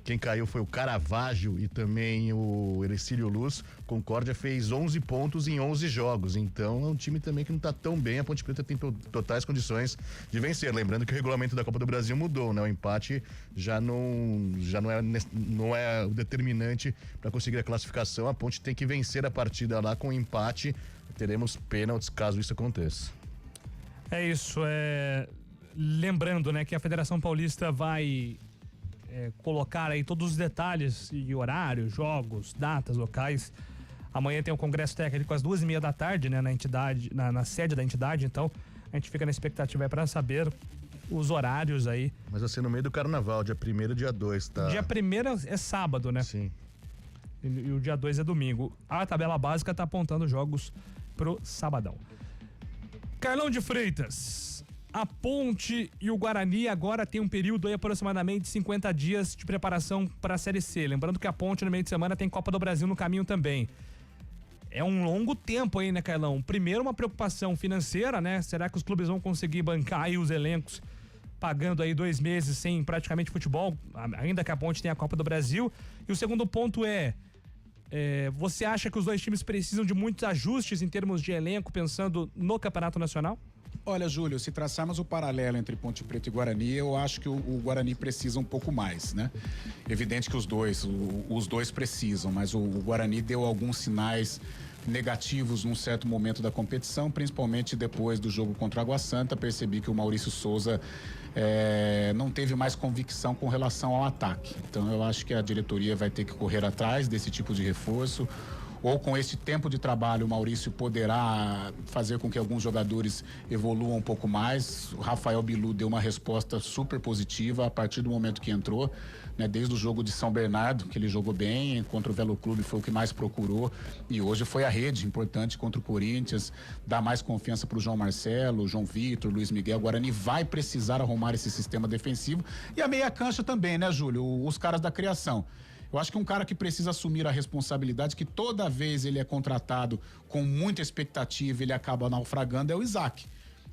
Quem caiu foi o Caravaggio e também o Ercílio Luz. Concórdia fez 11 pontos em 11 jogos, então é um time também que não está tão bem. A Ponte Preta tem totais condições de vencer. Lembrando que o regulamento da Copa do Brasil mudou, né? O empate já não é o determinante para conseguir a classificação. A Ponte tem que vencer a partida lá com empate. Teremos pênaltis caso isso aconteça. É isso, lembrando, né, que a Federação Paulista vai colocar aí todos os detalhes de horário, jogos, datas, locais. Amanhã tem um congresso técnico às 2:30 da tarde, né, na entidade, na sede da entidade, então a gente fica na expectativa para saber os horários aí. Mas vai ser no meio do carnaval, dia 1º e dia 2, tá? Dia 1º é sábado, né? Sim. E o dia 2 é domingo. A tabela básica tá apontando jogos pro sabadão. Carlão de Freitas, a Ponte e o Guarani agora tem um período aí aproximadamente 50 dias de preparação para a Série C. Lembrando que a Ponte no meio de semana tem Copa do Brasil no caminho também. É um longo tempo aí, né, Carlão? Primeiro uma preocupação financeira, né? Será que os clubes vão conseguir bancar aí os elencos pagando aí 2 meses sem praticamente futebol, ainda que a Ponte tenha a Copa do Brasil? E o segundo ponto você acha que os dois times precisam de muitos ajustes em termos de elenco, pensando no Campeonato Nacional? Olha, Júlio, se traçarmos o paralelo entre Ponte Preta e Guarani, eu acho que o Guarani precisa um pouco mais, né? Evidente que os dois precisam, mas o Guarani deu alguns sinais negativos num certo momento da competição, principalmente depois do jogo contra a Água Santa. Percebi que o Maurício Souza não teve mais convicção com relação ao ataque. Então eu acho que a diretoria vai ter que correr atrás desse tipo de reforço, ou com esse tempo de trabalho o Maurício poderá fazer com que alguns jogadores evoluam um pouco mais. O Rafael Bilu deu uma resposta super positiva a partir do momento que entrou, né? Desde o jogo de São Bernardo, que ele jogou bem, contra o Velo Clube foi o que mais procurou, e hoje foi a rede importante contra o Corinthians, dá mais confiança para o João Marcelo, João Vitor, Luiz Miguel. O Guarani vai precisar arrumar esse sistema defensivo, e a meia cancha também, né, Júlio? Os caras da criação. Eu acho que um cara que precisa assumir a responsabilidade, que toda vez ele é contratado com muita expectativa, ele acaba naufragando, é o Isaac.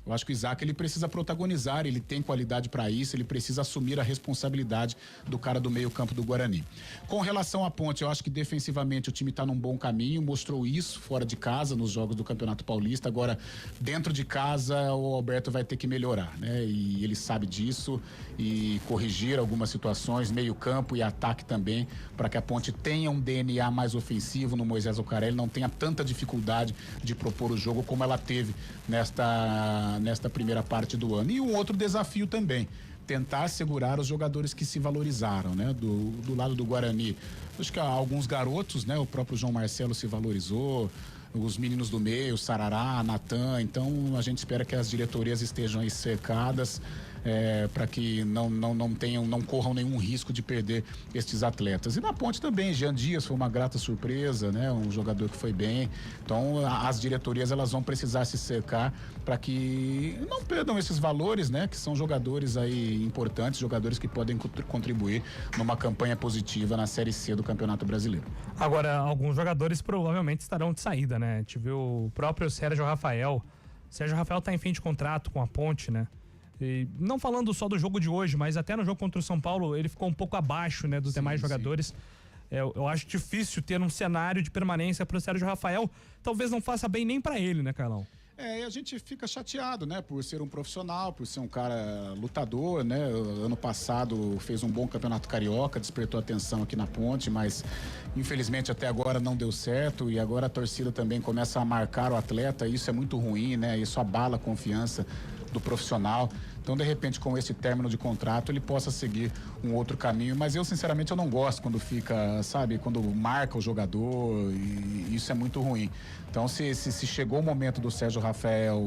Eu acho que o Isaac, ele precisa protagonizar, ele tem qualidade para isso, ele precisa assumir a responsabilidade do cara do meio campo do Guarani. Com relação à Ponte, eu acho que defensivamente o time está num bom caminho, mostrou isso fora de casa nos jogos do Campeonato Paulista. Agora, dentro de casa, o Alberto vai ter que melhorar, né? E ele sabe disso, e corrigir algumas situações, meio campo e ataque também, para que a Ponte tenha um DNA mais ofensivo no Moisés Zucarelli, não tenha tanta dificuldade de propor o jogo como ela teve nesta primeira parte do ano. E um outro desafio também, tentar segurar os jogadores que se valorizaram, né? Do lado do Guarani, acho que alguns garotos, né? O próprio João Marcelo se valorizou, os meninos do meio, Sarará, Natan. Então a gente espera que as diretorias estejam aí cercadas, para que não corram nenhum risco de perder estes atletas. E na Ponte também, Jean Dias foi uma grata surpresa, né? Um jogador que foi bem. Então as diretorias, elas vão precisar se cercar para que não perdam esses valores, né? Que são jogadores aí importantes, jogadores que podem contribuir numa campanha positiva na Série C do Campeonato Brasileiro. Agora, alguns jogadores provavelmente estarão de saída, né? A gente viu o próprio Sérgio Rafael. Sérgio Rafael tá em fim de contrato com a Ponte, né? E não falando só do jogo de hoje, mas até no jogo contra o São Paulo, ele ficou um pouco abaixo, né, dos demais jogadores. Eu acho difícil ter um cenário de permanência para o Sérgio Rafael. Talvez não faça bem nem para ele, né, Carlão? E a gente fica chateado, né, por ser um profissional, por ser um cara lutador, né? Ano passado fez um bom campeonato carioca, despertou atenção aqui na Ponte, mas infelizmente até agora não deu certo, e agora a torcida também começa a marcar o atleta. Isso é muito ruim, né? Isso abala a confiança do profissional. Então, de repente, com esse término de contrato, ele possa seguir um outro caminho. Mas eu, sinceramente, eu não gosto quando fica, sabe, quando marca o jogador, e isso é muito ruim. Então, se chegou o momento do Sérgio Rafael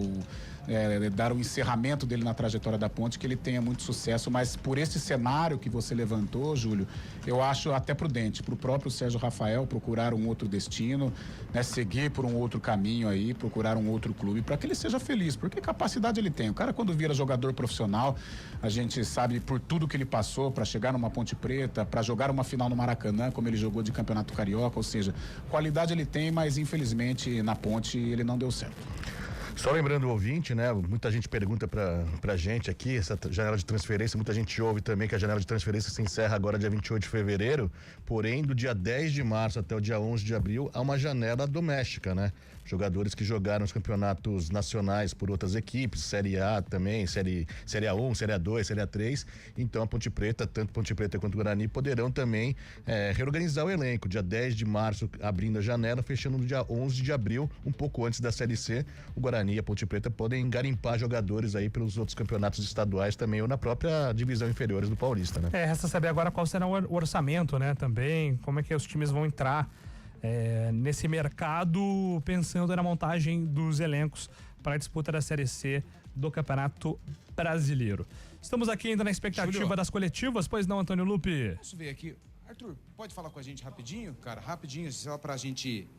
dar o encerramento dele na trajetória da Ponte, que ele tenha muito sucesso, mas por esse cenário que você levantou, Júlio, eu acho até prudente para o próprio Sérgio Rafael procurar um outro destino, né, seguir por um outro caminho aí, procurar um outro clube, para que ele seja feliz, porque capacidade ele tem. O cara, quando vira jogador profissional, a gente sabe por tudo que ele passou para chegar numa Ponte Preta, para jogar uma final no Maracanã, como ele jogou de Campeonato Carioca, ou seja, qualidade ele tem, mas infelizmente na Ponte ele não deu certo. Só lembrando o ouvinte, né? Muita gente pergunta pra gente aqui, essa janela de transferência, muita gente ouve também que a janela de transferência se encerra agora dia 28 de fevereiro, porém do dia 10 de março até o dia 11 de abril há uma janela doméstica, né? Jogadores que jogaram os campeonatos nacionais por outras equipes, Série A também, Série A1, Série A2, Série A3, então a Ponte Preta, tanto Ponte Preta quanto o Guarani, poderão também reorganizar o elenco, dia 10 de março abrindo a janela, fechando no dia 11 de abril, um pouco antes da Série C. O Guarani e a Ponte Preta podem garimpar jogadores aí pelos outros campeonatos estaduais também, ou na própria divisão inferiores do Paulista, né? Resta saber agora qual será o orçamento, né, também, como é que os times vão entrar nesse mercado, pensando na montagem dos elencos para a disputa da Série C do Campeonato Brasileiro. Estamos aqui ainda na expectativa Júlio, das coletivas, pois não, Antônio Lupe? Deixa eu ver aqui. Arthur, pode falar com a gente rapidinho, cara? Rapidinho, só pra gente...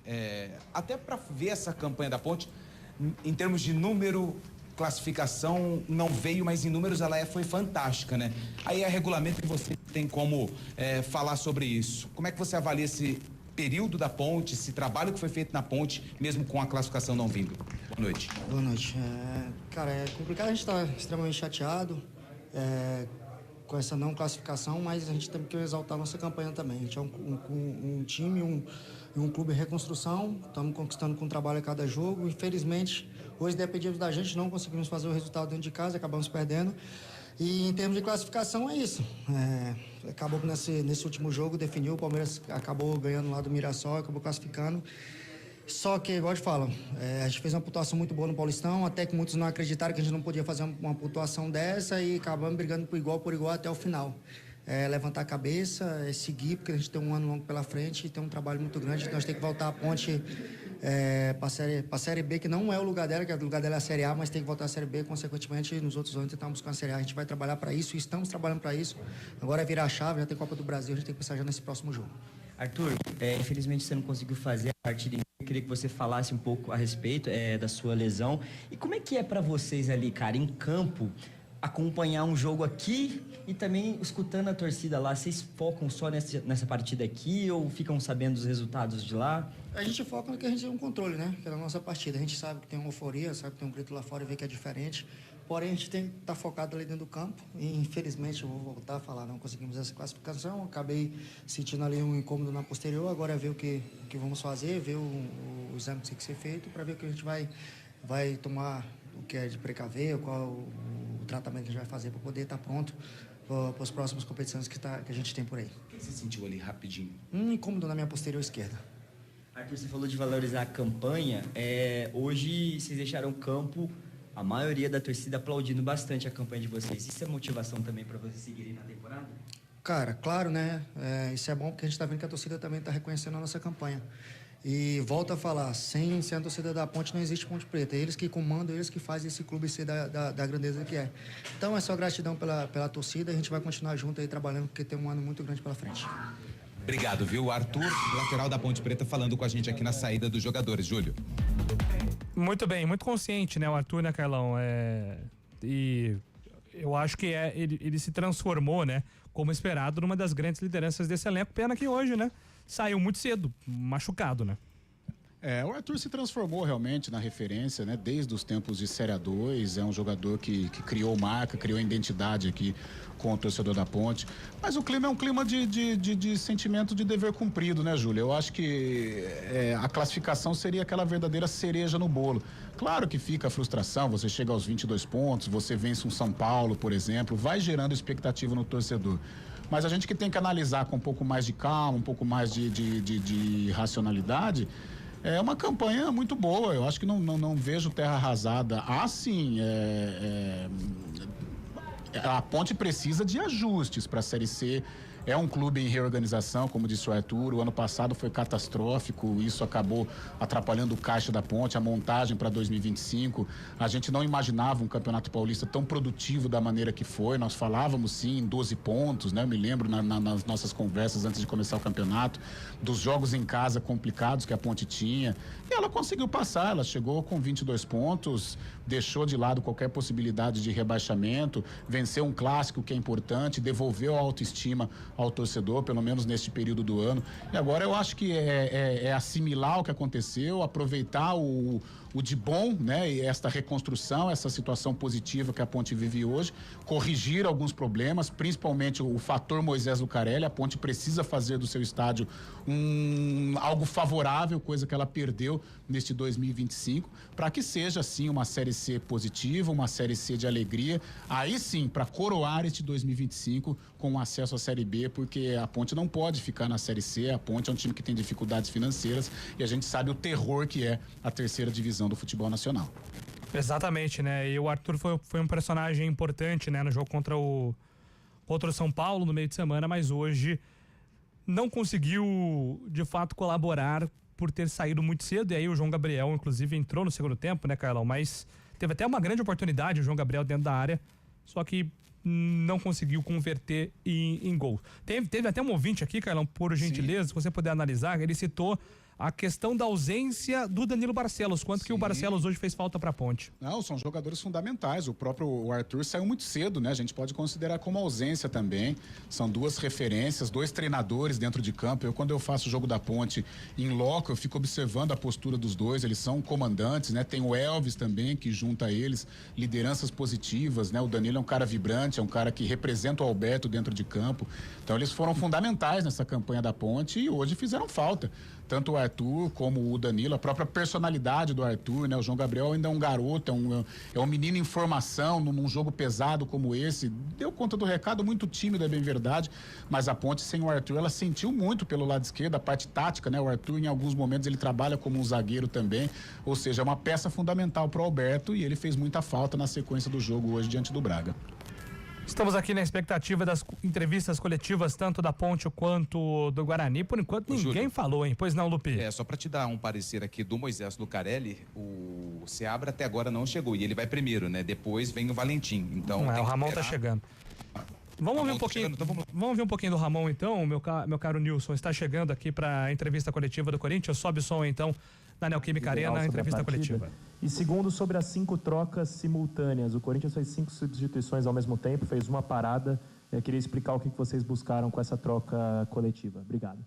até pra ver essa campanha da Ponte, em termos de número, classificação não veio, mas em números ela foi fantástica, né? Aí é regulamento que você tem como falar sobre isso. Como é que você avalia esse período da Ponte, esse trabalho que foi feito na Ponte, mesmo com a classificação não vindo? Boa noite. Boa noite. Cara, é complicado, a gente tá extremamente chateado. com essa não classificação, mas a gente tem que exaltar nossa campanha também. A gente é um time, um clube em reconstrução, estamos conquistando com trabalho a cada jogo. Infelizmente, hoje dependendo da gente, não conseguimos fazer o resultado dentro de casa, acabamos perdendo. E em termos de classificação é isso. Acabou nesse último jogo, definiu, o Palmeiras acabou ganhando lá do Mirassol, acabou classificando. Só que, igual eu te falo, a gente fez uma pontuação muito boa no Paulistão, até que muitos não acreditaram que a gente não podia fazer uma pontuação dessa e acabamos brigando por igual até o final. Levantar a cabeça, seguir, porque a gente tem um ano longo pela frente e tem um trabalho muito grande. Nós temos que voltar a ponte para a Série B, que não é o lugar dela, que o lugar dela é a Série A, mas tem que voltar à Série B, consequentemente, nos outros anos tentar buscar a Série A. A gente vai trabalhar para isso e estamos trabalhando para isso. Agora é virar a chave, já tem Copa do Brasil, a gente tem que pensar já nesse próximo jogo. Arthur, infelizmente você não conseguiu fazer a partida. Eu queria que você falasse um pouco a respeito da sua lesão. E como é que é para vocês ali, cara, em campo, acompanhar um jogo aqui e também escutando a torcida lá? Vocês focam só nessa partida aqui ou ficam sabendo dos resultados de lá? A gente foca no que a gente tem um controle, né? Que é a nossa partida. A gente sabe que tem uma euforia, sabe que tem um grito lá fora e vê que é diferente. Porém, a gente tem que estar focado ali dentro do campo. E, infelizmente, eu vou voltar a falar, não conseguimos essa classificação. Acabei sentindo ali um incômodo na posterior. Agora é ver o que vamos fazer, ver o exame que tem que ser feito para ver o que a gente vai tomar, o que é de precaver, qual o tratamento que a gente vai fazer para poder estar pronto para as próximas competições que a gente tem por aí. O que você sentiu ali rapidinho? Um incômodo na minha posterior esquerda. Arthur, você falou de valorizar a campanha. Hoje vocês deixaram o campo, a maioria da torcida aplaudindo bastante a campanha de vocês. Isso é motivação também para vocês seguirem na temporada? Cara, claro, né? Isso é bom porque a gente está vendo que a torcida também está reconhecendo a nossa campanha. E volto a falar, sem a torcida da Ponte não existe Ponte Preta. Eles que comandam, eles que fazem esse clube ser da grandeza que é. Então é só gratidão pela torcida, a gente vai continuar junto aí trabalhando porque tem um ano muito grande pela frente. Obrigado, viu? Arthur, lateral da Ponte Preta, falando com a gente aqui na saída dos jogadores. Júlio. Muito bem, muito consciente, né, o Arthur, né, Carlão? E eu acho que ele se transformou, né, como esperado, numa das grandes lideranças desse elenco. Pena que hoje, né, saiu muito cedo, machucado, né? O Arthur se transformou realmente na referência, né? Desde os tempos de Série A2, é um jogador que criou marca, criou identidade aqui com o torcedor da Ponte. Mas o clima é um clima de sentimento de dever cumprido, né, Júlio? Eu acho que a classificação seria aquela verdadeira cereja no bolo. Claro que fica a frustração, você chega aos 22 pontos, você vence um São Paulo, por exemplo, vai gerando expectativa no torcedor. Mas a gente que tem que analisar com um pouco mais de calma, um pouco mais de racionalidade. É uma campanha muito boa, eu acho que não vejo terra arrasada. Sim, a Ponte precisa de ajustes para a Série C. É um clube em reorganização, como disse o Arthur. O ano passado foi catastrófico, isso acabou atrapalhando o caixa da Ponte, a montagem para 2025. A gente não imaginava um campeonato paulista tão produtivo da maneira que foi. Nós falávamos sim em 12 pontos, né? Eu me lembro nas nossas conversas antes de começar o campeonato, dos jogos em casa complicados que a Ponte tinha. E ela conseguiu passar, ela chegou com 22 pontos, deixou de lado qualquer possibilidade de rebaixamento, venceu um clássico que é importante, devolveu a autoestima ao torcedor, pelo menos neste período do ano. E agora eu acho que é assimilar o que aconteceu, aproveitar o de bom, né? E esta reconstrução, essa situação positiva que a Ponte vive hoje, corrigir alguns problemas, principalmente o fator Moisés Lucarelli. A Ponte precisa fazer do seu estádio algo favorável, coisa que ela perdeu neste 2025, para que seja assim uma Série C positiva, uma Série C de alegria, aí sim, para coroar este 2025 com acesso à Série B, porque a Ponte não pode ficar na Série C. A Ponte é um time que tem dificuldades financeiras e a gente sabe o terror que é a terceira divisão do futebol nacional. Exatamente, né? E o Arthur foi um personagem importante, né, no jogo contra o São Paulo no meio de semana, mas hoje não conseguiu de fato colaborar por ter saído muito cedo. E aí o João Gabriel, inclusive, entrou no segundo tempo, né, Carlão? Mas teve até uma grande oportunidade o João Gabriel dentro da área, só que não conseguiu converter em gol. Teve até um ouvinte aqui, Carlão, por gentileza, se você puder analisar, ele citou a questão da ausência do Danilo Barcelos, quanto que o Barcelos hoje fez falta para a Ponte. Não, são jogadores fundamentais. O próprio Arthur saiu muito cedo, né? A gente pode considerar como ausência também. São duas referências, dois treinadores dentro de campo. Quando eu faço o jogo da Ponte em loco, eu fico observando a postura dos dois. Eles são comandantes, né? Tem o Elvis também, que junta eles, lideranças positivas, né? O Danilo é um cara vibrante. é um cara que representa o Alberto dentro de campo. Então eles foram fundamentais nessa campanha da Ponte e hoje fizeram falta. Tanto o Arthur como o Danilo, a própria personalidade do Arthur, né? O João Gabriel ainda é um garoto, é um menino em formação num jogo pesado como esse. Deu conta do recado, muito tímido, é bem verdade, mas a Ponte sem o Arthur, ela sentiu muito pelo lado esquerdo, a parte tática, né? O Arthur em alguns momentos ele trabalha como um zagueiro também, ou seja, é uma peça fundamental para o Alberto e ele fez muita falta na sequência do jogo hoje diante do Braga. Estamos aqui na expectativa das entrevistas coletivas, tanto da Ponte quanto do Guarani. Por enquanto, ninguém falou, hein? Pois não, Lupi? Só para te dar um parecer aqui do Moisés Lucarelli, o Seabra até agora não chegou e ele vai primeiro, né? Depois vem o Valentim. Então, o Ramon tá chegando. Vamos ouvir um pouquinho. Chegando, então vamos ouvir um pouquinho do Ramon, então. Meu caro Nilson, está chegando aqui para a entrevista coletiva do Corinthians. Sobe o som, então, na Neoquímica Arena, entrevista coletiva. E segundo, sobre as 5 trocas simultâneas. O Corinthians fez 5 substituições ao mesmo tempo, fez uma parada. Eu queria explicar o que vocês buscaram com essa troca coletiva. Obrigado.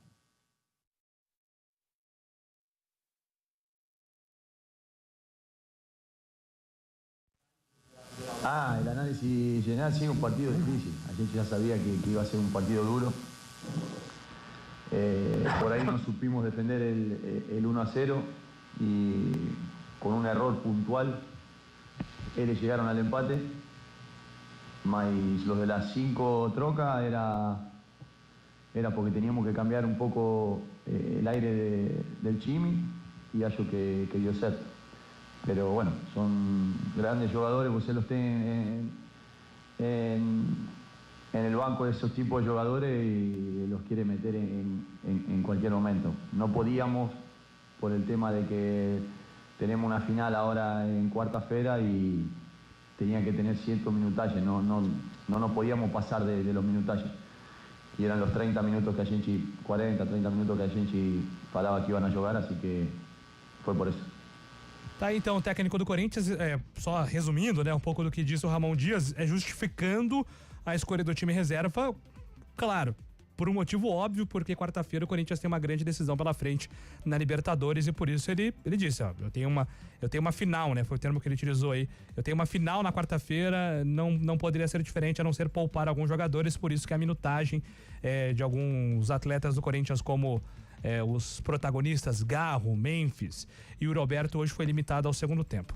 El análisis general, sí, un partido difícil. A gente ya sabía que iba a ser un partido duro. Por ahí no supimos defender el 1-0 y con un error puntual ellos llegaron al empate. Mas los de las 5 trocas era porque teníamos que cambiar un poco el aire del Chimi y algo que dio certo. Pero bueno, son grandes jugadores, usted los tiene en el banco de esos tipos de jugadores y los quiere meter en cualquier momento. No podíamos por el tema de que tenemos una final ahora en cuarta-feira y tenía que tener ciertos minutajes, no nos podíamos pasar de los minutajes. Y eran los 30 minutos que a gente, 40, 30 minutos que a gente falava que iban a jugar, así que fue por eso. Tá aí então o técnico do Corinthians, só resumindo, né, um pouco do que disse o Ramon Dias, justificando a escolha do time reserva, claro, por um motivo óbvio, porque quarta-feira o Corinthians tem uma grande decisão pela frente na Libertadores e por isso ele disse, ó, eu tenho uma final, né, foi o termo que ele utilizou aí, eu tenho uma final na quarta-feira, não poderia ser diferente a não ser poupar alguns jogadores, por isso que a minutagem de alguns atletas do Corinthians como os protagonistas Garro, Memphis e o Roberto hoje foi limitado ao segundo tempo.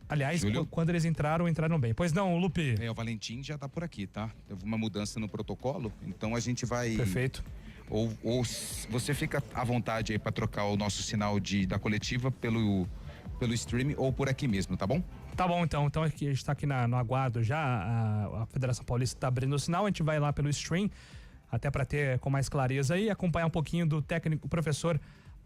Aliás, quando eles entraram bem. Pois não, Lupi? O Valentim já tá por aqui, tá? Teve uma mudança no protocolo, então a gente vai... Perfeito. Ou você fica à vontade aí pra trocar o nosso sinal da coletiva pelo stream ou por aqui mesmo, tá bom? Tá bom, então a gente tá aqui no aguardo já, a Federação Paulista tá abrindo o sinal, a gente vai lá pelo stream, até para ter com mais clareza e acompanhar um pouquinho do técnico, professor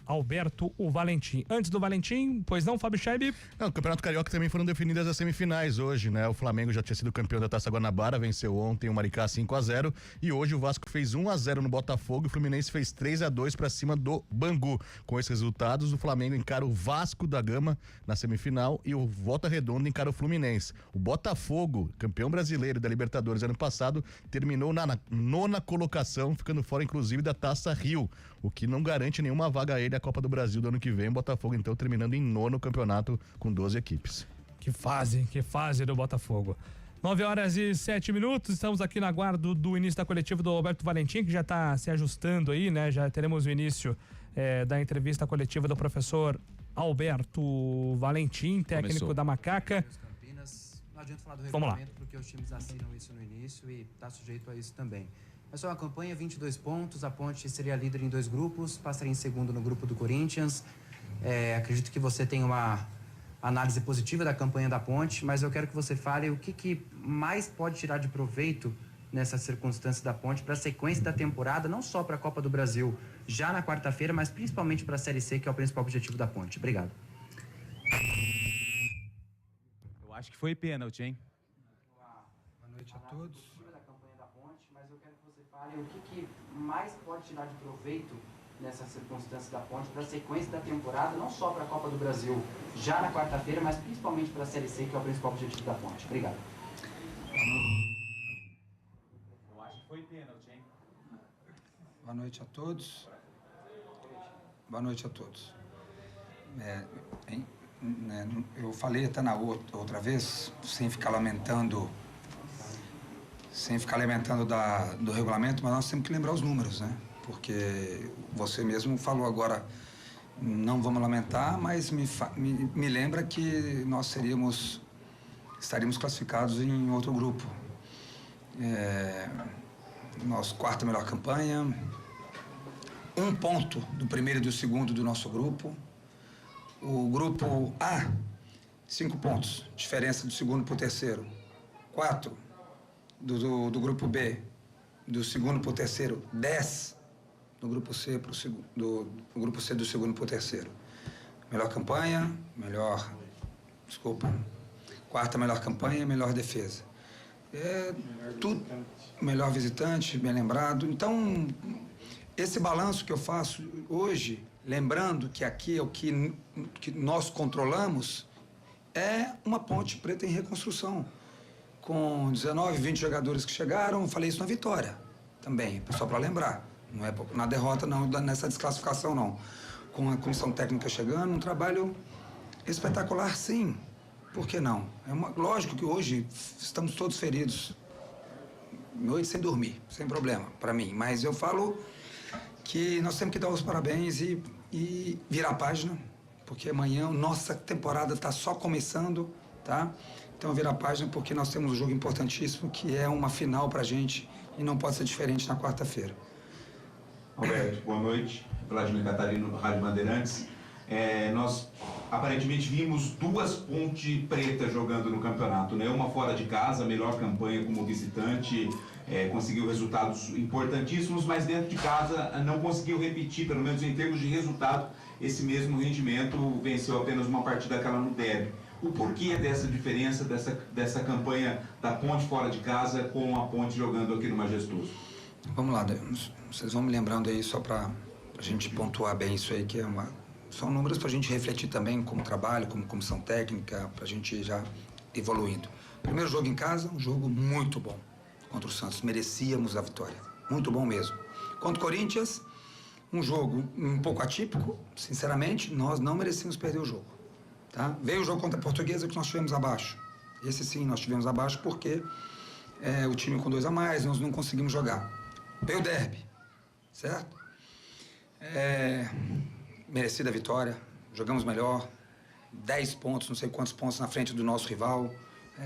Alberto Valentim. Antes do Valentim, pois não, Fábio Scheib? Não, o Campeonato Carioca também foram definidas as semifinais hoje, né? O Flamengo já tinha sido campeão da Taça Guanabara, venceu ontem o Maricá 5-0 e hoje o Vasco fez 1-0 no Botafogo e o Fluminense fez 3-2 para cima do Bangu. Com esses resultados, o Flamengo encara o Vasco da Gama na semifinal e o Volta Redonda encara o Fluminense. O Botafogo, campeão brasileiro da Libertadores ano passado, terminou na 9ª colocação, ficando fora inclusive da Taça Rio, o que não garante nenhuma vaga a ele a Copa do Brasil do ano que vem. O Botafogo então terminando em 9º campeonato com 12 equipes. Que fase do Botafogo. 9h07, estamos aqui no aguardo do início da coletiva do Alberto Valentim, que já está se ajustando aí, né? Já teremos o início da entrevista coletiva do professor Alberto Valentim, técnico da Macaca. Não adianta falar do regulamento, porque os times assinam isso no início e está sujeito a isso também. É só uma campanha, 22 pontos, a Ponte seria líder em 2 grupos, passaria em segundo no grupo do Corinthians. Acredito que você tem uma análise positiva da campanha da Ponte, mas eu quero que você fale o que mais pode tirar de proveito nessas circunstâncias da Ponte para a sequência da temporada, não só para a Copa do Brasil já na quarta-feira, mas principalmente para a Série C, que é o principal objetivo da Ponte. Obrigado. Eu acho que foi pênalti, hein? Boa noite a todos. O que mais pode tirar de proveito nessas circunstâncias da Ponte para a sequência da temporada, não só para a Copa do Brasil já na quarta-feira, mas principalmente para a Série C, que é o principal objetivo da Ponte. Obrigado. Eu acho que foi pênalti, hein? Boa noite a todos. Boa noite a todos. Eu falei até na outra vez, sem ficar lamentando sem ficar lamentando do regulamento, mas nós temos que lembrar os números, né? Porque você mesmo falou agora, não vamos lamentar, mas me lembra que nós estaríamos classificados em outro grupo. Nossa quarta melhor campanha, 1 ponto do primeiro e do segundo do nosso grupo. O grupo A, 5 pontos, diferença do segundo para o terceiro. 4 do grupo B, do segundo para o terceiro. 10 do grupo C do grupo C do segundo para o terceiro. Melhor campanha, quarta melhor campanha, melhor defesa. Tudo melhor visitante, bem lembrado. Então, esse balanço que eu faço hoje, lembrando que aqui é o que nós controlamos, é uma Ponte Preta em reconstrução. Com 19, 20 jogadores que chegaram, eu falei isso na vitória também, só para lembrar. Não é na derrota, não, nessa desclassificação, não. Com a comissão técnica chegando, um trabalho espetacular, sim. Por que não? Lógico que hoje estamos todos feridos. Noite sem dormir, sem problema, para mim. Mas eu falo que nós temos que dar os parabéns e virar a página, porque amanhã nossa temporada está só começando, tá? Então virar a página porque nós temos um jogo importantíssimo, que é uma final para a gente e não pode ser diferente na quarta-feira. Alberto, boa noite. Vladimir Catarino, Rádio Bandeirantes. Nós aparentemente vimos 2 Ponte Preta jogando no campeonato, né? Uma fora de casa, melhor campanha como visitante, conseguiu resultados importantíssimos, mas dentro de casa não conseguiu repetir, pelo menos em termos de resultado, esse mesmo rendimento, venceu apenas uma partida, aquela no derby. O porquê dessa diferença, dessa campanha da Ponte fora de casa com a Ponte jogando aqui no Majestoso? Vamos lá, vocês vão me lembrando aí só para a gente pontuar bem isso aí, que são números para a gente refletir também como trabalho, como comissão técnica, para a gente já evoluindo. Primeiro jogo em casa, um jogo muito bom contra o Santos, merecíamos a vitória, muito bom mesmo. Contra o Corinthians, um jogo um pouco atípico, sinceramente, nós não merecíamos perder o jogo. Tá? Veio o jogo contra a Portuguesa que nós tivemos abaixo. Esse sim, nós tivemos abaixo porque o time com 2 a mais, nós não conseguimos jogar. Veio o derby, certo? Merecida a vitória, jogamos melhor, 10 pontos, não sei quantos pontos na frente do nosso rival.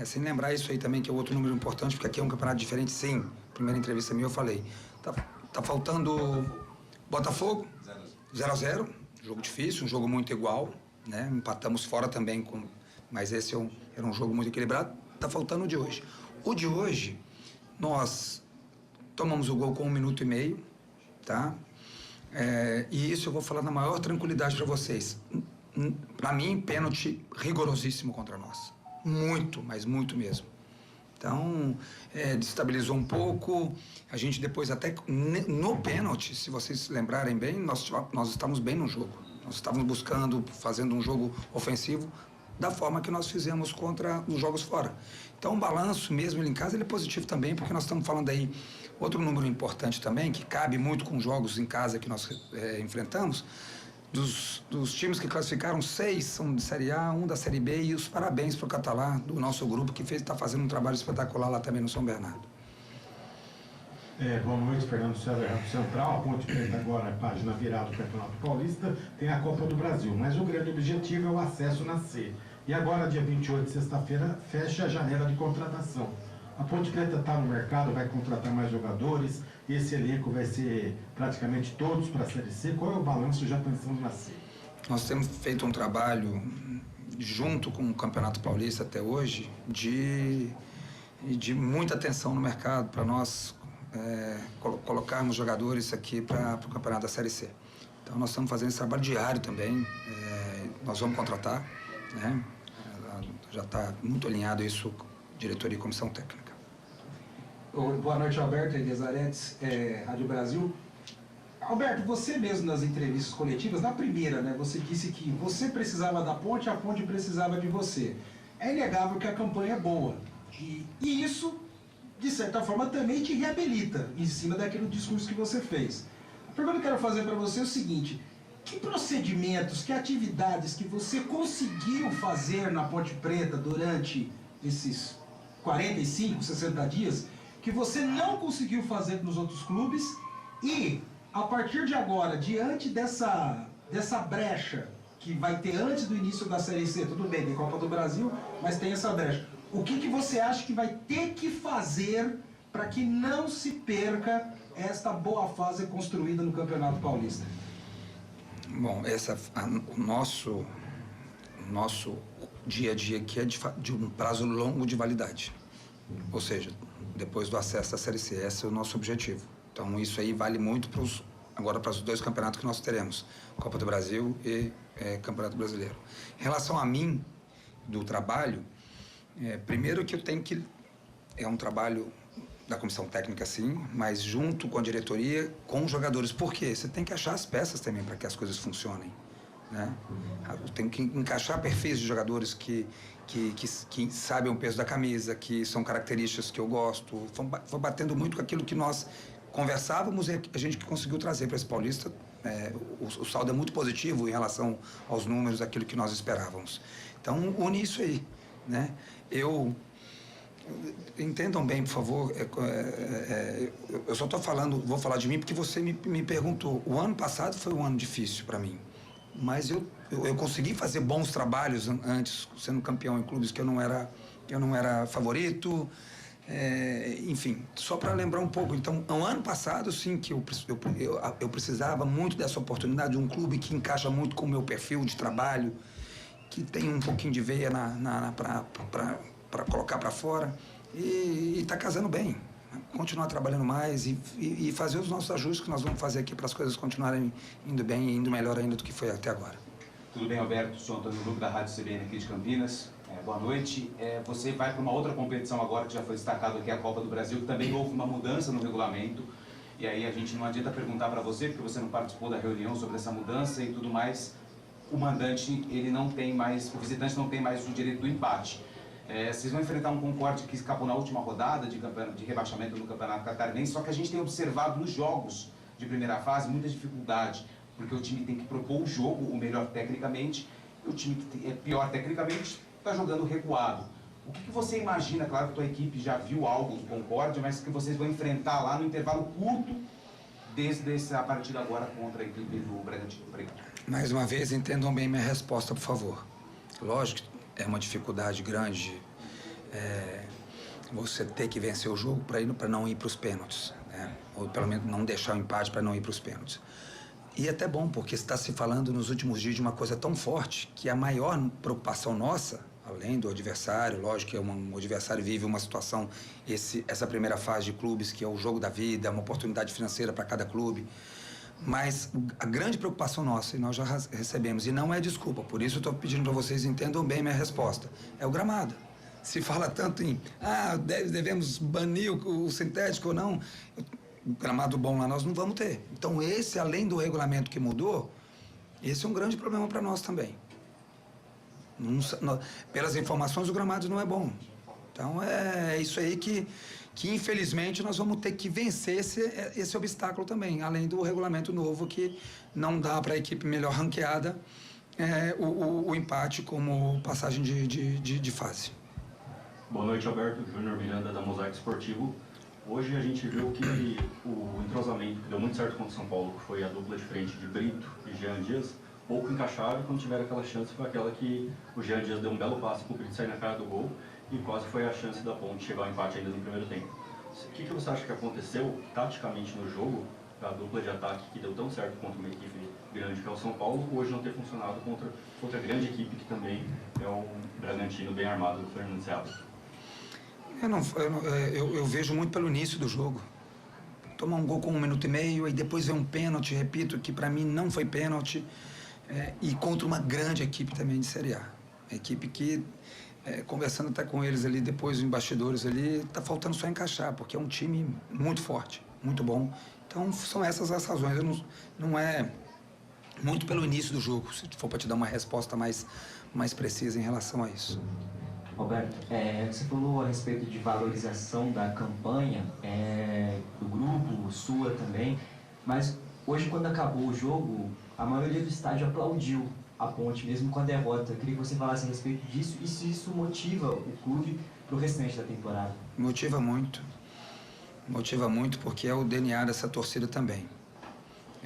Sem lembrar isso aí também, que é outro número importante, porque aqui é um campeonato diferente, sim. Primeira entrevista minha eu falei. Tá faltando Botafogo, 0-0, jogo difícil, um jogo muito igual, né? Empatamos fora também, mas esse era um jogo muito equilibrado. Tá faltando o de hoje. O de hoje, nós tomamos o gol com 1 minuto e meio, tá? E isso eu vou falar na maior tranquilidade para vocês. Para mim, pênalti rigorosíssimo contra nós. Muito, mas muito mesmo. Então, destabilizou um pouco. A gente depois até no pênalti, se vocês lembrarem bem, nós estávamos bem no jogo. Nós estávamos buscando, fazendo um jogo ofensivo da forma que nós fizemos contra os jogos fora. Então, o balanço mesmo ele em casa ele é positivo também, porque nós estamos falando aí outro número importante também, que cabe muito com jogos em casa que nós enfrentamos, dos times que classificaram 6 são de Série A, 1 da Série B, e os parabéns para o Catalá, do nosso grupo, que está fazendo um trabalho espetacular lá também no São Bernardo. Boa noite, Fernando César, Rádio Central. A Ponte Preta agora é página virada do Campeonato Paulista, tem a Copa do Brasil, mas o grande objetivo é o acesso na C. E agora, dia 28, sexta-feira, fecha a janela de contratação. A Ponte Preta está no mercado, vai contratar mais jogadores, esse elenco vai ser praticamente todos para a Série C. Qual é o balanço já pensando na C? Nós temos feito um trabalho junto com o Campeonato Paulista até hoje de muita atenção no mercado para nós colocarmos jogadores aqui para o Campeonato da Série C. Então nós estamos fazendo esse trabalho diário também, nós vamos contratar, né? Já está muito alinhado isso, diretoria e comissão técnica. Boa noite, Alberto, Elias Aredes, Rádio Brasil. Alberto, você mesmo nas entrevistas coletivas, na primeira, né, você disse que você precisava da Ponte, a Ponte precisava de você. É inegável que a campanha é boa. E isso, de certa forma, também te reabilita em cima daquele discurso que você fez. A pergunta que eu quero fazer para você é o seguinte: que procedimentos, que atividades que você conseguiu fazer na Ponte Preta durante esses 45, 60 dias que você não conseguiu fazer nos outros clubes e, a partir de agora, diante dessa brecha que vai ter antes do início da Série C, tudo bem, tem Copa do Brasil, mas tem essa brecha. O que você acha que vai ter que fazer para que não se perca esta boa fase construída no Campeonato Paulista? Bom, o nosso dia a dia aqui é de um prazo longo de validade. Ou seja, depois do acesso à Série C, esse é o nosso objetivo. Então, isso aí vale muito agora para os 2 campeonatos que nós teremos, Copa do Brasil e Campeonato Brasileiro. Em relação a mim, do trabalho, primeiro que eu tenho que... É um trabalho da comissão técnica, sim, mas junto com a diretoria, com os jogadores. Por quê? Você tem que achar as peças também para que as coisas funcionem, né? Tem que encaixar perfis de jogadores que sabem o peso da camisa, que são características que eu gosto. Foi batendo muito com aquilo que nós conversávamos e a gente conseguiu trazer para esse Paulista. O saldo é muito positivo em relação aos números daquilo que nós esperávamos. Então, une isso aí, né? Entendam bem, por favor, eu só estou vou falar de mim porque você me perguntou. O ano passado foi um ano difícil para mim, mas eu consegui fazer bons trabalhos antes, sendo campeão em clubes que eu não era favorito, enfim, só para lembrar um pouco. Então, no ano passado, sim, que eu precisava muito dessa oportunidade de um clube que encaixa muito com o meu perfil de trabalho, que tem um pouquinho de veia para colocar para fora e está casando bem. Continuar trabalhando mais e fazer os nossos ajustes que nós vamos fazer aqui para as coisas continuarem indo bem e indo melhor ainda do que foi até agora. Tudo bem, Alberto? Sou Antônio Luco, da Rádio CBN aqui de Campinas. Boa noite. Você vai para uma outra competição agora, que já foi destacado aqui, a Copa do Brasil, que também houve uma mudança no regulamento. E aí a gente não adianta perguntar para você, porque você não participou da reunião sobre essa mudança e tudo mais. O mandante, ele não tem mais, o visitante não tem mais o direito do empate. Vocês vão enfrentar um Concórdia que escapou na última rodada de rebaixamento no Campeonato Catarinense, só que a gente tem observado nos jogos de primeira fase muita dificuldade, porque o time tem que propor o jogo, o melhor tecnicamente, e o time que é pior tecnicamente está jogando recuado. O que você imagina, claro que a tua equipe já viu algo do Concórdia, mas que vocês vão enfrentar lá no intervalo curto, desde essa partida agora contra a equipe do Bragantino? Mais uma vez, entendam bem minha resposta, por favor. Lógico que é uma dificuldade grande você ter que vencer o jogo para não ir para os pênaltis, né? Ou pelo menos não deixar o empate para não ir para os pênaltis. E é até bom, porque está se falando nos últimos dias de uma coisa tão forte que a maior preocupação nossa, além do adversário, lógico que o adversário vive uma situação, essa primeira fase de clubes, que é o jogo da vida, uma oportunidade financeira para cada clube. Mas a grande preocupação nossa, e nós já recebemos, e não é desculpa, por isso eu estou pedindo para vocês entendam bem minha resposta, é o gramado. Se fala tanto em, devemos banir o sintético ou não, o gramado bom lá nós não vamos ter. Então esse, além do regulamento que mudou, esse é um grande problema para nós também. Pelas informações, o gramado não é bom. Então é isso aí que infelizmente nós vamos ter que vencer esse obstáculo também, além do regulamento novo que não dá para a equipe melhor ranqueada o empate como passagem de fase. Boa noite, Alberto. Júnior Miranda, da Mosaico Esportivo. Hoje a gente viu que o entrosamento que deu muito certo contra o São Paulo, que foi a dupla de frente de Brito e Jean Dias, pouco encaixaram, e quando tiveram aquela chance foi aquela que o Jean Dias deu um belo passe para o Brito sair na cara do gol e quase foi a chance da Ponte chegar ao empate ainda no primeiro tempo. O que você acha que aconteceu taticamente no jogo, a dupla de ataque que deu tão certo contra uma equipe grande que é o São Paulo, hoje não ter funcionado contra outra grande equipe que também é o Bragantino bem armado do Fernando Seabra? Eu vejo muito pelo início do jogo. Tomar um gol com 1 minuto e meio, e depois vem um pênalti, repito, que para mim não foi pênalti, e contra uma grande equipe também de Série A. Equipe que, conversando até com eles ali, depois os bastidores ali, tá faltando só encaixar, porque é um time muito forte, muito bom. Então são essas as razões. Não é muito pelo início do jogo, se for para te dar uma resposta mais precisa em relação a isso. Roberto, você falou a respeito de valorização da campanha, do grupo, sua também, mas hoje, quando acabou o jogo, a maioria do estádio aplaudiu a Ponte, mesmo com a derrota. Eu queria que você falasse a respeito disso e se isso motiva o clube para o restante da temporada. Motiva muito. Motiva muito porque é o DNA dessa torcida também.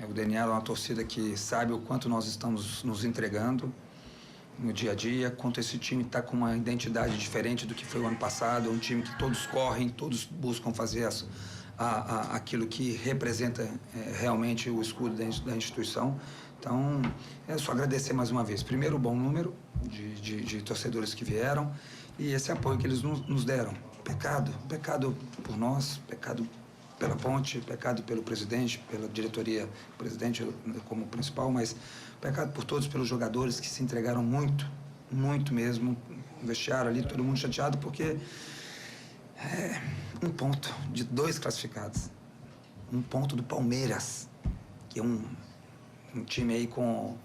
O DNA é uma torcida que sabe o quanto nós estamos nos entregando no dia a dia, quanto esse time está com uma identidade diferente do que foi o ano passado. É um time que todos correm, todos buscam fazer aquilo que representa realmente o escudo da instituição. Então, é só agradecer mais uma vez. Primeiro, o bom número de torcedores que vieram e esse apoio que eles nos deram. Pecado por nós, pecado pela Ponte, pecado pelo presidente, pela diretoria, presidente como principal, mas pecado por todos, pelos jogadores que se entregaram muito, muito mesmo. No vestiário ali, todo mundo chateado, porque é um ponto de 2 classificados. Um ponto do Palmeiras, que é um time aí com...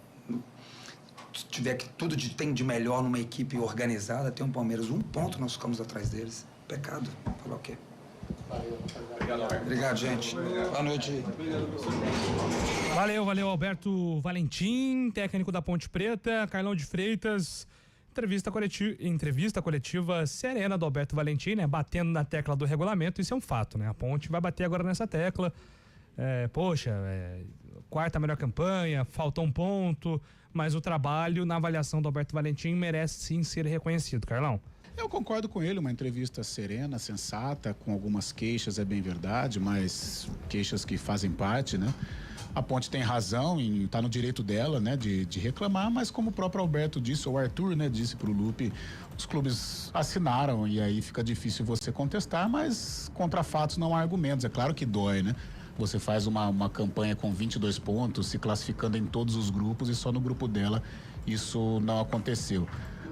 Se tiver que tudo tem de melhor numa equipe organizada, tem um Palmeiras, 1 ponto, nós ficamos atrás deles. Pecado. Falar o quê? Obrigado, gente. Boa noite. Valeu, Alberto Valentim, técnico da Ponte Preta, Carlão de Freitas. Entrevista coletiva serena do Alberto Valentim, né? Batendo na tecla do regulamento, isso é um fato, né? A Ponte vai bater agora nessa tecla. Quarta melhor campanha, faltou um ponto, mas o trabalho na avaliação do Alberto Valentim merece sim ser reconhecido, Carlão. Eu concordo com ele, uma entrevista serena, sensata, com algumas queixas, é bem verdade, mas queixas que fazem parte, né? A Ponte tem razão e está no direito dela, né, de reclamar, mas como o próprio Alberto disse, ou o Arthur, né, disse pro Lupe, os clubes assinaram e aí fica difícil você contestar, mas contra fatos não há argumentos. É claro que dói, né? Você faz uma campanha com 22 pontos, se classificando em todos os grupos e só no grupo dela isso não aconteceu.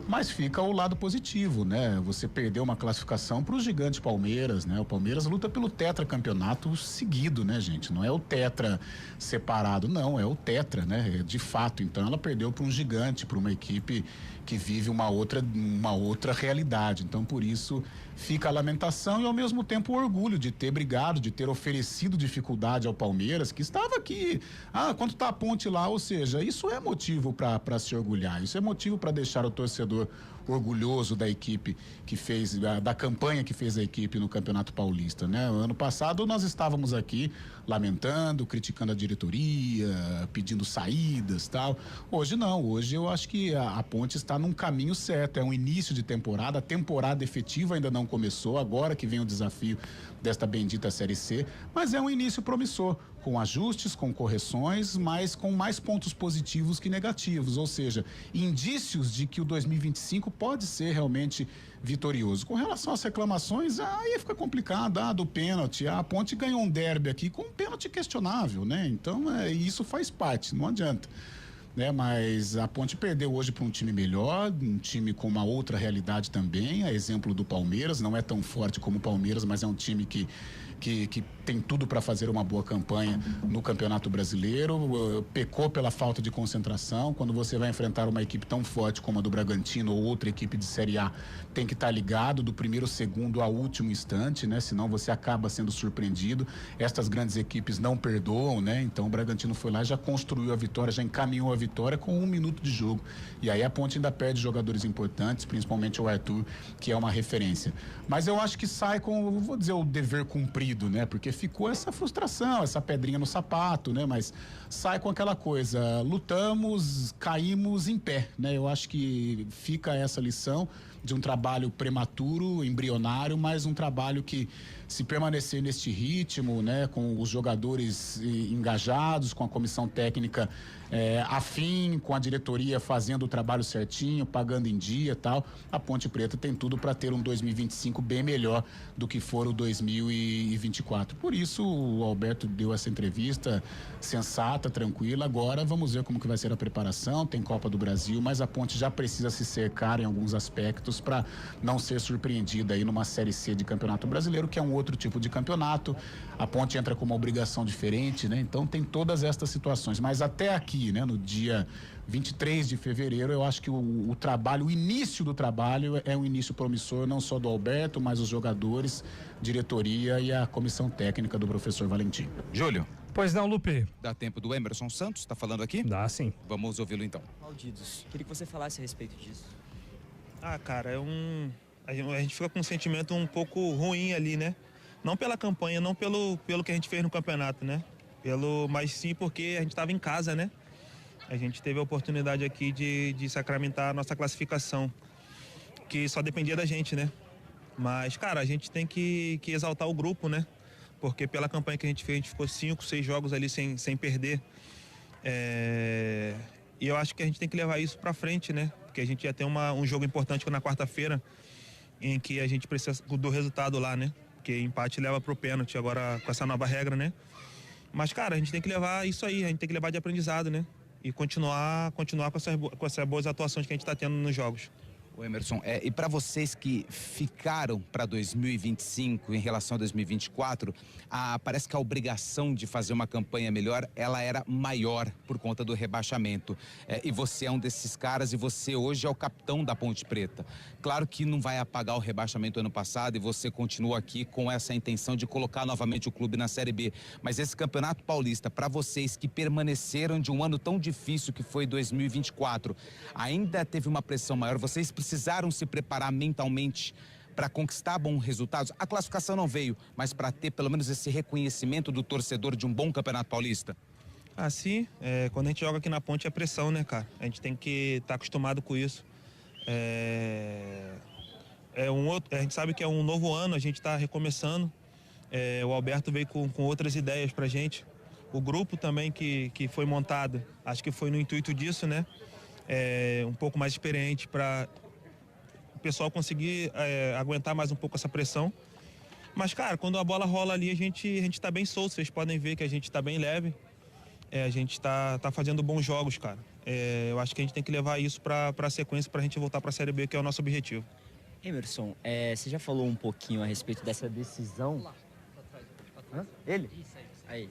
Mas fica o lado positivo, né? Você perdeu uma classificação para o gigante Palmeiras, né? O Palmeiras luta pelo tetracampeonato seguido, né, gente? Não é o tetra separado, não, é o tetra, né? De fato, então ela perdeu para um gigante, para uma equipe que vive uma outra realidade. Então, por isso, fica a lamentação e, ao mesmo tempo, o orgulho de ter brigado, de ter oferecido dificuldade ao Palmeiras, que estava aqui. Quanto tá a Ponte lá? Ou seja, isso é motivo para se orgulhar, isso é motivo para deixar o torcedor orgulhoso da equipe que fez, da campanha que fez a equipe no Campeonato Paulista, né? Ano passado nós estávamos aqui lamentando, criticando a diretoria, pedindo saídas, tal. Hoje não, hoje eu acho que a Ponte está num caminho certo, é um início de temporada, a temporada efetiva ainda não começou, agora que vem o desafio desta bendita Série C, mas é um início promissor, com ajustes, com correções, mas com mais pontos positivos que negativos, ou seja, indícios de que o 2025 pode ser realmente vitorioso. Com relação às reclamações, aí fica complicado, do pênalti, a Ponte ganhou um derby aqui com um pênalti questionável, né? Então, isso faz parte, não adianta. Né, mas a Ponte perdeu hoje para um time melhor, um time com uma outra realidade também, a exemplo do Palmeiras, não é tão forte como o Palmeiras, mas é um time que tem tudo para fazer uma boa campanha no Campeonato Brasileiro, pecou pela falta de concentração. Quando você vai enfrentar uma equipe tão forte como a do Bragantino ou outra equipe de Série A, tem que estar ligado do primeiro segundo ao último instante, né? Senão você acaba sendo surpreendido. Estas grandes equipes não perdoam, né? Então o Bragantino foi lá e já construiu a vitória, já encaminhou a vitória com 1 minuto de jogo. E aí a Ponte ainda perde jogadores importantes, principalmente o Arthur, que é uma referência. Mas eu acho que sai com, vou dizer, o dever cumprido, né? Porque ficou essa frustração, essa pedrinha no sapato, né? Mas sai com aquela coisa, lutamos, caímos em pé, né? Eu acho que fica essa lição de um trabalho prematuro, embrionário, mas um trabalho que, se permanecer neste ritmo, né, com os jogadores engajados, com a comissão técnica afim, com a diretoria fazendo o trabalho certinho, pagando em dia e tal, a Ponte Preta tem tudo para ter um 2025 bem melhor do que for o 2024. Por isso o Alberto deu essa entrevista sensata, tranquila. Agora vamos ver como que vai ser a preparação. Tem Copa do Brasil, mas a Ponte já precisa se cercar em alguns aspectos para não ser surpreendida aí numa Série C de Campeonato Brasileiro, que é um outro tipo de campeonato. A Ponte entra com uma obrigação diferente, né? Então tem todas estas situações, mas até aqui, né, no dia 23 de fevereiro, eu acho que o trabalho, o início do trabalho é um início promissor, não só do Alberto, mas os jogadores, diretoria e a comissão técnica do professor Valentim. Júlio. Pois não, Lupe. Dá tempo do Emerson Santos, tá falando aqui? Dá, sim. Vamos ouvi-lo então. Malditos, queria que você falasse a respeito disso. Cara, a gente fica com um sentimento um pouco ruim ali, né? Não pela campanha, não pelo que a gente fez no campeonato, né? Mas sim porque a gente estava em casa, né? A gente teve a oportunidade aqui de sacramentar a nossa classificação, que só dependia da gente, né? Mas, cara, a gente tem que exaltar o grupo, né? Porque pela campanha que a gente fez, a gente ficou 5, 6 jogos ali sem perder. E eu acho que a gente tem que levar isso pra frente, né? Porque a gente ia ter um jogo importante na quarta-feira, em que a gente precisa do resultado lá, né? Porque empate leva pro pênalti agora com essa nova regra, né? Mas, cara, a gente tem que levar isso aí, a gente tem que levar de aprendizado, né? E continuar com essas boas atuações que a gente tá tendo nos jogos. O Emerson, e para vocês que ficaram para 2025 em relação a 2024, parece que a obrigação de fazer uma campanha melhor, ela era maior por conta do rebaixamento. E você é um desses caras e você hoje é o capitão da Ponte Preta. Claro que não vai apagar o rebaixamento ano passado e você continua aqui com essa intenção de colocar novamente o clube na Série B. Mas esse Campeonato Paulista, para vocês que permaneceram de um ano tão difícil que foi 2024, ainda teve uma pressão maior? Vocês precisaram se preparar mentalmente para conquistar bons resultados? A classificação não veio, mas para ter pelo menos esse reconhecimento do torcedor de um bom Campeonato Paulista? Sim, quando a gente joga aqui na Ponte é pressão, né, cara? A gente tem que estar acostumado com isso. A gente sabe que é um novo ano, a gente está recomeçando. O Alberto veio com outras ideias pra gente. O grupo também que foi montado, acho que foi no intuito disso, né? Um pouco mais experiente para o pessoal conseguir aguentar mais um pouco essa pressão. Mas, cara, quando a bola rola ali, a gente tá bem solto. Vocês podem ver que a gente tá bem leve. A gente tá fazendo bons jogos, cara. Eu acho que a gente tem que levar isso pra sequência pra gente voltar pra Série B, que é o nosso objetivo. Emerson, você já falou um pouquinho a respeito dessa decisão. Ele? Aí.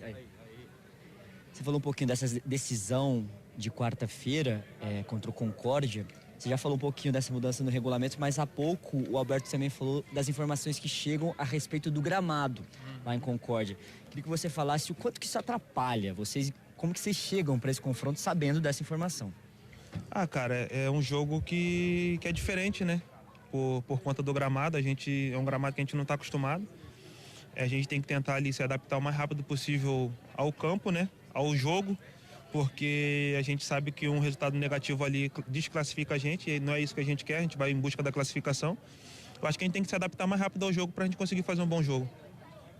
Você falou um pouquinho dessa decisão de quarta-feira contra o Concórdia. Você já falou um pouquinho dessa mudança no regulamento, mas há pouco o Alberto também falou das informações que chegam a respeito do gramado lá em Concórdia. Queria que você falasse o quanto que isso atrapalha vocês, como que vocês chegam para esse confronto sabendo dessa informação. Cara, é um jogo que é diferente, né? Por conta do gramado, é um gramado que a gente não está acostumado. A gente tem que tentar ali se adaptar o mais rápido possível ao campo, né? Ao jogo, porque a gente sabe que um resultado negativo ali desclassifica a gente e não é isso que a gente quer, a gente vai em busca da classificação. Eu acho que a gente tem que se adaptar mais rápido ao jogo para a gente conseguir fazer um bom jogo.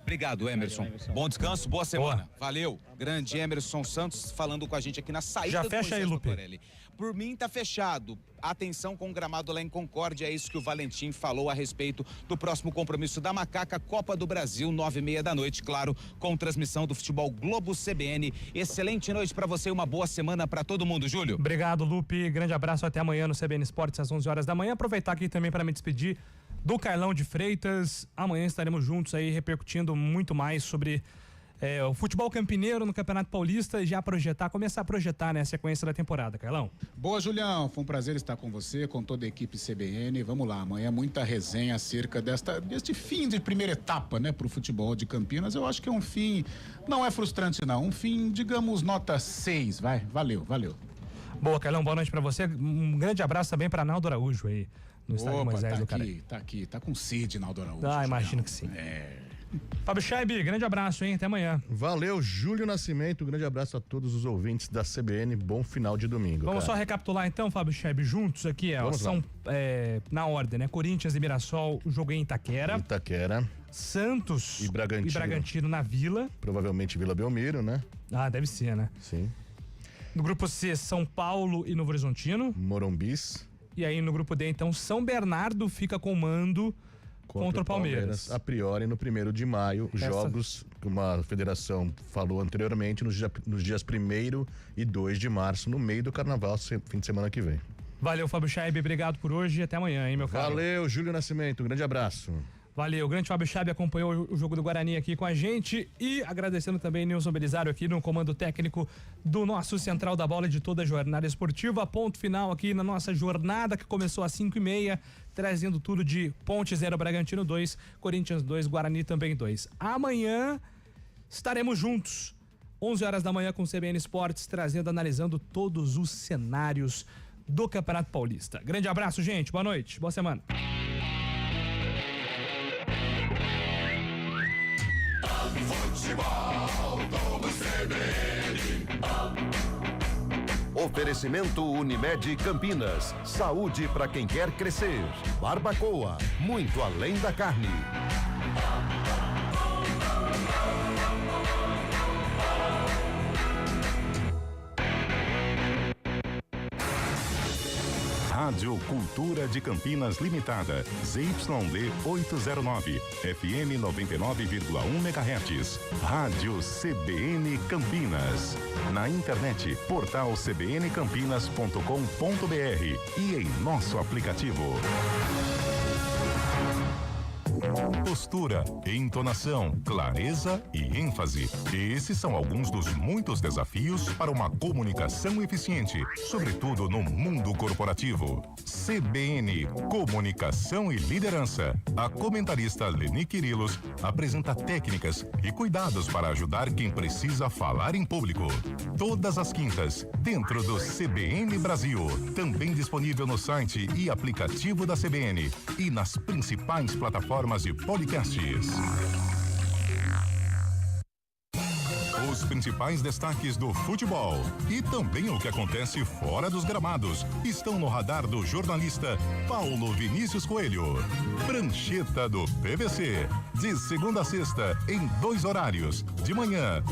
Obrigado, Emerson. Bom descanso, boa semana. Valeu. Grande Emerson Santos falando com a gente aqui na saída. Já fecha aí, Lupe. Por mim, tá fechado. Atenção com o gramado lá em Concórdia, é isso que o Valentim falou a respeito do próximo compromisso da Macaca, Copa do Brasil, 9h30 da noite, claro, com transmissão do Futebol Globo CBN. Excelente noite pra você e uma boa semana pra todo mundo, Júlio. Obrigado, Lupe. Grande abraço, até amanhã no CBN Esportes às 11 horas da manhã. Aproveitar aqui também para me despedir do Carlão de Freitas. Amanhã estaremos juntos aí repercutindo muito mais sobre o futebol campineiro no Campeonato Paulista e já começar a projetar, né, a sequência da temporada, Carlão. Boa, Julião, foi um prazer estar com você, com toda a equipe CBN. Vamos lá, amanhã muita resenha acerca deste fim de primeira etapa, né, pro futebol de Campinas. Eu acho que é um fim, não é frustrante não, um fim, digamos, nota 6, vai, valeu. Boa, Carlão, boa noite pra você, um grande abraço também pra Naldo Araújo aí, no estádio Moisés do Caraí. Tá com sede, Naldo Araújo. Imagino que sim. Fábio Scheib, grande abraço, hein? Até amanhã. Valeu, Júlio Nascimento. Grande abraço a todos os ouvintes da CBN. Bom final de domingo. Vamos só recapitular então, Fábio Scheib, juntos aqui, são na ordem, né? Corinthians e Mirassol, o jogo em Itaquera. Santos e Bragantino na Vila. Provavelmente Vila Belmiro, né? Deve ser, né? Sim. No grupo C, São Paulo e Novo Horizontino. Morumbis. E aí no grupo D, então, São Bernardo fica com mando contra o Palmeiras. A priori, no 1º de maio, jogos, como a federação falou anteriormente, nos dias 1º e 2 de março, no meio do carnaval, fim de semana que vem. Valeu, Fábio Scheib, obrigado por hoje e até amanhã, hein, meu caro? Valeu, Júlio Nascimento, grande abraço. Valeu, o grande Fábio Scheib acompanhou o jogo do Guarani aqui com a gente e agradecendo também Nilson Belisário aqui no comando técnico do nosso Central da Bola de toda a jornada esportiva. Ponto final aqui na nossa jornada que começou às 5h30, trazendo tudo de Ponte 0, Bragantino 2, Corinthians 2, Guarani também 2. Amanhã estaremos juntos, 11 horas da manhã com o CBN Esportes, analisando todos os cenários do Campeonato Paulista. Grande abraço, gente, boa noite, boa semana. Futebol Globo CBN. Oferecimento Unimed Campinas. Saúde para quem quer crescer. Barbacoa, muito além da carne. Rádio Cultura de Campinas Limitada, ZYD 809, FM 99,1 MHz. Rádio CBN Campinas. Na internet, portal cbncampinas.com.br e em nosso aplicativo. Postura, entonação, clareza e ênfase. Esses são alguns dos muitos desafios para uma comunicação eficiente, sobretudo no mundo corporativo. CBN, Comunicação e Liderança. A comentarista Leni Quirilos apresenta técnicas e cuidados para ajudar quem precisa falar em público. Todas as quintas, dentro do CBN Brasil. Também disponível no site e aplicativo da CBN e nas principais plataformas de podcasts. Os principais destaques do futebol e também o que acontece fora dos gramados estão no radar do jornalista Paulo Vinícius Coelho. Prancheta do PVC, de segunda a sexta, em 2 horários, de manhã